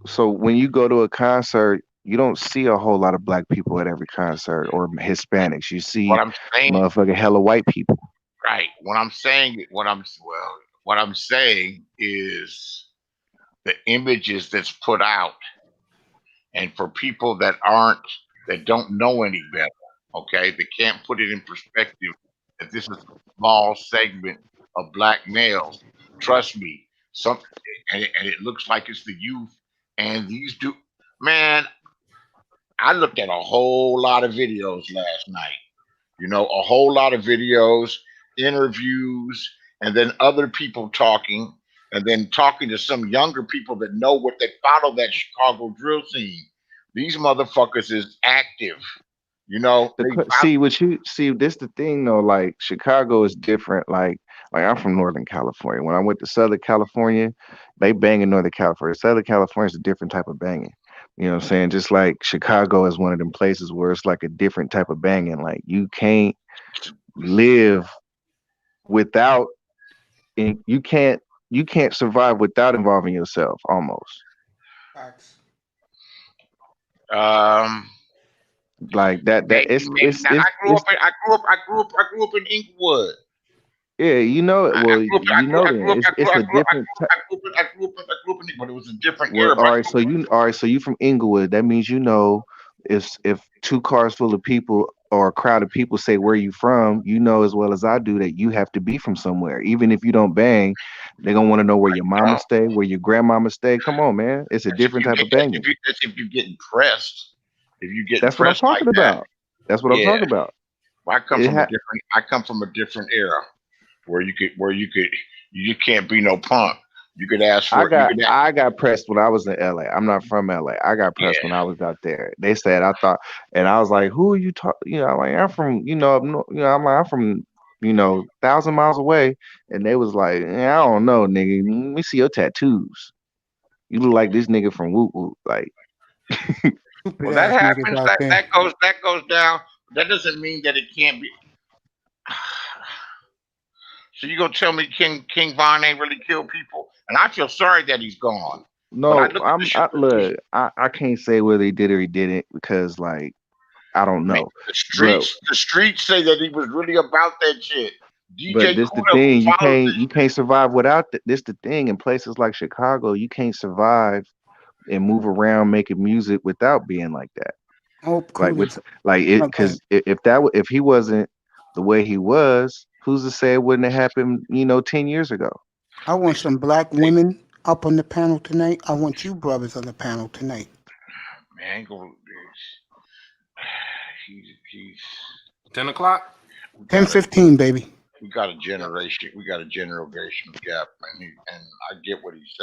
So when you go to a concert, you don't see a whole lot of black people at every concert or Hispanics. You see motherfucking hella white people. Right. What I'm saying is the images that's put out, and for people that don't know any better, okay, they can't put it in perspective that this is a small segment of black males. Trust me, and it looks like it's the youth, and these man, I looked at a whole lot of videos last night. A whole lot of videos, interviews, and then other people talking, and then talking to some younger people that know what they follow that Chicago drill scene. These motherfuckers is active. This the thing though. Like Chicago is different. Like I'm from Northern California. When I went to Southern California, they bang in Northern California. Southern California is a different type of banging. You know what I'm saying? Just like Chicago is one of them places where it's like a different type of banging. Like you can't live without, and you can't survive without involving yourself almost. Like that I grew up in Inglewood. Yeah, it's a different. I grew up in Inglewood, but it was a different era. All right, so you from Inglewood. That means if two cars full of people or a crowd of people say where you from, as well as I do that you have to be from somewhere. Even if you don't bang, they're gonna want to know where your mama stay, where your grandmama stay. Come on, man. It's a different type of banging. If you get impressed. That's what I'm talking about. That's what I'm talking about. I come from a different era where you can't be no punk. You could ask for I got pressed when I was in LA. I'm not from LA. I got pressed when I was out there. They said I thought, and I was like, "Who are you talking?" I'm from, I'm from 1,000 miles away, and they was like, I don't know, nigga. Let me see your tattoos. You look like this nigga from Woot Woot, like. Well, that happens. That goes down. That doesn't mean that it can't be. So you gonna tell me King Von ain't really killed people? And I feel sorry that he's gone. No, I can't say whether he did or he didn't because I don't know. The streets say that he was really about that shit. But this the thing, you can't survive without this. The thing in places like Chicago, you can't survive and move around making music without being like that. Because if he wasn't the way he was, who's to say it wouldn't have happened 10 years ago? I want some black women up on the panel tonight. I want you brothers on the panel tonight. Man, he's 10 o'clock. 10:15, baby. We got a generational gap, and I get what he's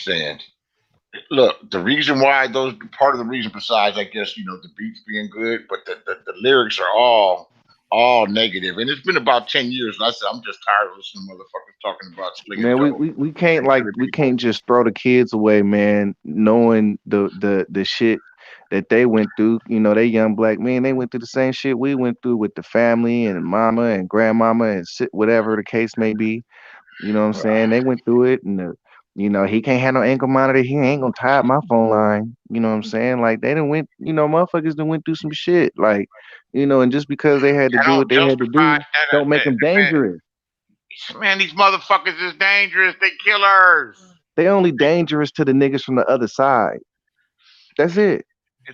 saying. Look, the reason why part of the reason besides, I guess, the beats being good, but the lyrics are all negative. And it's been about 10 years. And I said, I'm just tired of listening to motherfuckers talking about slinging. Man, we can't just throw the kids away, man, knowing the shit that they went through. They young black men, they went through the same shit we went through with the family and mama and grandmama and whatever the case may be. You know what I'm saying? They went through it, and he can't have no ankle monitor. He ain't gonna tie up my phone line. You know what I'm saying? Like, they done went, motherfuckers done went through some shit. Like, and just because they had to do what they had to do, don't make them dangerous. Man, these motherfuckers is dangerous. They killers. They only dangerous to the niggas from the other side. That's it.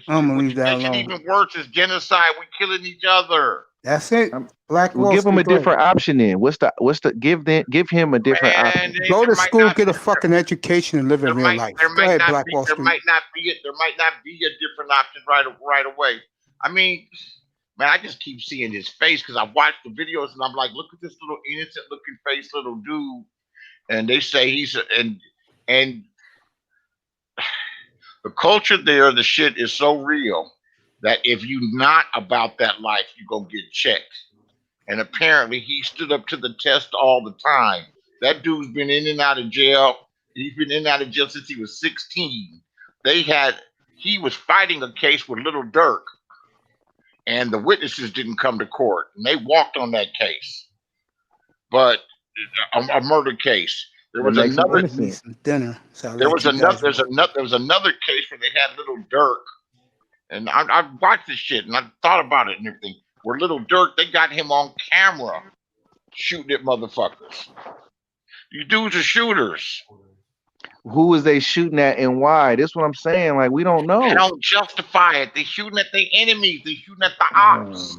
I'm gonna leave that alone. Even worse is genocide. We killing each other. That's it. We'll give him a different option then. Give him a different option. Go to school, get a fucking education, and live in real life. There might not be a different option right away. I mean, man, I just keep seeing his face because I watched the videos and I'm like, look at this little innocent looking face little dude. And they say he's and The culture there, the shit is so real that if you not about that life, you gonna get checked. And apparently he stood up to the test all the time. That dude's been in and out of jail. He's been in and out of jail since he was 16. He was fighting a case with Little Dirk, and the witnesses didn't come to court, and they walked on that case. But a murder case. There was another dinner. There was another case where they had Little Dirk, and I watched this shit and I thought about it and everything. Where Little Dirk, they got him on camera shooting at motherfuckers. These dudes are shooters. Who is they shooting at and why? That's what I'm saying. Like, we don't know. They don't justify it. They're shooting at their enemies. They're shooting at the ops.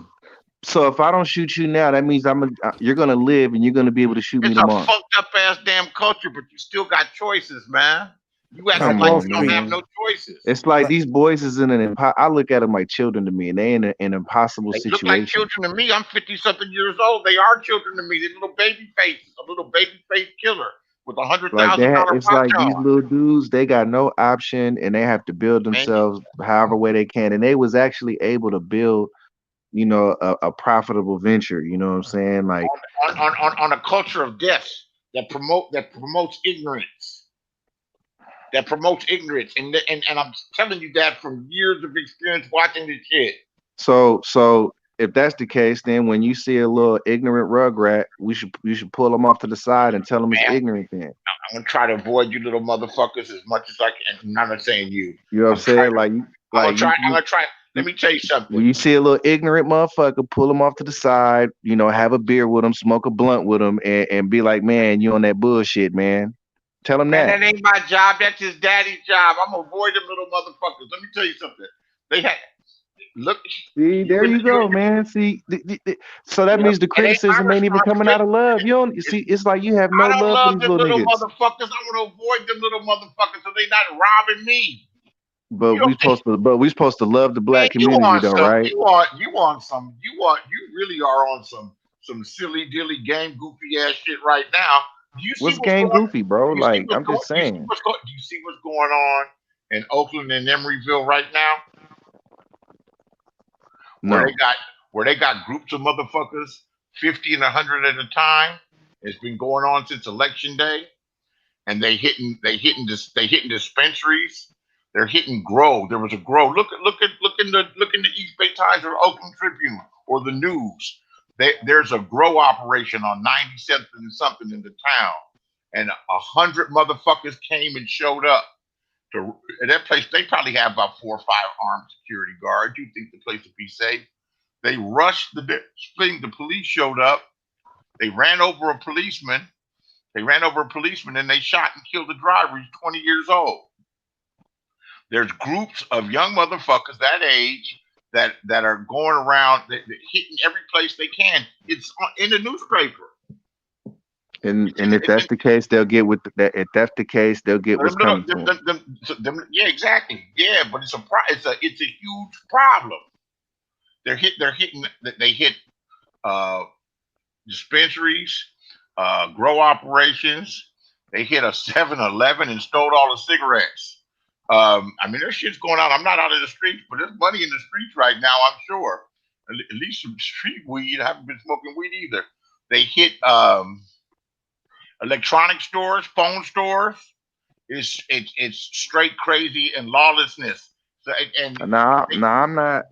So if I don't shoot you now, that means you're gonna live and you're gonna be able to shoot me tomorrow. It's a fucked up ass damn culture, but you still got choices, man. You acting like you don't have no choices. It's like these boys is in I look at them like children to me, and they in an impossible situation. Look like children to me. I'm 50-something years old. They are children to me. They're little baby faces, a little baby face killer with $100,000. It's like these little dudes, they got no option, and they have to build themselves however way they can. And they was actually able to build, a profitable venture. You know what I'm saying? Like on a culture of death that promotes ignorance. And I'm telling you that from years of experience watching this shit. So if that's the case, then when you see a little ignorant rugrat, you should pull them off to the side and tell them it's ignorant. Then I'm gonna try to avoid you little motherfuckers as much as I can. I'm not saying you. You know what I'm saying? I'm gonna try. Let me tell you something. When you see a little ignorant motherfucker, pull them off to the side. Have a beer with them, smoke a blunt with them, and be like, man, you on that bullshit, man. Tell him that. That ain't my job. That's his daddy's job. I'm gonna avoid them little motherfuckers. Let me tell you something. See, there you go, man. See, so that means the criticism ain't even coming out of love. You don't see. It's like you have no love for these little niggas. Motherfuckers. I want to avoid them little motherfuckers so they not robbing me. But we supposed to love the black community, though, right? You really are on some silly dilly game goofy ass shit right now. What's game goofy, bro? Like, I'm just saying. Do you see what's going on in Oakland and Emeryville right now? No. Where they got groups of motherfuckers, 50 and 100 at a time. It's been going on since election day, and they hitting dispensaries. They're hitting Grow. There was a Grow. Look in the East Bay Times or Oakland Tribune or the news. There's a Grow operation on 97th and something in the town, and 100 motherfuckers came and showed up to that place. They probably have about 4 or 5 armed security guards. You think the place would be safe? They rushed the thing. The police showed up. They ran over a policeman. And they shot and killed the driver. He's 20 years old. There's groups of young motherfuckers that age that are going around hitting every place they can. It's in the newspaper. And if that's the case, they'll get with that. If that's the case, they'll get what's coming to them. Yeah, exactly. Yeah, but it's a huge problem. They hit dispensaries, grow operations. They hit a 7-Eleven and stole all the cigarettes. There's shit's going on. I'm not out of the streets, but there's money in the streets right now, I'm sure. At least some street weed. I haven't been smoking weed either. They hit electronic stores, phone stores. It's straight crazy and lawlessness. So, I'm not.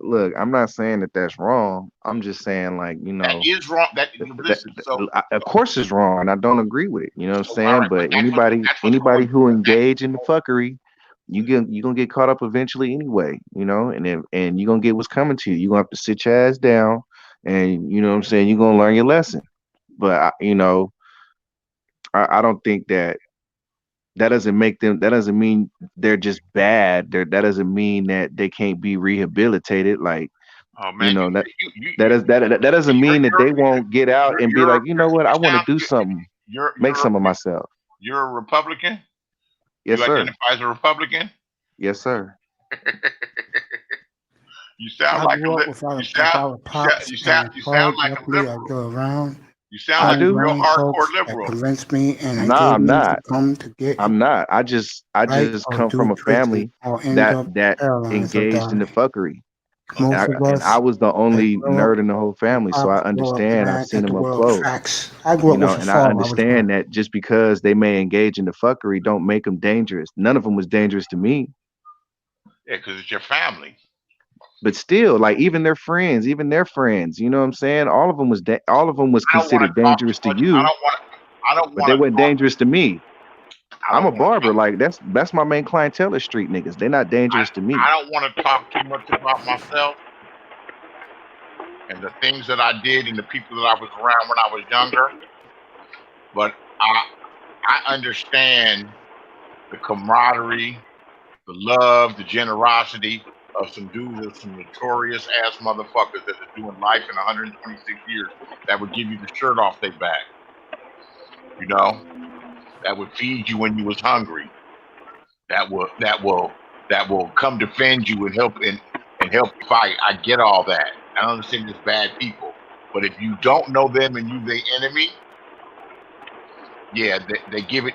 Look, I'm not saying that that's wrong. I'm just saying, like, that is wrong. Of course, it's wrong, and I don't agree with it. You know what I'm saying? Right, but anybody who engage in the fuckery, you're gonna get caught up eventually anyway. And you're gonna get what's coming to you. You're gonna have to sit your ass down, and you know what I'm saying. You're gonna learn your lesson. But I don't think that doesn't make them. That doesn't mean they're just bad. That doesn't mean that they can't be rehabilitated. Like, that doesn't mean that they won't get out and be like, you know what, I want to do something, make some of myself. You're a Republican? Yes, sir. You identify as a Republican? Yes, sir. You sound like a liberal. You You sound like a real hardcore liberal. Convinced me, and I Nah, gave I'm me to not. come to get I'm not. I just right or come do from a tricky family or end up that paralyzed or engaged in the die. fuckery. Most of And I us was the that only grow up, nerd in the whole family, so I pops grow up understand. I've mad seen at the them up world. close. Facts. I grew You up know, with a and I farm. I was understand that just because they may engage in the fuckery don't make them dangerous. None of them was dangerous to me. Yeah, because it's your family. But still, like even their friends, you know what I'm saying? All of them was considered dangerous to you, but they weren't dangerous to me. I'm a barber. Like that's my main clientele is street niggas. They're not dangerous to me. I don't want to talk too much about myself and the things that I did and the people that I was around when I was younger, but I understand the camaraderie, the love, the generosity of some dudes of some notorious ass motherfuckers that are doing life in 126 years that would give you the shirt off their back. You know, that would feed you when you was hungry. That will come defend you and help fight. I get all that. I don't understand there's bad people, but if you don't know them and you their enemy, yeah, they give it.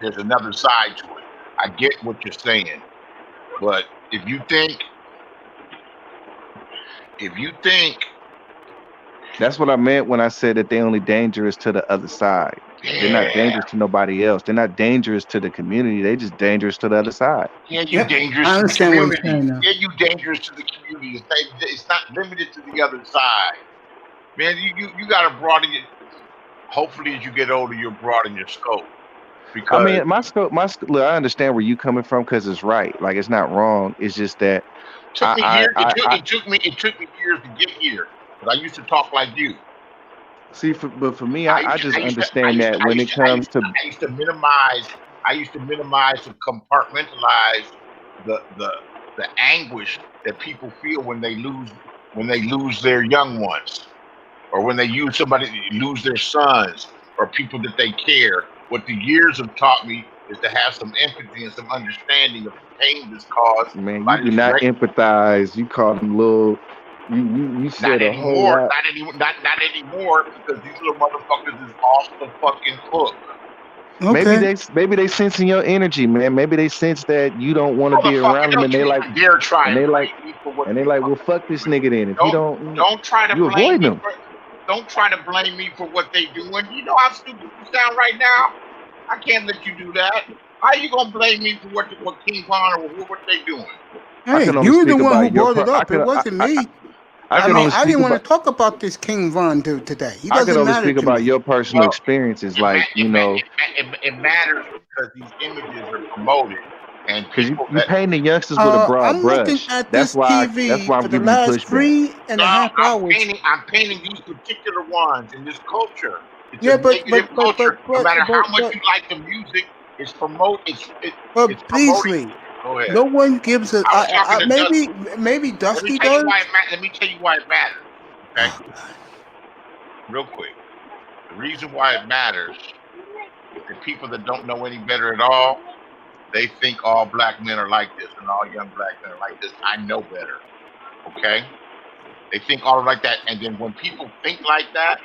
There's another side to it. I get what you're saying, but if you think that's what I meant when I said that they only dangerous to the other side. They're not dangerous to nobody else. They're not dangerous to the community. They just dangerous to the other side. Yeah, you dangerous to the community. Yeah, you dangerous to the community. It's not limited to the other side. Man, you gotta broaden it. Hopefully, as you get older, you'll broaden your scope. Because I mean, my scope. Look, I understand where you coming from because it's right. Like it's not wrong. It's just that it took me years to get here. But I used to talk like you. See, but for me, I just understand that when it comes to I used to minimize and compartmentalize the anguish that people feel when they lose their young ones, or when they lose their sons or people that they care. What the years have taught me is to have some empathy and some understanding of the pain that's caused. Man, you do not empathize. You call them little. You said a whole lot. Not anymore, because these little motherfuckers is off the fucking hook. Okay. Maybe they sensing your energy, man. Maybe they sense that you don't want to be around them, and they like, well, fuck this nigga then. If you don't try to you blame avoid me them. Don't try to blame me for what they doing. You know how stupid you sound right now. I can't let you do that. How you gonna blame me for what King Von or what they doing? Hey, you were the one who brought it up. It wasn't me. I didn't want to talk about this King Von dude today. He doesn't I can only matter speak to about me. your personal experiences, like It matters because these images are promoted, and because you paint the youngsters with a broad I'm brush. looking at That's this why TV I'm for the giving you last pushback. 3.5 hours. I'm painting these particular ones in this culture. It's Yeah, a negative but culture. No matter how much you like the music, it's promoting. Beasley, Go ahead. no one gives a. Maybe Dusty does. Let me tell you why it matters. Okay. Real quick. The reason why it matters is that people that don't know any better at all, they think all black men are like this and all young black men are like this. I know better. Okay? They think all like that. And then when people think like that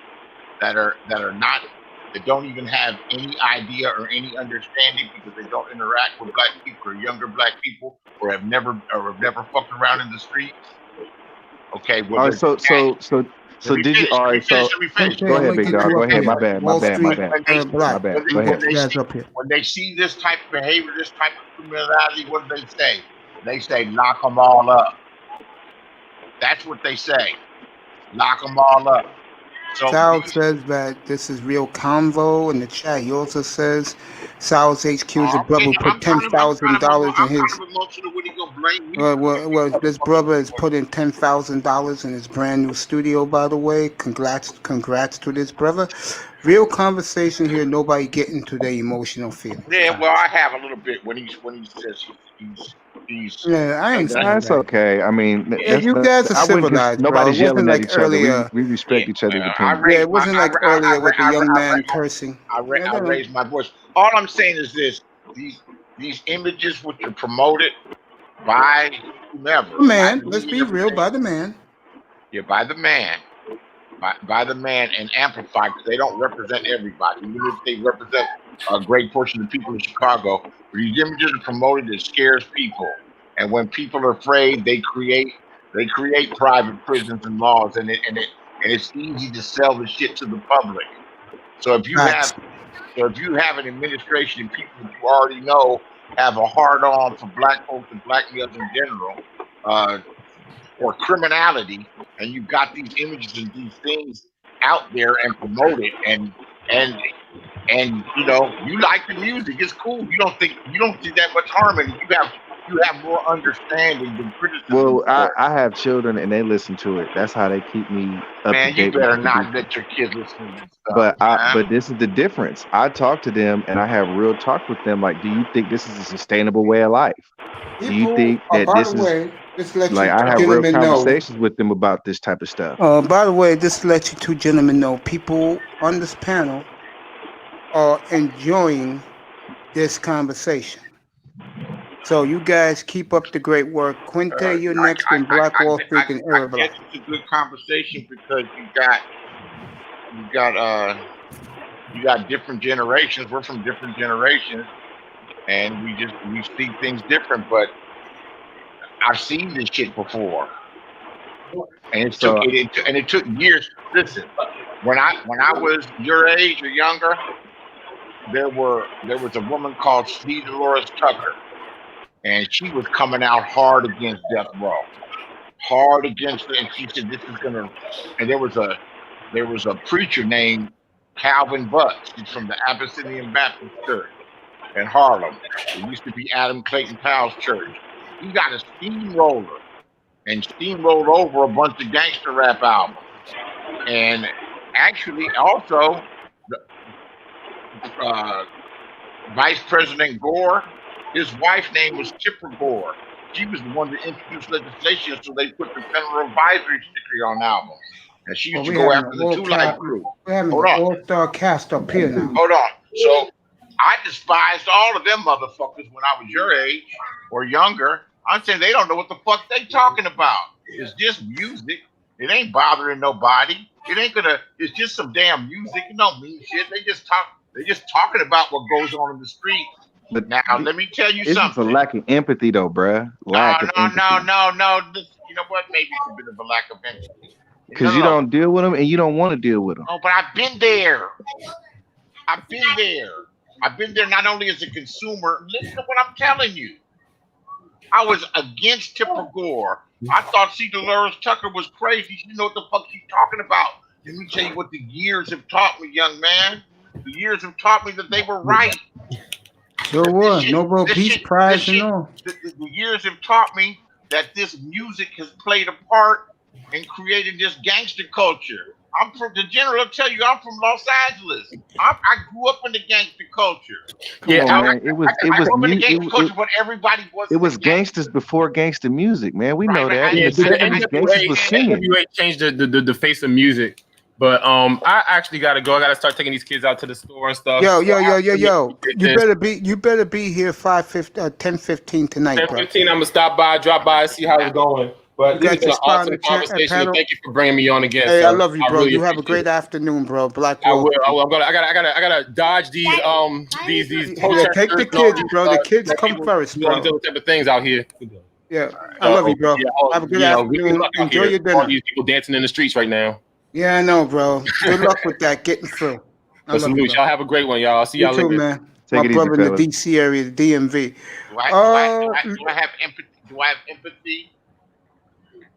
don't even have any idea or any understanding because they don't interact with black people or younger black people or have never fucked around in the streets. Okay, well, all right, so did you? All right, so go ahead, big dog. Go ahead. My bad. Go ahead. When they see this type of behavior, this type of criminality, what do they say? They say, lock them all up. That's what they say. Lock them all up. So Sal says that this is real convo in the chat. He also says Sal's HQ's brother put $10,000 in his. Well, this brother is putting $10,000 in his brand new studio. By the way, congrats to this brother. Real conversation here. Nobody getting to their emotional feelings. Yeah, well, I have a little bit when he says he's. Yeah, I ain't saying that's that. okay. I mean, you guys are civilized, nobody's bro. yelling at like each earlier. other. We respect each other's opinion. It wasn't like earlier with the young man cursing. I raised my voice. All I'm saying is this: these images which are promoted by whomever. The man. Let's be real. By the man. Yeah, by the man. by the man and amplified because they don't represent everybody, even if they represent a great portion of the people in Chicago. These images are promoted that scares people, and when people are afraid, they create private prisons and laws, and it's easy to sell the shit to the public. So if you have an administration and people that you already know have a hard on for black folks and black males in general, or criminality, and you've got these images and these things out there and promote it, and you know, you like the music, it's cool. You don't see that much harm in it. You have more understanding than criticism. Well, I have children and they listen to it. That's how they keep me up Man, to date. you better not let your kids listen to this stuff. But this is the difference. I talk to them and I have real talk with them. Like, do you think this is a sustainable way of life? Do you think that this is like, I have real conversations with them about this type of stuff. By the way, just to let you two gentlemen know, people on this panel are enjoying this conversation. So you guys keep up the great work. Quinte, you're next in Black Wall Street and Arab. I guess it's a good conversation because you got different generations. We're from different generations, and we see things different. But I've seen this shit before, and it took years. Listen, when I was your age or younger, there was a woman called C. Dolores Tucker, and she was coming out hard against death row, hard against it. And she said, "This is gonna." And there was a preacher named Calvin Butts. He's from the Abyssinian Baptist Church in Harlem. It used to be Adam Clayton Powell's church. He got a steamroller and steamrolled over a bunch of gangster rap albums. And actually, also, Vice President Gore, his wife's name was Tipper Gore. She was the one that introduced legislation, so they put the Federal Advisory sticker on albums. And she used to go after the Two Life Crew. We're having an all-star cast up here now. Hold on. So I despised all of them motherfuckers when I was your age or younger. I'm saying they don't know what the fuck they talking about. It's just music. It ain't bothering nobody. It's just some damn music. It don't mean shit. They're just talking about what goes on in the street. But now let me tell you something. It's a lack of empathy though, bruh. No. You know what? Maybe it's a bit of a lack of empathy. Because you don't deal with them and you don't want to deal with them. Oh, but I've been there. I've been there not only as a consumer. Listen to what I'm telling you. I was against Tipper Gore. I thought C. Dolores Tucker was crazy. She didn't know what the fuck she's talking about. Let me tell you what the years have taught me, young man. The years have taught me that they were right. Sure was. Nobel Peace Prize and all. The years have taught me that this music has played a part in creating this gangster culture. I'm from the general. I'll tell you, I'm from Los Angeles. I grew up in the gangster culture. It was gangsters before gangster music, man. We know that. Yeah, the NWA changed the face of music. But I actually gotta go. I gotta start taking these kids out to the store and stuff. Yo. You better be here 10:15 tonight, 10:15. I'm gonna stop by, drop by, see how it's going. But this is an awesome conversation. Thank you for bringing me on again. Hey, I love you, bro. Really you have a great afternoon, bro. Black Wall. I gotta dodge these take the kids, bro. The kids come first, bro. Those type of things out here. Yeah, I love you, bro. Have a good afternoon. Enjoy your dinner. All these people dancing in the streets right now. Yeah, I know, bro. Good luck with that, getting through. Y'all have a great one, y'all. I'll see y'all later. Too, man. My brother in the DC area, the DMV. Do I have empathy?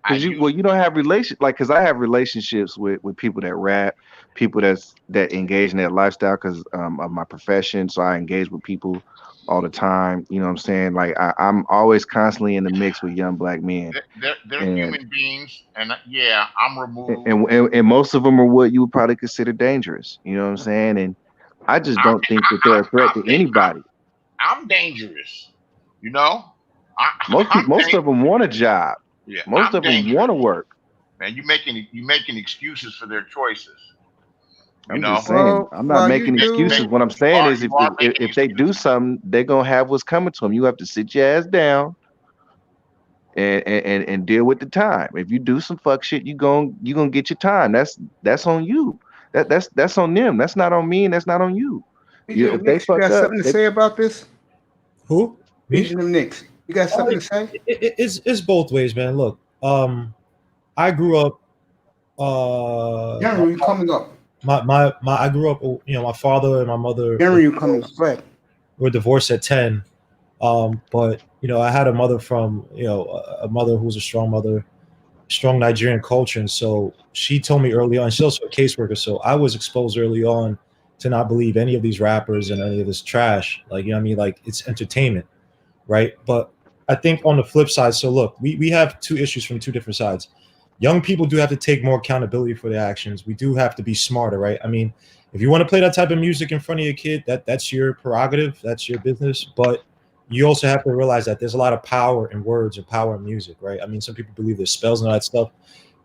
Because you don't have because I have relationships with people that rap, people that engage in that lifestyle because of my profession. So I engage with people all the time. You know what I'm saying? Like I'm always constantly in the mix with young black men. They're human beings, and I'm removed. And most of them are what you would probably consider dangerous. You know what I'm saying? And I just don't think that they're a threat to anybody. I'm dangerous. You know? Most of them want a job. Yeah, most of them want to work. Man, you making excuses for their choices. I'm just saying. I'm not making excuses. What I'm saying is, if they do something, they're gonna have what's coming to them. You have to sit your ass down and deal with the time. If you do some fuck shit, you gonna get your time. That's on you. That's on them. That's not on me, and that's not on you. If they Nix, you fuck got up, something to say about this? Who? Vision of Nix. You got something to say? It's both ways, man. Look, I grew up. Henry, you coming up? I grew up. You know, my father and my mother. Henry, you coming up? Right. Were divorced at 10. But you know, I had a mother from a mother who was a strong mother, strong Nigerian culture, and so she told me early on. She's also a caseworker, so I was exposed early on to not believe any of these rappers and any of this trash. Like, you know what I mean? Like, it's entertainment, right? But I think on the flip side, so look, we have two issues from two different sides. Young people do have to take more accountability for their actions. We do have to be smarter, right? I mean, if you want to play that type of music in front of your kid, that's your prerogative, that's your business. But you also have to realize that there's a lot of power in words and power in music, right? I mean, some people believe there's spells and all that stuff.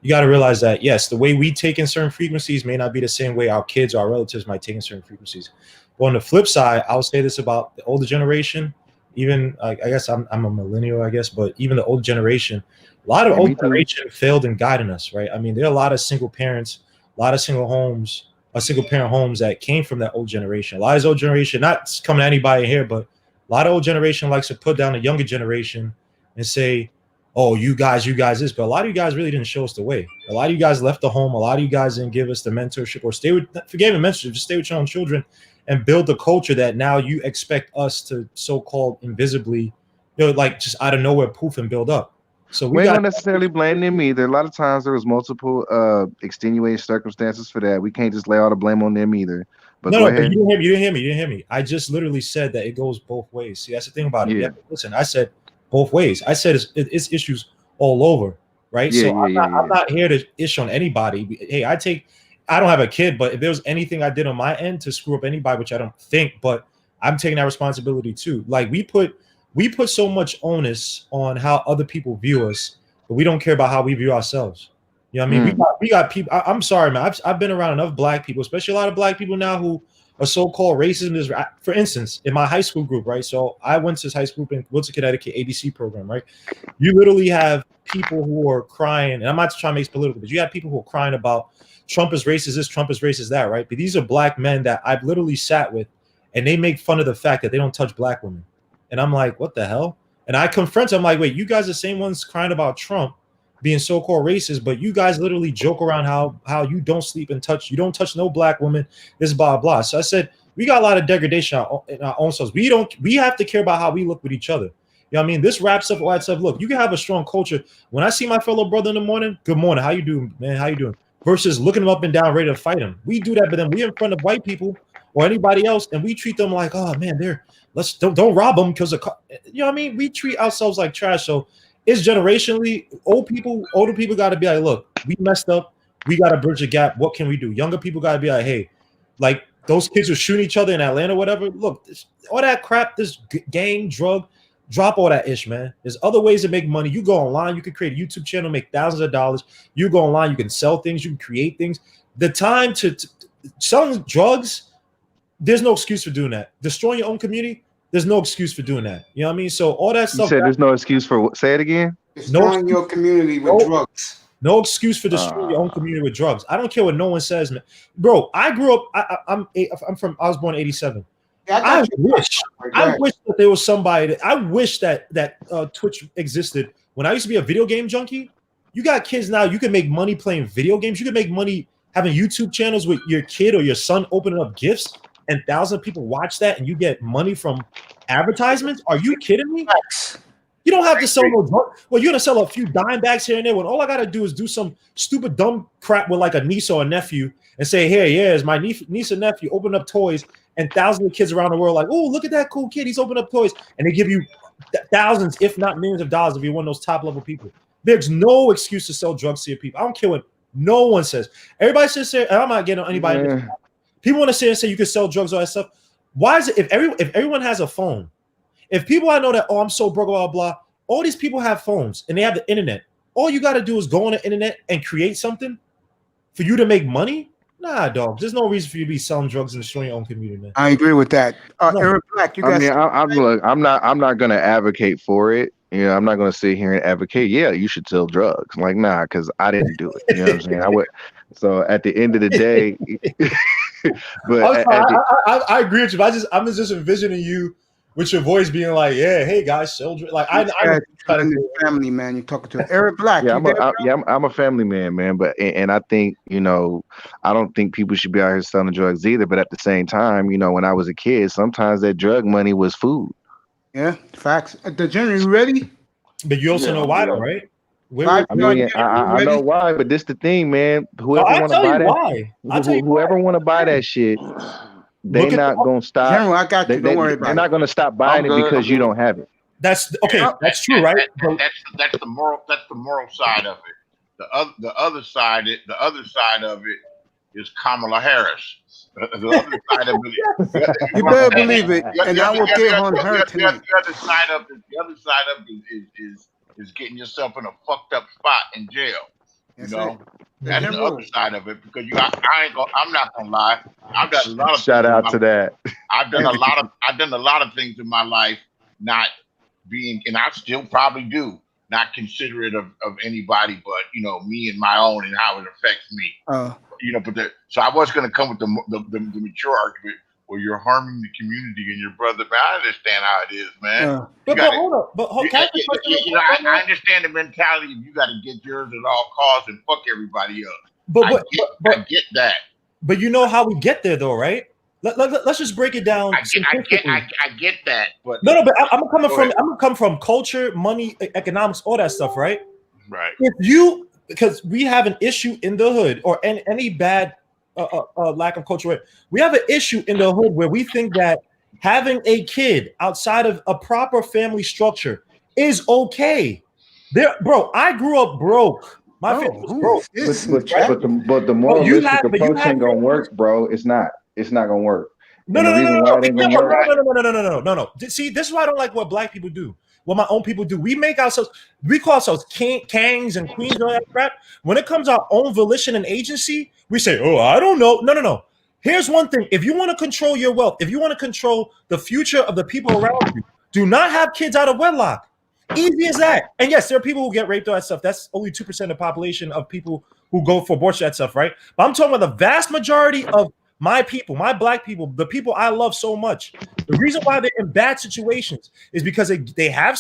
You got to realize that, yes, the way we take in certain frequencies may not be the same way our kids or our relatives might take in certain frequencies. But on the flip side, I'll say this about the older generation. Even, I guess I'm a millennial, I guess, but even the older generation, a lot of older generation failed in guiding us, right? I mean, there are a lot of single parents, a lot of single parent homes that came from that old generation. A lot of this old generation, not coming at anybody here, but a lot of old generation likes to put down the younger generation and say, oh, you guys this. But a lot of you guys really didn't show us the way. A lot of you guys left the home. A lot of you guys didn't give us the mentorship or forget the mentorship, just stay with your own children and build the culture that now you expect us to so-called invisibly, like just out of nowhere poof and build up. So we don't necessarily blame them either. A lot of times there was multiple extenuating circumstances for that. We can't just lay all the blame on them either. But no, but you didn't hear me. I just literally said that it goes both ways. See, that's the thing about it. Yeah. Listen, I said both ways. I said it's issues all over, right? I'm not here to issue on anybody. Hey, I don't have a kid, but if there was anything I did on my end to screw up anybody, which I don't think, but I'm taking that responsibility too. Like we put so much onus on how other people view us, but we don't care about how we view ourselves. You know what I mean? We got people. I'm sorry, man. I've been around enough black people, especially a lot of black people now who are so-called racist. For instance, in my high school group, right? So I went to this high school in Wilton, Connecticut, ADC program, right? You literally have people who are crying, and I'm not trying to make it political, but you have people who are crying about Trump is racist this, Trump is racist that, right? But these are black men that I've literally sat with, and they make fun of the fact that they don't touch black women. And I'm like, what the hell? And I confront them, I'm like, wait, you guys are the same ones crying about Trump being so-called racist, but you guys literally joke around how you don't sleep and you don't touch no black woman, this blah blah. So I said, we got a lot of degradation in our own selves. We have to care about how we look with each other. You know what I mean? This wraps up all that stuff. Look, you can have a strong culture. When I see my fellow brother in the morning, good morning, how you doing, man? How you doing? Versus looking him up and down, ready to fight him. We do that, but then we in front of white people or anybody else, and we treat them like, oh man, don't rob them because you know what I mean? We treat ourselves like trash. So it's generationally, older people got to be like, look, we messed up. We got to bridge the gap. What can we do? Younger people got to be like, hey, like those kids were shooting each other in Atlanta, whatever. Look, all that crap, this gang, drug, drop all that ish, man. There's other ways to make money. You go online, you can create a YouTube channel, make thousands of dollars. You go online, you can sell things, you can create things. The time to selling drugs, there's no excuse for doing that. Destroying your own community, there's no excuse for doing that. You know what I mean? So all that stuff. You said there's no excuse for say it again. Destroying your community with drugs. No excuse for destroying your own community with drugs. I don't care what no one says, man. Bro, I grew up. I was born in '87. I wish that there was somebody. I wish that Twitch existed when I used to be a video game junkie. You got kids now. You can make money playing video games. You can make money having YouTube channels with your kid or your son opening up gifts. And thousands of people watch that, and you get money from advertisements. Are you kidding me? You don't have to sell no drug. Well, you're gonna sell a few dime bags here and there. When all I gotta do is do some stupid dumb crap with like a niece or a nephew and say, "Hey, here's my niece and nephew open up toys," and thousands of kids around the world like, "Oh, look at that cool kid! He's opened up toys," and they give you thousands, if not millions of dollars if you're one of those top level people. There's no excuse to sell drugs to your people. I don't care what no one says. Everybody says, and I'm not getting on anybody. People want to say and say you can sell drugs, all that stuff. Why is it if everyone has a phone? If people I know that, oh, I'm so broke, blah, blah, all these people have phones and they have the internet. All you got to do is go on the internet and create something for you to make money. Nah, dog. There's no reason for you to be selling drugs and destroying your own community, man. I agree with that. Eric Black, you guys. I'm not gonna advocate for it. I'm not going to sit here and advocate. Yeah, you should sell drugs. Like, nah, because I didn't do it. You know what I'm saying? I would. So at the end of the day, but I agree with you. I'm just envisioning you with your voice being like, "Yeah, hey guys, sell drugs." Like I family man. You're talking to Eric Black. Yeah, I'm a family man. But and I think I don't think people should be out here selling drugs either. But at the same time, when I was a kid, sometimes that drug money was food. Yeah, facts. The general, you ready? But you also know why, though, right? I know why, but this the thing, man. Whoever want to buy that, whoever want to buy that shit, they not gonna stop. General, I got you. Don't worry about it. They're not gonna stop buying it because you don't have it. That's okay. That's true, right? That's the moral. That's the moral side of it. The other side of it is Kamala Harris. The other side of it. You better believe it, and I will get on her tonight. The other side of it is getting yourself in a fucked up spot in jail. That's the other side of it, because I'm not gonna lie. I've done a lot of shout out to that. I've done a lot of things in my life, not being, and I still probably do, not considerate of anybody but me and my own and how it affects me. So I was gonna come with the mature argument where you're harming the community and your brother. Man, I understand how it is, man. But hold up. I understand the mentality of you got to get yours at all costs and fuck everybody else. I get that. But you know how we get there, though, right? Let's just break it down. I get that. But no. But I'm gonna come from culture, money, economics, all that stuff, right? Right. Because we have an issue in the hood, or any bad lack of culture. We have an issue in the hood where we think that having a kid outside of a proper family structure is okay. Bro, I grew up broke. My family was broke. But the moralistic approach ain't gonna work, bro. It's not gonna work. No. See, this is why I don't like what black people do. What my own people do. We call ourselves kings and queens and all that crap. When it comes to our own volition and agency, we say, "Oh, I don't know." No. Here's one thing: if you want to control your wealth, if you want to control the future of the people around you, do not have kids out of wedlock. Easy as that. And yes, there are people who get raped, all that stuff. That's only 2% of the population of people who go for abortion, that stuff, right? But I'm talking about the vast majority of my people, my black people, the people I love so much. The reason why they're in bad situations is because they have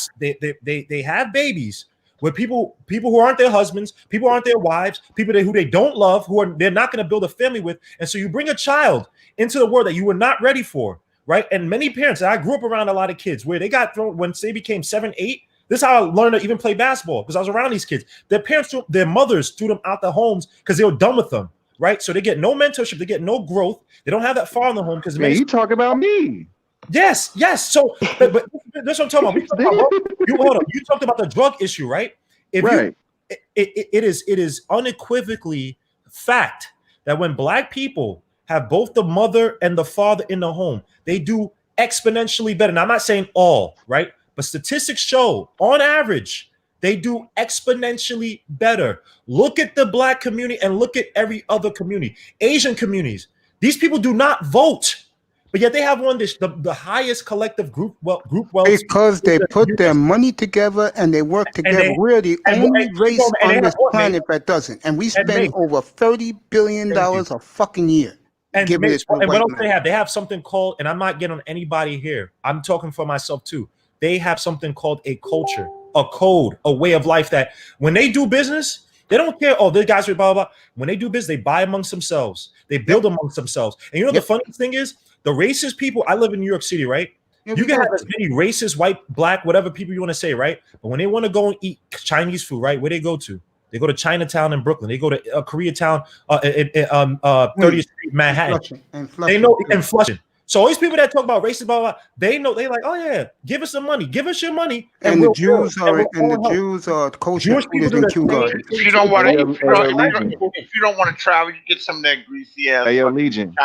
babies with people who aren't their husbands, people who aren't their wives, people who they don't love, they're not going to build a family with. And so you bring a child into the world that you were not ready for, right? And many parents, and I grew up around a lot of kids where they got thrown when they became 7, 8. This is how I learned to even play basketball, because I was around these kids. Their mothers threw them out the homes because they were done with them. Right, so they get no mentorship, they get no growth, they don't have that far in the home because you talk about me. Yes. So, but that's what I'm talking about. You talked about the drug issue, right? It is unequivocally fact that when black people have both the mother and the father in the home, they do exponentially better. And I'm not saying all, right? But statistics show, on average, they do exponentially better. Look at the black community and look at every other community. Asian communities, these people do not vote, but yet they have the highest collective group wealth. Because they put their money together and they work together. We're the only race on this planet that doesn't. And we spend over $30 billion a fucking year. And what else they have? They have something called, and I'm not getting on anybody here, I'm talking for myself too. They have something called a culture, a code, a way of life that when they do business, they don't care. Oh, the guys are blah, blah, blah. When they do business, they buy amongst themselves. They build amongst themselves. And the funny thing is, the racist people, I live in New York City, right? You can have as many racist, white, black, whatever people you want to say, right? But when they want to go and eat Chinese food, right? Where they go to? They go to Chinatown in Brooklyn. They go to Koreatown, 30th Street, Manhattan. They know, and Flushing. So all these people that talk about racism, blah, blah, blah, they know, they like, oh yeah, give us some money, give us your money. And the Jews are culture. If you don't want to travel, you get some of that greasy ass Legion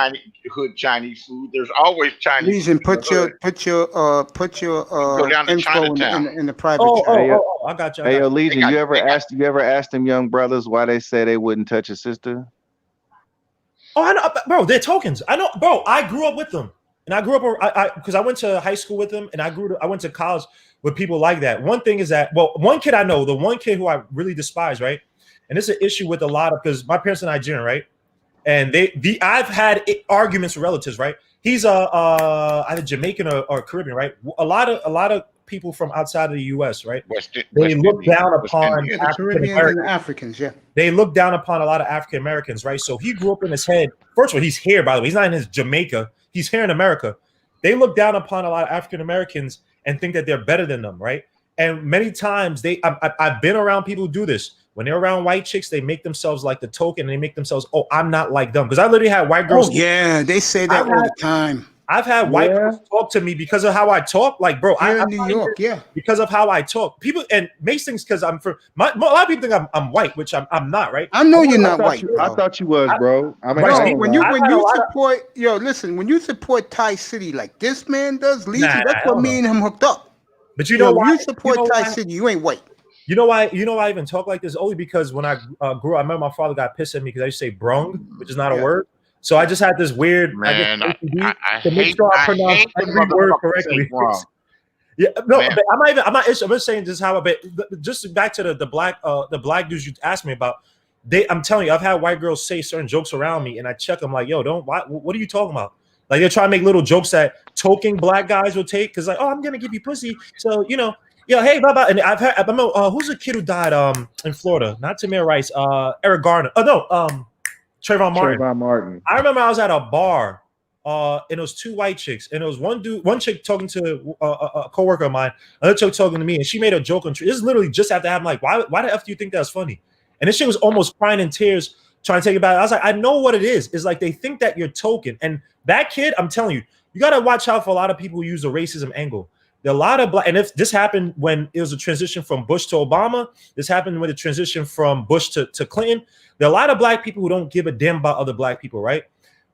Chinese food. There's always Chinese. Legion, put your go down to info Chinatown in the private chat. I got you. Hey, Legion, you ever asked them young brothers why they say they wouldn't touch a sister? Oh, I know, bro. They're tokens. I know, bro. I grew up with them. And I grew up because I went to high school with him, and I went to college with people like that. One thing is that, well, one kid I know, the one kid who I really despise, right? And it's an issue with a lot of, because my parents are Nigerian, right? And I've had arguments with relatives, right? He's either Jamaican or Caribbean, right? A lot of people from outside of the U.S., right? They look down upon Africans, yeah. They look down upon a lot of African Americans, right? So he grew up in his head. First of all, he's here, by the way. He's not in his Jamaica. He's here in America. They look down upon a lot of African Americans and think that they're better than them, right? And many times I've been around people who do this. When they're around white chicks, they make themselves like the token, and they make themselves, oh, I'm not like them. Because I literally had white girls. Oh, yeah, they say that all the time. I've had white girls talk to me because of how I talk. Like, bro, I'm in New York, yeah. Because of how I talk. People, and makes things because I'm from, a lot of people think I'm white, which I'm not, right? I know you're not white, bro. I thought you was, bro. I mean, bro, when you support, listen, when you support Thai City like this man does, that's what me and him hooked up. But you know why? You support Thai City, you ain't white. You know why? You know why I even talk like this? Only because when I grew up, I remember my father got pissed at me because I used to say brung, which is not a word. So I just had this weird. Man, I make sure I pronounce every word correctly. Yeah, no, but I'm not. I'm just saying just how. But just back to the black dudes you asked me about. I'm telling you, I've had white girls say certain jokes around me, and I check them like, yo, what are you talking about? Like they're trying to make little jokes that token black guys will take because like, oh, I'm gonna give you pussy, so you know. Yo, hey, blah, blah. And I've had, I remember, who's the kid who died in Florida? Not Tamir Rice, Eric Garner. Oh, no, Trayvon Martin. Trayvon Martin. I remember I was at a bar, and it was two white chicks, and it was one chick talking to a coworker of mine, another chick talking to me, and she made a joke on. This is literally just after having like, why the F do you think that's funny? And this chick was almost crying in tears, trying to take it back. I was like, I know what it is. It's like they think that you're token. And that kid, I'm telling you, you got to watch out for a lot of people who use the racism angle. There are a lot of black, and if this happened when it was a transition from Bush to Obama, this happened with a transition from Bush to Clinton. There are a lot of black people who don't give a damn about other black people, right?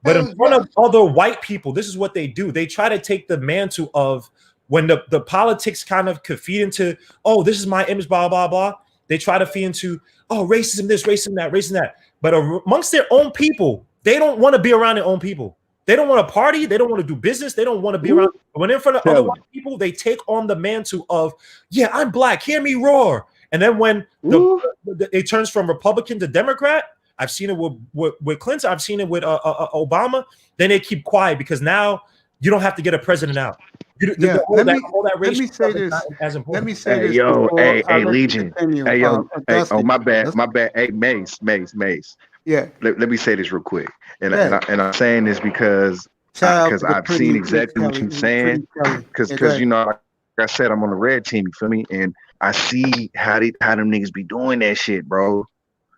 But in front of other white people, this is what they do. They try to take the mantle of when the politics kind of could feed into, oh, this is my image, blah, blah, blah. They try to feed into, oh, racism this, racism that, racism that. But amongst their own people, they don't want to be around their own people. They don't want to party. They don't want to do business. They don't want to be around. When in front of other white people, they take on the mantle of, yeah, I'm black. Hear me roar. And then when it turns from Republican to Democrat, I've seen it with Clinton. I've seen it with Obama. Then they keep quiet because now you don't have to get a president out. Let me say this. Hey, yo, hey, Legion. Hey, yo, oh, my bad. Hey, Mace. Yeah. Let me say this real quick. And I'm saying this because I've seen exactly what you're saying. Because you know, like I said, I'm on the red team, you feel me? And I see how them niggas be doing that shit, bro.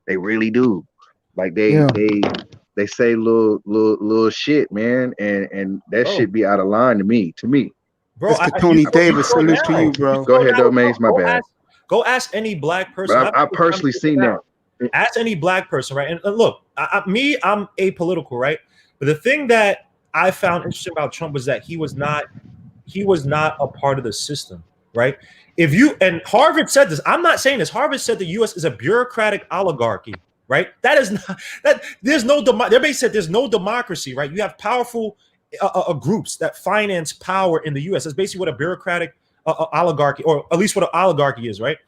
They really do. Like they say little shit, man, and that shit be out of line to me. Bro, Mr. Tony Davis, salute to you, bro. Go ahead, though, Mace. My bad. Go ask any black person. I've personally seen that. Ask any black person, right? And look, I'm apolitical, right? But the thing that I found interesting about Trump was that he was not a part of the system, right? And Harvard said this. I'm not saying this. Harvard said the U.S. is a bureaucratic oligarchy, right? That is not that. There's no everybody said there's no democracy, right? You have powerful groups that finance power in the U.S. That's basically what a bureaucratic oligarchy, or at least what an oligarchy is, right?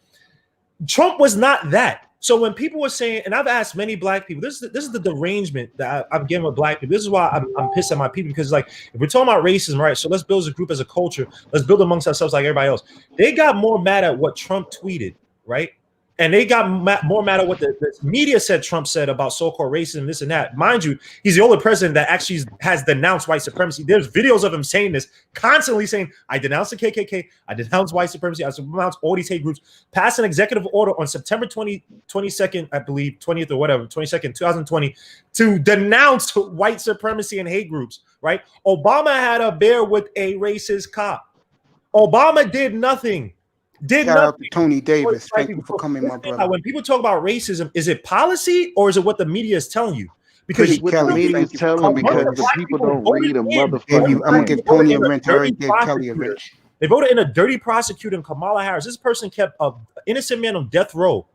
Trump was not that. So when people were saying, and I've asked many black people, this is the derangement that I'm getting with black people. This is why I'm pissed at my people, because like if we're talking about racism, right? So let's build as a group, as a culture. Let's build amongst ourselves like everybody else. They got more mad at what Trump tweeted, right? And they got more mad at what the media said Trump said about so-called racism, this and that. Mind you, he's the only president that actually has denounced white supremacy. There's videos of him saying this, constantly saying, I denounce the KKK, I denounce white supremacy, I denounce all these hate groups. Passed an executive order on September 22nd, I believe, 20th or whatever, 22nd, 2020, to denounce white supremacy and hate groups, right? Obama had a bear with a racist cop. Obama did nothing. Shout out to Tony Davis. Thank you for coming, my brother. When people talk about racism, is it policy or is it what the media is telling you? Because the media is telling because the people don't read a motherfucker. I'm gonna give Tony a wrench. I already gave Kelly a wrench. They voted in a dirty prosecutor in Kamala Harris. This person kept an innocent man on death row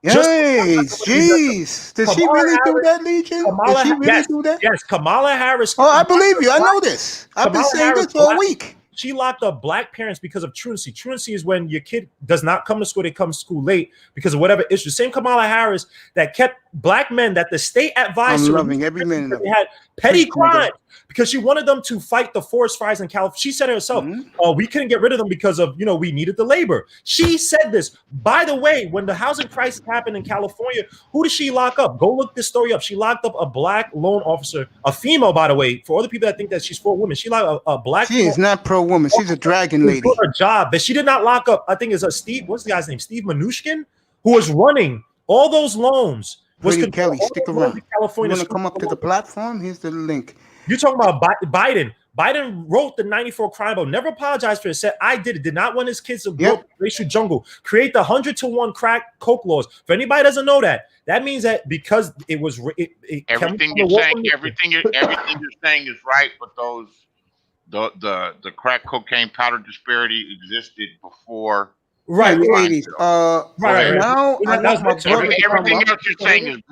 Yes, jeez. Did she really do that, Legion? Did she really do that? Yes, Kamala Harris. Oh, I believe you. I know this. I've been saying this all week. She locked up black parents because of truancy. Truancy is when your kid does not come to school, they come to school late because of whatever issue. Same Kamala Harris that kept black men that the state advised I'm loving every minute of it. Had petty crimes because she wanted them to fight the forest fires in California. She said it herself, we couldn't get rid of them because of, we needed the labor. She said this. By the way, when the housing crisis happened in California, who did she lock up? Go look this story up. She locked up a black loan officer, a female, by the way, for all the people that think that she's for women. She locked a black. She is not pro-woman. She's a dragon lady. For her job, but she did not lock up. I think it's a Steve. What's the guy's name? Steve Mnuchin, who was running all those loans. Pretty Kelly, stick around. California. You want to come up to the platform? Here's the link. You're talking about Biden. Biden wrote the 94 crime bill, never apologized for it, said, I did it, did not want his kids to grow up in the racial jungle, create the 100-to-1 crack coke laws. If anybody doesn't know that, that means that because it was everything you're saying, everything you're saying is right, but the crack cocaine powder disparity existed before. Right, ladies. Right. Now I got my brother. Everything else you're saying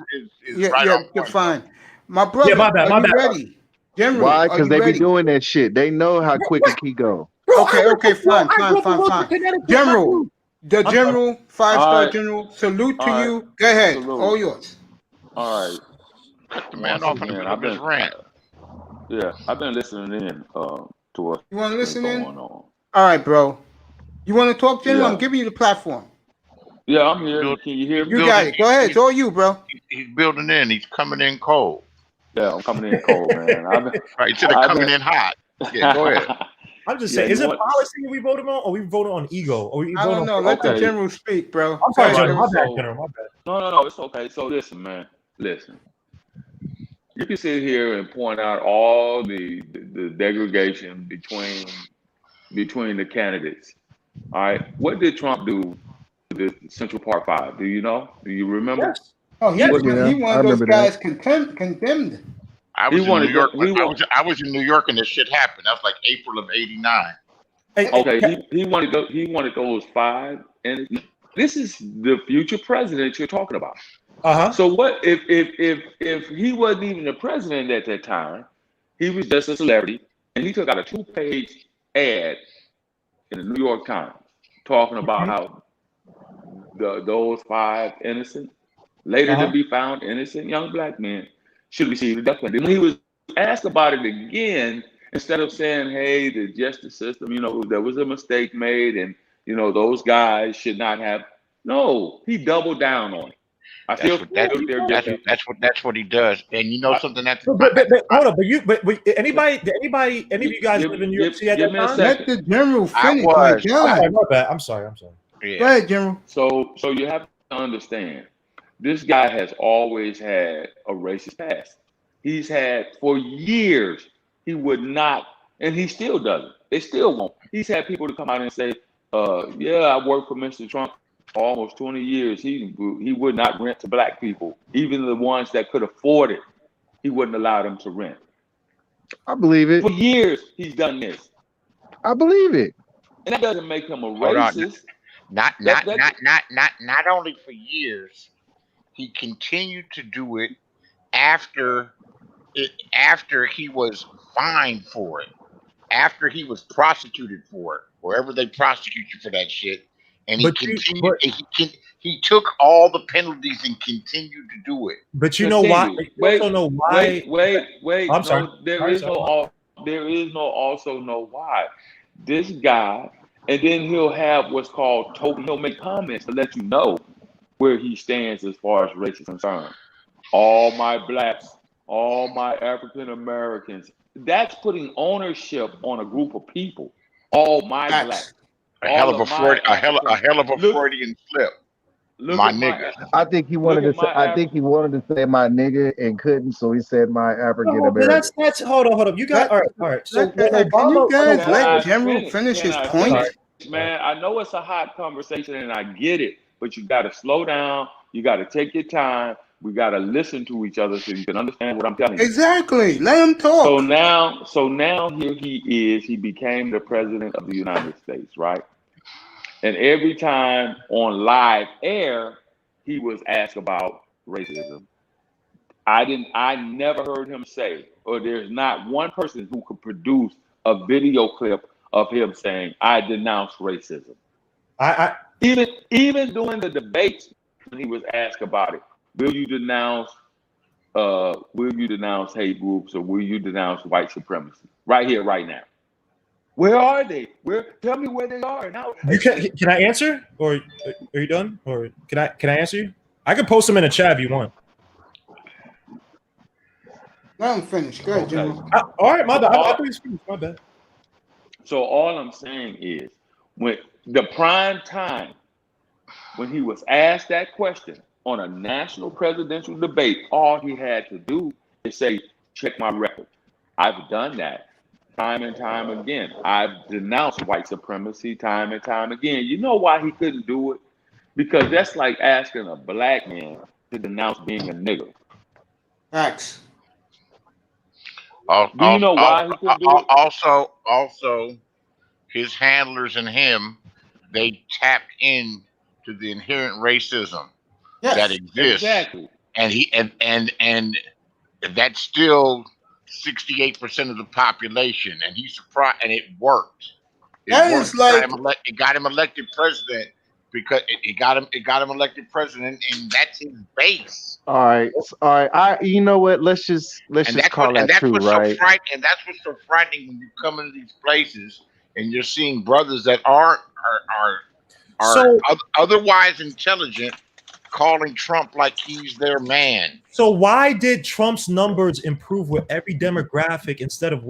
is right on you're point. fine. My brother, my bad. Ready? General, why? Because they be doing that shit. They know how quick it can go. Okay, fine. General, the general, 5-star general, salute to you. Go ahead, all yours. All right. Cut the man off and I've been rant. Yeah, I've been listening in to us. You want to listen in? All right, bro. You want to talk, General? I'm giving you the platform. Yeah, I'm here. Can you hear me? You got it. Go ahead. It's all you, bro. He's building in. He's coming in cold. Yeah, I'm coming in cold, man. Right, instead of coming in hot. Yeah, go ahead. I'm just saying, is it policy we voted on, or we voted on ego? Or we I don't know. Let the general speak, bro. I'm sorry, General. My bad. No, it's okay. So listen, man. Listen. You can sit here and point out all the degradation between the candidates. All right. What did Trump do to the Central Park 5? Do you know? Do you remember? Yes. Oh, he one of those guys condemned. I was in New York. I was in New York and this shit happened. That was like April of '89. Okay, he wanted those 5, and this is the future president you're talking about. So what if he wasn't even the president at that time? He was just a celebrity, and he took out a 2-page ad in the New York Times talking about how those 5 innocent, later to be found innocent young black men should receive the death penalty. When he was asked about it again, instead of saying, hey, the justice system, there was a mistake made and, those guys should not have. No, he doubled down on it. That's what he does. And you know something that. But hold on, but anybody, any of you guys live in New York City at that time? Let the general finish. I'm sorry. Yeah. Go ahead, General. So you have to understand, this guy has always had a racist past. He's had for years. He would not, and he still doesn't. They still won't. He's had people to come out and say, "Yeah, I worked for Mr. Trump for almost 20 years. He would not rent to black people, even the ones that could afford it. He wouldn't allow them to rent." I believe it. For years, he's done this. I believe it. And that doesn't make him a racist. Not only for years, he continued to do it after he was fined for it, after he was prosecuted for it, wherever they prosecute you for that shit. And he took all the penalties and continued to do it. But you know why? Wait. I'm sorry. There is no also know why. This guy, and then he'll have what's called token. He'll make comments to let you know where he stands as far as race is concerned. All my blacks, all my African Americans. That's putting ownership on a group of people. All my blacks. A hell of a Freudian slip. My nigga. I think he wanted to say. I think he wanted to say my nigga and couldn't, so he said my African American. That's hold on. You got all right. So can you guys let General finish his point? Man, I know it's a hot conversation and I get it, but you got to slow down. You got to take your time. We got to listen to each other so you can understand what I'm telling you. Exactly. Let him talk. So now here he is. He became the president of the United States, right? And every time on live air, he was asked about racism, I never heard him say, or there's not one person who could produce a video clip of him saying, "I denounce racism." Even during the debates when he was asked about it, will you denounce hate groups, or will you denounce white supremacy? Right here, right now. Where are they? Tell me where they are now. Can I answer, or are you done, or can I answer you? I can post them in a chat if you want. Let him finish. Go ahead, Jimmy. All right, my bad. I thought he was finished. My bad. So all I'm saying is, when the prime time, when he was asked that question on a national presidential debate, all he had to do is say, "Check my record. I've done that time and time again. I've denounced white supremacy time and time again." You know why he couldn't do it? Because that's like asking a black man to denounce being a nigger. Facts. Do you know why he couldn't do it? Also, his handlers and him, they tapped in to the inherent racism that exists. Exactly. And that's still 68% of the population, and he's surprised, and it worked. It got him elected president because it got him elected president, and that's his base. All right. You know what? Let's just call that true, right? And that's what's so frightening when you come into these places and you're seeing brothers that are otherwise intelligent calling Trump like he's their man. So why did Trump's numbers improve with every demographic instead of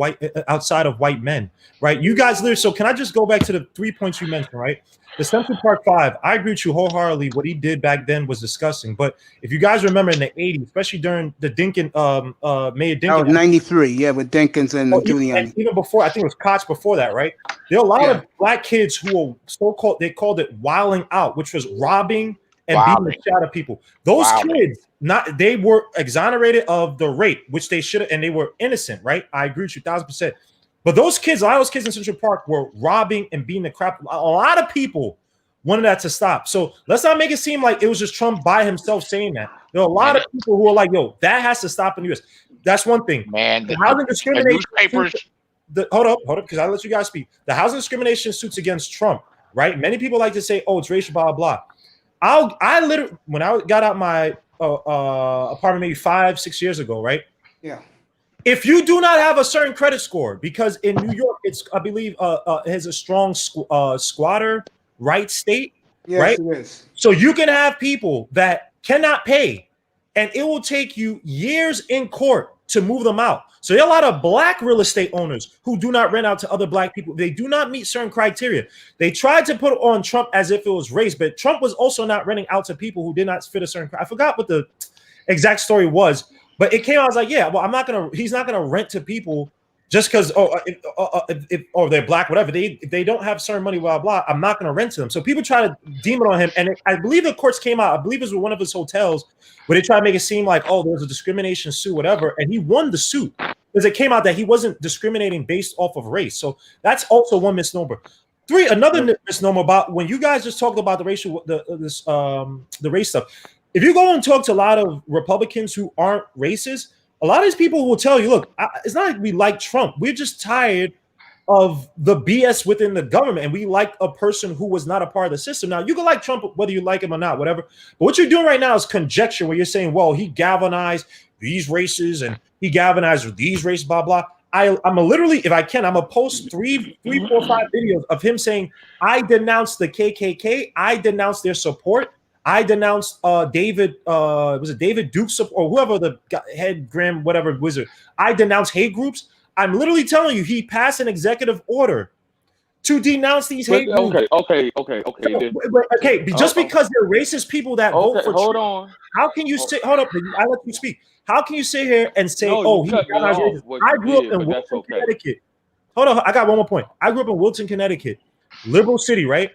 outside of white men, right? You guys live. So can I just go back to the 3 points you mentioned, right? The Central Park 5, I agree with you wholeheartedly. What he did back then was disgusting. But if you guys remember in the 80s, especially during the Mayor Dinkins. That was 93, yeah, with Dinkins and Giuliani. Even before, I think it was Koch before that, right? There are a lot of black kids who were so-called, they called it wilding out, which was robbing and beating the shit out of people. Those kids, they were exonerated of the rape, which they should have, and they were innocent, right? I agree with you 1,000%. But those kids, a lot of those kids in Central Park were robbing and beating the crap. A lot of people wanted that to stop. So let's not make it seem like it was just Trump by himself saying that. There are a lot of people who are like, yo, that has to stop in the U.S. That's one thing. Man, the housing discrimination. Hold up, because I let you guys speak. The housing discrimination suits against Trump, right? Many people like to say, oh, it's racial, blah, blah. I literally, when I got out my apartment maybe 5-6 years ago, right? Yeah. If you do not have a certain credit score, because in New York, it's, I believe, it has a strong squatter right state, right? It is. So you can have people that cannot pay, and it will take you years in court to move them out. So there are a lot of black real estate owners who do not rent out to other black people. They do not meet certain criteria. They tried to put on Trump as if it was race, but Trump was also not renting out to people who did not fit a certain. I forgot what the exact story was, but it came out. I was like, yeah, well, he's not gonna rent to people just because or they're black, whatever. If they don't have certain money, blah blah. I'm not gonna rent to them. So people try to deem it on him, and I believe the courts came out. I believe it was one of his hotels where they tried to make it seem like, oh, there was a discrimination suit, whatever, and he won the suit because it came out that he wasn't discriminating based off of race. So that's also one misnomer. Another misnomer about when you guys just talked about the racial, the race stuff. If you go and talk to a lot of Republicans who aren't racist, a lot of these people will tell you, look, it's not like we like Trump. We're just tired of the BS within the government, and we like a person who was not a part of the system. Now, you can like Trump whether you like him or not, whatever. But what you're doing right now is conjecture, where you're saying, well, he galvanized these races and he galvanized with these races, blah, blah. I'm literally, if I can, I'm going to post 3, 4, 5 videos of him saying, I denounced the KKK. I denounced their support. I denounced David Duke or whoever the head Graham, whatever wizard. I denounced hate groups. I'm literally telling you, he passed an executive order to denounce these hate groups. Okay. Okay, just because they're racist people that vote for Trump, how can you say? Hold up, I let you speak. How can you sit here and say, "Oh, he demonized racism"? I grew up in Wilton, Connecticut. Hold on, I got one more point. I grew up in Wilton, Connecticut, liberal city, right?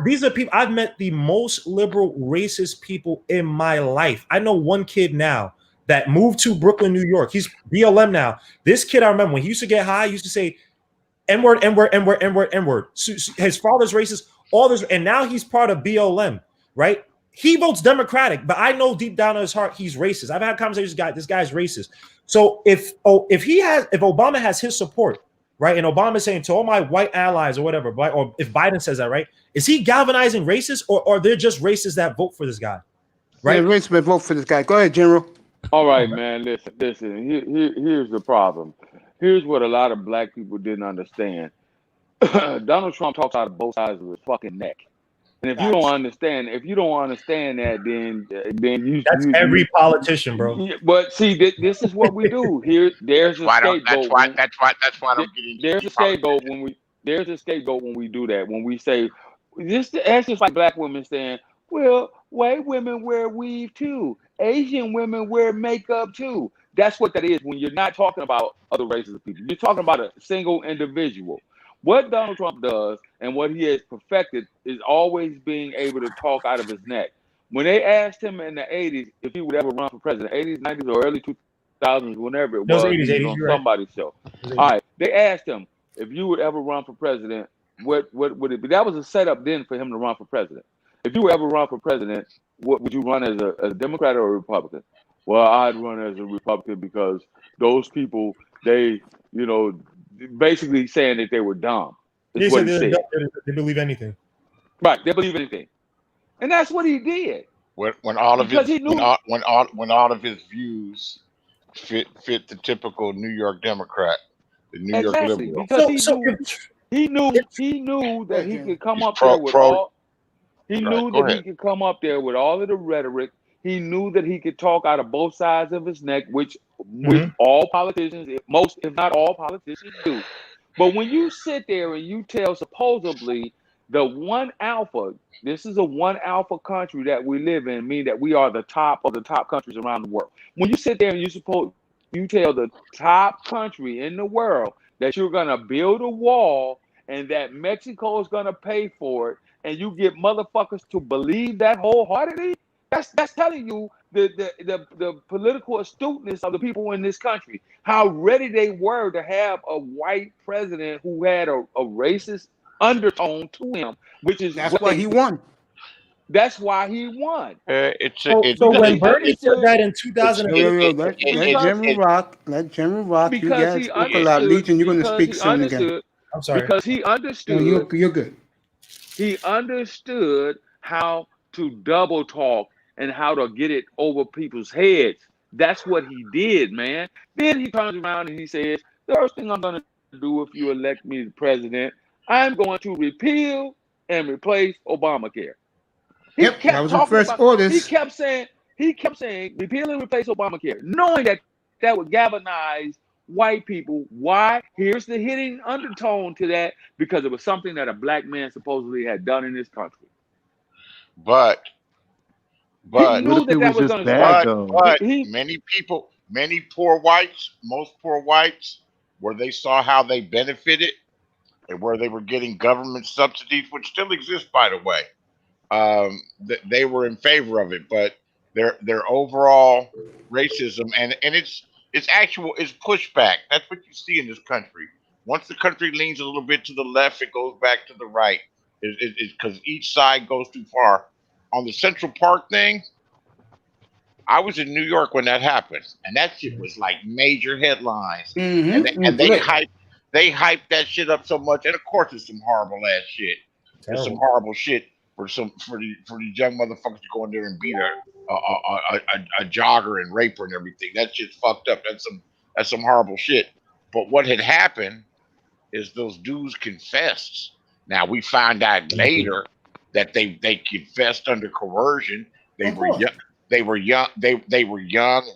These are people I've met the most liberal racist people in my life. I know one kid now that moved to Brooklyn, New York. He's BLM now. This kid, I remember when he used to get high, he used to say N-word, N-word, N-word, N-word, N-word. So his father's racist, all this, and now he's part of BLM, right? he votes Democratic, but I know deep down in his heart he's racist. I've had conversations with this guy. This guy's racist. So if Obama has his support, right, and Obama is saying to all my white allies or whatever, or if Biden says that, right, is he galvanizing racists, or they're just racists that vote for this guy? Right, yeah, racists that vote for this guy. Go ahead, General. All right, man. Listen. Here's the problem. Here's what a lot of black people didn't understand. Donald Trump talks out of both sides of his fucking neck. And if you don't understand that, then that's every politician, bro. But see, this is what we do. There's a scapegoat. That's why I don't get into there's a scapegoat when we do that. When we say that's just like black women saying, well, white women wear weave too. Asian women wear makeup too. That's what that is when you're not talking about other races of people. You're talking about a single individual. What Donald Trump does and what he has perfected is always being able to talk out of his neck. When they asked him in the 80s if he would ever run for president, 80s, 90s, or early 2000s, whenever it was, 80s, on somebody's show. All right, they asked him if you would ever run for president, what would it be? That was a setup then for him to run for president. If you would ever run for president, what would you run as a Democrat or a Republican? Well, I'd run as a Republican because those people, they, basically saying that they were dumb. They said they believe anything. Right, they believe anything, and that's what he did. When all of his views fit the typical New York Democrat, the New York liberal. Because he knew that he could come up there with all. He knew that he could come up there with all of the rhetoric. He knew that he could talk out of both sides of his neck, which all politicians, most if not all politicians do. But when you sit there and you tell supposedly the one alpha, this is a one alpha country that we live in, meaning that we are the top of the top countries around the world. When you sit there and you tell the top country in the world that you're going to build a wall and that Mexico is going to pay for it, and you get motherfuckers to believe that wholeheartedly, that's telling you the political astuteness of the people in this country, how ready they were to have a white president who had a racist undertone to him, that's why he won. That's why he won. So when Bernie said that in 2008, let General Rock. You guys spoke a lot. Legion, you're going to speak soon again. I'm sorry. Because he understood. No, you're good. He understood how to double talk and how to get it over people's heads. That's what he did, man. Then he turns around and he says, the first thing I'm going to do if you elect me as president, I'm going to repeal and replace Obamacare. That was the first orders. He kept saying, repeal and replace Obamacare, knowing that would galvanize white people. Why? Here's the hidden undertone to that, because it was something that a black man supposedly had done in this country. But he knew that was going to many people, most poor whites, where they saw how they benefited and where they were getting government subsidies, which still exist, by the way. They were in favor of it, but their overall racism and it's pushback. That's what you see in this country. Once the country leans a little bit to the left, it goes back to the right. It's because each side goes too far. On the Central Park thing, I was in New York when that happened, and that shit was like major headlines. And they hyped that shit up so much. And of course, it's some horrible ass shit. It's some horrible shit for these young motherfuckers to go in there and beat a jogger and rape her and everything. That shit's fucked up. That's some horrible shit. But what had happened is those dudes confessed. Now we found out later that they confessed under coercion. They were young and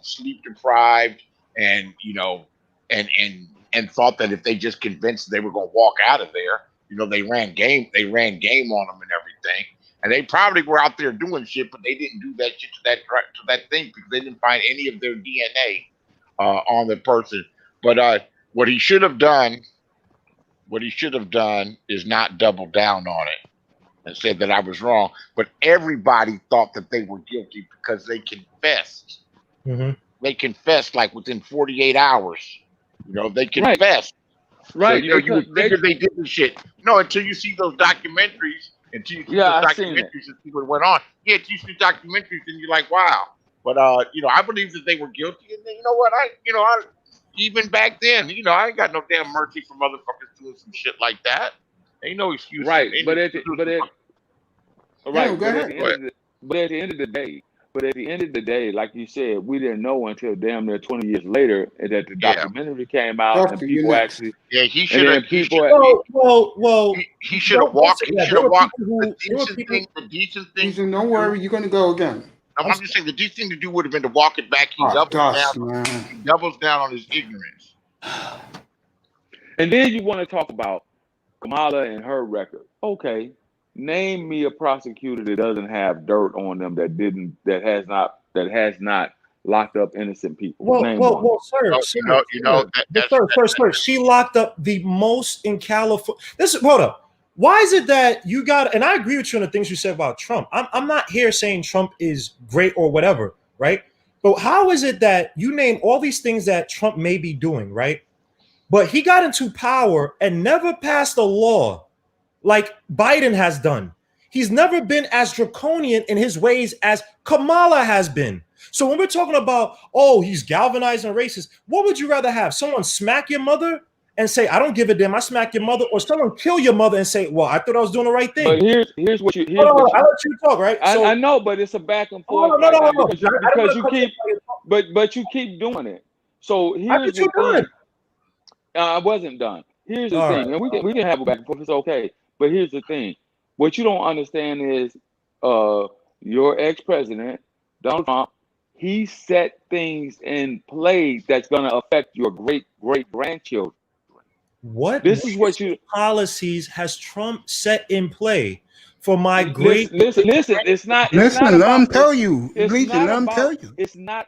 sleep deprived, and and thought that if they just convinced they were gonna walk out of there, they ran game on them and everything. And they probably were out there doing shit, but they didn't do that shit to that thing because they didn't find any of their DNA on the person. But what he should have done is not double down on it and said that I was wrong. But everybody thought that they were guilty because they confessed. They confessed like within 48 hours. They confessed. Right. So, you would figure they did the shit. No, until you see those documentaries And you see those documentaries that people went on. Yeah, you see documentaries and you're like, wow. But I believe that they were guilty. And you know what? I even back then, I ain't got no damn mercy for motherfuckers doing some shit like that. Ain't no excuse. Right, but at the end of the day, like you said, we didn't know until damn near 20 years later that the documentary came out and people actually. Yeah, he should have. He should have walked. He should have walked. The decent thing. Don't worry, you're gonna go again. I'm just saying the decent thing to do would have been to walk it back. He doubles down on his ignorance. And then you want to talk about Kamala and her record. Okay, name me a prosecutor that doesn't have dirt on them that has not locked up innocent people. Sir. She locked up the most in California. Hold up. Why is it that you got? And I agree with you on the things you said about Trump. I'm not here saying Trump is great or whatever, right? But how is it that you name all these things that Trump may be doing, right? But he got into power and never passed a law like Biden has done. He's never been as draconian in his ways as Kamala has been. So when we're talking about, he's galvanizing racists, what would you rather have? Someone smack your mother and say, I don't give a damn, I smack your mother, or someone kill your mother and say, well, I thought I was doing the right thing. But here's what you. I'll let you talk, right? I know, but it's a back and forth. Because you keep, but you keep doing it. So here's the thing. I wasn't done. Here's the thing, and we can have a back and forth. It's okay. But here's the thing: what you don't understand is, your ex-president Donald Trump, he set things in play that's going to affect your great grandchildren. What policies has Trump set in play for my great? Listen. It's not. Let him tell you. It's not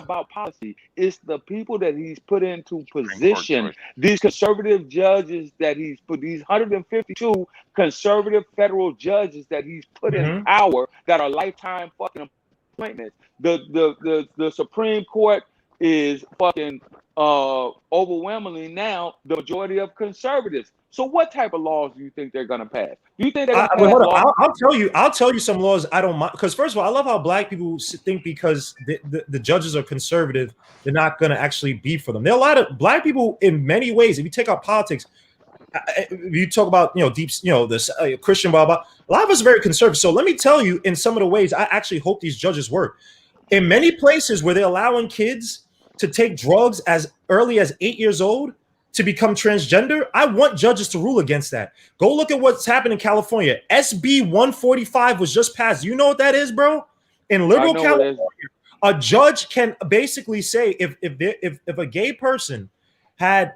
about policy. It's the people that he's put into position. These conservative judges that he's put. These 152 conservative federal judges that he's put in power that are lifetime fucking appointments. The Supreme Court is fucking overwhelmingly now the majority of conservatives. So what type of laws do you think they're going to pass? Do you think they're going to pass laws? I'll tell you some laws I don't mind. Because first of all, I love how black people think because the judges are conservative, they're not going to actually be for them. There are a lot of black people in many ways. If you take out politics, if you talk about deep, this Christian blah blah. A lot of us are very conservative. So let me tell you, in some of the ways, I actually hope these judges work. In many places where they're allowing kids to take drugs as early as 8 years old to become transgender, I want judges to rule against that. Go look at what's happened in California. SB 145 was just passed. You know what that is, bro? In liberal California, a judge can basically say if a gay person had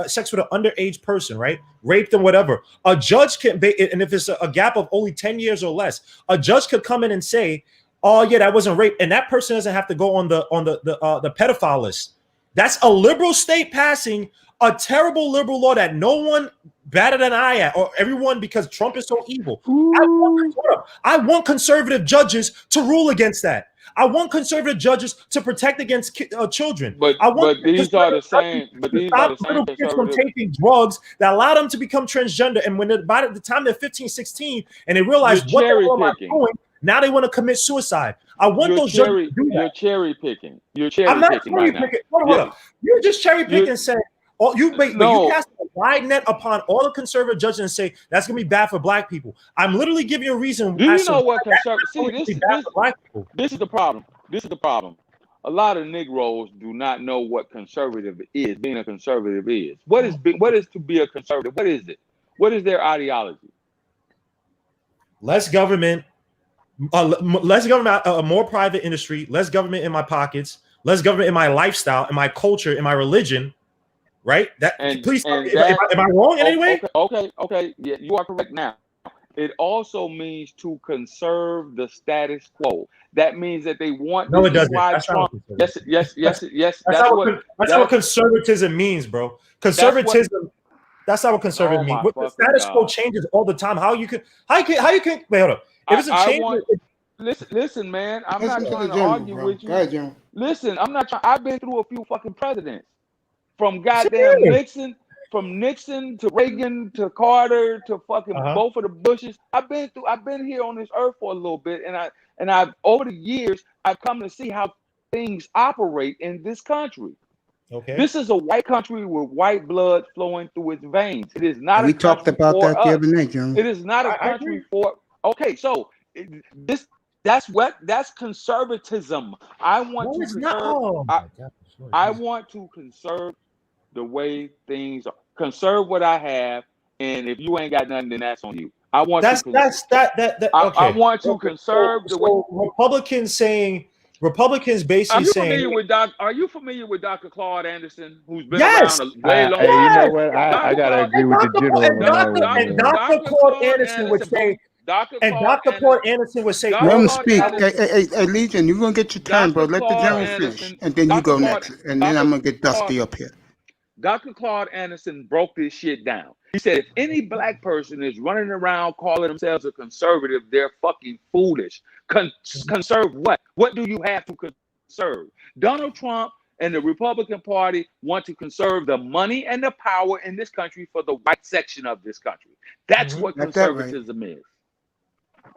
sex with an underage person, right, raped them, whatever, a judge can, and if it's a gap of only 10 years or less, a judge could come in and say, oh yeah, that wasn't rape, and that person doesn't have to go on the pedophile list. That's a liberal state passing a terrible liberal law that no one better than I at, or everyone, because Trump is so evil. I want conservative judges to rule against that. I want conservative judges to protect against children. But these are the same. But these are the same little kids from taking drugs that allow them to become transgender. And when by the time they're 15, 16, and they realize what the hell am I doing, now they want to commit suicide. I want those judges to do that. You're cherry picking. I'm not cherry picking. Hold up. You're just cherry picking and saying, you cast a wide net upon all the conservative judges and say that's gonna be bad for black people. I'm literally giving you a reason. Do you know what conservative? See, this is the problem. This is the problem. A lot of Negroes do not know what conservative is. Being a conservative is. What is to be a conservative? What is it? What is their ideology? Less government. Less government. A more private industry. Less government in my pockets. Less government in my lifestyle, in my culture, in my religion. Right? Please, am I wrong in any way? Okay. Yeah, you are correct now. It also means to conserve the status quo. That means that they want. No, it doesn't. That's yes. That's what conservatism means, bro. Conservatism. That's not what conservatism means. The status quo changes all the time. How you can? Wait, hold up. If it's a change. Listen, man. I'm not trying to argue with you. Listen, I'm not trying. I've been through a few fucking presidents. From goddamn Nixon from Nixon to Reagan to Carter to fucking both of the Bushes. I've been here on this earth for a little bit, and I've over the years I've come to see how things operate in this country. Okay. This is a white country with white blood flowing through its veins. It is not. We talked about that the other night, John. It is not a country for. Okay, so that's conservatism. I want to conserve. I want to conserve the way things are. Conserve what I have, and if you ain't got nothing, then that's on you. I want I want to conserve the way. Republicans basically saying. Are you familiar with Dr. Claude Anderson, who's been Yes. around a way long You time? know what? I gotta agree with the general. And Dr. Claude Anderson would say. Dr. Claude Anderson would say. Let him speak. Hey, Legion, you're gonna get your time, bro. Let the general finish, and then you go next, and then I'm gonna get Dusty up here. Dr. Claude Anderson broke this shit down. He said, if any black person is running around calling themselves a conservative, they're fucking foolish. Conserve what? What do you have to conserve? Donald Trump and the Republican Party want to conserve the money and the power in this country for the white section of this country. That's what conservatism is.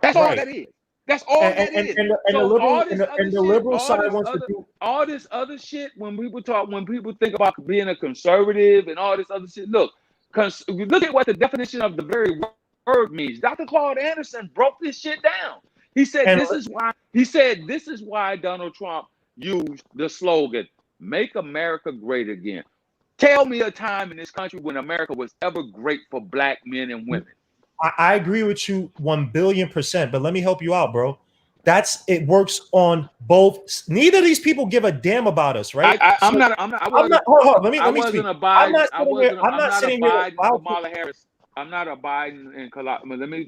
That's all that is. That's all that is. And the liberal side wants to do all this other shit. When people think about being a conservative and all this other shit, look at what the definition of the very word means. Dr. Claude Anderson broke this shit down. He said this is why Donald Trump used the slogan, "Make America Great Again." Tell me a time in this country when America was ever great for black men and women. I agree with you 1,000,000,000%, but let me help you out, bro. It works on both. Neither of these people give a damn about us, right? I'm not. Hold on. Let me speak. I'm not sitting here. Kamala Harris. I'm not a Biden and Kamala. Let me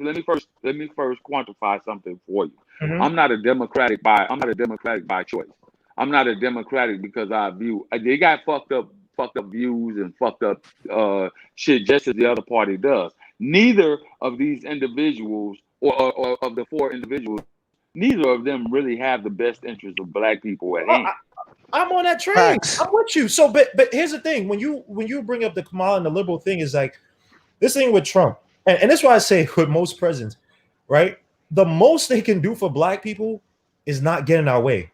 first quantify something for you. Mm-hmm. I'm not a Democratic by choice. I'm not a Democratic because they got fucked up views and fucked up shit just as the other party does. Neither of these individuals or of the four individuals, neither of them really have the best interest of black people at hand. I'm on that train. Facts. I'm with you. So, but here's the thing: when you bring up the Kamala and the liberal thing, is like this thing with Trump, and that's why I say with most presidents, right? The most they can do for black people is not get in our way.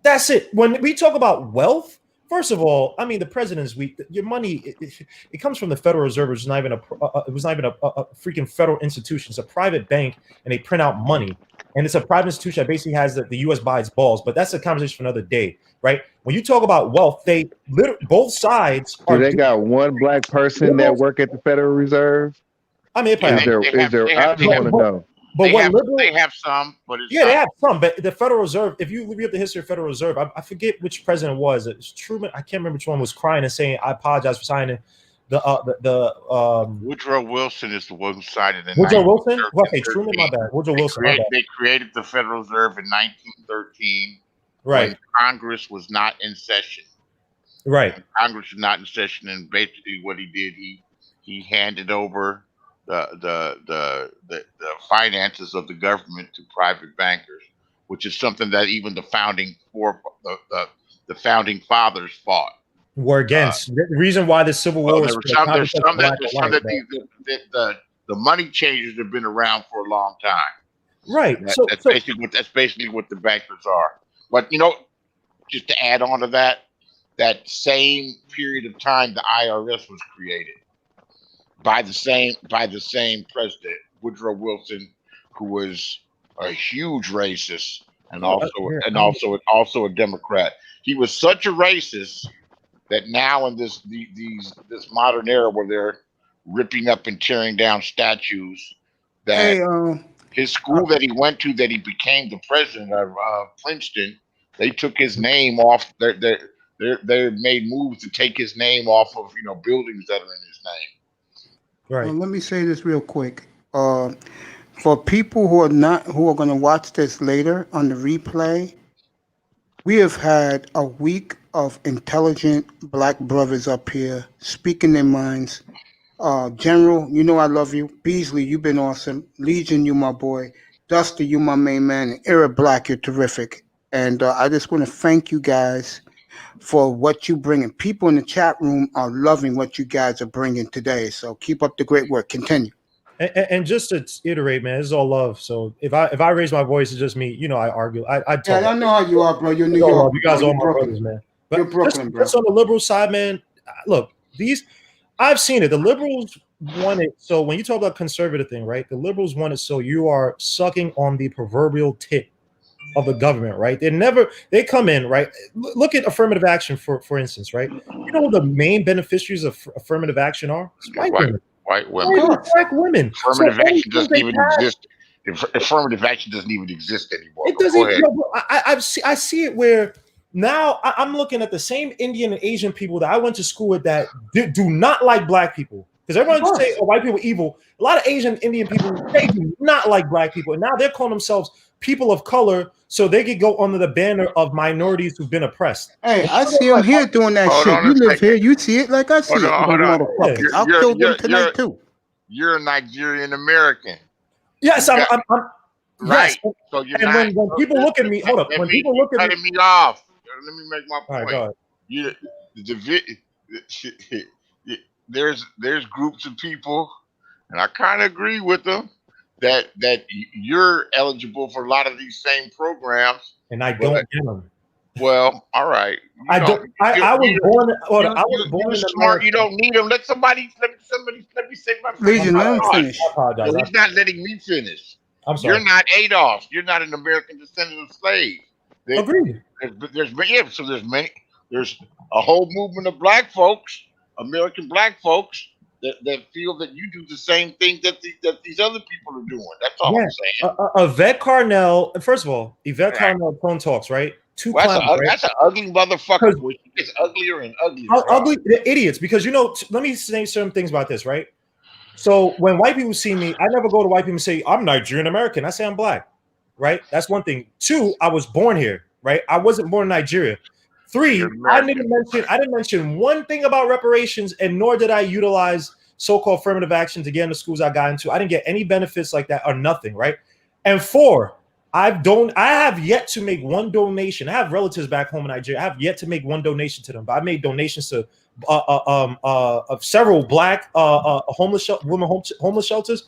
That's it. When we talk about wealth, first of all, I mean the president's weak. Your money it comes from the Federal Reserve, which is not even a freaking federal institution. It's a private bank, and they print out money. And it's a private institution that basically has the U.S. buys balls, but that's a conversation for another day, right? When you talk about wealth, both sides are. Do they got one black person that work at the Federal Reserve? I mean, I don't want to know. But they have some, but they have some. But the Federal Reserve, if you read up the history of Federal Reserve, I forget which president it was. It's Truman. I can't remember which one was crying and saying, "I apologize for signing." Woodrow Wilson is the one who signed it in Woodrow Wilson? Okay, Truman, my bad. Woodrow Wilson. They created the Federal Reserve in 1913, right? When Congress was not in session. Right. When Congress was not in session, and basically what he did, he handed over the finances of the government to private bankers, which is something that even the founding fathers fought. Were against. The reason why the Civil War was the money changers have been around for a long time. Right. That's basically what the bankers are. But just to add on to that same period of time the IRS was created by the same president, Woodrow Wilson, who was a huge racist and also a Democrat. He was such a racist that now in this modern era where they're ripping up and tearing down statues, that his school that he went to, that he became the president of Princeton, they took his name off. They made moves to take his name off of buildings that are in his name. Right. Well, let me say this real quick. For people who are going to watch this later on the replay, we have had a week of intelligent black brothers up here speaking their minds. General, I love you. Beasley, you've been awesome. Legion, you my boy. Dusty, you my main man. And Eric Black, you're terrific. And I just want to thank you guys for what you bringing. People in the chat room are loving what you guys are bringing today. So keep up the great work. Continue. And just to iterate, man, this is all love. So if I raise my voice, it's just me. You know, I argue. I talk. Yeah, I know how you are, bro. You're New York. York. You guys are all my Brooklyn. brothers, man. But You're Brooklyn, bro. Just on the liberal side, man. Look, I've seen it. The liberals want it. So when you talk about conservative thing, right? The liberals want it so you are sucking on the proverbial tit of the government, right? They come in, right? Look at affirmative action, for instance, right? You know who the main beneficiaries of affirmative action are? It's white women. White women. Black women. Affirmative action doesn't even exist. Affirmative action doesn't even exist anymore. It doesn't. I see it where now I'm looking at the same Indian and Asian people that I went to school with that do not like black people. Because everyone say, oh, white people are evil. A lot of Asian Indian people, they do not like black people. And now they're calling themselves people of color so they could go under the banner of minorities who've been oppressed. Hey, I see them here doing that shit. You live here, you see it like I see it. Motherfuckers. I'll kill them tonight too. You're a Nigerian American. Yes, I'm right. Yes. So you're and when people look at me, hold up. When people look at me off, let me make my point. All right, there's groups of people, and I kind of agree with them that you're eligible for a lot of these same programs, and I don't get them. Well, all right. I was born in smart. You don't need them. Let me say my. Legion, let him finish. I apologize. He's not letting me finish. I'm sorry. You're not Adolf. You're not an American descendant of slaves. Agreed. There's a whole movement of black folks, American black folks, that feel that you do the same thing that these other people are doing. That's all I'm saying. Yvette Carnell. First of all, Yvette Carnell, Tone Talks, right? That's an ugly motherfucker. It's uglier and uglier. Ugly, they're idiots. Because let me say certain things about this, right? So when white people see me, I never go to white people and say I'm Nigerian American. I say I'm black, right? That's one thing. 2, I was born here, right? I wasn't born in Nigeria. 3, I didn't mention one thing about reparations, and nor did I utilize so-called affirmative action to get into schools I got into. I didn't get any benefits like that or nothing, right? And 4, I have yet to make one donation. I have relatives back home in Nigeria. I have yet to make one donation to them, but I made donations to of several black homeless shelters,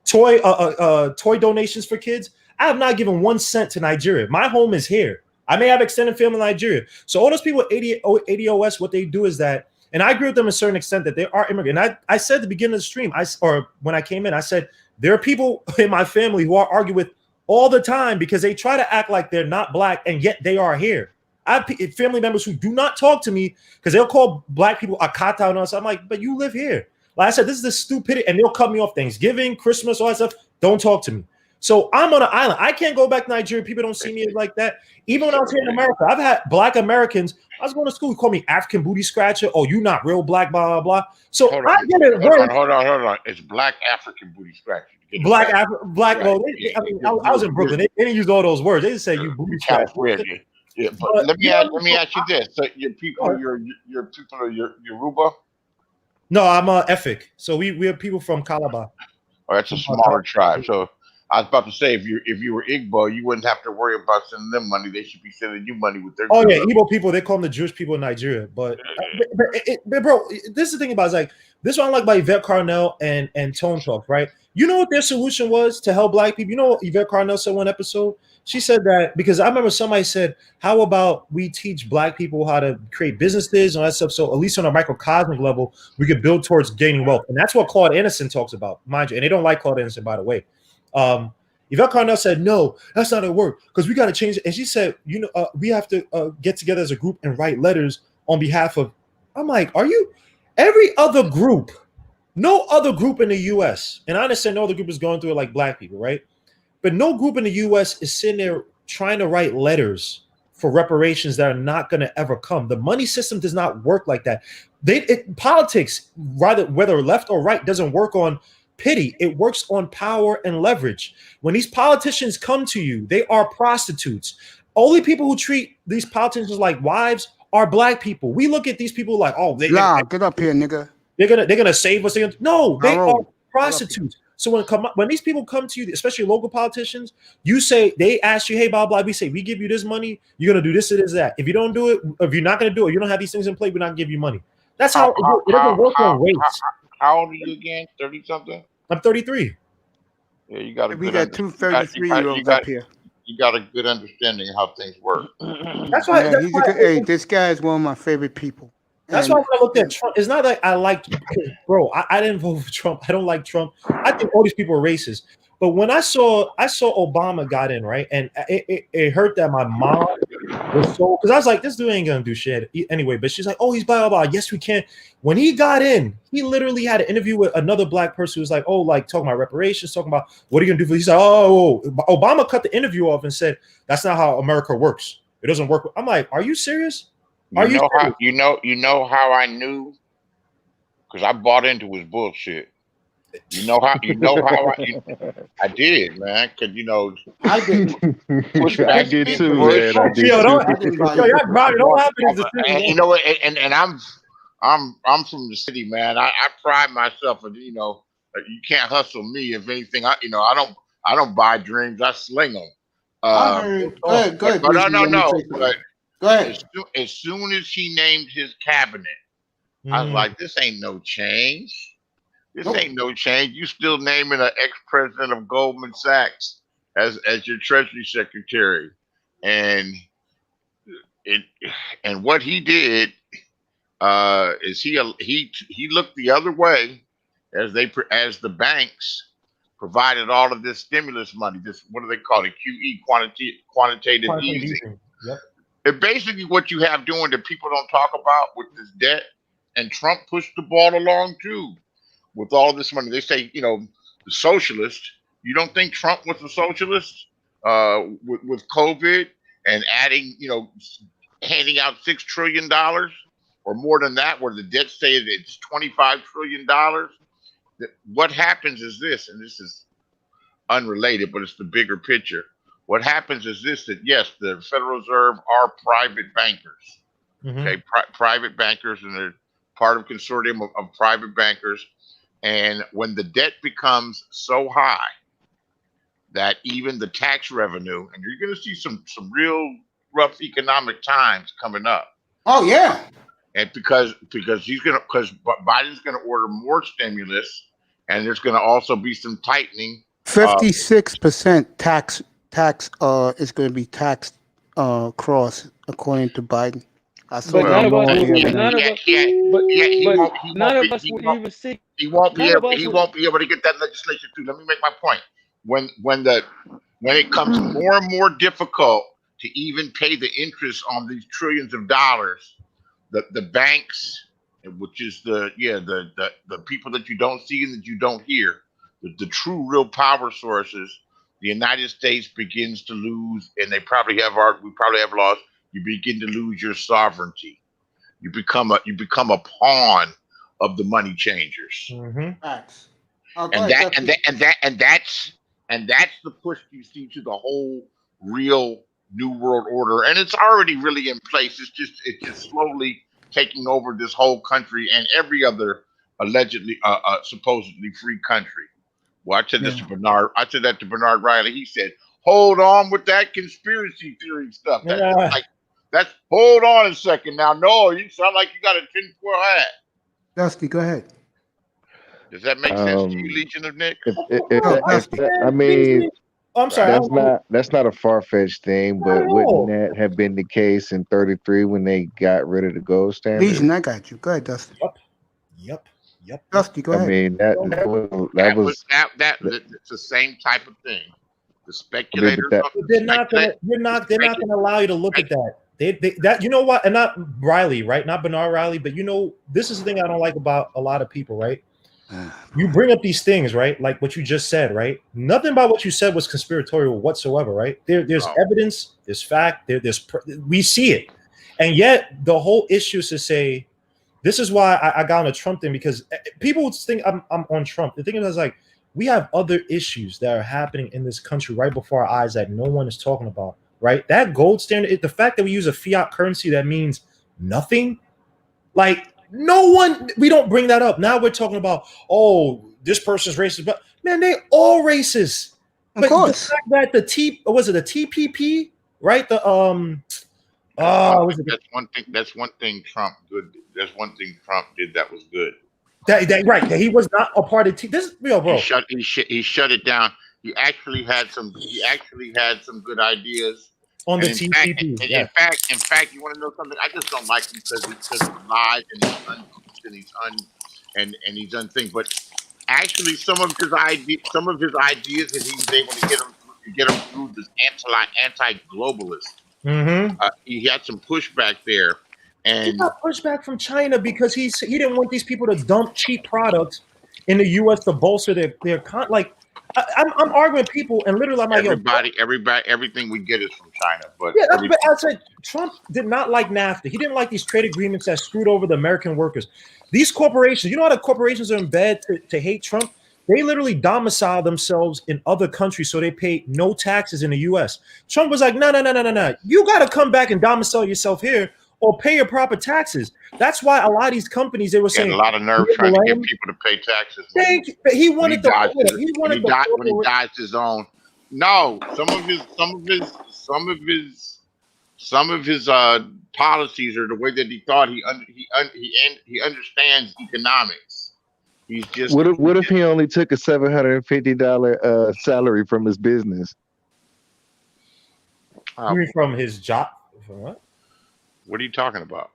toy donations for kids. I have not given 1 cent to Nigeria. My home is here. I may have extended family in Nigeria. So all those people at ADOS, what they do is that, and I agree with them to a certain extent that they are immigrant. And I said at the beginning of the stream, or when I came in, I said there are people in my family who I argue with all the time because they try to act like they're not black and yet they are here. I have family members who do not talk to me because they'll call black people akata and all that. I'm like, but you live here. Like I said, this is the stupidity, and they'll cut me off Thanksgiving, Christmas, all that stuff. Don't talk to me. So I'm on an island. I can't go back to Nigeria. People don't see me like that. Even when I was here in America, I've had black Americans. I was going to school. They call me African booty scratcher. Oh, you not real black, blah, blah, blah. So hold on. It's black African booty scratcher. Black. Well, I was in Brooklyn. They didn't use all those words. They just say you booty scratcher. Yeah, but let me ask you this: so your people are Yoruba? No, I'm Efik. So we have people from Calabar. Oh, that's a smaller tribe. So I was about to say, if you were Igbo, you wouldn't have to worry about sending them money. They should be sending you money with their. Oh yeah, Igbo people. They call them the Jewish people in Nigeria. But bro, this is the thing about it's like this one I like by Yvette Carnell and Tone Talk, right? You know what their solution was to help black people? You know what Yvette Carnell said one episode? She said that because I remember somebody said, how about we teach black people how to create businesses and all that stuff? So at least on a microcosmic level, we could build towards gaining wealth. And that's what Claude Anderson talks about, mind you. And they don't like Claude Anderson, by the way. Yvette Carnell said, no, that's not gonna work because we got to change it. And she said, we have to get together as a group and write letters on behalf of, I'm like, are you, every other group, no other group in the U.S., and I understand no other group is going through it like black people, right? But no group in the U.S. is sitting there trying to write letters for reparations that are not going to ever come. The money system does not work like that. Politics, whether left or right, doesn't work on pity. It works on power and leverage. When these politicians come to you, they are prostitutes. Only people who treat these politicians like wives are black people. We look at these people like, oh, get up here, nigga. They're gonna save us. No, they are prostitutes. So when these people come to you, especially local politicians, you say, they ask you, hey, blah, blah, we say, we give you this money, you're going to do this, it is that. If you don't do it, if you're not going to do it, you don't have these things in play, we're not going to give you money. That's how it doesn't work on race. How old are you again? 30 something? I'm 33. Yeah, you got we got two 33-year-olds up here. You got a good understanding of how things work. That's why. Hey, this guy is one of my favorite people. That's why when I looked at Trump, it's not like I liked, bro. I didn't vote for Trump. I don't like Trump. I think all these people are racist. But when I saw Obama got in, right, and it hurt that my mom was so, because I was like, this dude ain't gonna do shit anyway. But she's like, oh, he's blah blah blah. Yes, we can. When he got in, he literally had an interview with another black person who was like, oh, like talking about reparations, talking about what are you gonna do for. He's like, oh, Obama cut the interview off and said, that's not how America works. It doesn't work. I'm like, are you serious? You know how I knew? Because I bought into his bullshit. You know how I did, man. Because I did. I did too, man. I did too. And I'm from the city, man. I pride myself in you can't hustle me. If anything, I don't buy dreams. I sling them. Go ahead. But no. But go ahead. As soon as he named his cabinet, I was like, this ain't no change. This ain't no change. You still naming an ex-president of Goldman Sachs as your Treasury Secretary, and what he did is he looked the other way as the banks provided all of this stimulus money. This, what do they call it? QE, quantitative easing. Yep. And basically what you have doing that people don't talk about with this debt, and Trump pushed the ball along too. With all this money, they say, the socialist. You don't think Trump was a socialist with COVID and adding, handing out $6 trillion or more than that, where the debt say it's $25 trillion. What happens is this, and this is unrelated, but it's the bigger picture. What happens is this: that yes, the Federal Reserve are private bankers, okay, private bankers, and they're part of a consortium of private bankers. And when the debt becomes so high that even the tax revenue, and you're going to see some real rough economic times coming up. Oh yeah. And because Biden's going to order more stimulus, and there's going to also be some tightening. 56% tax is going to be taxed cross according to Biden. But none of us will even see. He won't be able to get that legislation through. Let me make my point. When it comes more and more difficult to even pay the interest on these trillions of dollars, the banks, which is the people that you don't see and that you don't hear, the true real power sources, the United States begins to lose, and we probably have lost. You begin to lose your sovereignty. You become a pawn of the money changers. Facts. And that's the push you see to the whole real new world order, and it's already really in place. It's just slowly taking over this whole country and every other allegedly supposedly free country. Well, I said this to Bernard. I said that to Bernard Riley. He said, "Hold on with that conspiracy theory stuff." That's hold on a second now. No, you sound like you got a tinfoil hat. Dusty, go ahead. Does that make sense to you, Legion of Nick? I mean, I'm sorry. That's not a far-fetched thing, but wouldn't that have been the case in '33 when they got rid of the gold standard? Legion, I got you. Go ahead, Dusty. Yep. Dusty, go ahead. I mean, it's the same type of thing. The speculators. They're not gonna allow you to look at that. That you know what, and not Riley, right? Not Bernard Riley, but this is the thing I don't like about a lot of people, right? You bring up these things, right? Like what you just said, right? Nothing about what you said was conspiratorial whatsoever, right? There's evidence, there's fact, we see it, and yet the whole issue is to say, this is why I got on a Trump thing, because people think I'm on Trump. The thing is, like, we have other issues that are happening in this country right before our eyes that no one is talking about. Right, that gold standard, the fact that we use a fiat currency that means nothing, like No one. We don't bring that up. Now we're talking about, oh, this person's racist, but man, they all racist. Of course. The fact that the TPP, right? The That's one thing Trump good. That's one thing Trump did that was good. That he was not a part of this. Bro, He shut it down. He actually had some good ideas on the TPP. In fact, you want to know something? I just don't like him because he lies and he's unthink. But actually, some of his ideas that he was able to get him through this anti-globalist. Mm-hmm. He had some pushback there, and he got pushback from China because he didn't want these people to dump cheap products in the U.S. to bolster their like. I'm arguing with people, and literally I'm like, everything we get is from China. But yeah, I said Trump did not like NAFTA. He didn't like these trade agreements that screwed over the American workers. These corporations, you know how the corporations are in bed to hate Trump? They literally domicile themselves in other countries so they pay no taxes in the U.S. Trump was like, no. You got to come back and domicile yourself here or pay your proper taxes. That's why a lot of these companies, they were saying, a lot of nerve trying to get people to pay taxes. When he dies his own. No, some of his policies are the way that he thought he understands economics. He's just. What if he only took a $750 salary from his business? From his job? From what? What are you talking about?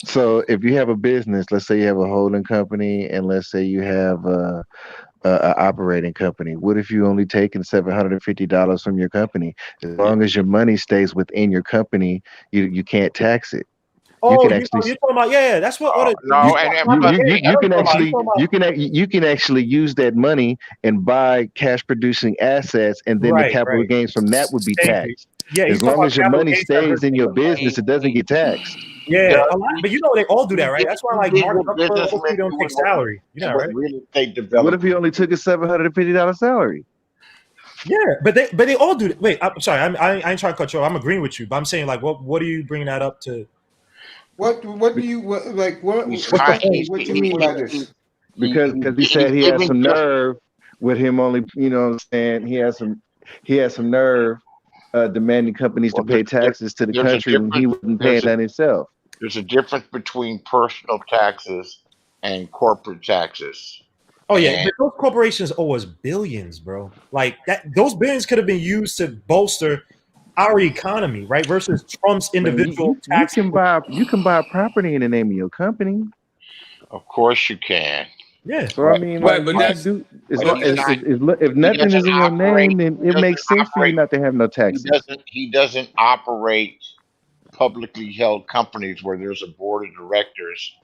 So if you have a business, let's say you have a holding company, and let's say you have a operating company. What if you only taking $750 from your company? As long as your money stays within your company, you can't tax it. Oh, you're talking about that's what. You can actually use that money and buy cash producing assets, and then the capital gains from that would be taxed. Yeah, as long as your money stays in your business, it doesn't get taxed. Yeah, but you know they all do that, right? That's why like Mark Zuckerberg don't take salary. You know, right? What if he only took a $750 salary? Yeah, but they all do that. Wait, I'm sorry, I ain't trying to cut you off. I'm agreeing with you, but I'm saying like, what are you bringing that up to? What do you like? What do you mean by this? Because he said he had some nerve with him only. You know what I'm saying? He had some nerve demanding companies to pay taxes to the country when he wasn't paying that himself. There's a difference between personal taxes and corporate taxes. Oh yeah, but those corporations owe us billions, bro. Like that, those billions could have been used to bolster our economy, right? Versus Trump's individual tax. You can buy property in the name of your company. Of course you can. Yeah. So I mean, if nothing is in your name, then it makes sense for you not to have no taxes. He doesn't operate publicly held companies where there's a board of directors.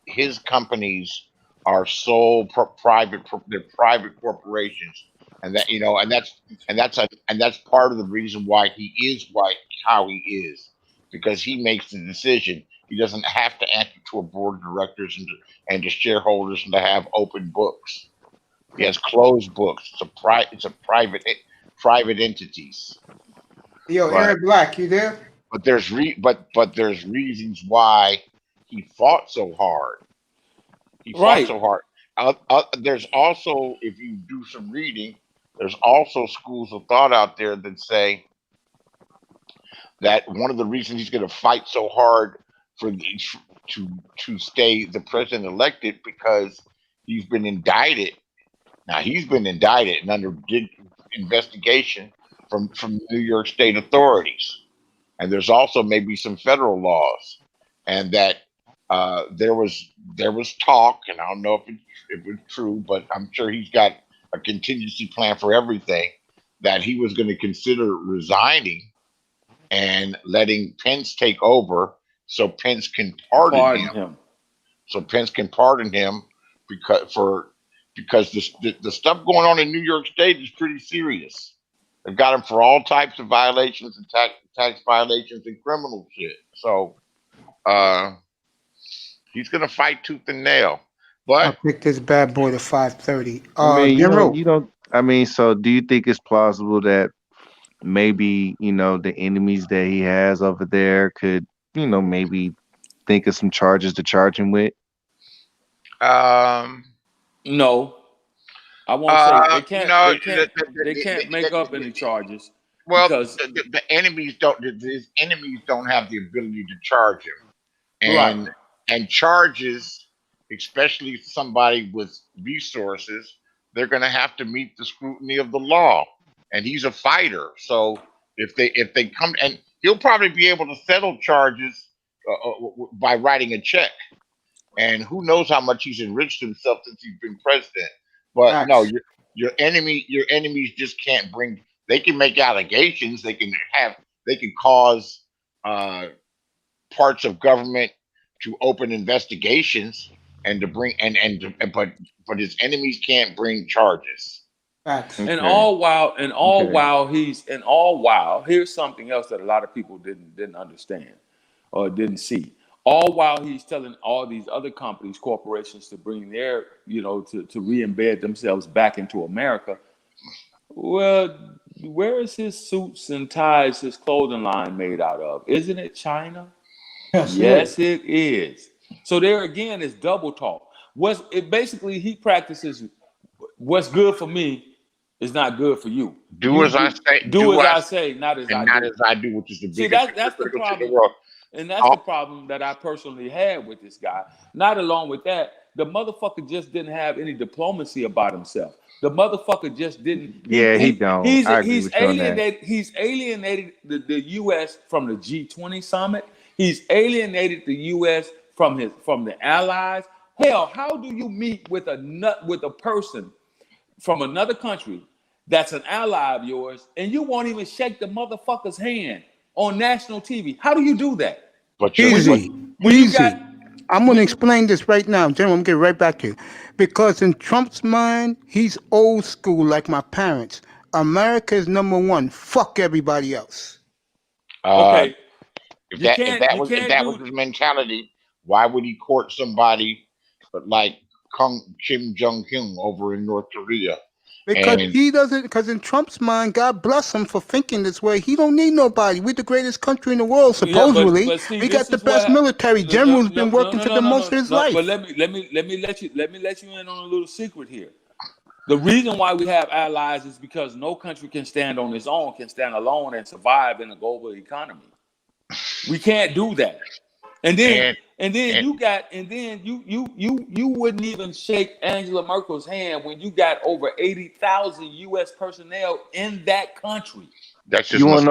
His companies are sole private corporations, and that's part of the reason why he is how he is, because he makes the decision. He doesn't have to answer to a board of directors and to shareholders and to have open books. He has closed books. It's a private entities. Yo, Eric Black, you there? But there's reasons why he fought so hard. There's also, if you do some reading, there's also schools of thought out there that say that one of the reasons he's going to fight so hard to stay the president elected because he's been indicted. Now he's been indicted and under investigation from New York State authorities, and there's also maybe some federal laws, and that there was talk, and I don't know if it was true, but I'm sure he's got a contingency plan for everything, that he was going to consider resigning and letting Pence take over. So Pence can pardon him. So Pence can pardon him because the stuff going on in New York State is pretty serious. They've got him for all types of violations and tax violations and criminal shit. So he's gonna fight tooth and nail. But I'll pick this bad boy to 530. So do you think it's plausible that maybe the enemies that he has over there could maybe think of some charges to charge him with? No, I won't say they can't. They can't make up any charges. Well, because the enemies don't. His enemies don't have the ability to charge him, and charges, especially somebody with resources, they're going to have to meet the scrutiny of the law. And he's a fighter, so if they come, and he'll probably be able to settle charges by writing a check. And who knows how much he's enriched himself since he's been president. But no, your enemies just can't bring. They can make allegations. They can cause parts of government to open investigations and to bring but his enemies can't bring charges. And all while here's something else that a lot of people didn't understand or didn't see. All while he's telling all these other companies, corporations to bring their, to re-embed themselves back into America. Well, where is his suits and ties, his clothing line made out of? Isn't it China? Yes, it is. So there again is double talk. Basically he practices what's good for me is not good for you. Do as I say. Do as I say, not as I do. Not as I do, which is the biggest. See, that's the problem. And that's the problem that I personally had with this guy. Not along with that, the motherfucker just didn't have any diplomacy about himself. The motherfucker just didn't. He don't. He's alienated the U.S. from the G20 summit. He's alienated the U.S. from the allies. Hell, how do you meet with a person from another country that's an ally of yours and you won't even shake the motherfucker's hand on national TV? How do you do that? Easy. I'm going to explain this right now. General, I'm going to get right back to you. Because in Trump's mind, he's old school like my parents. America is number one. Fuck everybody else. Okay. If that was his mentality, why would he court somebody like Kim Jong-un over in North Korea? Because he doesn't. Because in Trump's mind, God bless him for thinking this way. He don't need nobody. We're the greatest country in the world, supposedly. But see, we got the best military. General's been working for the most of his life. But let me let you in on a little secret here. The reason why we have allies is because no country can stand on its own, can stand alone and survive in a global economy. We can't do that. And then you wouldn't even shake Angela Merkel's hand when you got over 80,000 U.S. personnel in that country. That's just you want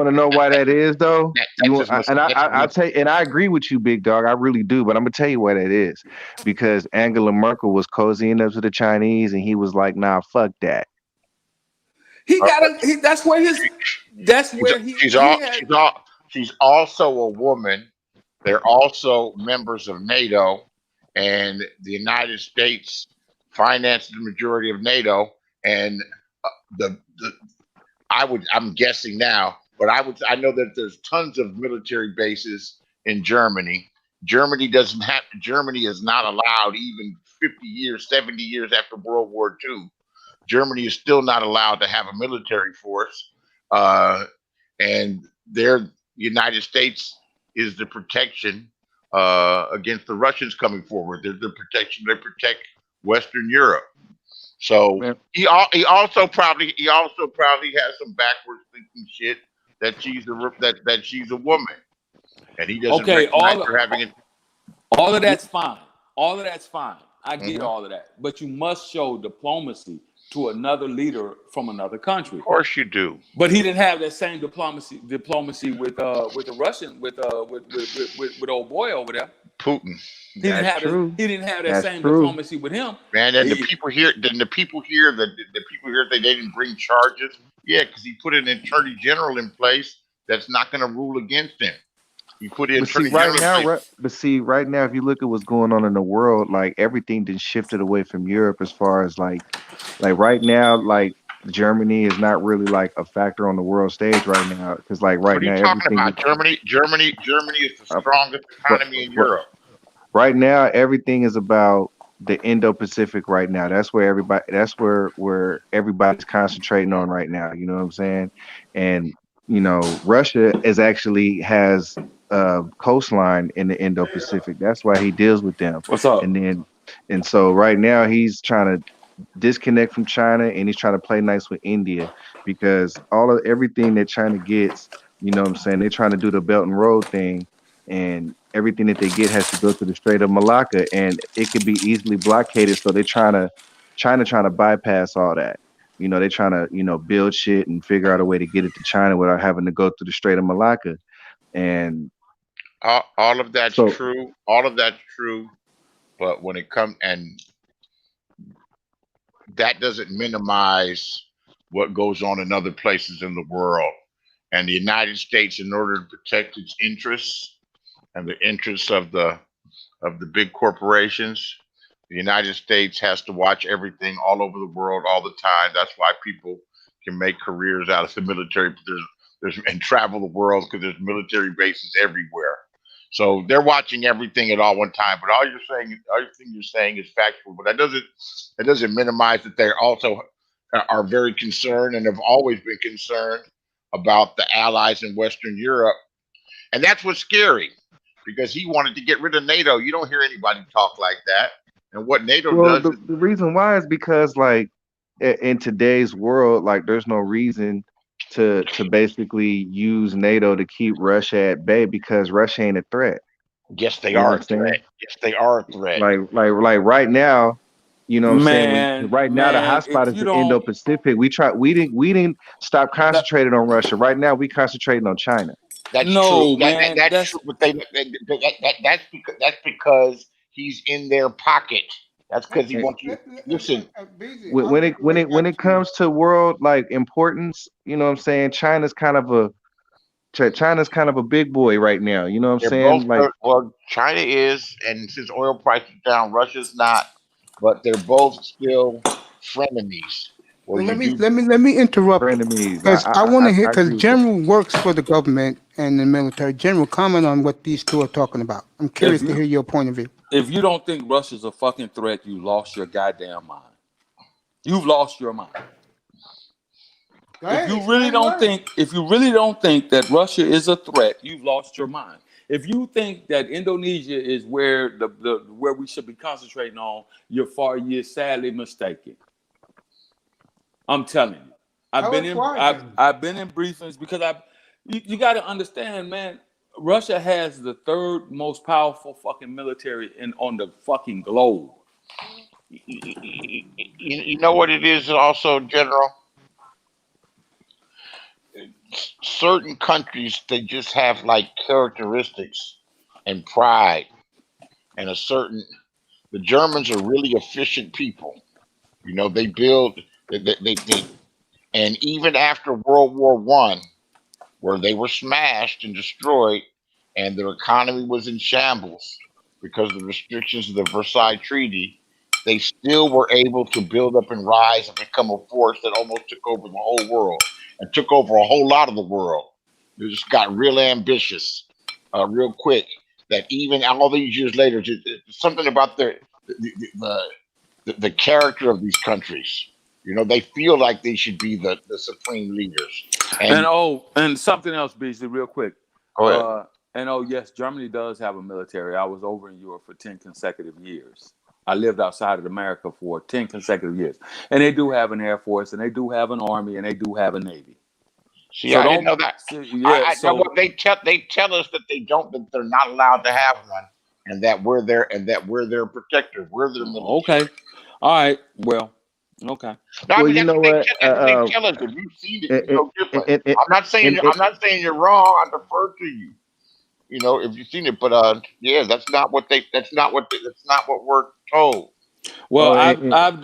to know why that is, though. I agree with you, big dog. I really do, but I'm gonna tell you why that is. Because Angela Merkel was cozying up to the Chinese, and he was like, "Nah, fuck that." She's also a woman. They're also members of NATO, and the United States finances the majority of NATO. And I'm guessing now, but I know that there's tons of military bases in Germany. Germany is not allowed, even 50 years, 70 years after World War II. Germany is still not allowed to have a military force, and the United States is the protection against the Russians coming forward. They're the protection. They protect Western Europe. So he also probably has some backwards thinking shit that she's a woman, and he doesn't recognize her having it. All of that's fine. I get all of that, but you must show diplomacy to another leader from another country. Of course you do. But he didn't have that same diplomacy with the Russian with old boy over there. Putin. He didn't have that same diplomacy with him. Man, and the people here that they didn't bring charges. Yeah, because he put an attorney general in place that's not going to rule against him. He put in right now, if you look at what's going on in the world, like everything just shifted away from Europe as far as like right now, like Germany is not really like a factor on the world stage right now. Because like right now, what are you talking about? Germany is the strongest economy in Europe. Right now, everything is about the Indo-Pacific right now. That's where everybody's concentrating on right now. You know what I'm saying? And Russia has coastline in the Indo-Pacific. That's why he deals with them. What's up? And so right now he's trying to disconnect from China, and he's trying to play nice with India, because everything that China gets, you know what I'm saying, they're trying to do the Belt and Road thing, and everything that they get has to go through the Strait of Malacca, and it could be easily blockaded. So China trying to bypass all that. You know, they're trying to, you know, build shit and figure out a way to get it to China without having to go through the Strait of Malacca. And all of that's true. All of that's true. But when it comes, and that doesn't minimize what goes on in other places in the world. And the United States, in order to protect its interests and the interests of the big corporations, the United States has to watch everything all over the world all the time. That's why people can make careers out of the military. There's and travel the world, because there's military bases everywhere. So they're watching everything at all one time. But everything you're saying is factual. But that doesn't minimize that they also are very concerned and have always been concerned about the allies in Western Europe. And that's what's scary, because he wanted to get rid of NATO. You don't hear anybody talk like that. And what NATO does. The reason why is because, like, in today's world, like, there's no reason to basically use NATO to keep Russia at bay, because Russia ain't a threat. Yes, they are a threat. Yes, they are a threat. Like right now, you know what I'm saying? Right now, the hotspot is the Indo-Pacific. We didn't stop concentrating on Russia. Right now, we concentrating on China. That's true. That's true. But that's because he's in their pocket. That's because he wants you. Listen, when it comes to world, like, importance, you know what I'm saying, China's kind of a big boy right now. You know what I'm saying? Well, China is, and since oil prices down, Russia's not. But they're both still frenemies. Well, let me interrupt, because I want to hear, because General works for the government and the military. General, comment on what these two are talking about. I'm curious to hear your point of view. If you don't think Russia's a fucking threat, you lost your goddamn mind. You've lost your mind. If you really don't think that Russia is a threat, you've lost your mind. If you think that Indonesia is where where we should be concentrating on, you're sadly mistaken. I'm telling you. I've been in briefings, because you got to understand, man. Russia has the third most powerful fucking military on the fucking globe. You know what it is also, General? Certain countries, they just have like characteristics and pride, and the Germans are really efficient people. You know, they build, and even after World War I, where they were smashed and destroyed, and their economy was in shambles because of the restrictions of the Versailles Treaty, they still were able to build up and rise and become a force that almost took over the whole world and took over a whole lot of the world. They just got real ambitious, real quick. That even all these years later, something about the character of these countries. You know, they feel like they should be the supreme leaders. And something else, Beasley, real quick. Go ahead. Yes, Germany does have a military. I was over in Europe for 10 consecutive years. I lived outside of America for 10 consecutive years. And they do have an Air Force, and they do have an Army, and they do have a Navy. See, I didn't know that. They tell us that that they're not allowed to have one, and that we're their protector. We're their military. Okay. All right. Well, okay. No, I mean, you know what? They tell us, if you've seen it, you know different. I'm not saying you're wrong. I defer to you. You know, if you've seen it, but yeah, that's not what we're told. Well,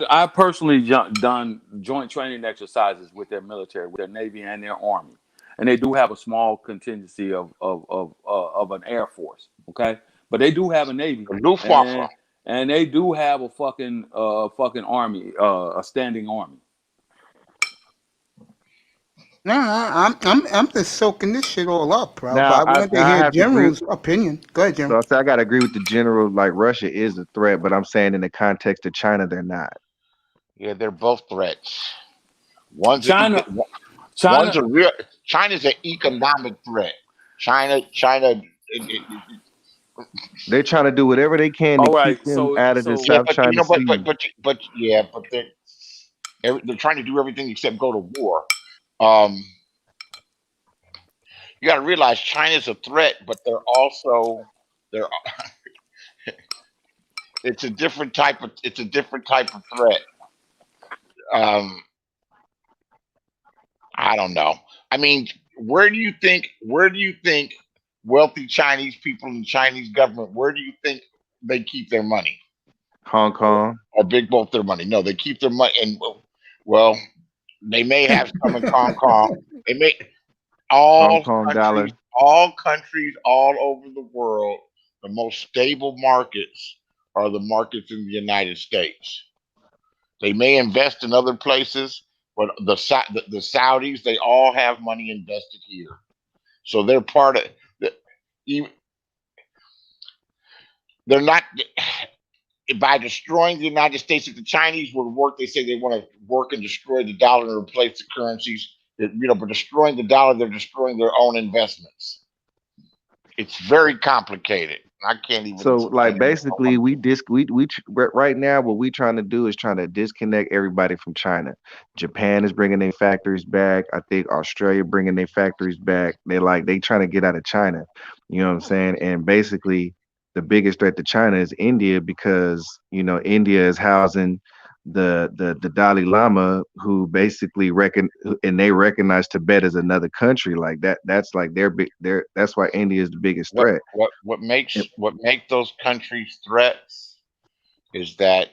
I've personally done joint training exercises with their military, with their Navy and their Army, and they do have a small contingency of an Air Force. Okay, but they do have a Navy, and they do have a fucking Army, a standing Army. No, I'm just soaking this shit all up, bro. Now, I wanted to hear General's opinion. Go ahead, General. So I gotta agree with the General. Like, Russia is a threat, but I'm saying in the context of China, they're not. Yeah, they're both threats. China's an economic threat. China They're trying to do whatever they can to All right, keep them out of the yeah, South but China Sea. they're trying to do everything except go to war. You got to realize China's a threat, but they're it's a different type of threat. I don't know. I mean, where do you think wealthy Chinese people and Chinese government, where do you think they keep their money? Hong Kong. Or big both their money? No, they keep their money in. Well, they may have some in Hong Kong. They may Hong Kong dollar. all countries all over the world. The most stable markets are the markets in the United States. They may invest in other places, but the Saudis, they all have money invested here, so they're part of the. They're not by destroying the United States. If the Chinese would work, they say they want to work and destroy the dollar and replace the currencies. But destroying the dollar, they're destroying their own investments. It's very complicated. I can't even. So, like, basically, right now, what we're trying to do is trying to disconnect everybody from China. Japan is bringing their factories back. I think Australia bringing their factories back. They trying to get out of China. You know what I'm saying? And basically, the biggest threat to China is India, because India is housing the Dalai Lama, who basically they recognize Tibet as another country. Like that's like that's why India is the biggest threat. What makes those countries threats is that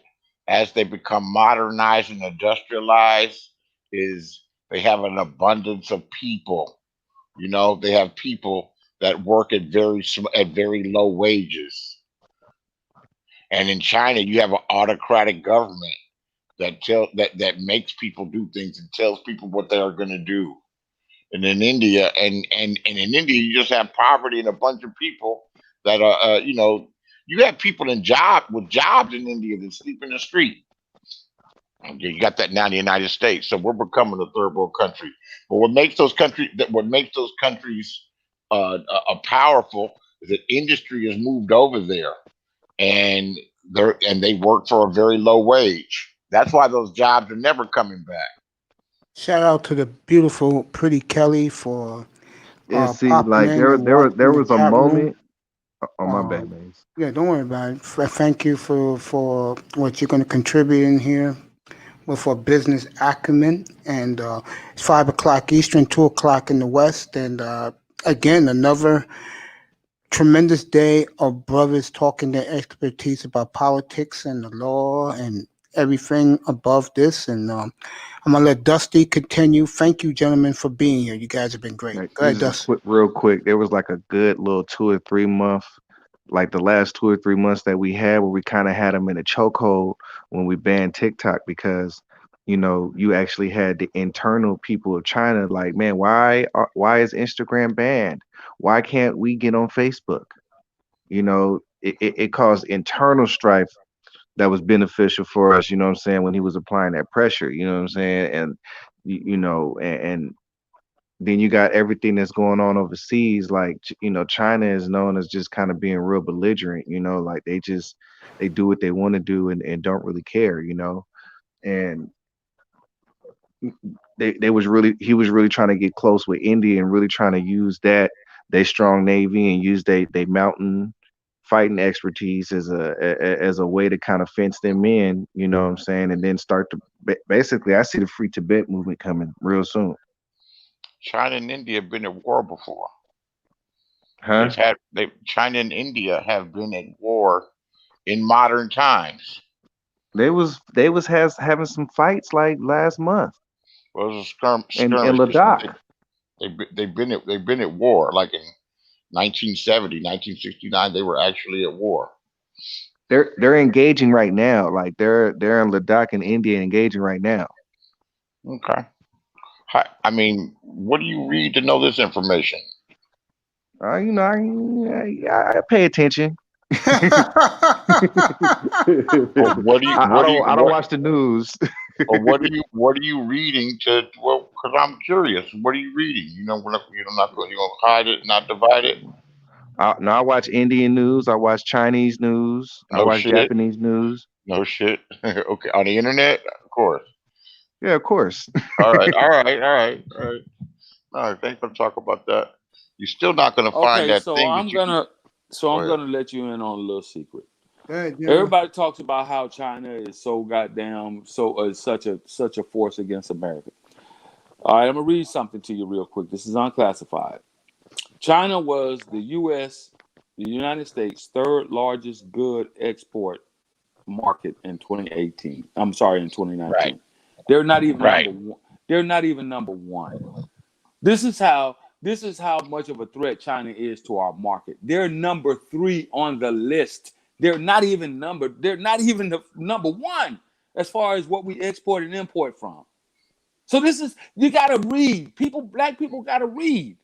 as they become modernized and industrialized, is they have an abundance of people. They have people that work at very low wages. And in China, you have an autocratic government that makes people do things and tells people what they are going to do. And in India, and in India, you just have poverty and a bunch of people that are, you have people with jobs in India that sleep in the street. You got that now in the United States. So we're becoming a third world country. But what makes those countries powerful is that industry has moved over there, and they work for a very low wage. That's why those jobs are never coming back. Shout out to the beautiful, pretty Kelly for see, popping like in there and was watching the a chat room. moment. Oh, my bad, man. Yeah, don't worry about it. Thank you for what you're going to contribute in here with our business acumen. And it's 5 o'clock Eastern, 2 o'clock in the West. And again, another tremendous day of brothers talking their expertise about politics and the law and everything above this. And I'm going to let Dusty continue. Thank you, gentlemen, for being here. You guys have been great. Go ahead, Dusty. Real quick, there was like a good little 2 or 3 month, like the last 2 or 3 months that we had, where we kind of had them in a chokehold when we banned TikTok, because you actually had the internal people of China like, man, why is Instagram banned? Why can't we get on Facebook? It caused internal strife that was beneficial for us, you know what I'm saying, when he was applying that pressure, you know what I'm saying? And and then you got everything that's going on overseas. Like, China is known as just kind of being real belligerent, like they do what they want to do and don't really care, and he was really trying to get close with India and really trying to use they strong navy and use they mountain fighting expertise as a way to kind of fence them in, you know what I'm saying, and then start to basically, I see the Free Tibet movement coming real soon. China and India have been at war before. Huh? China and India have been at war in modern times. They was having some fights like last month. Well, it was a skirmish in Ladakh. They've been at war, like in 1970, 1969. They were actually at war. They're engaging right now. Like they're in Ladakh in India, engaging right now. Okay. I mean, what do you read to know this information? I pay attention. I don't watch the news. Or what are you reading to? Well, because I'm curious. What are you reading? You're not going to hide it, not divide it. No, I watch Indian news. I watch Chinese news. I No watch shit. Japanese news. No shit. Okay, on the internet, of course. Yeah, of course. All right. Thanks for talking about that. You're still not gonna find Okay, that so thing I'm that you. gonna Go I'm ahead. gonna let you in on a little secret. Good, Everybody talks about how China is so goddamn such a force against America. All right, I'm gonna read something to you real quick. This is unclassified. China was the United States' third largest good export market in 2018. I'm sorry, in 2019. Right. They're not even Right. number one. They're not even number one. This is how much of a threat China is to our market. They're number 3 on the list. They're not even the number 1 as far as what we export and import from. So you gotta read. Black people gotta read.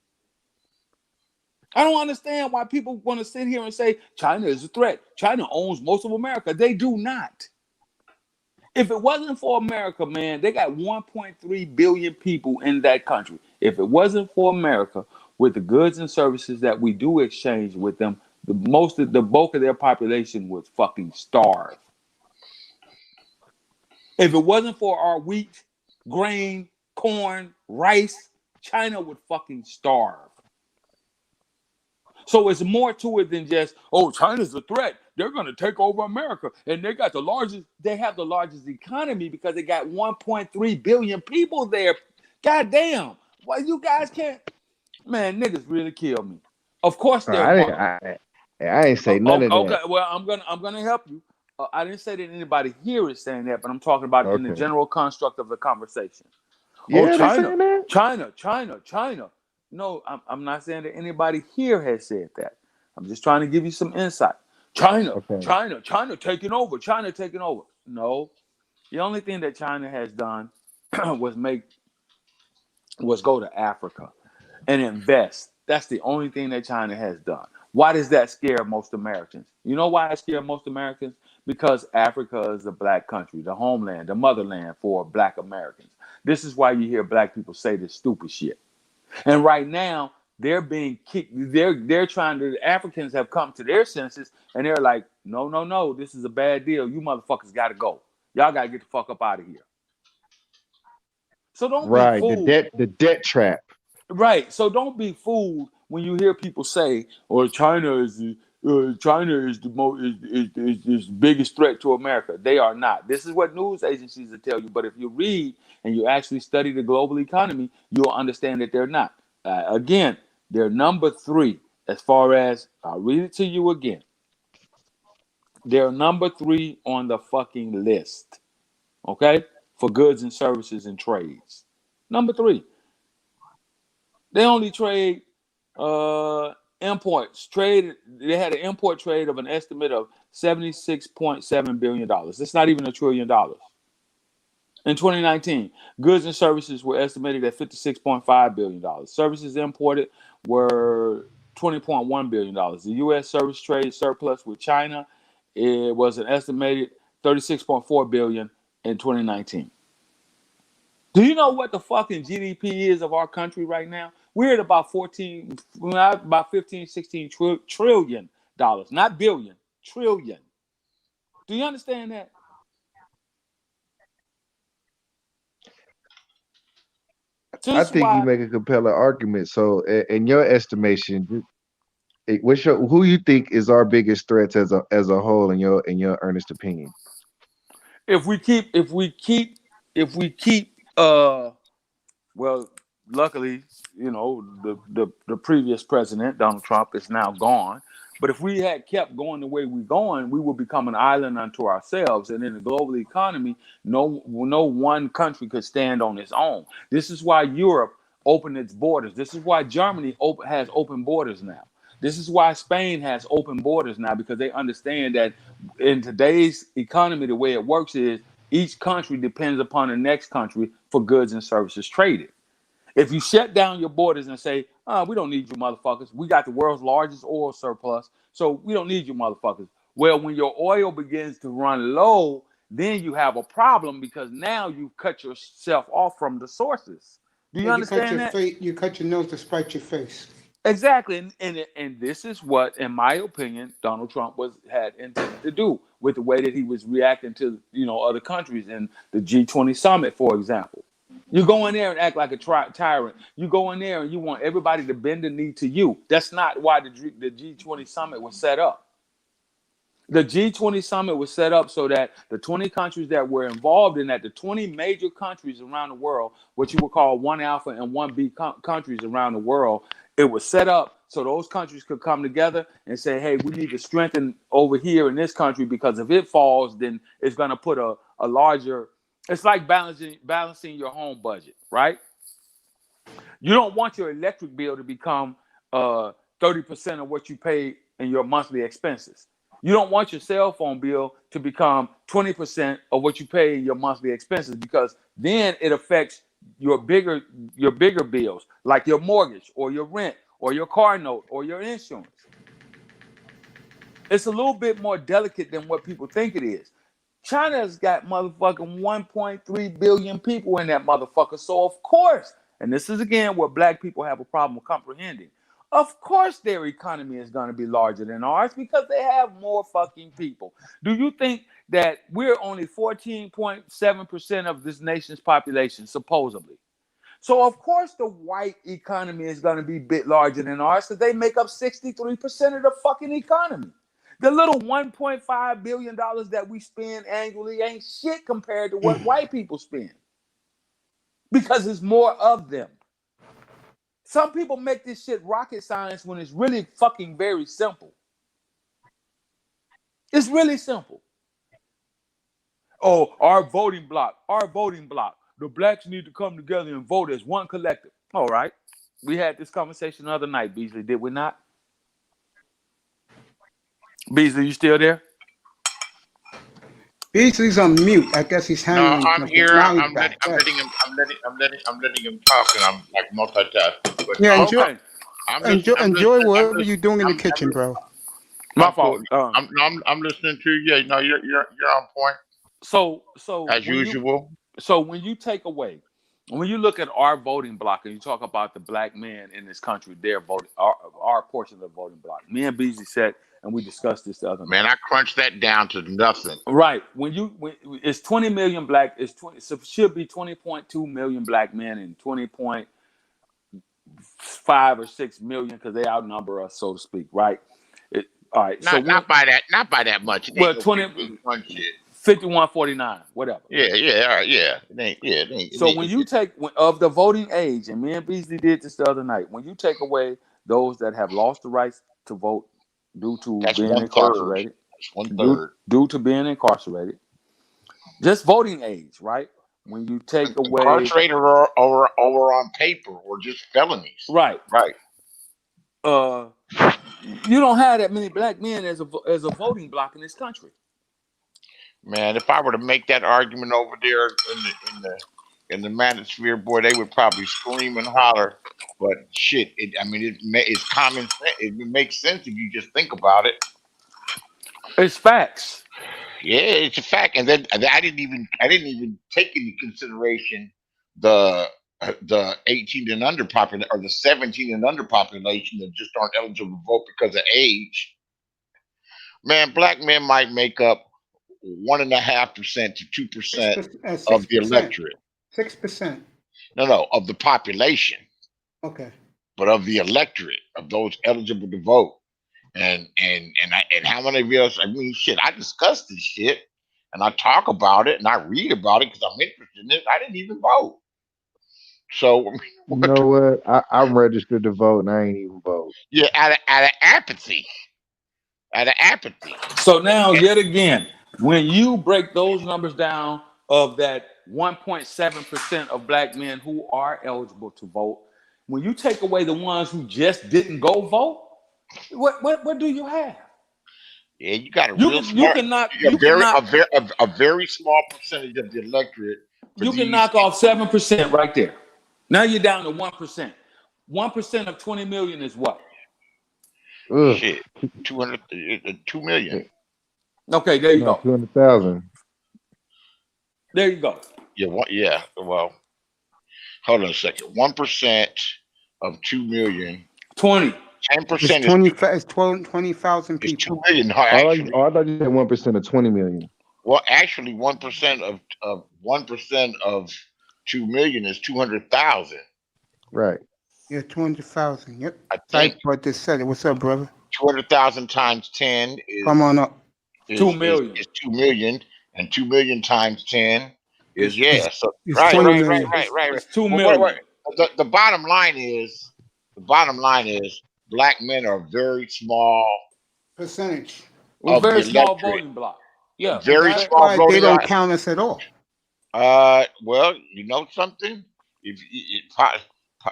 I don't understand why people want to sit here and say China is a threat. China owns most of America. They do not. If it wasn't for America, man, they got 1.3 billion people in that country. If it wasn't for America, with the goods and services that we do exchange with them, the bulk of their population would fucking starve. If it wasn't for our wheat, grain, corn, rice, China would fucking starve. So it's more to it than just, China's a threat. They're going to take over America. And they have the largest economy because they got 1.3 billion people there. God damn. Why you guys can't? Man, niggas really kill me. Of course they're I ain't say none of okay, that. well, I'm gonna help you. I didn't say that anybody here is saying that, but I'm talking about in the general construct of the conversation. Yeah, China. No, I'm not saying that anybody here has said that. I'm just trying to give you some insight. China taking over. China taking over. No, the only thing that China has done was go to Africa and invest. That's the only thing that China has done. Why does that scare most Americans? You know why it scares most Americans? Because Africa is a black country, the homeland, the motherland for black Americans. This is why you hear black people say this stupid shit. And right now, they're being kicked. They're trying to. The Africans have come to their senses, and they're like, no, this is a bad deal. You motherfuckers got to go. Y'all got to get the fuck up out of here. So don't be fooled. The debt trap. Right. So don't be fooled when you hear people say, China is the biggest threat to America. They are not. This is what news agencies will tell you. But if you read and you actually study the global economy, you'll understand that they're not. Again, they're number 3 as far as, I'll read it to you again. They're number 3 on the fucking list. Okay? For goods and services and trades. Number 3. They only trade imports. They had an import trade of an estimate of $76.7 billion. That's not even $1 trillion. In 2019, goods and services were estimated at $56.5 billion. Services imported were $20.1 billion. The U.S. service trade surplus with China, it was an estimated $36.4 billion in 2019. Do you know what the fucking GDP is of our country right now? We're at about 15, 16 trillion dollars, not billion, trillion. Do you understand that? So I think you make a compelling argument. So, in your estimation, who you think is our biggest threats as a whole in your earnest opinion? If we keep, well, luckily, the previous president, Donald Trump, is now gone. But if we had kept going the way we're going, we would become an island unto ourselves. And in the global economy, no one country could stand on its own. This is why Europe opened its borders. This is why Germany has open borders now. This is why Spain has open borders now, because they understand that in today's economy, the way it works is each country depends upon the next country for goods and services traded. If you shut down your borders and say, we don't need you motherfuckers. We got the world's largest oil surplus, so we don't need you motherfuckers. Well, when your oil begins to run low, then you have a problem because now you cut yourself off from the sources. Do you understand that? You cut your nose to spite your face. Exactly, and this is what, in my opinion, Donald Trump had intended to do with the way that he was reacting to other countries in the G20 summit, for example. You go in there and act like a tyrant. You go in there and you want everybody to bend the knee to you. That's not why the G20 summit was set up. The G20 summit was set up so that the 20 countries that were involved in that, the 20 major countries around the world, what you would call 1 alpha and 1 B countries around the world, it was set up so those countries could come together and say, hey, we need to strengthen over here in this country, because if it falls, then it's going to put a larger, it's like balancing your home budget, right? You don't want your electric bill to become 30% of what you pay in your monthly expenses. You don't want your cell phone bill to become 20% of what you pay in your monthly expenses, because then it affects your bigger bills, like your mortgage or your rent or your car note or your insurance. It's a little bit more delicate than what people think it is. China's got motherfucking 1.3 billion people in that motherfucker. So of course, and this is again where black people have a problem comprehending, of course their economy is going to be larger than ours because they have more fucking people. Do you think that we're only 14.7% of this nation's population, supposedly? So of course the white economy is going to be a bit larger than ours, because they make up 63% of the fucking economy. The little $1.5 billion that we spend annually ain't shit compared to what white people spend, because there's more of them. Some people make this shit rocket science when it's really fucking very simple. It's really simple. Oh, our voting block. The blacks need to come together and vote as one collective. All right. We had this conversation the other night, Beasley, did we not? Beasley, you still there? Beasley's on mute. I guess he's handling. No, I'm something. here. Now he's I'm back. letting him talk, and I'm like multitasking. But Yeah, enjoy. Okay. Enjoy whatever you're doing in the kitchen, bro. My fault. I'm listening to you. Yeah, no, you're on point. So as usual. When you take away, when you look at our voting block and you talk about the black men in this country, their voting, our portion of the voting block. Me and Beasley said, and we discussed this the other night. Man, I crunched that down to nothing. Right. When it's 20 million black, it's 20. So it should be 20.2 million black men and 20.5 or 6 million, because they outnumber us, so to speak. Right. All right. Not by that much. Well, 51-49, whatever. Yeah, all right, yeah. So when you take of the voting age, and me and Beasley did this the other night, when you take away those that have lost the rights to vote due to being incarcerated, due to being incarcerated, just voting age, right? When you take away incarcerated or on paper or just felonies, right. You don't have that many black men as a voting block in this country. Man, if I were to make that argument over there in the manosphere, boy, they would probably scream and holler. But shit, it's common sense. It makes sense if you just think about it. It's facts. Yeah, it's a fact. And then I didn't even take into consideration the 18 and under population, or the 17 and under population that just aren't eligible to vote because of age. Man, black men might make up 1.5% to 2% of the electorate. 6%. No, of the population. Okay. But of the electorate, of those eligible to vote. And how many of us? I mean, shit, I discuss this shit and I talk about it and I read about it because I'm interested in it. I didn't even vote. So you know what? I'm registered to vote and I ain't even vote. Yeah, out of apathy. So now, yet again, when you break those numbers down of that 1.7% of black men who are eligible to vote, when you take away the ones who just didn't go vote, what do you have? Yeah, you got a very small percentage of the electorate. You can knock off 7% right there. Now you're down to 1%. 1% of 20 million is what? Shit, 2 million. Okay, there you go. 200,000. There you go. Yeah. Well, hold on a second. 1% of 2 million 20. 10% It's 20,000 people. is 2 million. I Actually, thought you said 1% of 20 million. well, actually, 1% of 1% of 2 million is 200,000. Right. Yeah, 200,000. Yep. I think what this said. What's up, brother? 200,000 times 10 is Come on up. 2 million. Is 2 million, and 2 million times 10 is it's right. 20 million. It's 2 Well, million. the bottom line is black men are very small Percentage. We're of the very small electorate. voting block. Yeah. Very That's small why they voting don't block. count us at all. Well, you know something?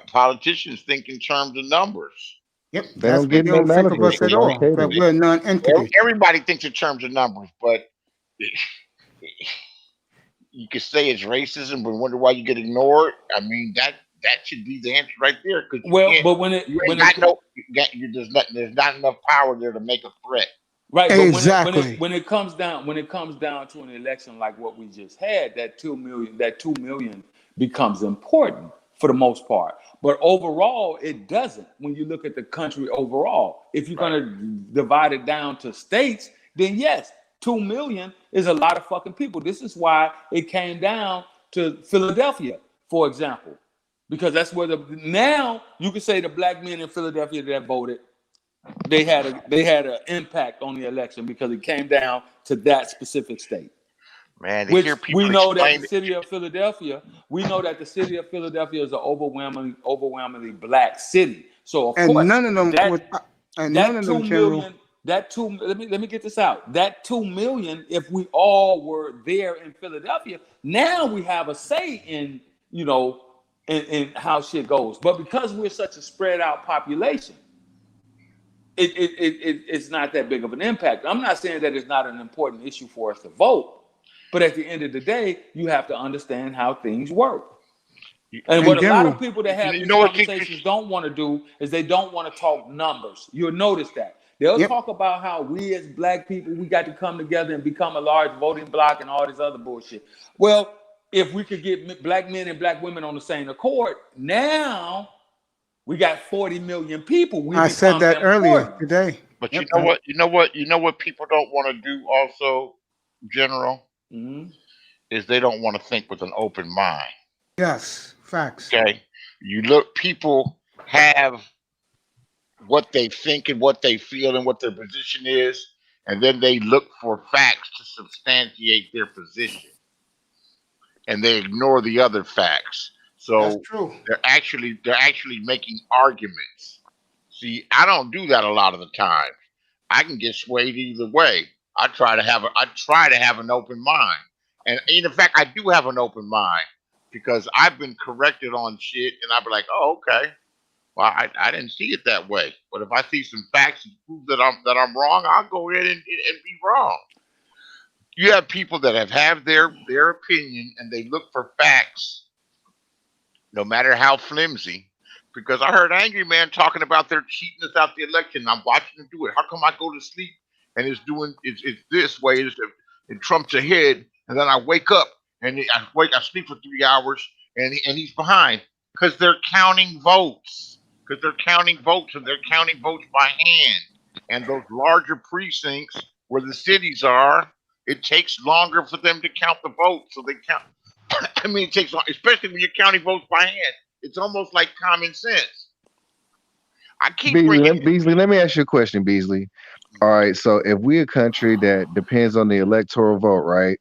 Politicians think in terms of numbers. Yep. They That's don't what get they none don't think of of us. us at So all. why pay But them? we're a non-entity. Everybody thinks in terms of numbers, but you could say it's racism, but wonder why you get ignored. I mean, that should be the answer right there. Because there's not enough power there to make a threat. Right, but exactly. when it comes down to an election like what we just had, that 2 million becomes important for the most part. But overall, it doesn't. When you look at the country overall, if you're going to divide it down to states, then yes, 2 million is a lot of fucking people. This is why it came down to Philadelphia, for example, because that's where now you can say the black men in Philadelphia that voted, they had an impact on the election because it came down to that specific state. Man, which we know that the city of Philadelphia is an overwhelmingly black city. So of course, none of them let me get this out. That 2 million, if we all were there in Philadelphia, now we have a say in in how shit goes. But because we're such a spread out population, it's not that big of an impact. I'm not saying that it's not an important issue for us to vote, but at the end of the day, you have to understand how things work. And what a lot of people that have these conversations don't want to do is they don't want to talk numbers. You'll notice that. They'll talk about how we as black people, we got to come together and become a large voting bloc and all this other bullshit. Well, if we could get black men and black women on the same accord, now we got 40 million people. I said that earlier today. But you know what people don't want to do also, General, is they don't want to think with an open mind. Yes, facts. Okay. People have what they think and what they feel and what their position is, and then they look for facts to substantiate their position. And they ignore the other facts. So they're actually making arguments. See, I don't do that a lot of the time. I can get swayed either way. I try to have an open mind. And in fact, I do have an open mind because I've been corrected on shit and I'll be like, oh, okay. Well, I didn't see it that way. But if I see some facts and prove that I'm wrong, I'll go ahead and be wrong. You have people that have their opinion and they look for facts, no matter how flimsy. Because I heard Angry Man talking about they're cheating us out the election. I'm watching them do it. How come I go to sleep and it's this way? It Trump's ahead, and then I wake up and I sleep for 3 hours and he's behind because they're counting votes. Because they're counting votes and they're counting votes by hand. And those larger precincts where the cities are, it takes longer for them to count the votes. So they count. I mean, it takes long, especially when you're counting votes by hand. It's almost like common sense. I keep Beasley, let me ask you a question, Beasley. All right, so if we're a country that depends on the electoral vote, right?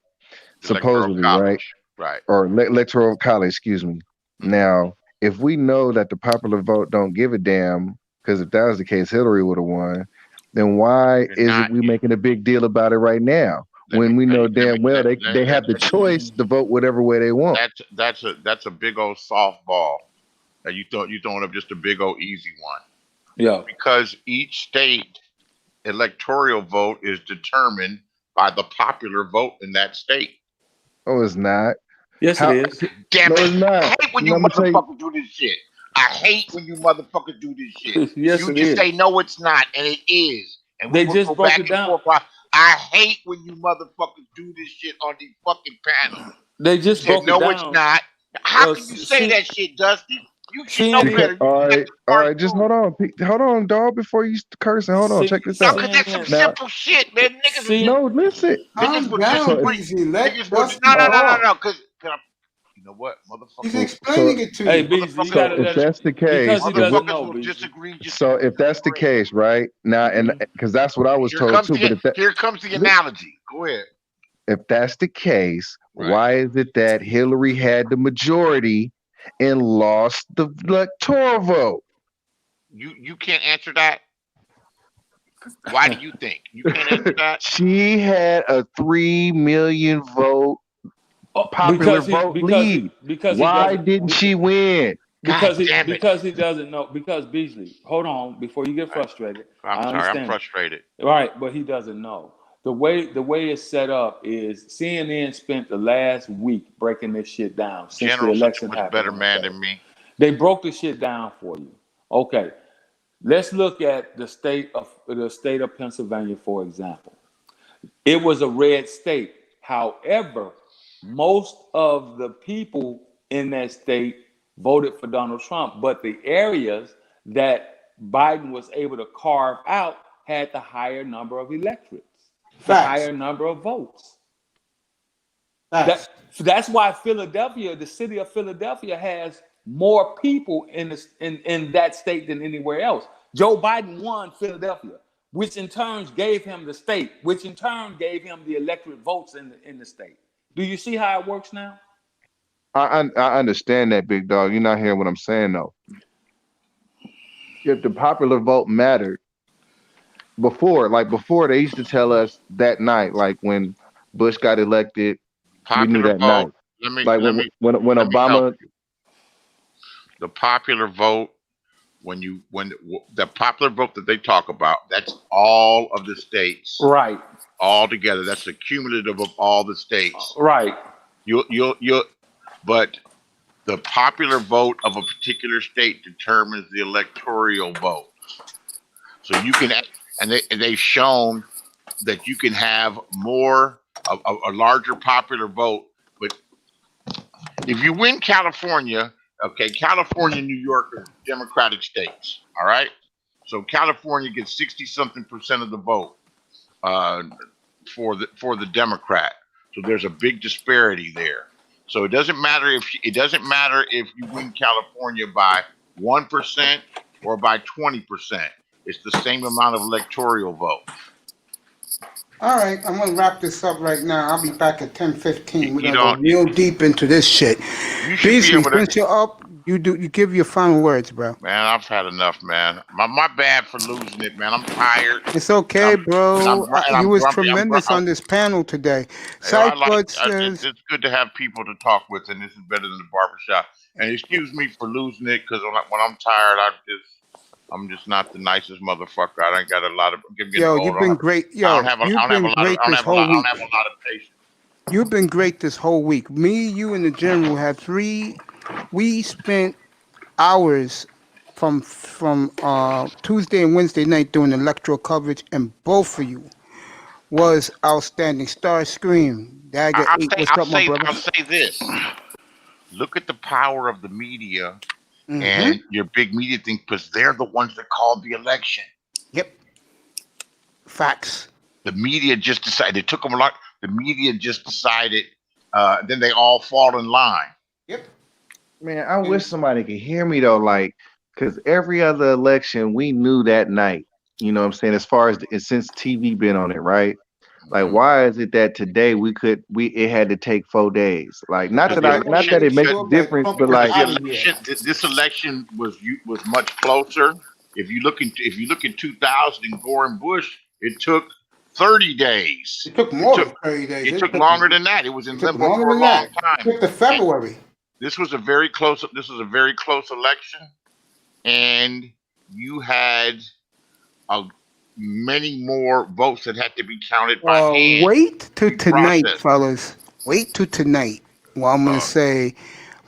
Supposedly, right? Right. Or electoral college, excuse me. Now, if we know that the popular vote don't give a damn, because if that was the case, Hillary would have won, then why isn't we making a big deal about it right now? When we know damn well they have the choice to vote whatever way they want. That's a big old softball. You throwing up just a big old easy one. Yeah. Because each state electoral vote is determined by the popular vote in that state. Oh, it's not. Yes, it is. Damn it! It's not. I hate when you motherfuckers do this shit. I hate when you motherfuckers do this shit. Yes, you it just is. say no, it's not, and it is. And They we just go broke back it and down. forth. I hate when you motherfuckers do this shit on these fucking panels. They just broke it no, down. it's not. How can you say that shit, Dusty? You know better. All right. Just hold on, dog. Before you cursing, hold on. Check this No, out. because that's some Now, simple shit, man. Niggas. no, listen. Niggas will disagree. Niggas will. No. Because you know what, motherfucker. He's explaining it to you. Hey, Beasley, you gotta if that's the case, so if that's the case, right now, and because that's what I was told too. But here comes the analogy. Go ahead. If that's the case, why is it that Hillary had the majority and lost the electoral vote? You can't answer that. Why do you think you can't answer that? She had a 3 million vote popular vote lead. Why didn't she win? Because he doesn't know. Because Beasley, hold on before you get frustrated. I'm frustrated. Right, but he doesn't know. The way it's set up is CNN spent the last week breaking this shit down since General the election was happened. Better man than me. They broke the shit down for you. Okay, let's look at the state of Pennsylvania, for example. It was a red state. However, most of the people in that state voted for Donald Trump, but the areas that Biden was able to carve out had the higher number of electorates, the higher number of votes. That's why Philadelphia, the city of Philadelphia, has more people in that state than anywhere else. Joe Biden won Philadelphia, which in turn gave him the state, which in turn gave him the electorate votes in the state. Do you see how it works now? I understand that, big dog. You're not hearing what I'm saying, though. If the popular vote mattered before they used to tell us that night, like when Bush got elected, we knew that night. When Obama, the popular vote, when the popular vote that they talk about, that's all of the states, right? All together, that's the cumulative of all the states, right? But the popular vote of a particular state determines the electoral vote. So you can, and they've shown that you can have a larger popular vote. But if you win California, okay, California and New York are Democratic states, all right? So California gets 60-something% of the vote for the Democrat. So there's a big disparity there. So it doesn't matter if you win California by 1% or by 20%. It's the same amount of electoral vote. All right, I'm gonna wrap this up right now. I'll be back at 10:15. We're gonna go real deep into this shit. Beasley, since you're up, you give your final words, bro. Man, I've had enough, man. My bad for losing it, man. I'm tired. It's okay, bro. You was tremendous on this panel today. It's good to have people to talk with, and this is better than the barbershop. And excuse me for losing it, because when I'm tired, I'm just not the nicest motherfucker. I ain't got a lot of. You've been great. You've been great this whole week. I don't have a lot of patience. You've been great this whole week. Me, you, and the general had we spent hours from Tuesday and Wednesday night doing electoral coverage, and both of you was outstanding. Star Scream. I'll say this. Look at the power of the media and your big media thing, because they're the ones that called the election. Yep. Facts. The media just decided. It took them a lot. The media just decided. Then they all fall in line. Yep. Man, I wish somebody could hear me though, like, because every other election we knew that night. You know what I'm saying? As far as since TV been on it, right? Like, why is it that today it had to take 4 days? Like, not that it makes a difference, but like this election was much closer. If you look in 2000 and Gore and Bush, it took 30 days. It took more than 30 days. It took longer than that. It was in limbo for a long time. It took to February. This was a very close election, and you had many more votes that had to be counted by hand. Wait till tonight, fellas. Wait till tonight. Well, I'm going to say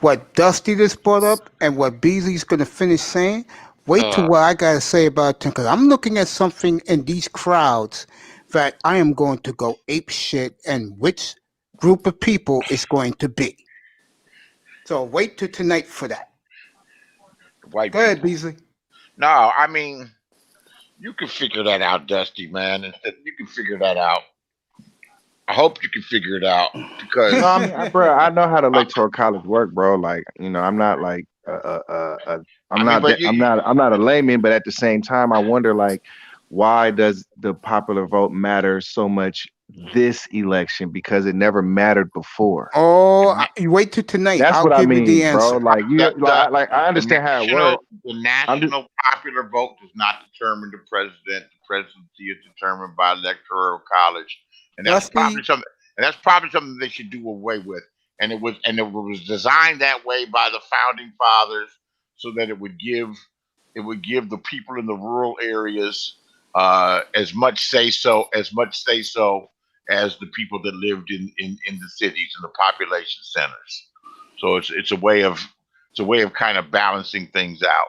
what Dusty just brought up and what Beasley's going to finish saying. Wait till what I got to say about them, because I'm looking at something in these crowds that I am going to go ape shit, and which group of people it's going to be. So wait till tonight for that. white Go ahead, people. Beasley. No, I mean, you can figure that out, Dusty, man. You can figure that out. I hope you can figure it out because No, I mean, bro, I know how the electoral college work, bro. Like, I'm not like I'm not a layman, but at the same time, I wonder, like, why does the popular vote matter so much this election? Because it never mattered before. Oh, you wait till tonight. That's I'll what I give you the mean, bro. answer. Like, I understand how it works. The national popular vote does not determine the president. The presidency is determined by electoral college, and that's probably something. And that's probably something they should do away with. And it was designed that way by the founding fathers, so that it would give the people in the rural areas as much say so as the people that lived in the cities and the population centers. So it's a way of kind of balancing things out.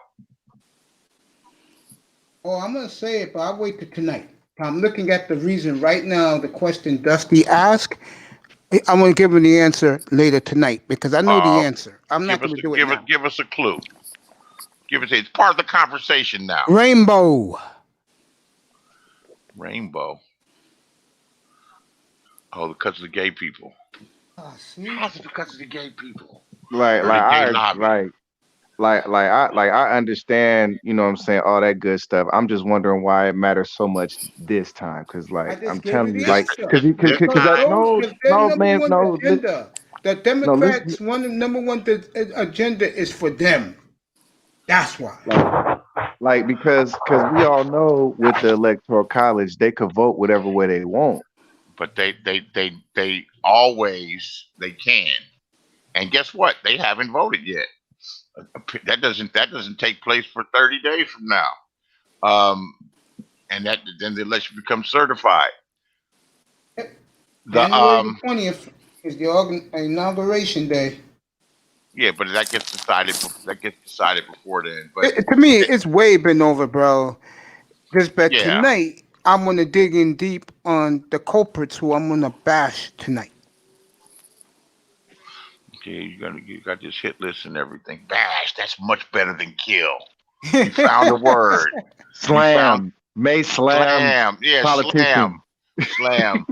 Oh, I'm gonna say it, but I'll wait till tonight. I'm looking at the reason right now. The question Dusty asked, I'm gonna give him the answer later tonight because I know the answer. I'm not gonna do it now. Give us a clue. It's part of the conversation now. Rainbow. Oh, because of the gay people. Oh, see? How's it because of the gay people? I understand, you know what I'm saying, all that good stuff. I'm just wondering why it matters so much this time. Cause like I'm telling you, like, cause the Democrats' number one agenda is for them. That's why. Like because we all know with the electoral college, they could vote whatever way they want. But they always can. And guess what? They haven't voted yet. That doesn't take place for 30 days from now, and then the election becomes certified. January 20th is the inauguration day. Yeah, but that gets decided before then. But To me, it's way been over, bro. Tonight, I'm gonna dig in deep on the culprits who I'm gonna bash tonight. Okay, you got this hit list and everything. Bash, that's much better than kill. You found a word. Slam. Slam. Yeah, politician. Slam.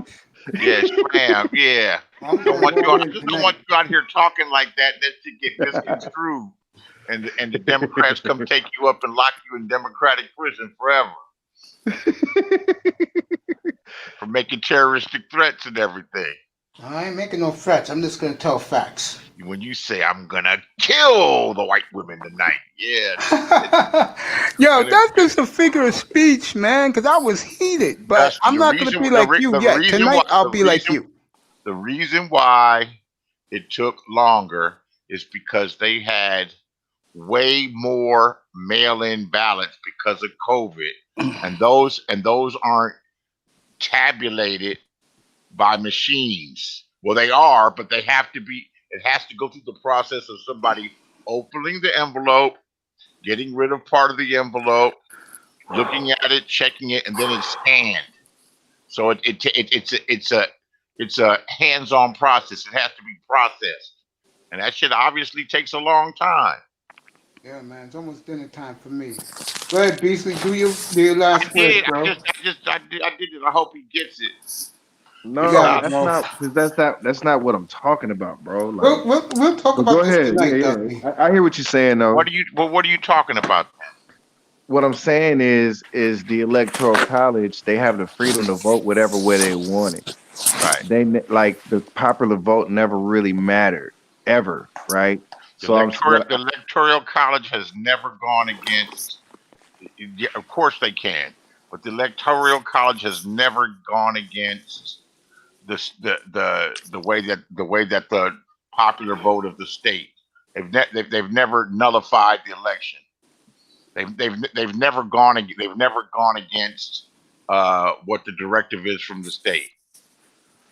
Yeah, slam. Yeah. Don't want you out here talking like that. That should get misconstrued. And the Democrats come take you up and lock you in Democratic prison forever. For making terroristic threats and everything. I ain't making no threats. I'm just gonna tell facts. When you say I'm gonna kill the white women tonight, yeah. Yo, that's just a figure of speech, man. Because I was heated, but I'm not gonna be like you yet. Tonight, I'll be like you. The reason why it took longer is because they had way more mail-in ballots because of COVID, and those aren't tabulated by machines. Well, they are, but they have to be. It has to go through the process of somebody opening the envelope, getting rid of part of the envelope, looking at it, checking it, and then it's scanned. So it's a hands-on process. It has to be processed, and that shit obviously takes a long time. Yeah, man, it's almost dinner time for me. Go ahead, Beasley. Do your last word, bro. I did it. I hope he gets it. No, that's not what I'm talking about, bro. Like, we'll talk about this tonight. Yeah. I hear what you're saying, though. What are you talking about? What I'm saying is the electoral college, they have the freedom to vote whatever way they want it. Right. They like the popular vote never really mattered ever, right? The electoral college has never gone against. Yeah, of course they can, but the electoral college has never gone against the way that the popular vote of the state. They've never nullified the election. They've never gone against what the directive is from the state.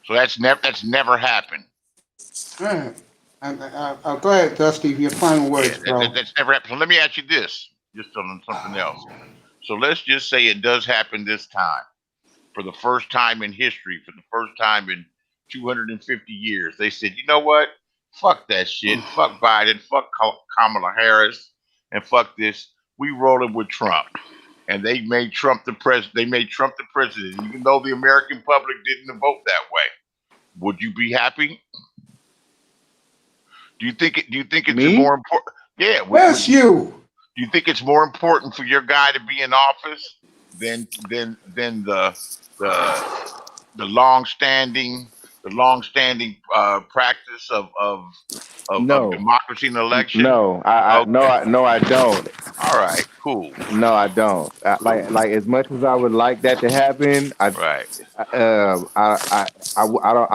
So that's never happened. All right. I'll go ahead, Dusty. Your final words, bro. That's never happened. So let me ask you this, just on something else. So let's just say it does happen this time, for the first time in history, for the first time in 250 years. They said, you know what? Fuck that shit. Fuck Biden. Fuck Kamala Harris. and fuck this, we rolling with Trump. And they made Trump the president. They made Trump the president, even though the American public didn't vote that way. Would you be happy? Do you think it's more important? Yeah. That's you. Do you think it's more important for your guy to be in office than the long-standing practice of democracy and election? No, I don't. All right, cool. No, I don't. Like as much as I would like that to happen, I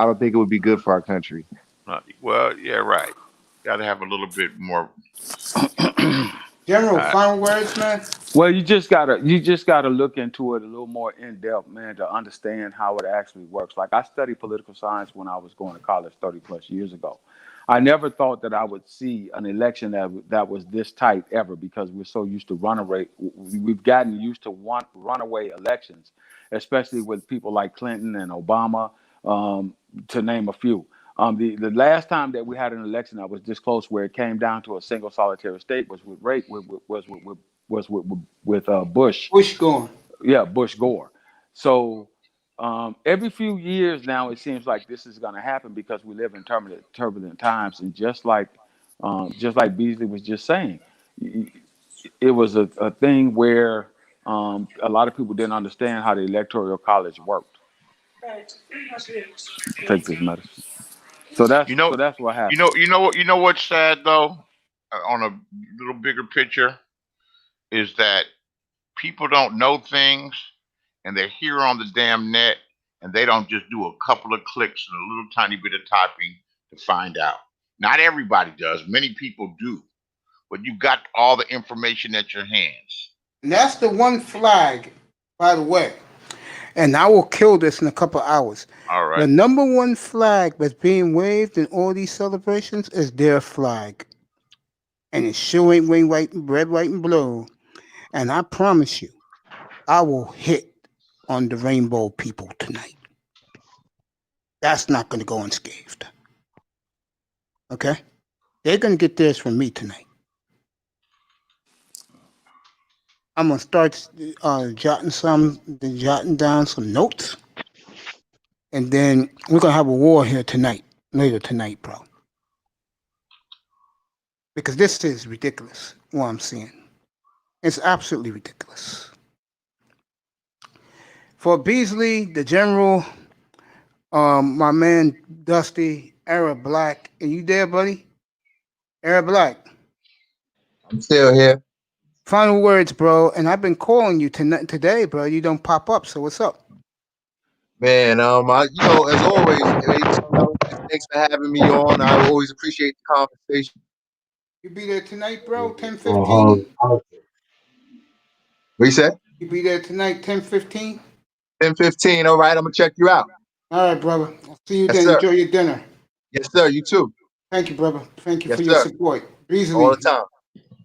don't think it would be good for our country. Well, yeah, right. Got to have a little bit more. General, final words, man. Well, you just gotta look into it a little more in depth, man, to understand how it actually works. Like I studied political science when I was going to college 30 plus years ago. I never thought that I would see an election that was this tight ever, because we're so used to runaway. We've gotten used to runaway elections, especially with people like Clinton and Obama, to name a few. The last time that we had an election that was this close, where it came down to a single solitary state, was with Bush. Bush Gore. Yeah, Bush Gore. So every few years now, it seems like this is going to happen, because we live in turbulent times. And just like Beasley was just saying, it was a thing where a lot of people didn't understand how the Electoral College worked. Take this medicine. So that's what happened. You know what's sad though, on a little bigger picture, is that people don't know things, and they're here on the damn net, and they don't just do a couple of clicks and a little tiny bit of typing to find out. Not everybody does. Many people do, but you've got all the information at your hands. And that's the one flag, by the way. And I will kill this in a couple of hours. All right. The number one flag that's being waved in all these celebrations is their flag. And it sure ain't red, white, and blue. And I promise you, I will hit on the rainbow people tonight. That's not going to go unscathed. Okay? They're going to get theirs from me tonight. I'm going to start jotting down some notes. And then we're going to have a war here later tonight, bro. Because this is ridiculous, what I'm seeing. It's absolutely ridiculous. For Beasley, the general, my man Dusty, Arab Black. Are you there, buddy? Arab Black. I'm still here. Final words, bro. And I've been calling you today, bro. You don't pop up. So what's up? Man, as always, thanks for having me on. I always appreciate the conversation. You be there tonight, bro? 10:15. What you said? You be there tonight, 10:15? 10:15. All right, I'm gonna check you out. All right, brother. I'll see you then. Sir. Enjoy your dinner. Yes, sir. You too. Thank you, brother. Thank you Yes, for your sir. support. Beasley. All the time.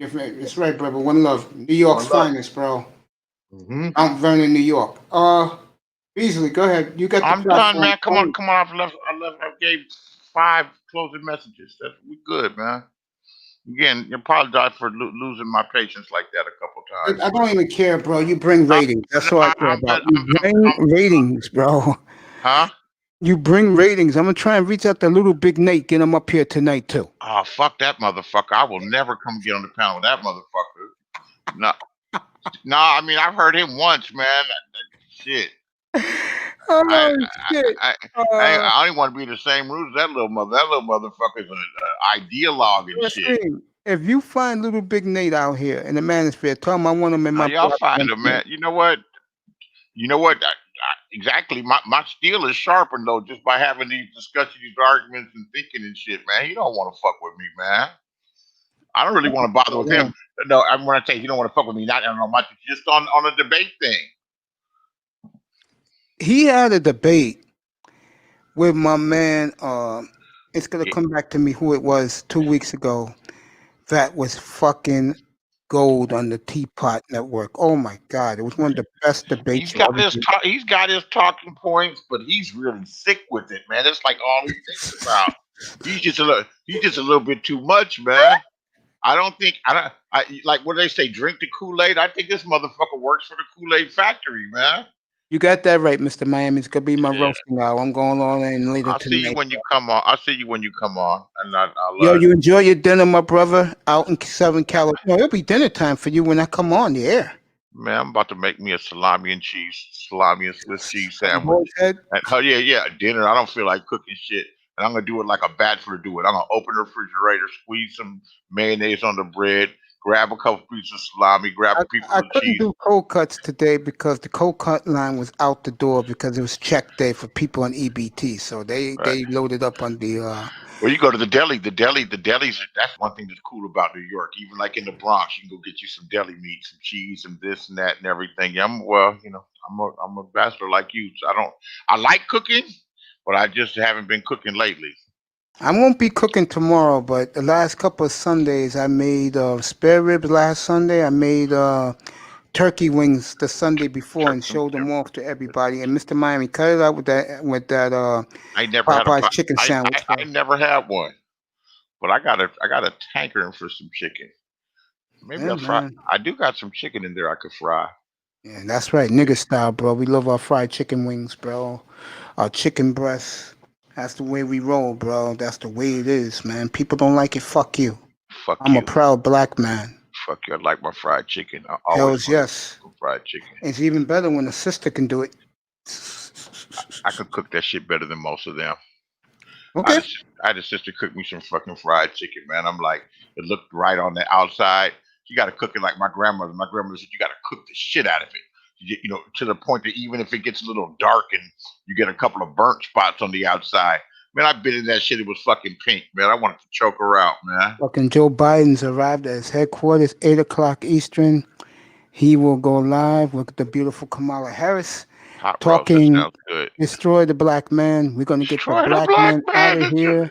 That's right, brother. One love. New York's One love. finest, bro. Mm-hmm. Mount Vernon, New York. Beasley, go ahead. You got the I'm platform. done, man. Come on. I gave 5 closing messages. We good, man. Again, apologize for losing my patience like that a couple times. I don't even care, bro. You bring ratings. That's all I care about. You bring ratings, bro. Huh? You bring ratings. I'm gonna try and reach out to Little Big Nate, get him up here tonight too. Oh, fuck that motherfucker. I will never come get on the panel with that motherfucker. No, I mean, I've heard him once, man. Shit. Oh, shit. I don't even want to be in the same room as that little mother. That little motherfucker is an ideologue and shit. If you find Little Big Nate out here in the manosphere, tell him I want him in my. Y'all find him, man. You know what? Exactly. My steel is sharpened though, just by having these discussions, these arguments, and thinking and shit, man. He don't want to fuck with me, man. I don't really want to bother with him. No, I'm gonna say he don't want to fuck with me. Not on much, just on a debate thing. He had a debate with my man. It's gonna come back to me who it was 2 weeks ago. That was fucking gold on the Teapot Network. Oh my God, it was one of the best debates. He's got his talking points, but he's really sick with it, man. That's like all he thinks about. He's just a little bit too much, man. I don't think I like what they say. Drink the Kool-Aid. I think this motherfucker works for the Kool-Aid factory, man. You got that right, Mr. Miami. It's gonna be my roasting hour. I'm going on in later I'll see you tonight. when you come on. I'll see you when you come on, and I'll Yo, you enjoy your dinner, my brother, out in Southern California. No, it'll be dinner time for you when I come on the air. Man, I'm about to make me a salami and Swiss cheese sandwich. And, dinner. I don't feel like cooking shit, and I'm gonna do it like a bachelor do it. I'm gonna open the refrigerator, squeeze some mayonnaise on the bread, grab a couple pieces of salami, grab a piece I of couldn't cheese. do cold cuts today because the cold cut line was out the door because it was check day for people on EBT. So they loaded up on the. Well, you go to the deli. The delis. That's one thing that's cool about New York. Even like in the Bronx, you can go get you some deli meat, some cheese, and this and that and everything. I'm a bachelor like you. So I like cooking, but I just haven't been cooking lately. I won't be cooking tomorrow, but the last couple of Sundays I made spare ribs. Last Sunday I made turkey wings the Sunday before and showed them off to everybody. And Mr. Miami, cut it out with that I never Popeye's had chicken sandwich. I never had one, but I got a tankering for some chicken. Maybe I'll fry. Man. I do got some chicken in there I could fry. Yeah, that's right, nigga style, bro. We love our fried chicken wings, bro. Our chicken breasts. That's the way we roll, bro. That's the way it is, man. People don't like it. Fuck you. I'm a proud black man. Fuck you. I like my fried chicken. I Hells always yes. fried chicken. It's even better when a sister can do it. I could cook that shit better than most of them. Okay. I had a sister cook me some fucking fried chicken, man. I'm like, it looked right on the outside. You got to cook it like my grandmother. My grandmother said you got to cook the shit out of it. You know, to the point that even if it gets a little dark and you get a couple of burnt spots on the outside, man, I bit in that shit. It was fucking pink, man. I wanted to choke her out, man. Fucking Joe Biden's arrived at his headquarters, 8 o'clock Eastern. He will go live with the beautiful Kamala Harris talking, destroy the black man. We're going to get the black man out of here.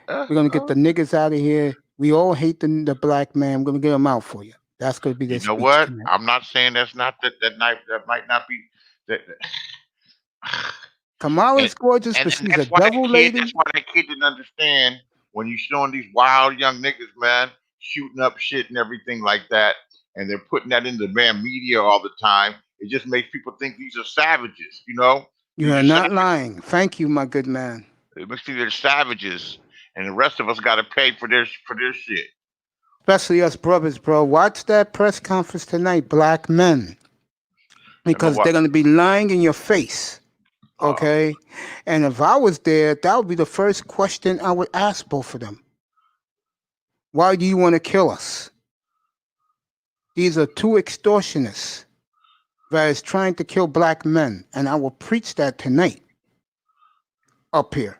We're going to get the niggas out of here. We all hate the black man. We're going to get them out for you. That's going to be the You know what? Tonight. I'm not saying that's not that might not be that. Kamala's gorgeous, but she's a devil lady. That's why that kid didn't understand when you're showing these wild young niggas, man, shooting up shit and everything like that, and they're putting that in the media all the time. It just makes people think these are savages, you know? You are not lying. Thank you, my good man. It makes me they're savages, and the rest of us got to pay for their shit. Especially us brothers, bro. Watch that press conference tonight, black men, because they're going to be lying in your face, okay? And if I was there, that would be the first question I would ask both of them. Why do you want to kill us? These are two extortionists that is trying to kill black men, and I will preach that tonight up here.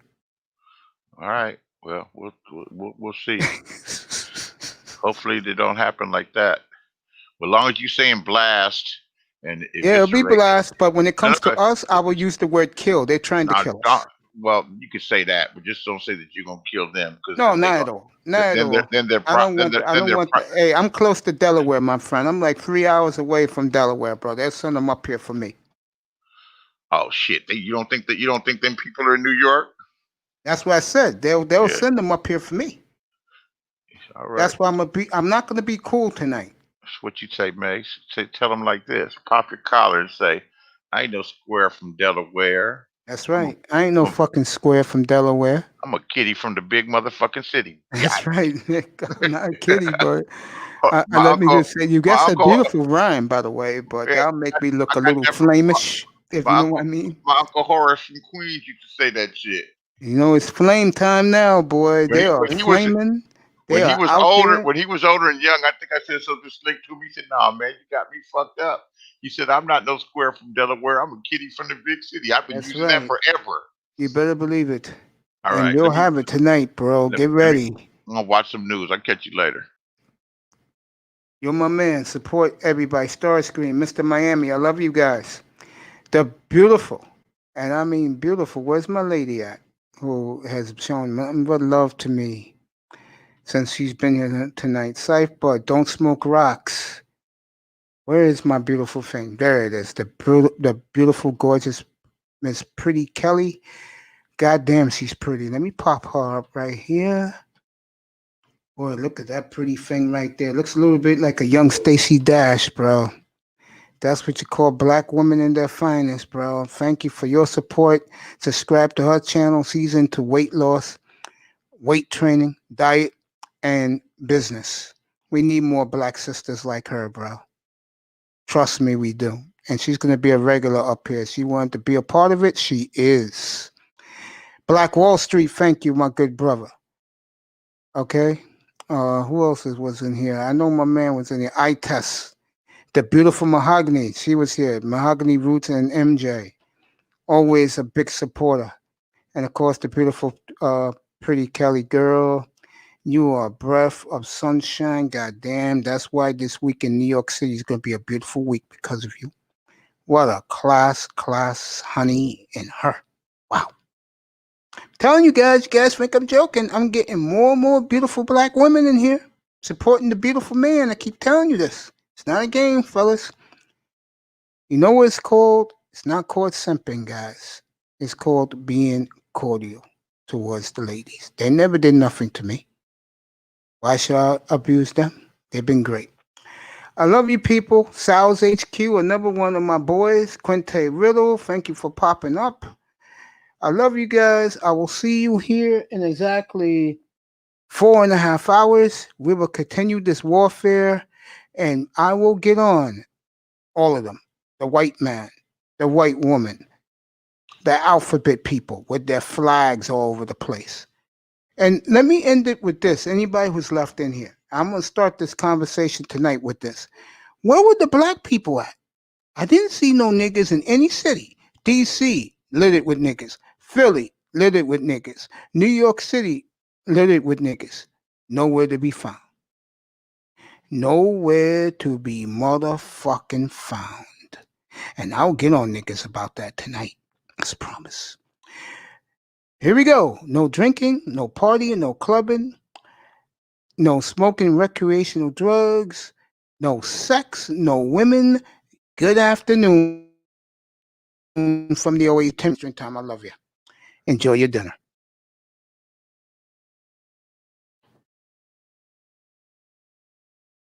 All right. Well, we'll see. Hopefully they don't happen like that. But as long as you're saying blast and it'll be blast, but when it comes to us, I will use the word kill. They're trying to kill us. Well, you could say that, but just don't say that you're gonna kill them. No, not at all. Not at all. Hey, I'm close to Delaware, my friend. I'm like 3 hours away from Delaware, bro. They'll send them up here for me. Oh shit! You don't think them people are in New York? That's what I said. They'll send them up here for me. All right. That's why I'm not gonna be cool tonight. That's what you say, Mace. Tell them like this. Pop your collar and say, I ain't no square from Delaware. That's right. I ain't no fucking square from Delaware. I'm a kitty from the big motherfucking city. That's right, Nick. I'm not a kitty, but let me just say, you got a beautiful rhyme, by the way, but that'll make me look a little flamish, if you know what I mean. My Uncle Horace from Queens used to say that shit. You know, it's flame time now, boy. They are flaming. When he was older and young, I think I said something slick to him. He said, "Nah, man, you got me fucked up." He said, "I'm not no square from Delaware. I'm a kitty from the big city. I've been using that forever." You better believe it. All right, you'll have it tonight, bro. Get ready. I'm gonna watch some news. I'll catch you later. You're my man. Support everybody. Starscream, Mr. Miami. I love you guys. The beautiful, and I mean beautiful. Where's my lady at? Who has shown nothing but love to me since she's been here tonight. Safe, but don't smoke rocks. Where is my beautiful thing? There it is. The beautiful, gorgeous Miss Pretty Kelly. God damn, she's pretty. Let me pop her up right here. Boy, look at that pretty thing right there. Looks a little bit like a young Stacey Dash, bro. That's what you call black women in their finest, bro. Thank you for your support. Subscribe to her channel. She's into weight loss, weight training, diet, and business. We need more black sisters like her, bro. Trust me, we do. And she's going to be a regular up here. She wanted to be a part of it. She is. Black Wall Street, thank you, my good brother. Okay. Who else was in here? I know my man was in here. I-Test. The beautiful Mahogany. She was here. Mahogany Roots and MJ. Always a big supporter. And of course, the beautiful, pretty Kelly girl. You are a breath of sunshine. Goddamn. That's why this week in New York City is going to be a beautiful week because of you. What a class, honey, in her. Wow. Telling you guys think I'm joking. I'm getting more and more beautiful black women in here supporting the beautiful man. I keep telling you this. It's not a game, fellas. You know what it's called? It's not called simping, guys. It's called being cordial towards the ladies. They never did nothing to me. Why should I abuse them? They've been great. I love you people. Sal's HQ, another one of my boys. Quinte Riddle, thank you for popping up. I love you guys. I will see you here in exactly 4.5 hours. We will continue this warfare, and I will get on all of them. The white man, the white woman, the alphabet people with their flags all over the place. And let me end it with this. Anybody who's left in here, I'm going to start this conversation tonight with this. Where were the black people at? I didn't see no niggas in any city. D.C. littered with niggas. Philly littered with niggas. New York City littered with niggas. Nowhere to be found. Nowhere to be motherfucking found. And I'll get on niggas about that tonight. That's a promise. Here we go. No drinking, no partying, no clubbing, no smoking recreational drugs, no sex, no women. Good afternoon from the OA Temperature time. I love you. Enjoy your dinner.